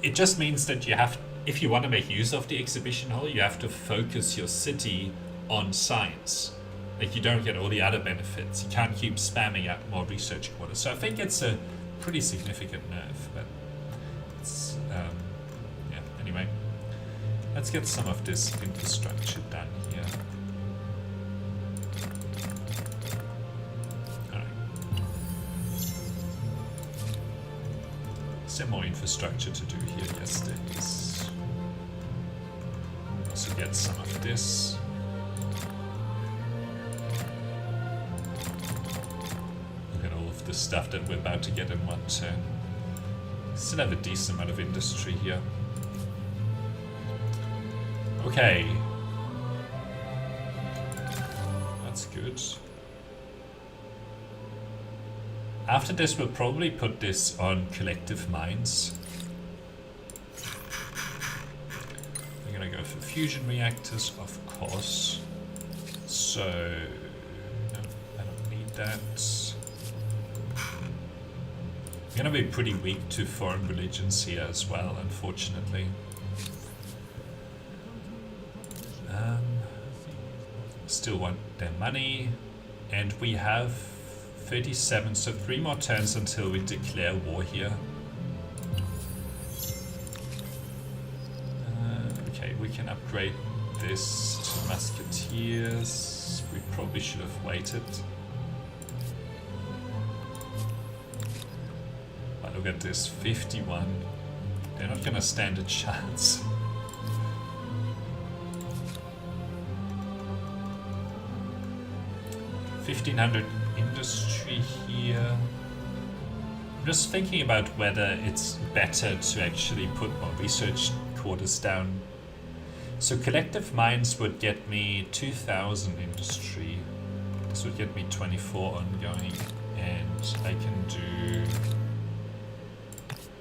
it just means that you have, if you want to make use of the exhibition hall, you have to focus your city on science. Like, you don't get all the other benefits. You can't keep spamming out more research quarters. So I think it's a pretty significant nerf, but it's, yeah, anyway. Let's get some of this infrastructure done here. Alright. Is there more infrastructure to do here? Yes, there is. Also get some of this. The stuff that we're about to get in one turn. Still have a decent amount of industry here. Okay. That's good. After this, we'll probably put this on collective minds. We're gonna go for fusion reactors, of course. So, no, I don't need that. We're going to be pretty weak to foreign religions here as well, unfortunately. Still want their money. And we have 37, so 3 more turns until we declare war here. Okay, we can upgrade this to musketeers. We probably should have waited. Look at this, 51. They're not gonna stand a chance. $1,500 industry here. I'm just thinking about whether it's better to actually put more research quarters down. So collective minds would get me 2,000 industry. This would get me 24 ongoing, and I can do...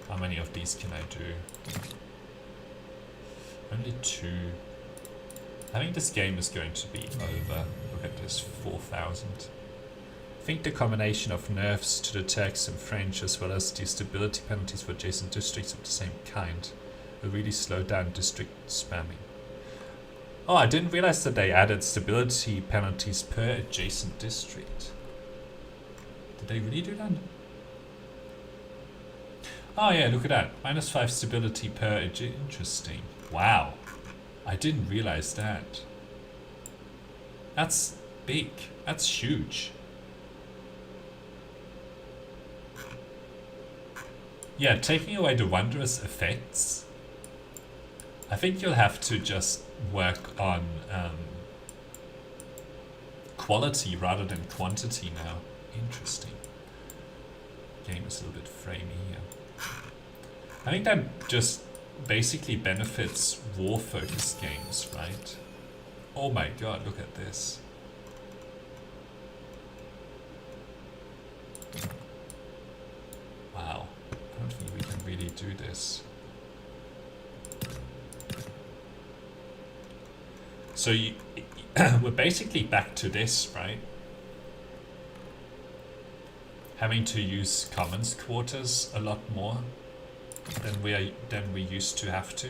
How many of these can I do? Only 2. I think this game is going to be over. Look at this, 4,000. I think the combination of nerfs to the Turks and French, as well as the stability penalties for adjacent districts of the same kind, will really slow down district spamming. Oh, I didn't realize that they added stability penalties per adjacent district. Did they really do that? Oh yeah, look at that. -5 stability per interesting. Wow. I didn't realize that. That's big. That's huge. Yeah, taking away the wondrous effects. I think you'll have to just work on quality rather than quantity now. Interesting. Game is a little bit framey here. I think that just basically benefits war-focused games, right? Oh my god, look at this. Wow, I don't think we can really do this. So we're basically back to this, right? Having to use commons quarters a lot more. than we used to have to.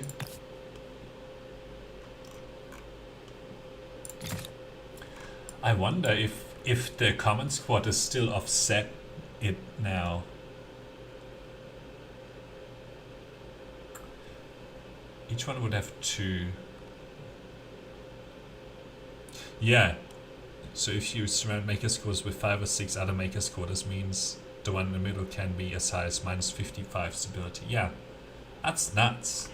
I wonder if the commons quarters still offset it now. Each one would have 2. Yeah. So if you surround makers quarters with 5 or 6 other makers quarters, means the one in the middle can be as high as minus 55 stability. Yeah, that's nuts.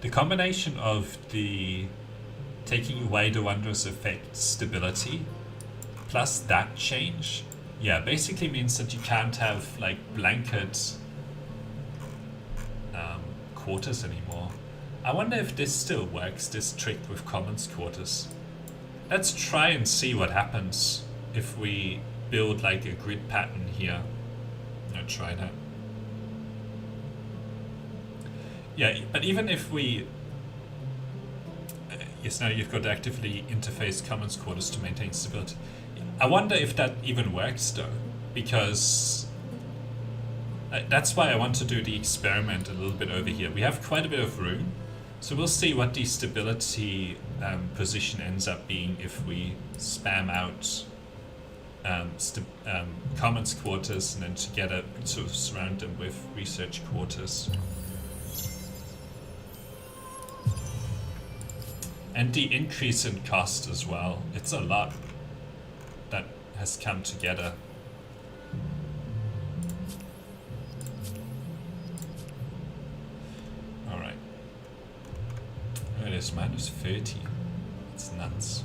The combination of the taking away the wondrous effect stability plus that change, yeah, basically means that you can't have like blanket quarters anymore. I wonder if this still works, this trick with commons quarters. Let's try and see what happens if we build like a grid pattern here. I'll try that. Yeah, but even if we... yes, now you've got to actively interface commons quarters to maintain stability. I wonder if that even works though, because that's why I want to do the experiment a little bit over here. We have quite a bit of room, so we'll see what the stability position ends up being if we spam out commons quarters and then together sort of surround them with research quarters. And the increase in cost as well. It's a lot that has come together. Alright. It is minus 30. It's nuts.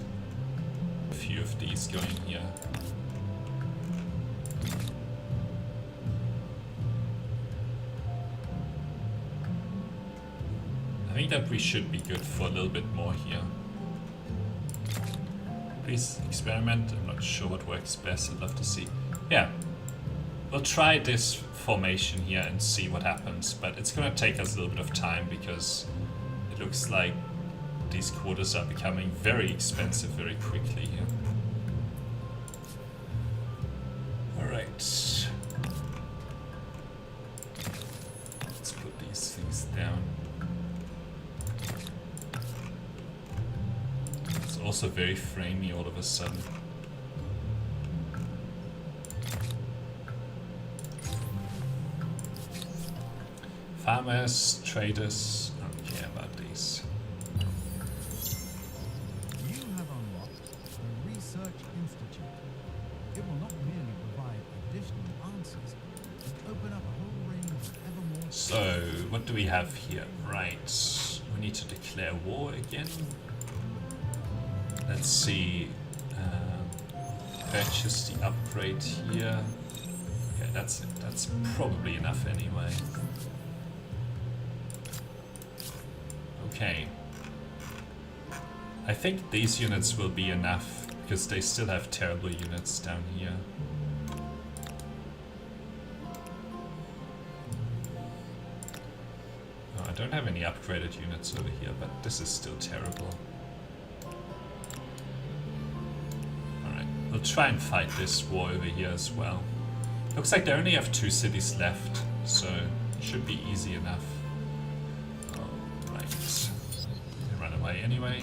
A few of these going here. I think that we should be good for a little bit more here. Please experiment. I'm not sure what works best. I'd love to see. Yeah. We'll try this formation here and see what happens, but it's gonna take us a little bit of time because it looks like these quarters are becoming very expensive very quickly here. Alright. Let's put these things down. It's also very framey all of a sudden. Farmers, traders, I don't care about these. You have unlocked the Research Institute. It will not merely provide additional answers, but open up a whole range of ever more... So, what do we have here? Right, we need to declare war again. Let's see, purchase the upgrade here. Okay, that's it. That's probably enough anyway. Okay. I think these units will be enough because they still have terrible units down here. Oh, I don't have any upgraded units over here, but this is still terrible. Alright, we'll try and fight this war over here as well. Looks like they only have 2 cities left, so it should be easy enough. Run away anyway.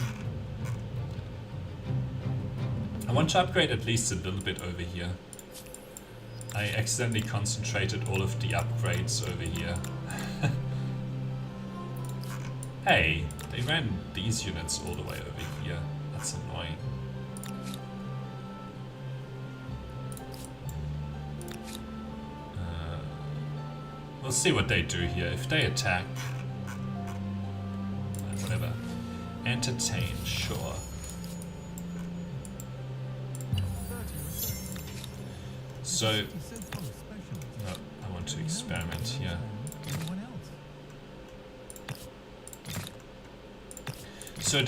I want to upgrade at least a little bit over here. I accidentally concentrated all of the upgrades over here. Hey, they ran these units all the way over here. That's annoying. We'll see what they do here. If they attack, whatever. Entertain, sure. So, no, I want to experiment here. So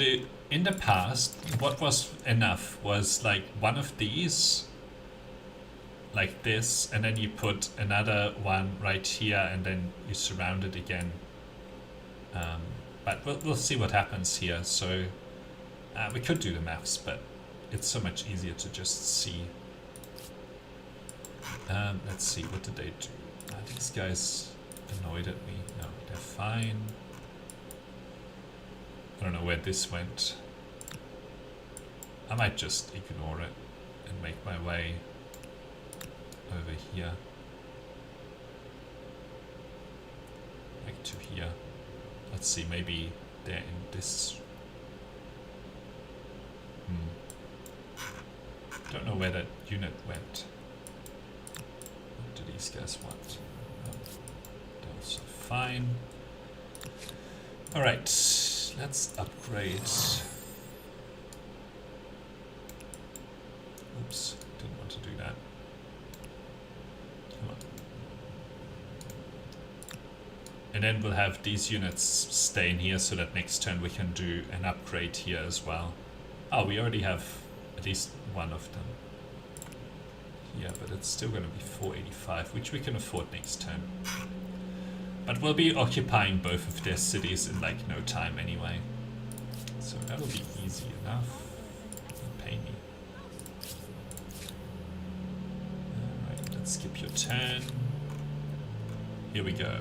in the past, what was enough was like one of these, like this, and then you put another one right here, and then you surround it again. But we'll see what happens here. So we could do the maths, but it's so much easier to just see. Let's see, what did they do? These guys annoyed at me. No, they're fine. I don't know where this went. I might just ignore it and make my way over here. Back to here. Let's see, maybe they're in this. Don't know where that unit went. What do these guys want? They're also fine. Alright, let's upgrade. Oops, didn't want to do that. Come on. And then we'll have these units stay in here so that next turn we can do an upgrade here as well. Oh, we already have at least one of them. Yeah, but it's still going to be 485, which we can afford next turn. But we'll be occupying both of their cities in like no time anyway. So that'll be easy enough. Don't pay me. Alright, let's skip your turn. Here we go.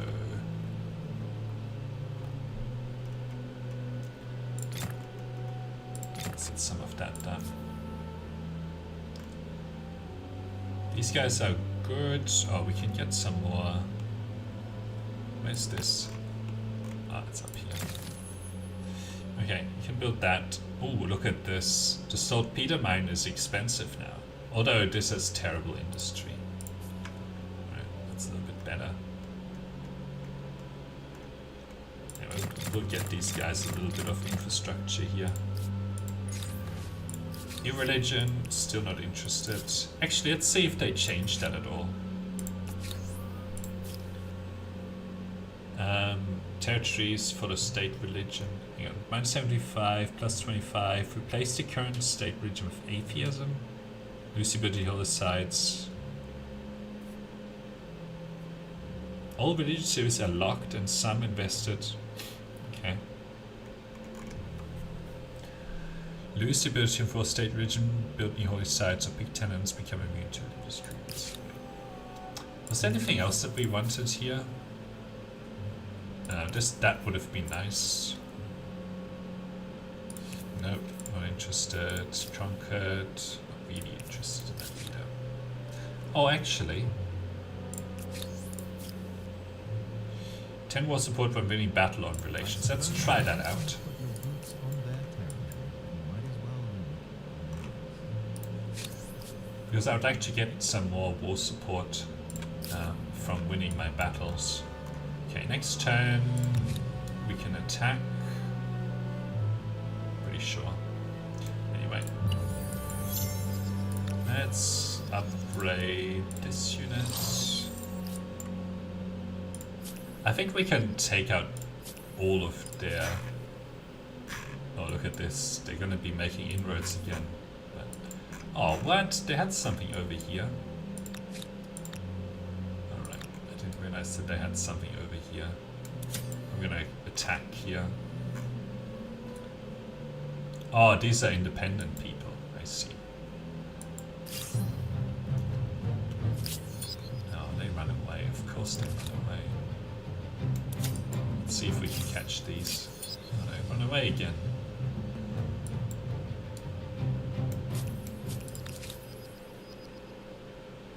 Let's get some of that done. These guys are good. Oh, we can get some more. Where's this? Ah, it's up here. Okay, you can build that. Oh, look at this. The saltpeter mine is expensive now. Although this has terrible industry. Right, that's a little bit better. Anyway, we'll get these guys a little bit of infrastructure here. New religion, still not interested. Actually, let's see if they change that at all. Territories for the state religion. Hang on, minus 75, plus 25. Replace the current state religion with atheism. Lucibility homicides. All religious series are locked and some invested. Okay. Lose the ability for state religion, build new holy sites, or big tenants become immune to religious treatments. Was there anything else that we wanted here? That would have been nice. Nope, not interested. Conquered, not really interested in that either. Oh, actually. 10 war support when winning battle on relations. Let's try that out. Because I would like to get some more war support from winning my battles. Okay, next turn we can attack. Pretty sure. Anyway, let's upgrade this unit. I think we can take out all of their... Oh, look at this. They're going to be making inroads again. But... Oh, what? They had something over here. Alright, I didn't realize that they had something over here. I'm going to attack here. Oh, these are independent people. I see. Oh, they run away. Of course they run away. Let's see if we can catch these. Oh, they run away again.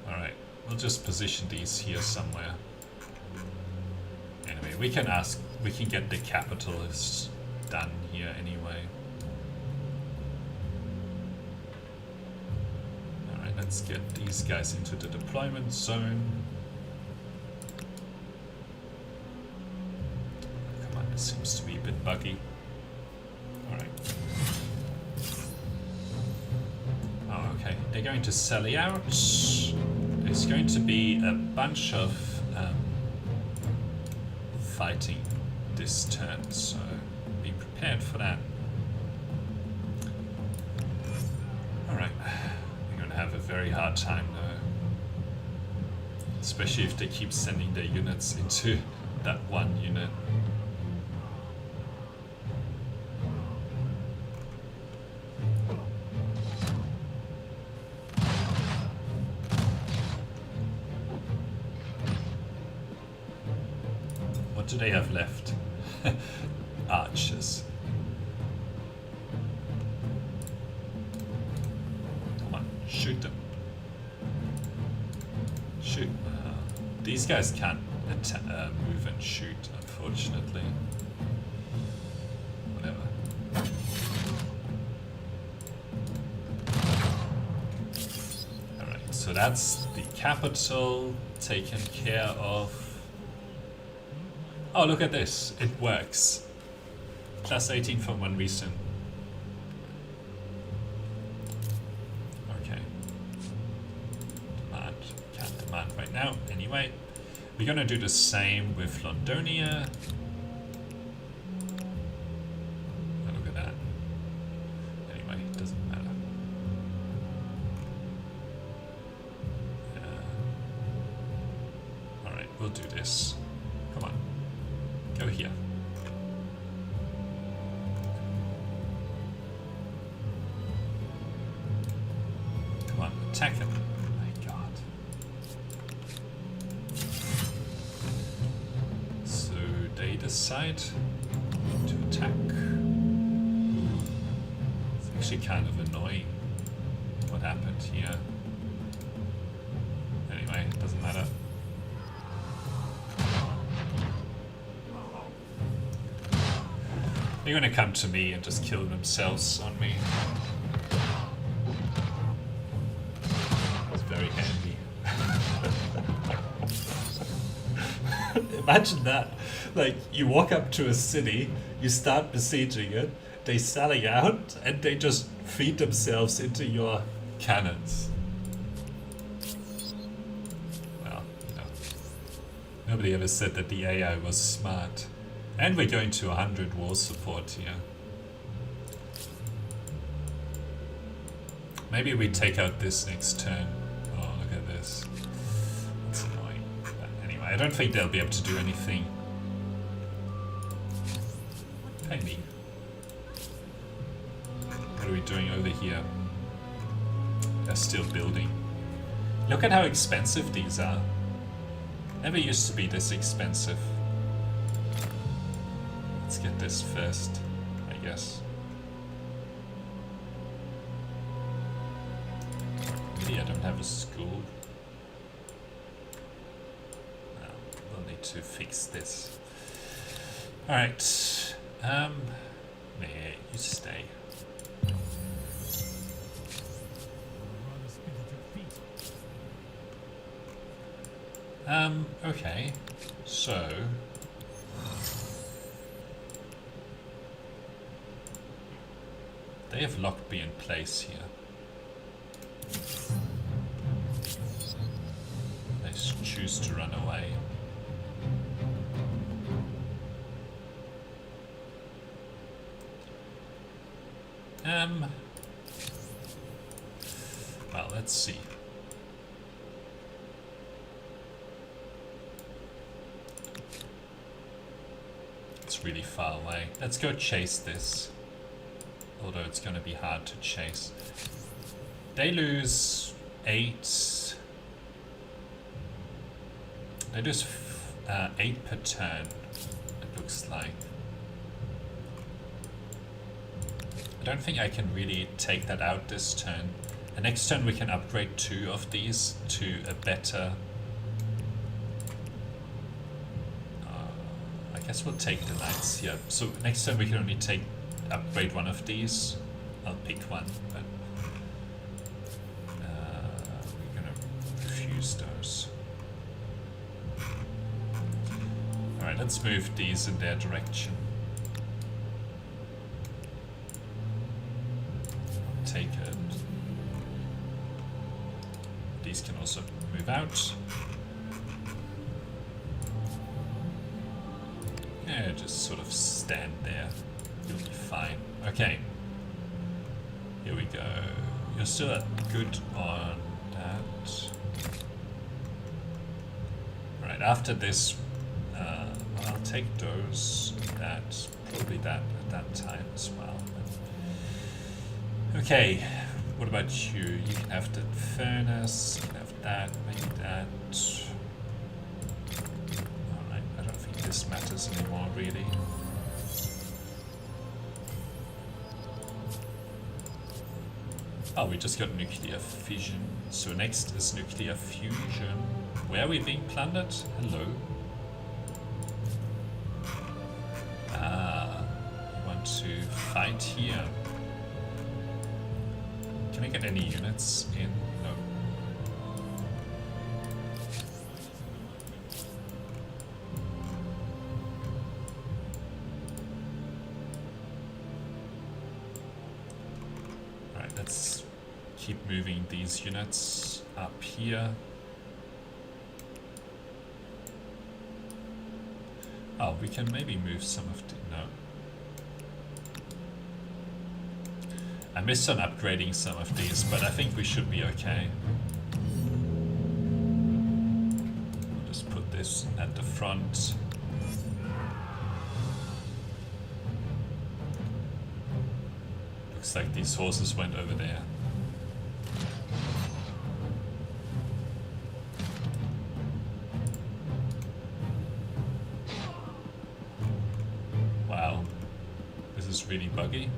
Alright, we'll just position these here somewhere. Anyway, we can get the capitalists done here anyway. Alright, let's get these guys into the deployment zone. Seems to be a bit buggy. Alright. Oh, okay. They're going to sally out. There's going to be a bunch of fighting this turn, so be prepared for that. Alright. We're going to have a very hard time though. Especially if they keep sending their units into that one unit. do they have left? Archers. Come on, shoot them. Shoot. These guys can't move and shoot, unfortunately. Whatever. Alright, so that's the capital taken care of. Oh, look at this. It works. Plus 18 for one reason. Okay. Demand. Can't demand right now. Anyway, we're gonna do the same with Londonia. Oh, look at that. Anyway, it doesn't matter. Alright, we'll do this. Come on. Go here. Come on, attack him. My god. So they decide to attack. It's actually kind of annoying what happened here. Anyway, it doesn't matter. They're gonna come to me and just kill themselves on me. It's very handy. Imagine that. Like, you walk up to a city, you start besieging it, they selling out, and they just feed themselves into your cannons. Well, you know. Nobody ever said that the AI was smart. And we're going to 100 war support here. Maybe we take out this next turn. Oh, look at this. It's annoying. But anyway, I don't think they'll be able to do anything. Pay me. What are we doing over here? They're still building. Look at how expensive these are. Never used to be this expensive. Let's get this first, I guess. Maybe I don't have a school. No, we'll need to fix this. Alright. Yeah, you stay. Okay. So they have locked me in place here. They choose to run away. Well, let's see. It's really far away. Let's go chase this. Although it's going to be hard to chase. They lose 8. They lose 8 per turn, it looks like. I don't think I can really take that out this turn. And next turn we can upgrade 2 of these to a better... I guess we'll take the knights here. So next turn we can only upgrade 1 of these. I'll pick one, but we're gonna refuse those. Alright, let's move these in their direction. Take it. These can also move out. Yeah, just sort of stand there. You'll be fine. Okay. Here we go. You're still good on that. Right, after this, I'll take those, that, probably that at that time as well. But okay, what about you? You can have the furnace, you can have that, maybe that. Alright, I don't think this matters anymore, really. Oh, we just got nuclear fission. So next is nuclear fusion. Where are we being plundered? Hello. Ah, you want to fight here. Can I get any units in? No. Alright, let's keep moving these units up here. Oh, we can maybe move some of the... no. I missed on upgrading some of these, but I think we should be okay. I'll just put this at the front. Looks like these horses went over there. Wow, this is really buggy.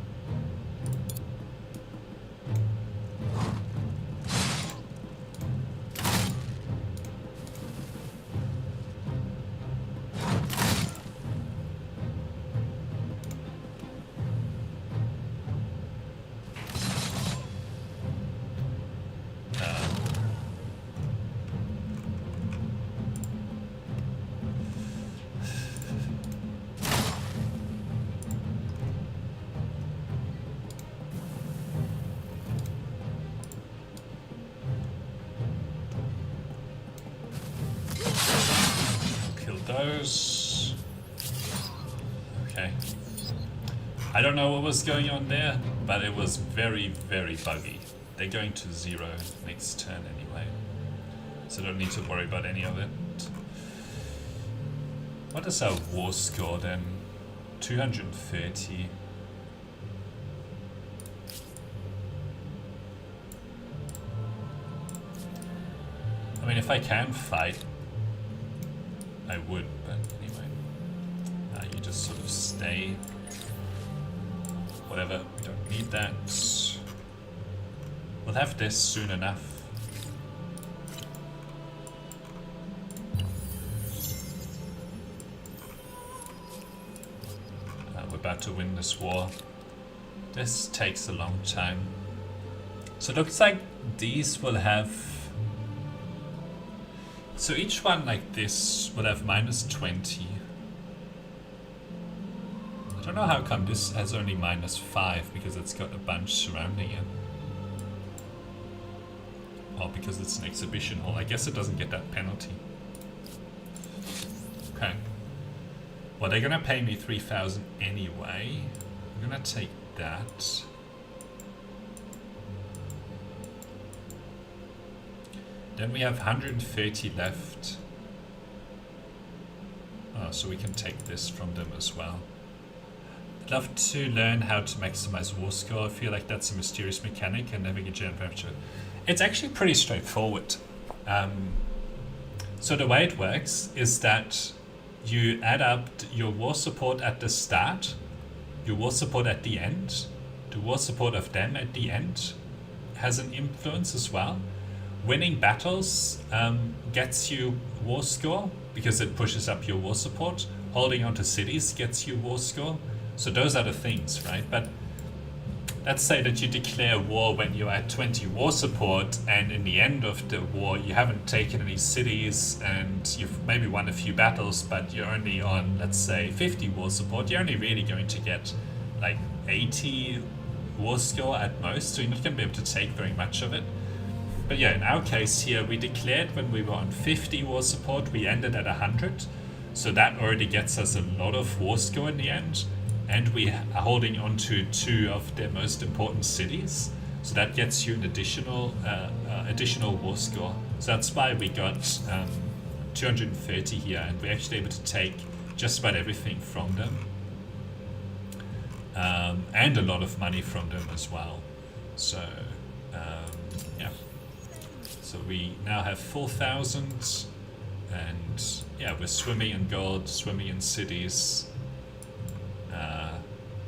Those. Okay. I don't know what was going on there, but it was very, very buggy. They're going to 0 next turn anyway, so don't need to worry about any of it. What is our war score then? 230. I mean, if I can fight, I would, but anyway. You just sort of stay. Whatever, we don't need that. We'll have this soon enough. We're about to win this war. This takes a long time. So it looks like these will have... so each one like this will have -20. I don't know how come this has only -5, because it's got a bunch surrounding it. Or because it's an exhibition hall. I guess it doesn't get that penalty. Okay. Well, they're gonna pay me 3,000 anyway. I'm gonna take that. Then we have 130 left. Oh, so we can take this from them as well. I'd love to learn how to maximize war score. I feel like that's a mysterious mechanic and never get temperature. It's actually pretty straightforward. So the way it works is that you add up your war support at the start, your war support at the end, the war support of them at the end has an influence as well. Winning battles gets you war score because it pushes up your war support. Holding on to cities gets you war score. So those are the things, right? But let's say that you declare war when you're at 20 war support, and in the end of the war you haven't taken any cities and you've maybe won a few battles, but you're only on, let's say, 50 war support. You're only really going to get like 80 war score at most, so you're not going to be able to take very much of it. But yeah, in our case here, we declared when we were on 50 war support, we ended at 100. So that already gets us a lot of war score in the end. And we are holding on to 2 of their most important cities. So that gets you an additional war score. So that's why we got 230 here, and we're actually able to take just about everything from them. And a lot of money from them as well. So, yeah. So we now have 4,000 And yeah, we're swimming in gold, swimming in cities.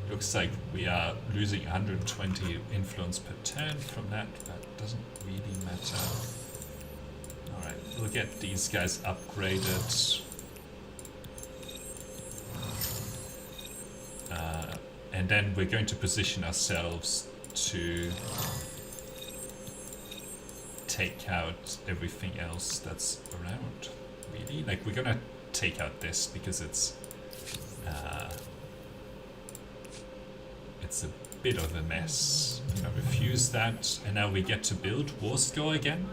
Looks like we are losing 120 influence per turn from that. That doesn't really matter. Alright, we'll get these guys upgraded. And then we're going to position ourselves to take out everything else that's around. Really? Like, we're gonna take out this because it's a bit of a mess. I'm gonna refuse that, and now we get to build war score again.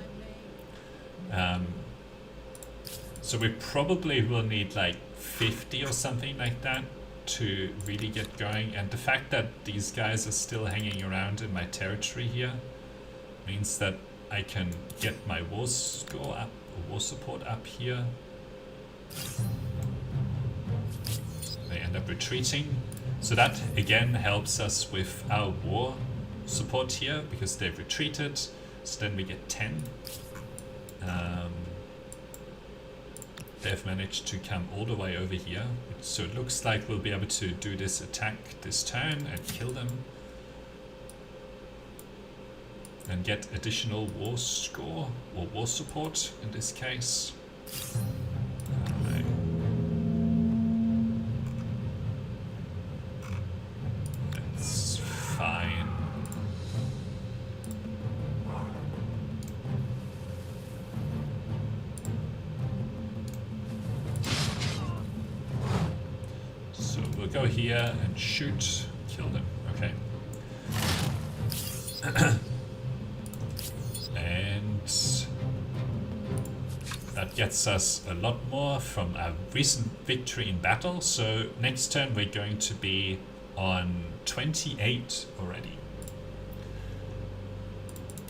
So we probably will need like 50 or something like that to really get going, and the fact that these guys are still hanging around in my territory here means that I can get my war score up, or war support up here. They end up retreating. So that again helps us with our war support here because they've retreated. So then we get 10. They've managed to come all the way over here. So it looks like we'll be able to do this attack this turn and kill them. And get additional war score, or war support in this case. That's fine. So we'll go here and shoot, kill them, okay. That gets us a lot more from a recent victory in battle. So next turn we're going to be on 28 already.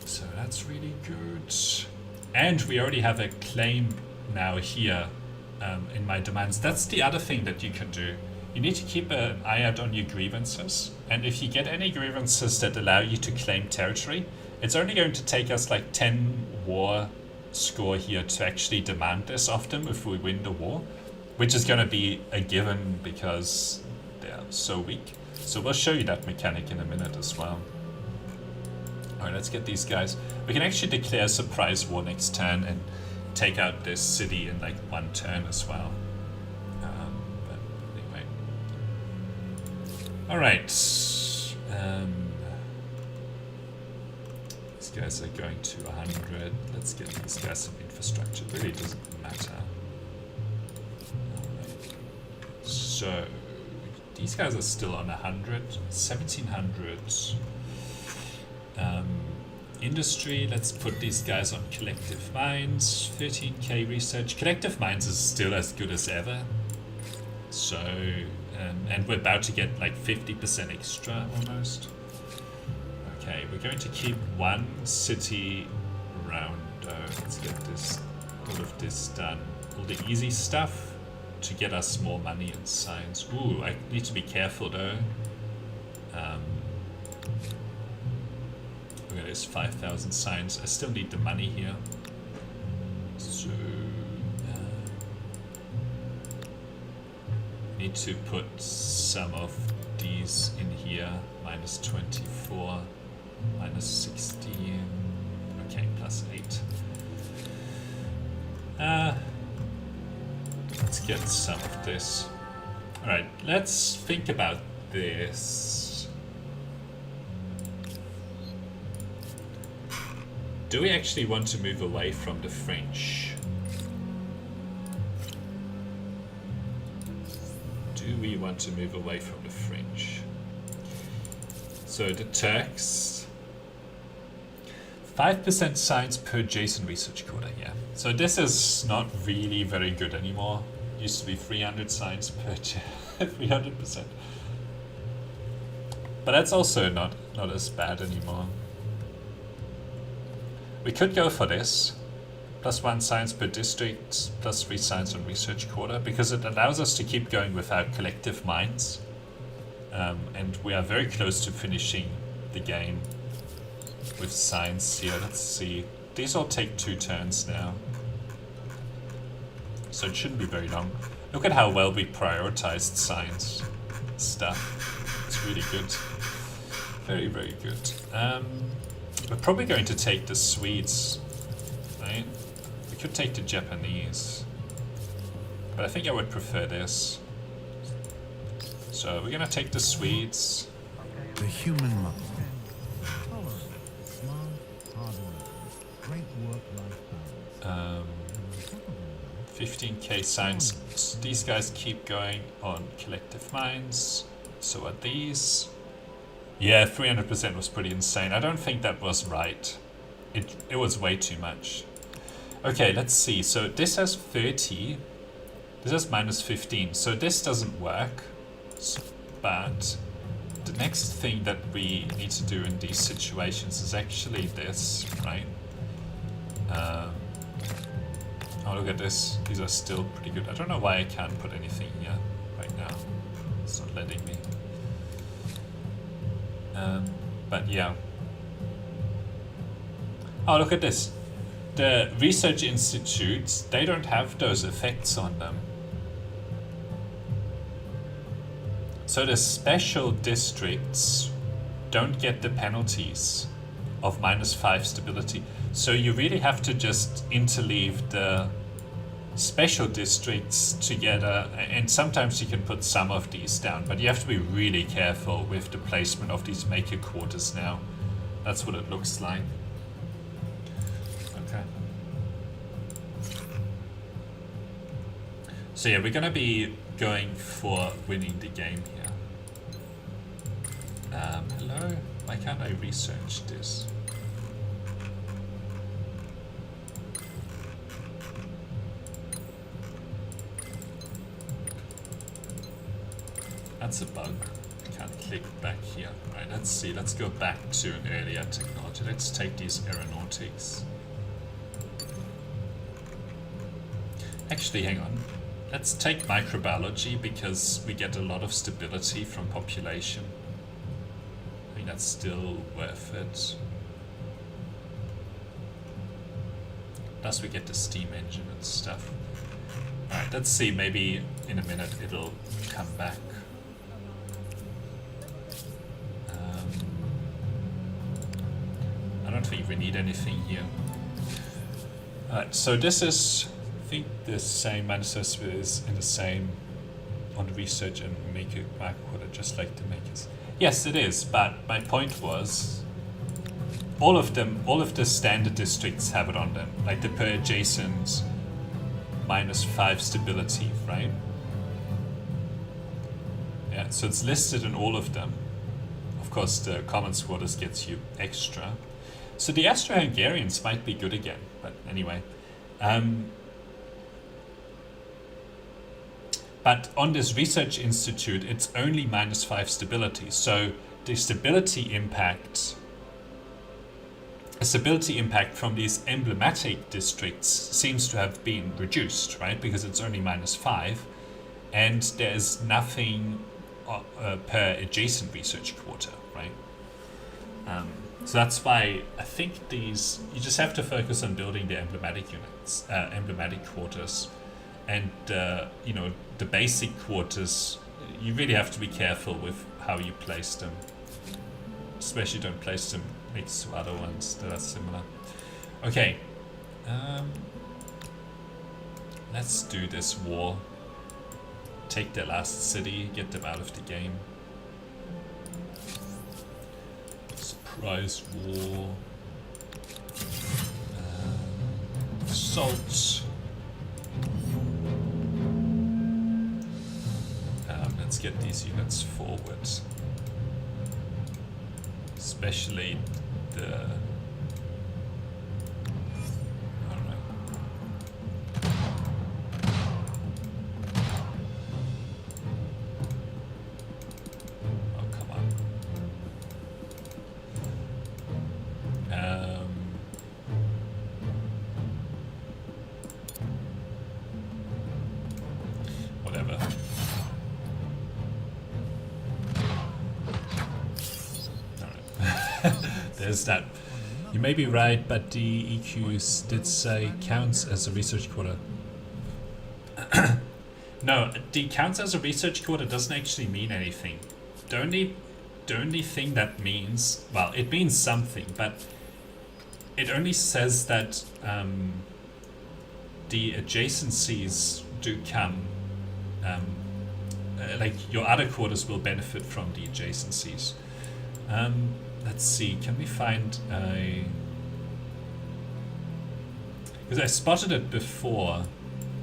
So that's really good. And we already have a claim now here in my demands. That's the other thing that you can do. You need to keep an eye out on your grievances. And if you get any grievances that allow you to claim territory, it's only going to take us like 10 war score here to actually demand this of them if we win the war, which is going to be a given because they're so weak. So we'll show you that mechanic in a minute as well. Alright, let's get these guys. We can actually declare a surprise war next turn and take out this city in like one turn as well. But anyway. Alright. Guys are going to 100. Let's get these guys some infrastructure. It really doesn't matter. Right. So these guys are still on 100, 1700. Industry, let's put these guys on collective minds. 13k research. Collective minds is still as good as ever. So, and we're about to get like 50% extra almost. Okay, we're going to keep one city around. Let's get this, all of this done. All the easy stuff to get us more money and science. Ooh, I need to be careful though. Okay, there's 5,000 science. I still need the money here. So, need to put some of these in here. Minus 24. Minus 16. Okay, plus 8. Let's get some of this. Alright, let's think about this. Do we actually want to move away from the French? Do we want to move away from the French? So the Turks, 5% science per adjacent research quota, yeah. So this is not really very good anymore. Used to be 300 science per 300%. But that's also not as bad anymore. We could go for this. +1 science per district, +3 science on research quota, because it allows us to keep going with our collective minds. And we are very close to finishing the game with science here. Let's see. These all take 2 turns now. so it shouldn't be very long. Look at how well we prioritized science stuff. It's really good. Very, very good. We're probably going to take the Swedes, right? We could take the Japanese, but I think I would prefer this. So we're gonna take the Swedes. The human mother. Tolerant, smart, hardworking, great work-life balance. 15k science. These guys keep going on collective minds. So are these. Yeah, 300% was pretty insane. I don't think that was right. It was way too much. Okay, let's see. So this has 30. This has minus 15. So this doesn't work. But the next thing that we need to do in these situations is actually this, right? Oh, look at this. These are still pretty good. I don't know why I can't put anything here right now. It's not letting me. But yeah. Oh, look at this. The research institutes, they don't have those effects on them. So the special districts don't get the penalties of -5 stability. So you really have to just interleave the special districts together, and sometimes you can put some of these down, but you have to be really careful with the placement of these maker quarters now. That's what it looks like. Okay. So yeah, we're gonna be going for winning the game here. Hello? Why can't I research this? That's a bug. I can't click back here. Right, let's see. Let's go back to an earlier technology. Let's take these aeronautics. Actually, hang on. Let's take microbiology because we get a lot of stability from population. I think that's still worth it. Plus we get the steam engine and stuff. Alright, let's see. Maybe in a minute it'll come back. I don't think we need anything here. Alright, so this is, I think, the same manifest is in the same on the research and make a microquarter just like the makers. Yes, it is, but my point was all of the standard districts have it on them, like the per adjacent -5 stability, right? Yeah, so it's listed in all of them. Of course, the commons quarters gets you extra. So the Austro-Hungarians might be good again, but anyway. But on this research institute, it's only -5 stability. So the stability impact from these emblematic districts seems to have been reduced, right? Because it's only -5, and there's nothing per adjacent research quarter, right? So that's why I think these, you just have to focus on building the emblematic units, emblematic quarters, and you know, the basic quarters. You really have to be careful with how you place them, especially don't place them next to other ones that are similar. Okay, let's do this war. Take their last city, get them out of the game. Surprise war. Assault. Let's get these units forward. Especially the... Alright. Oh, come on. Whatever. There's that. You may be right, but the EQs did say counts as a research quarter. No, the counts as a research quarter doesn't actually mean anything. The only thing that means, well, it means something, but it only says that the adjacencies do come, like your other quarters will benefit from the adjacencies. Let's see, can we find a... Because I spotted it before.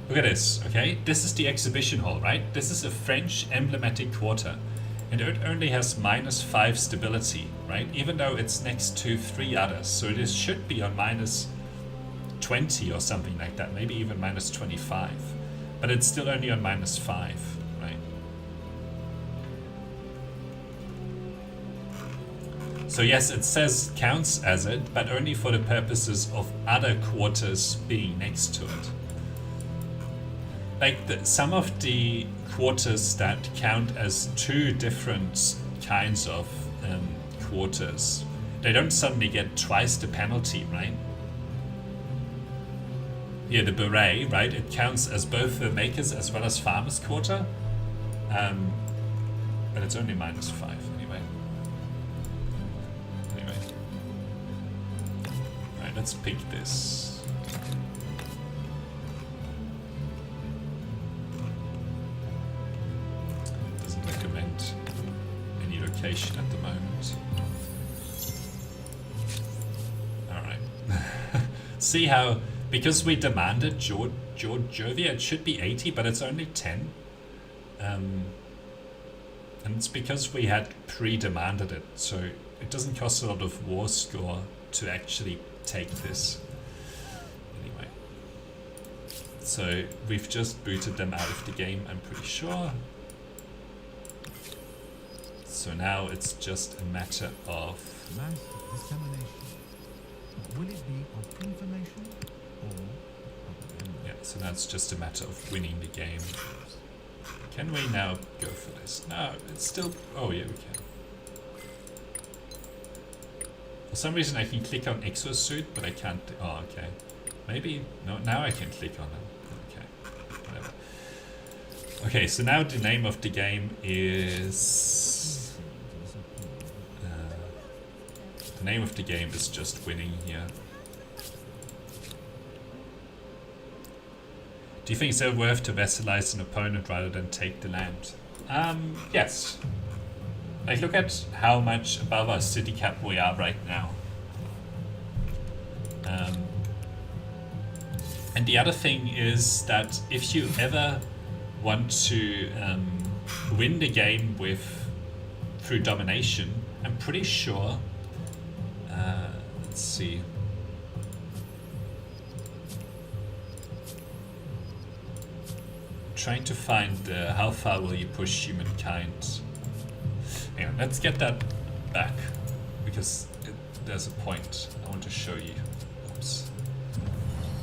Look at this, okay? This is the exhibition hall, right? This is a French emblematic quarter. And it only has -5 stability, right? Even though it's next to 3 others. So it should be on -20 or something like that. Maybe even -25. But it's still only on -5, right? So yes, it says counts as it, but only for the purposes of other quarters being next to it. Like some of the quarters that count as 2 different kinds of quarters, they don't suddenly get twice the penalty, right? Here, the beret, right? It counts as both the makers as well as farmers quarter, but it's only -5 anyway. Right, let's pick this. At the moment. Alright. See how, because we demanded Georgia, it should be 80, but it's only 10. And it's because we had pre-demanded it, so it doesn't cost a lot of war score to actually take this. Anyway. So we've just booted them out of the game, I'm pretty sure. So now it's just a matter of Mass dissemination. Will it be of information or propaganda? yeah, so now it's just a matter of winning the game. Can we now go for this? No, it's still oh yeah we can. For some reason I can click on exosuit, but I can't oh okay. Maybe no now I can click on it. Okay. Whatever. Okay, so now the name of the game is the name of the game is just winning here. Do you think it's ever worth to vassalize an opponent rather than take the land? Yes. Like, look at how much above our city cap we are right now. And the other thing is that if you ever want to win the game through domination, I'm pretty sure. Let's see. Trying to find how far will you push Humankind. Hang on, let's get that back because there's a point I want to show you. Oops.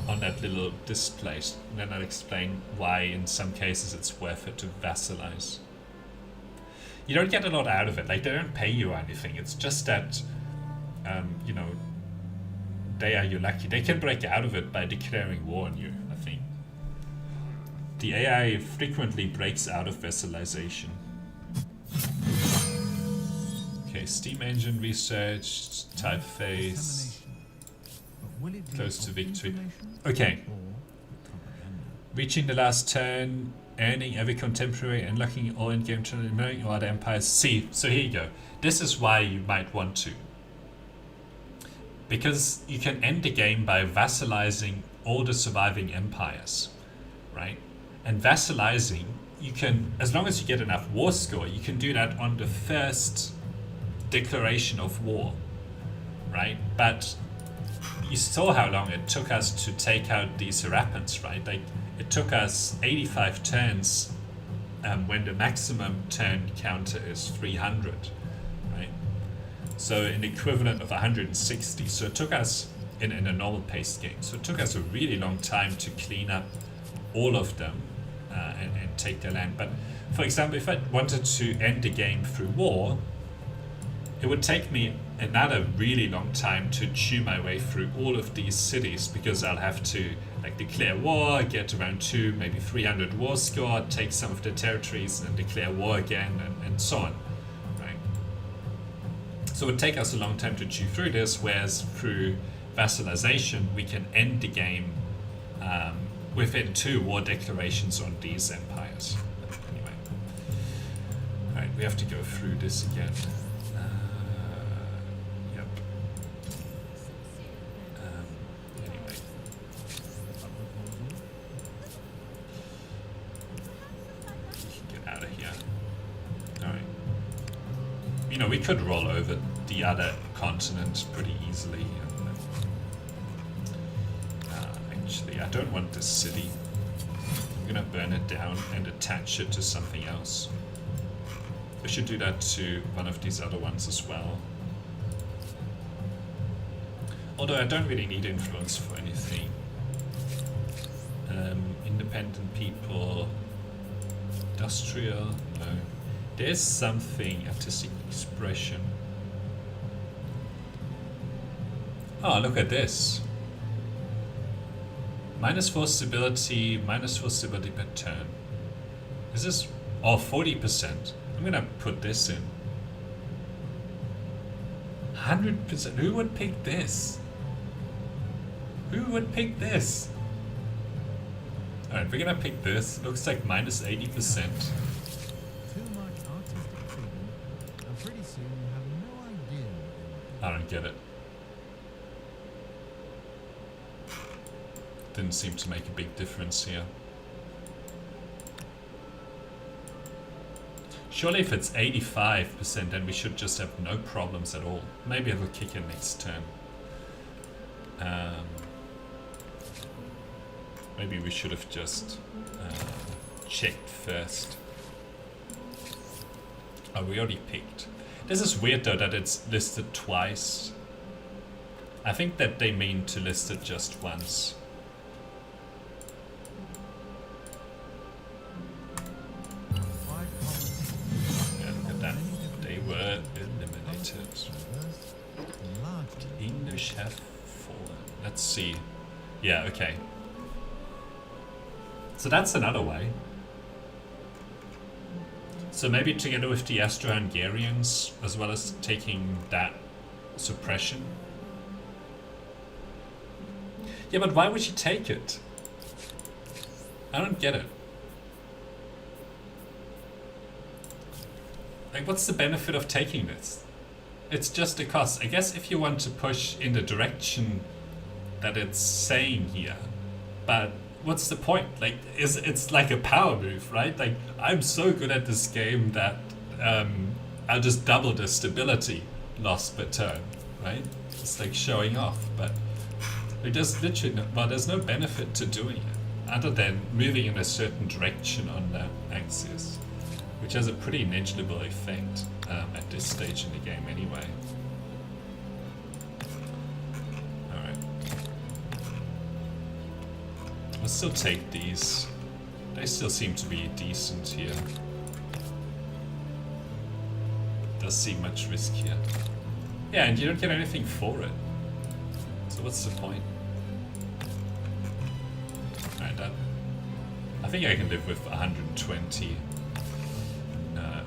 On that little display, and then I'll explain why in some cases it's worth it to vassalize. You don't get a lot out of it, like they don't pay you or anything. It's just that, you know, they are you lucky. They can break out of it by declaring war on you, I think. The AI frequently breaks out of vassalization. Okay, steam engine researched, typeface, close to victory. Okay. Reaching the last turn, earning every contemporary, unlocking all in-game turn, knowing all other empires. See, so here you go. This is why you might want to. Because you can end the game by vassalizing all the surviving empires, right? And vassalizing, you can, as long as you get enough war score, you can do that on the first declaration of war, right? But you saw how long it took us to take out these Serapins, right? Like, it took us 85 turns when the maximum turn counter is 300, right? So an equivalent of 160. So it took us, in a normal paced game, so it took us a really long time to clean up all of them and take their land. But for example, if I wanted to end the game through war, it would take me another really long time to chew my way through all of these cities, because I'll have to like declare war, get around 2, maybe 300 war score, take some of the territories and declare war again, and so on, right? So it would take us a long time to chew through this, whereas through vassalization we can end the game within 2 war declarations on these empires. But anyway, alright, we have to go through this again. Yep. Anyway. We can get out of here. Alright. You know, we could roll over the other continent pretty easily. Actually, I don't want this city. I'm gonna burn it down and attach it to something else. We should do that to one of these other ones as well. Although I don't really need influence for anything. Independent people, industrial, no. There's something, artistic expression. Oh, look at this. -4 stability, -4 stability per turn. Is this, oh, 40%. I'm gonna put this in. 100%, who would pick this? Who would pick this? Alright, we're gonna pick this. Looks like -80%. Too much artistic freedom, and pretty soon you have no idea what I don't get it. Didn't seem to make a big difference here. Surely if it's 85%, then we should just have no problems at all. Maybe it'll kick in next turn. Maybe we should have just checked first. Oh, we already picked. This is weird though that it's listed twice. I think that they mean to list it just once. Yeah, look at that. They were eliminated. The English have fallen. Let's see. Yeah, okay. So that's another way. So maybe together with the Austro-Hungarians, as well as taking that suppression. Yeah, but why would she take it? I don't get it. Like, what's the benefit of taking this? It's just a cost. I guess if you want to push in the direction that it's saying here, but what's the point? Like, it's like a power move, right? Like, I'm so good at this game that I'll just double the stability loss per turn, right? It's like showing off, but it just literally, well, there's no benefit to doing it other than moving in a certain direction on the axis, which has a pretty negligible effect at this stage in the game anyway. Alright. I'll still take these. They still seem to be decent here. Does seem much risk here. Yeah, and you don't get anything for it. So what's the point? Alright, that. I think I can live with 120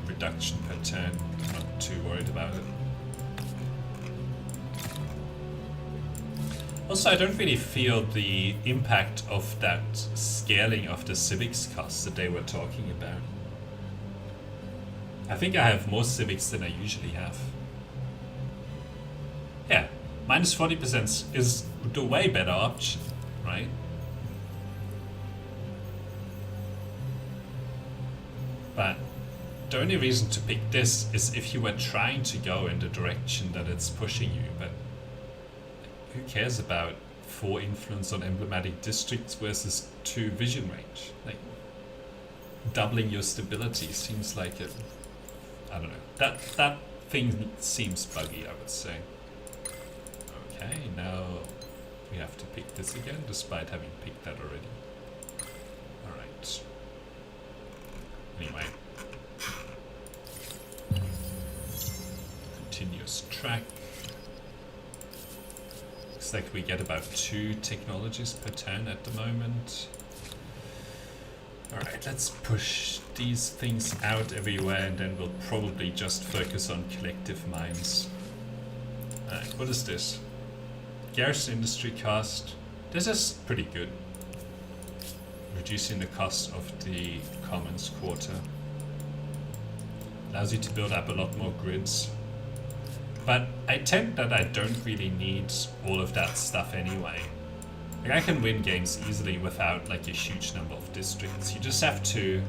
reduction per turn. Not too worried about it. Also, I don't really feel the impact of that scaling of the civics costs that they were talking about. I think I have more civics than I usually have. Yeah, minus 40% is the way better option, right? But the only reason to pick this is if you were trying to go in the direction that it's pushing you, but who cares about 4 influence on emblematic districts versus 2 vision range? Like, doubling your stability seems like it. I don't know. That thing seems buggy, I would say. Okay, now we have to pick this again, despite having picked that already. Alright. Anyway. continuous track. Looks like we get about 2 technologies per turn at the moment. Alright, let's push these things out everywhere and then we'll probably just focus on collective minds. Alright, what is this? Garrison industry cost. This is pretty good. Reducing the cost of the commons quarter. Allows you to build up a lot more grids. But I tend that I don't really need all of that stuff anyway. Like I can win games easily without like a huge number of districts. You just have to,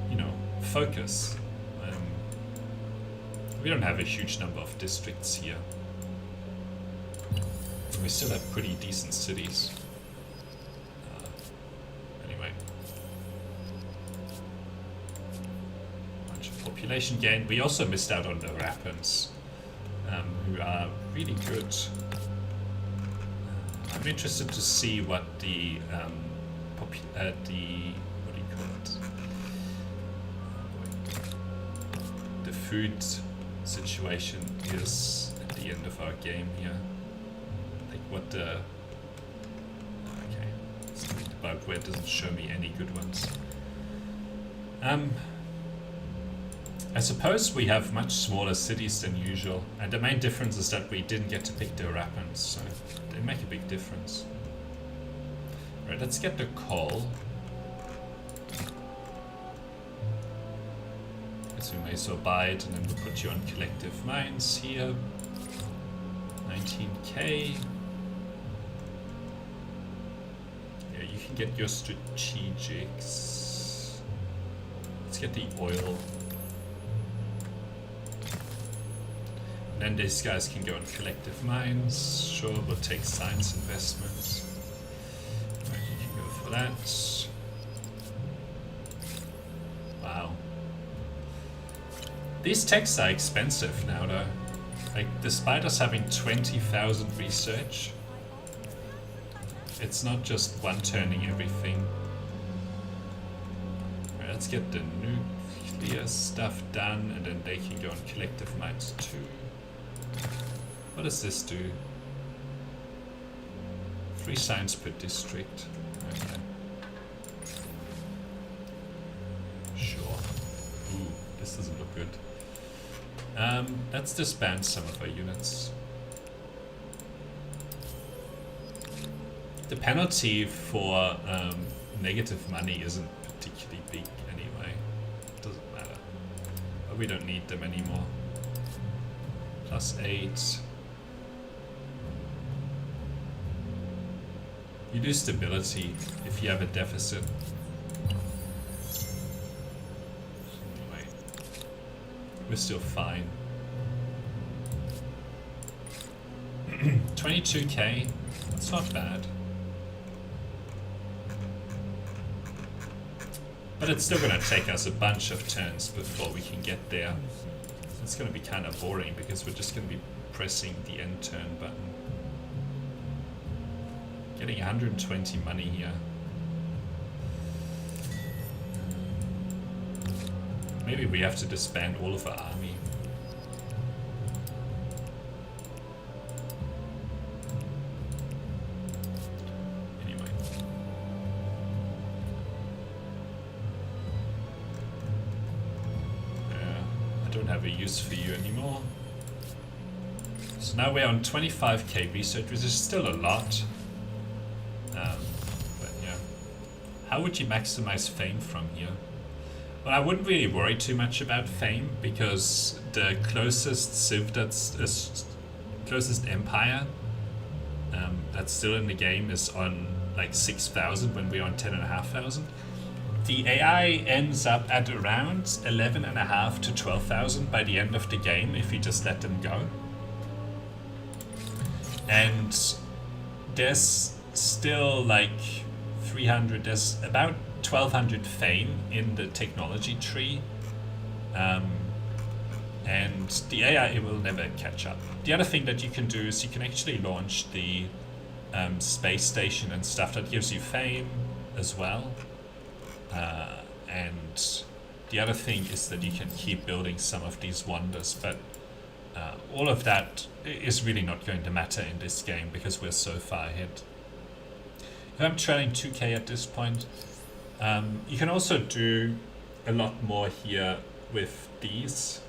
you know, focus. We don't have a huge number of districts here. And we still have pretty decent cities. Anyway. Bunch of population gain. We also missed out on the Rappans, who are really good. I'm interested to see what the what do you call it? The food situation is at the end of our game here. Like what the okay, something about where it doesn't show me any good ones. I suppose we have much smaller cities than usual, and the main difference is that we didn't get to pick the Rappans, so they make a big difference. Right, let's get the coal. Guess we may as well buy it, and then we'll put you on collective mines here. 19k. Yeah, you can get your strategics. Let's get the oil. And then these guys can go on collective mines. Sure, we'll take science investments. Right, you can go for that. Wow. These techs are expensive now though. Like, despite us having 20,000 research, it's not just one turning everything. Right, let's get the nuclear stuff done, and then they can go on collective mines too. What does this do? 3 science per district. Okay. Sure. Ooh, this doesn't look good. Let's disband some of our units. The penalty for negative money isn't particularly big anyway. It doesn't matter. But we don't need them anymore. +8. You lose stability if you have a deficit. Anyway, we're still fine. 22k, that's not bad. But it's still gonna take us a bunch of turns before we can get there. It's gonna be kind of boring because we're just gonna be pressing the end turn button. Getting 120 money here. Maybe we have to disband all of our army. Anyway. I don't have a use for you anymore. So now we're on 25k research, which is still a lot. But yeah. How would you maximize fame from here? Well, I wouldn't really worry too much about fame because the closest civ closest empire that's still in the game is on like 6,000 when we're on 10,500. The AI ends up at around 11,500 to 12,000 by the end of the game if you just let them go. And there's still like 300, there's about 1,200 fame in the technology tree, and the AI, it will never catch up. The other thing that you can do is you can actually launch the space station and stuff that gives you fame as well, and the other thing is that you can keep building some of these wonders, but all of that is really not going to matter in this game because we're so far ahead. If I'm trailing 2k at this point, you can also do a lot more here with these.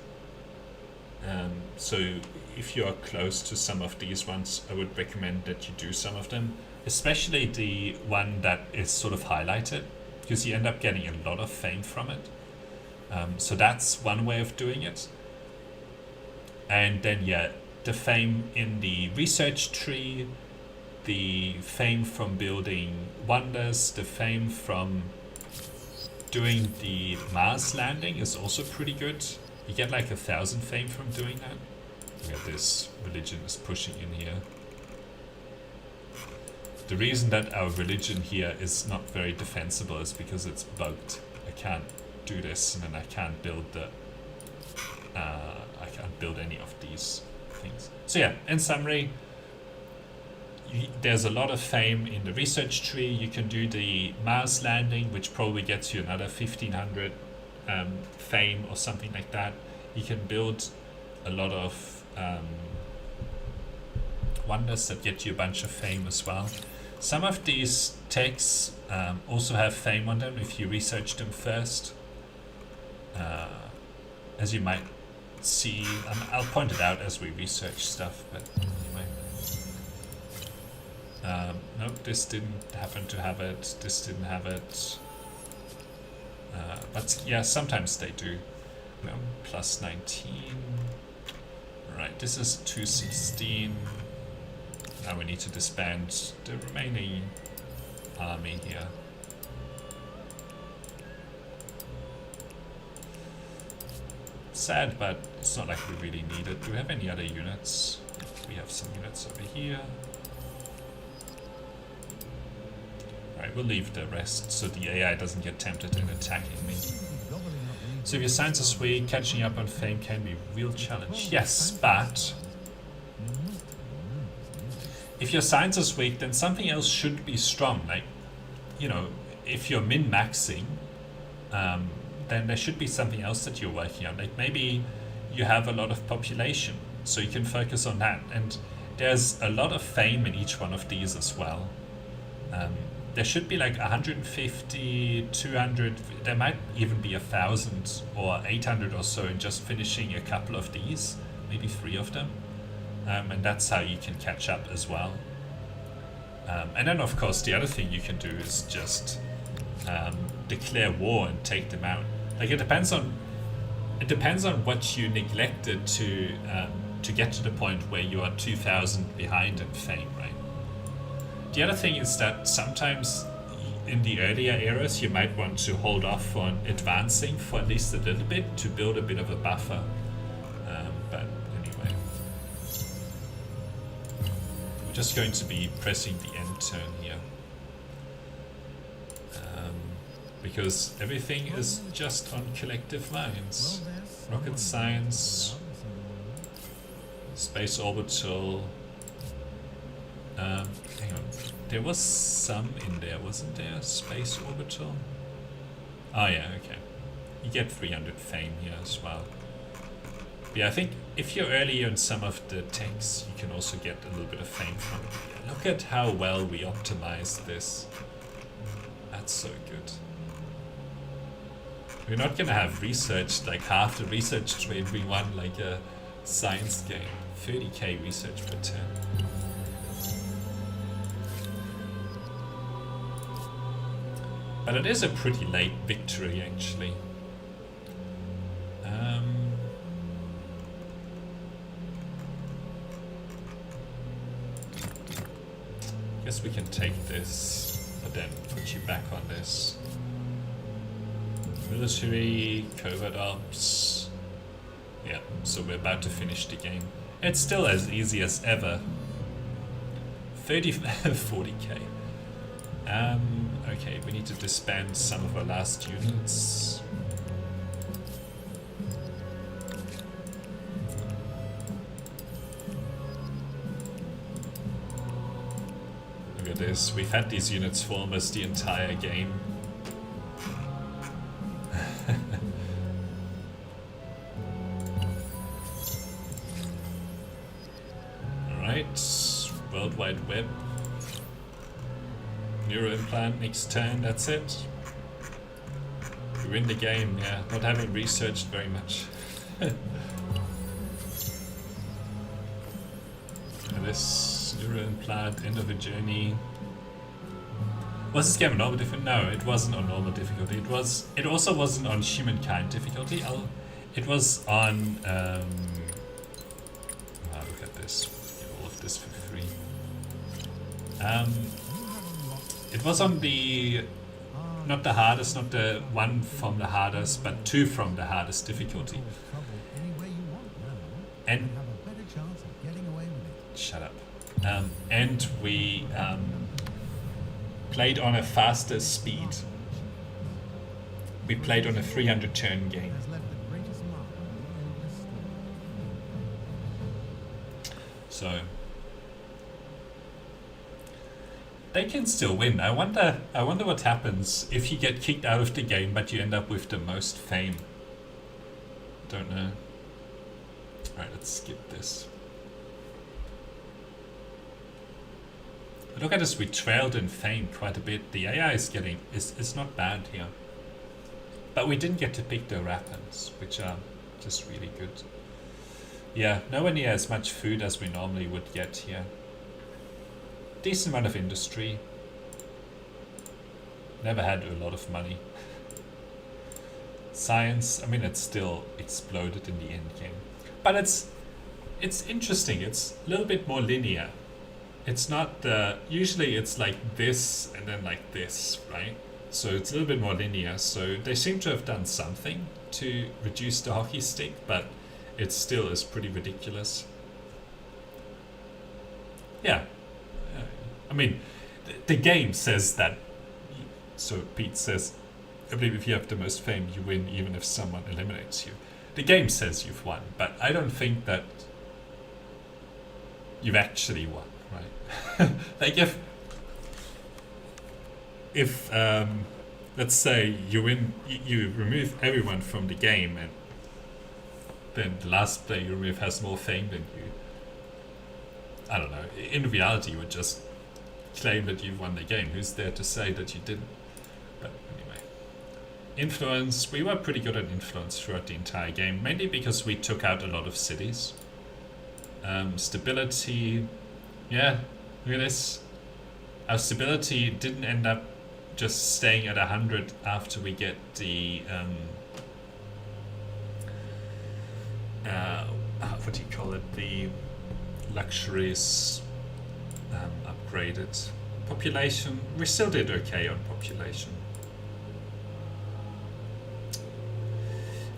So if you're close to some of these ones, I would recommend that you do some of them, especially the one that is sort of highlighted, because you end up getting a lot of fame from it. So that's one way of doing it. And then, yeah, the fame in the research tree, the fame from building wonders, the fame from doing the Mars landing is also pretty good. You get like 1,000 fame from doing that. Look at this, religion is pushing in here. The reason that our religion here is not very defensible is because it's bugged. I can't do this, and then I can't build the I can't build any of these things. So yeah, in summary, there's a lot of fame in the research tree. You can do the Mars landing, which probably gets you another 1,500 fame or something like that. You can build a lot of wonders that get you a bunch of fame as well. Some of these techs also have fame on them if you research them first. As you might see, I'll point it out as we research stuff, but anyway. Nope, this didn't happen to have it, this didn't have it. But yeah, sometimes they do. Plus 19. Right, this is 216. Now we need to disband the remaining army here. Sad, but it's not like we really need it. Do we have any other units? We have some units over here. Alright, we'll leave the rest so the AI doesn't get tempted in attacking me. So if your science is weak, catching up on fame can be a real challenge. Yes, but if your science is weak, then something else should be strong. Like, you know, if you're min-maxing, then there should be something else that you're working on. Like maybe you have a lot of population, so you can focus on that. And there's a lot of fame in each one of these as well. There should be like 150, 200, there might even be 1,000 or 800 or so in just finishing a couple of these, maybe 3 of them. And that's how you can catch up as well. And then of course the other thing you can do is just declare war and take them out. Like it depends on what you neglected to get to the point where you are 2,000 behind in fame, right? The other thing is that sometimes in the earlier eras you might want to hold off on advancing for at least a little bit to build a bit of a buffer. But anyway, we're just going to be pressing the end turn here. Because everything is just on collective minds. Rocket science, space orbital. Hang on, there was some in there, wasn't there? Space orbital. Oh yeah, okay. You get 300 fame here as well. But yeah, I think if you're earlier in some of the techs, you can also get a little bit of fame from it. Yeah, look at how well we optimized this. That's so good. We're not gonna have research, like half the research trade we won like a science game. 30k research per turn. But it is a pretty late victory actually. Guess we can take this, but then put you back on this. Military, covert ops. Yeah, so we're about to finish the game. It's still as easy as ever. 40k. Okay, we need to disband some of our last units. Look at this, we've had these units for almost the entire game. Right, World Wide Web. Neuro implant next turn, that's it. We win the game, yeah, not having researched very much. This neuro implant, end of a journey. Was this game on normal difficulty? No, it wasn't on normal difficulty. It also wasn't on Humankind difficulty. It was on look at this. Get all of this for free. It was on the not the hardest, not the one from the hardest, but two from the hardest difficulty. Trouble any way you want now, And have a better chance of getting away with it. shut up. And we played on a faster speed. We played on a 300 turn game. Has left the greatest mark on the endless story. So they can still win. I wonder what happens if you get kicked out of the game but you end up with the most fame. Don't know. Alright, let's skip this. But look at us, we trailed in fame quite a bit. The AI is not bad here. But we didn't get to pick the weapons, which are just really good. Yeah, nowhere near as much food as we normally would get here. Decent amount of industry. Never had a lot of money. Science, I mean, it's still exploded in the end game. But it's interesting, it's a little bit more linear. It's not, usually it's like this and then like this, right? So it's a little bit more linear. So they seem to have done something to reduce the hockey stick, but it still is pretty ridiculous. Yeah. I mean, the game says that, so Pete says, I believe if you have the most fame, you win even if someone eliminates you. The game says you've won, but I don't think that you've actually won, right? Like if let's say you win, you remove everyone from the game, and then the last player you remove has more fame than you. I don't know. In reality, you would just claim that you've won the game. Who's there to say that you didn't? But anyway. Influence. We were pretty good at influence throughout the entire game, mainly because we took out a lot of cities. Stability. Yeah, look at this. Our stability didn't end up just staying at 100 after we get the what do you call it? The luxuries upgraded. Population, we still did okay on population.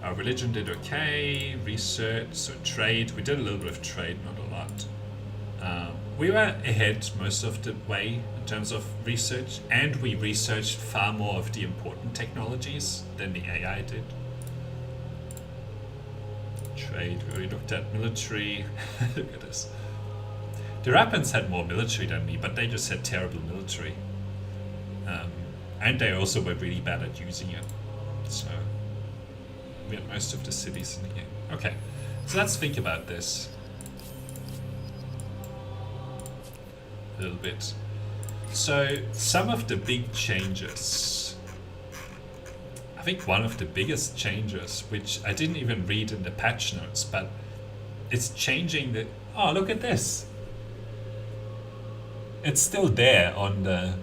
Our religion did okay. Research, so trade, we did a little bit of trade, not a lot. We were ahead most of the way in terms of research, and we researched far more of the important technologies than the AI did. Trade, we looked at military. Look at this. The Rapans had more military than me, but they just had terrible military. And they also were really bad at using it. So we had most of the cities in the game. Okay, so let's think about this a little bit. So some of the big changes, I think one of the biggest changes, which I didn't even read in the patch notes, but it's changing the, oh, look at this. It's still there on the,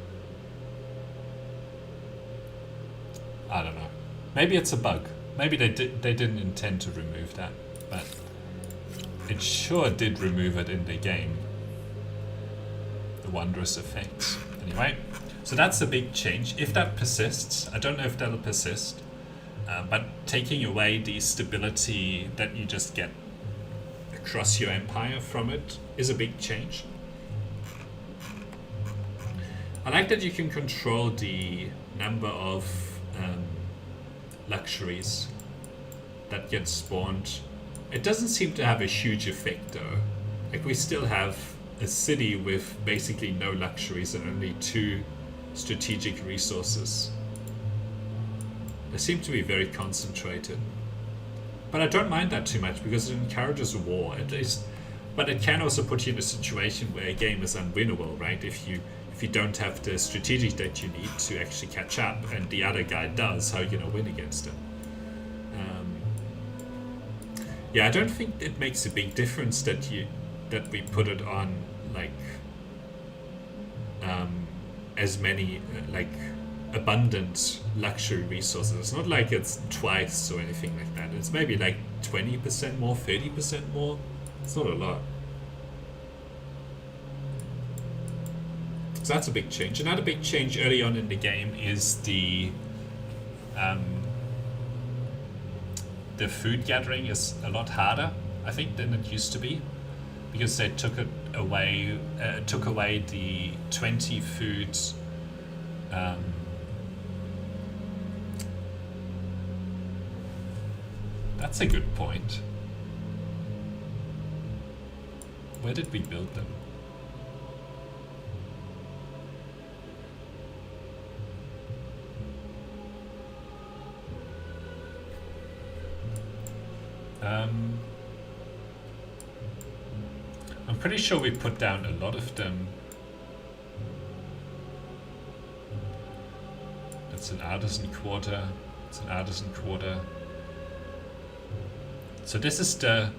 I don't know. Maybe it's a bug. Maybe they didn't intend to remove that, but it sure did remove it in the game. The wondrous effects. Anyway, so that's a big change. If that persists, I don't know if that'll persist, but taking away the stability that you just get across your empire from it is a big change. I like that you can control the number of luxuries that get spawned. It doesn't seem to have a huge effect though. Like we still have a city with basically no luxuries and only 2 strategic resources. They seem to be very concentrated. But I don't mind that too much because it encourages war. At least But it can also put you in a situation where a game is unwinnable, right? If you don't have the strategy that you need to actually catch up, and the other guy does, how are you gonna win against him? Yeah, I don't think it makes a big difference that we put it on like as many like abundant luxury resources. It's not like it's twice or anything like that. It's maybe like 20% more, 30% more. It's not a lot. So that's a big change. Another big change early on in the game is the food gathering is a lot harder, I think, than it used to be, because they took away the 20 foods. That's a good point. Where did we build them? I'm pretty sure we put down a lot of them. That's an artisan quarter. It's an artisan quarter. So this is the...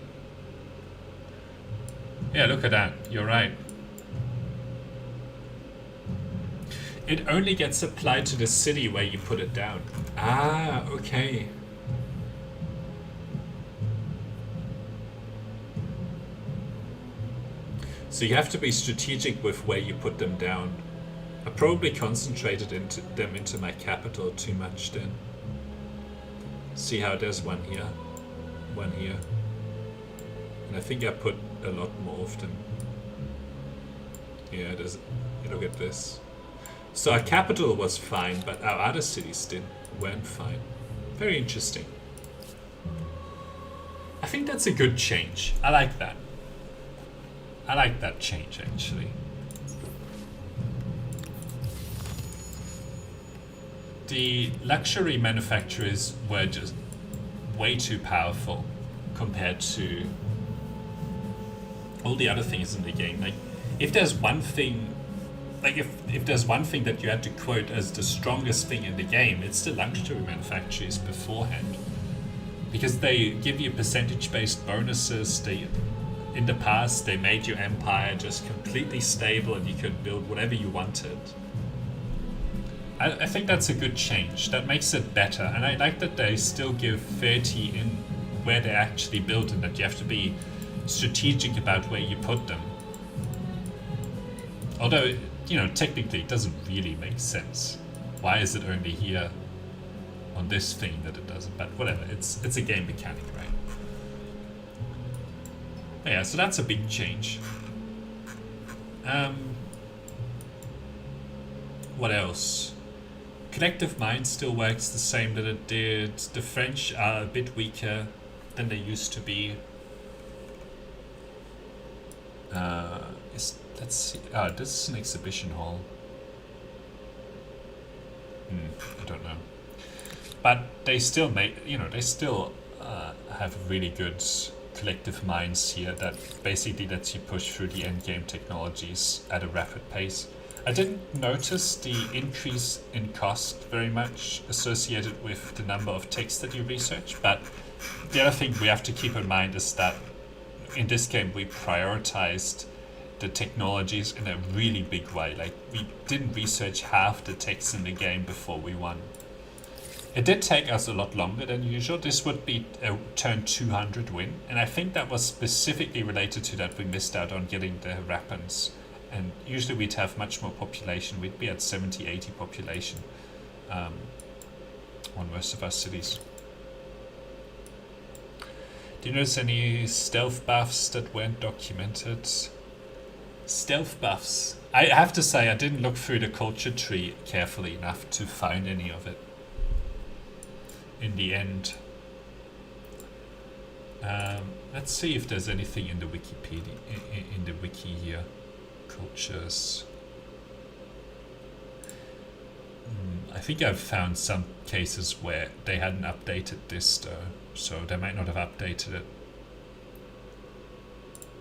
Yeah, look at that. You're right. It only gets applied to the city where you put it down. Ah, okay. So you have to be strategic with where you put them down. I probably concentrated them into my capital too much then. See how there's one here, one here. And I think I put a lot more of them. Yeah, there's, look at this. So our capital was fine, but our other cities weren't fine. Very interesting. I think that's a good change. I like that. I like that change, actually. The luxury manufacturers were just way too powerful compared to all the other things in the game. Like, if there's one thing, like if there's one thing that you had to quote as the strongest thing in the game, it's the luxury manufacturers beforehand, because they give you percentage-based bonuses. In the past, they made your empire just completely stable, and you could build whatever you wanted. I think that's a good change. That makes it better, and I like that they still give 30 in where they actually build, and that you have to be strategic about where you put them. Although, you know, technically it doesn't really make sense. Why is it only here on this thing that it doesn't? But whatever, it's a game mechanic, right? Yeah, so that's a big change. What else? Collective Mind still works the same that it did. The French are a bit weaker than they used to be. Let's see. This is an exhibition hall. I don't know. But they still make, they still have really good collective minds here that basically lets you push through the endgame technologies at a rapid pace. I didn't notice the increase in cost very much associated with the number of texts that you research, but the other thing we have to keep in mind is that in this game we prioritized the technologies in a really big way. Like, we didn't research half the texts in the game before we won. It did take us a lot longer than usual. This would be a turn 200 win, and I think that was specifically related to that we missed out on getting the weapons. And usually we'd have much more population. We'd be at 70, 80 population on most of our cities. Do you notice any stealth buffs that weren't documented? Stealth buffs. I have to say I didn't look through the culture tree carefully enough to find any of it in the end. Let's see if there's anything in the Wikipedia, in the wiki here. Cultures. I think I've found some cases where they hadn't updated this though, so they might not have updated it.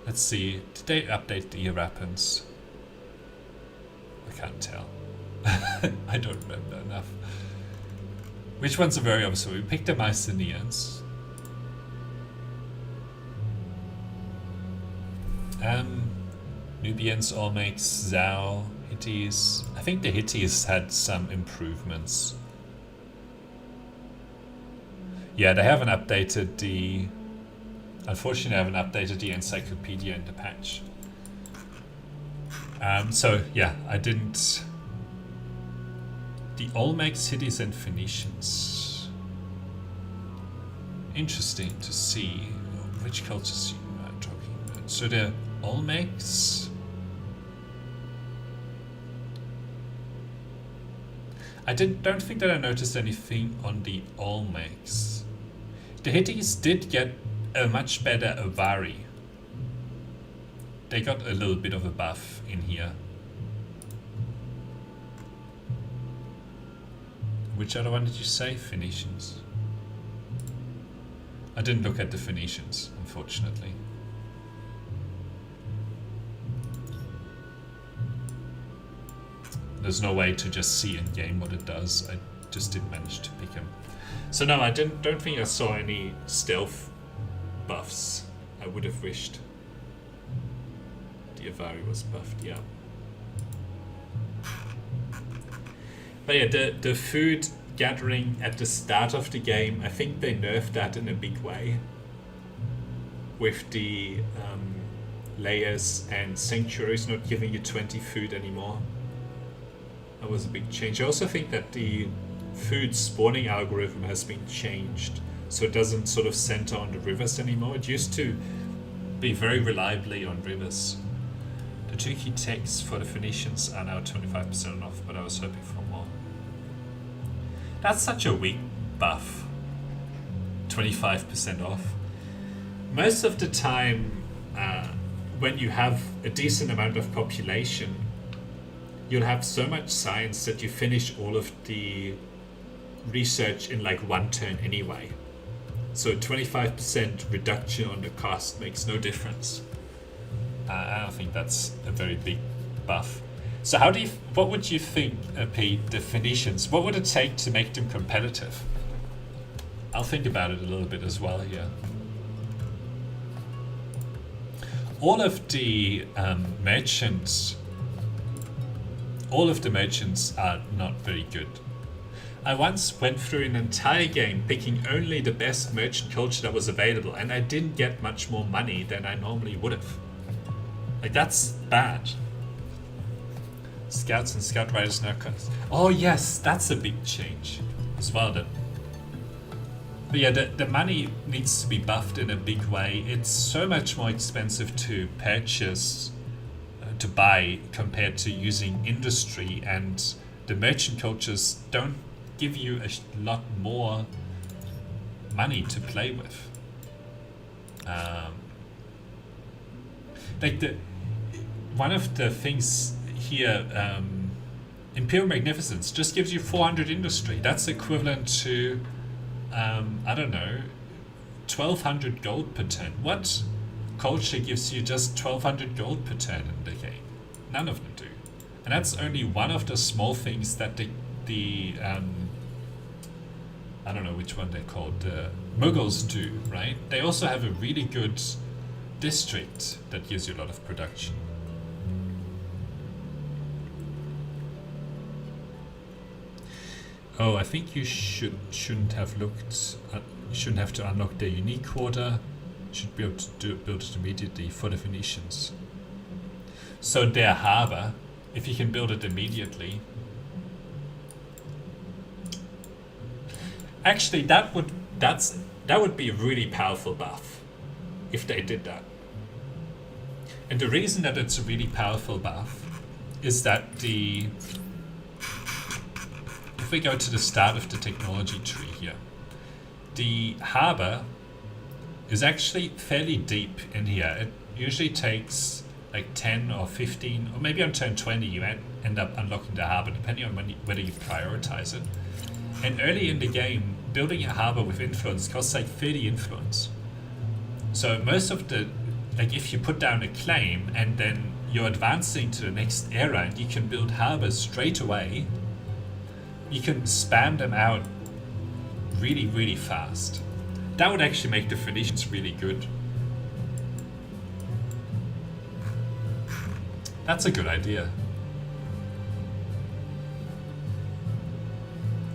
Let's see. Did they update the weapons? I can't tell. I don't remember enough. Which ones are very obvious? We picked the Mycenaeans. Nubians, Olmecs, Zhao, Hittites. I think the Hittites had some improvements. Yeah, they haven't updated the... Unfortunately, I haven't updated the encyclopedia in the patch. So, yeah, I didn't... The Olmecs, Hittites, and Phoenicians. Interesting to see which cultures you are talking about. So the Olmecs... don't think that I noticed anything on the Olmecs. The Hittites did get a much better Avari. They got a little bit of a buff in here. Which other one did you say? Phoenicians. I didn't look at the Phoenicians, unfortunately. There's no way to just see in game what it does. I just didn't manage to pick him. So no, I don't think I saw any stealth buffs. I would have wished the Avari was buffed, yeah. But yeah, the food gathering at the start of the game, I think they nerfed that in a big way. With the layers and sanctuaries not giving you 20 food anymore. That was a big change. I also think that the food spawning algorithm has been changed, so it doesn't sort of center on the rivers anymore. It used to be very reliably on rivers. The two key texts for the Phoenicians are now 25% off, but I was hoping for more. That's such a weak buff. 25% off. Most of the time, when you have a decent amount of population, you'll have so much science that you finish all of the research in like one turn anyway. So 25% reduction on the cost makes no difference. I don't think that's a very big buff. So what would you think, Pete, the Phoenicians, what would it take to make them competitive? I'll think about it a little bit as well here. All of the merchants are not very good. I once went through an entire game picking only the best merchant culture that was available, and I didn't get much more money than I normally would have. Like, that's bad. Scouts and scout riders now. Oh yes, that's a big change as well then. But yeah, the money needs to be buffed in a big way. It's so much more expensive to purchase, to buy, compared to using industry, and the merchant cultures don't give you a lot more money to play with. Like one of the things here, Imperial Magnificence just gives you 400 industry. That's equivalent to, I don't know, 1200 gold per turn. What culture gives you just 1200 gold per turn in the game? None of them do. And that's only one of the small things that the I don't know which one they're called, Mughals do, right? They also have a really good district that gives you a lot of production. Oh, I think you shouldn't have to unlock their unique quarter. Should be able to build it immediately for the Phoenicians. So their harbor, if you can build it immediately. Actually, that would be a really powerful buff if they did that. And the reason that it's a really powerful buff is that if we go to the start of the technology tree here, the harbor is actually fairly deep in here. It usually takes like 10 or 15, or maybe on turn 20 you end up unlocking the harbor, depending on whether you prioritize it. And early in the game, building a harbor with influence costs like 30 influence. So most of the like if you put down a claim and then you're advancing to the next era and you can build harbors straight away, you can spam them out really, really fast. That would actually make the Phoenicians really good. That's a good idea.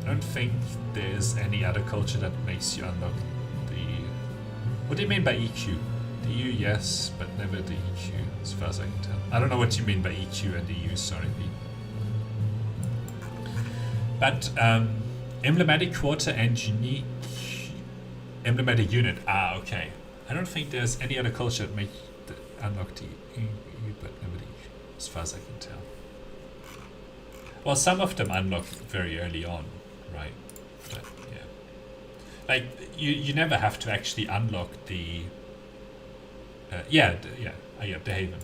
I don't think there's any other culture that makes you unlock the... What do you mean by EQ? The EU, yes, but never the EQ, as far as I can tell. I don't know what you mean by EQ and EU, sorry, Pete. But emblematic quarter and unique emblematic unit. Ah, okay. I don't think there's any other culture that makes unlock the EU, but never the EQ, as far as I can tell. Well, some of them unlock very early on, right? But yeah, like you never have to actually unlock the. The Haven.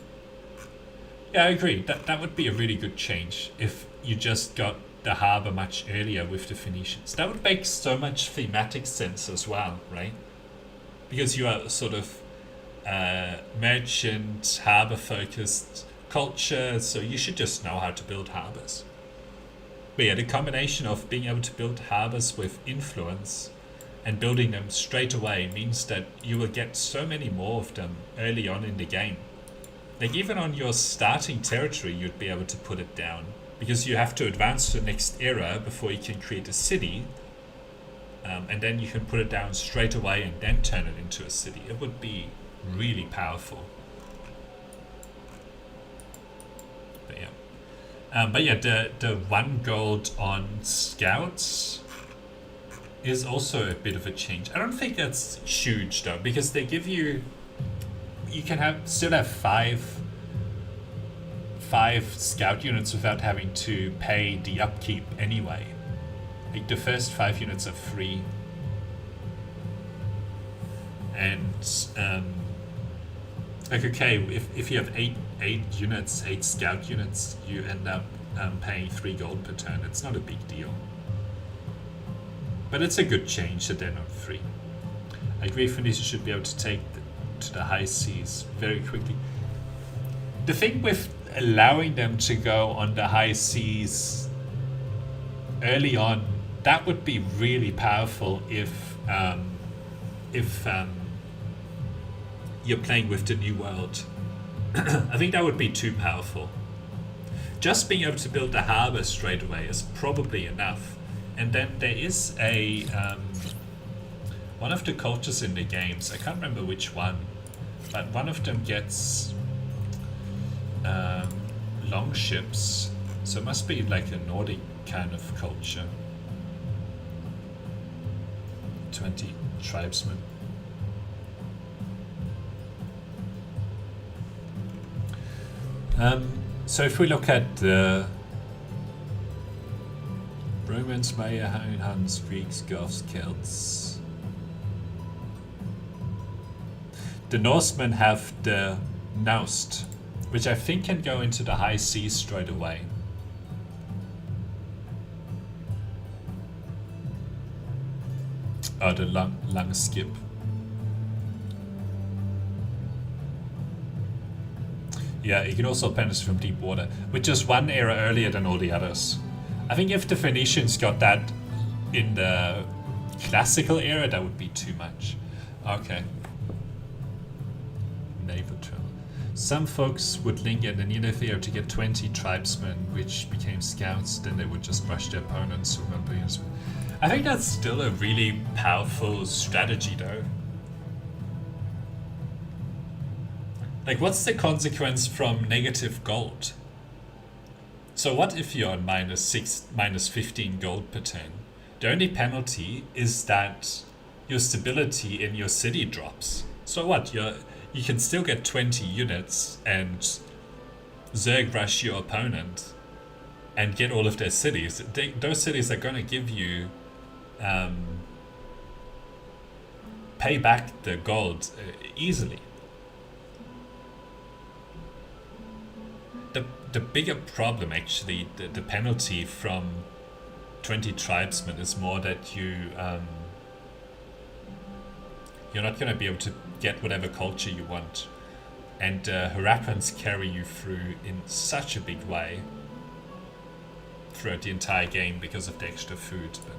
Yeah, I agree. That would be a really good change if you just got the harbor much earlier with the Phoenicians. That would make so much thematic sense as well, right? Because you are sort of merchant, harbor focused culture, so you should just know how to build harbors. But yeah, the combination of being able to build harbors with influence and building them straight away means that you will get so many more of them early on in the game. Like even on your starting territory, you'd be able to put it down because you have to advance to the next era before you can create a city, and then you can put it down straight away and then turn it into a city. It would be really powerful. But yeah, the 1 gold on scouts is also a bit of a change. I don't think that's huge though, because they give you can still have five scout units without having to pay the upkeep anyway. Like the first 5 units are free, and like okay, if you have eight units, 8 scout units, you end up paying 3 gold per turn. It's not a big deal. But it's a good change that they're not free. I agree Phoenicians should be able to take to the high seas very quickly. The thing with allowing them to go on the high seas early on, that would be really powerful if you're playing with the New World. I think that would be too powerful. Just being able to build the harbor straight away is probably enough. And then there is a one of the cultures in the games, I can't remember which one, but one of them gets long ships, so it must be like a Nordic kind of culture. 20 tribesmen. So if we look at the Romans, Maya, Huns, Greeks, Goths, Celts. The Norsemen have the Naust, which I think can go into the high seas straight away. Oh, the long skip. Yeah, you can also penetrate from deep water, with just 1 era earlier than all the others. I think if the Phoenicians got that in the classical era, that would be too much. Okay. Naval travel. Some folks would linger in the Neolithic era to get 20 tribesmen, which became scouts. Then they would just rush their opponents. I think that's still a really powerful strategy, though. Like, what's the consequence from negative gold? So what if you're on -6, -15 gold per turn? The only penalty is that your stability in your city drops. So what? You can still get 20 units and Zerg rush your opponent and get all of their cities. Those cities are going to give you pay back the gold easily. The bigger problem, actually, the penalty from 20 tribesmen is more that you're not going to be able to get whatever culture you want And Harappans carry you through in such a big way throughout the entire game because of the extra food. But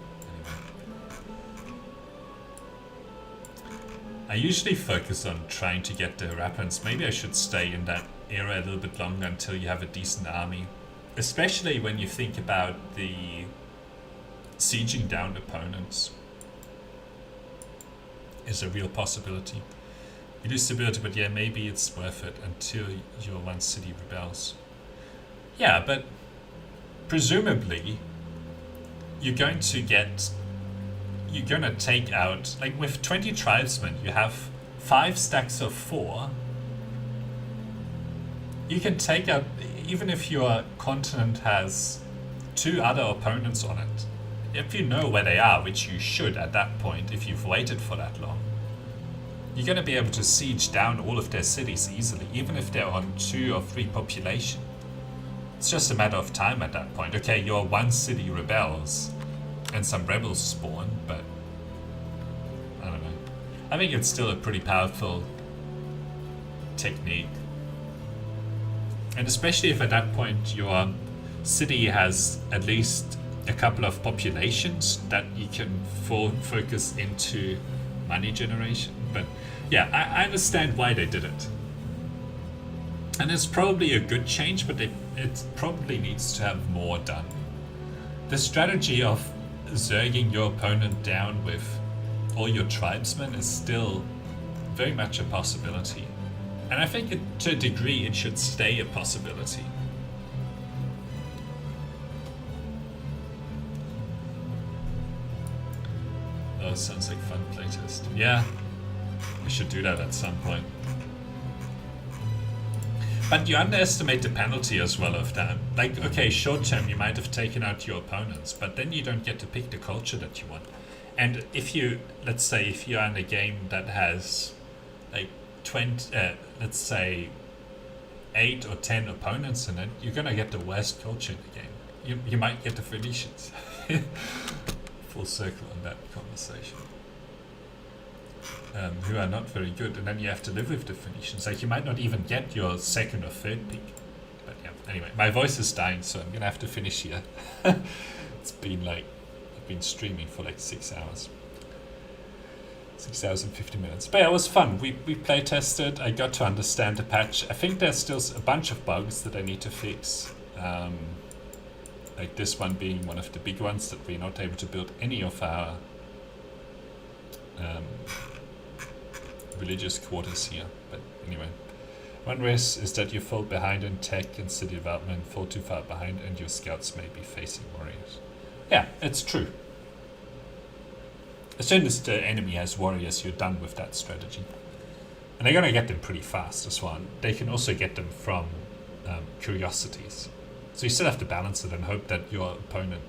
anyway, I usually focus on trying to get the Harappans. Maybe I should stay in that era a little bit longer until you have a decent army, especially when you think about the sieging down opponents is a real possibility. You lose stability, but yeah, maybe it's worth it until your one city rebels. Yeah, but presumably you're going to take out, like with 20 tribesmen, you have 5 stacks of 4. You can take out, even if your continent has 2 other opponents on it, if you know where they are, which you should at that point if you've waited for that long, you're going to be able to siege down all of their cities easily, even if they're on 2 or 3 population. It's just a matter of time at that point. Okay, your one city rebels and some rebels spawn, but I don't know. I think it's still a pretty powerful technique. And especially if at that point your city has at least a couple of populations that you can focus into money generation. But yeah, I understand why they did it. And it's probably a good change, but it probably needs to have more done. The strategy of zerging your opponent down with all your tribesmen is still very much a possibility. And I think to a degree it should stay a possibility. Oh, sounds like fun playtest. Yeah, we should do that at some point. But you underestimate the penalty as well of that. Like, okay, short term you might have taken out your opponents, but then you don't get to pick the culture that you want. And if you, let's say, if you're in a game that has like 20, let's say 8 or 10 opponents in it, you're gonna get the worst culture in the game. You might get the Phoenicians. Full circle on that conversation. Who are not very good, and then you have to live with the Phoenicians. Like, you might not even get your 2nd or 3rd pick. But yeah, anyway, my voice is dying, so I'm gonna have to finish here. It's been like, I've been streaming for like 6 hours. 6 hours and 50 minutes. But yeah, it was fun. We play tested. I got to understand the patch. I think there's still a bunch of bugs that I need to fix. Like this one being one of the big ones, that we're not able to build any of our religious quarters here. But anyway, one risk is that you fall behind in tech and city development, fall too far behind, and your scouts may be facing warriors. Yeah, it's true. As soon as the enemy has warriors, you're done with that strategy. And they're gonna get them pretty fast as well. They can also get them from curiosities. So you still have to balance it and hope that your opponent,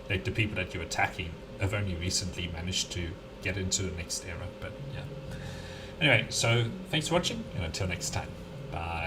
like the people that you're attacking, have only recently managed to get into the next era. But yeah. Anyway, so thanks for watching, and until next time. Bye.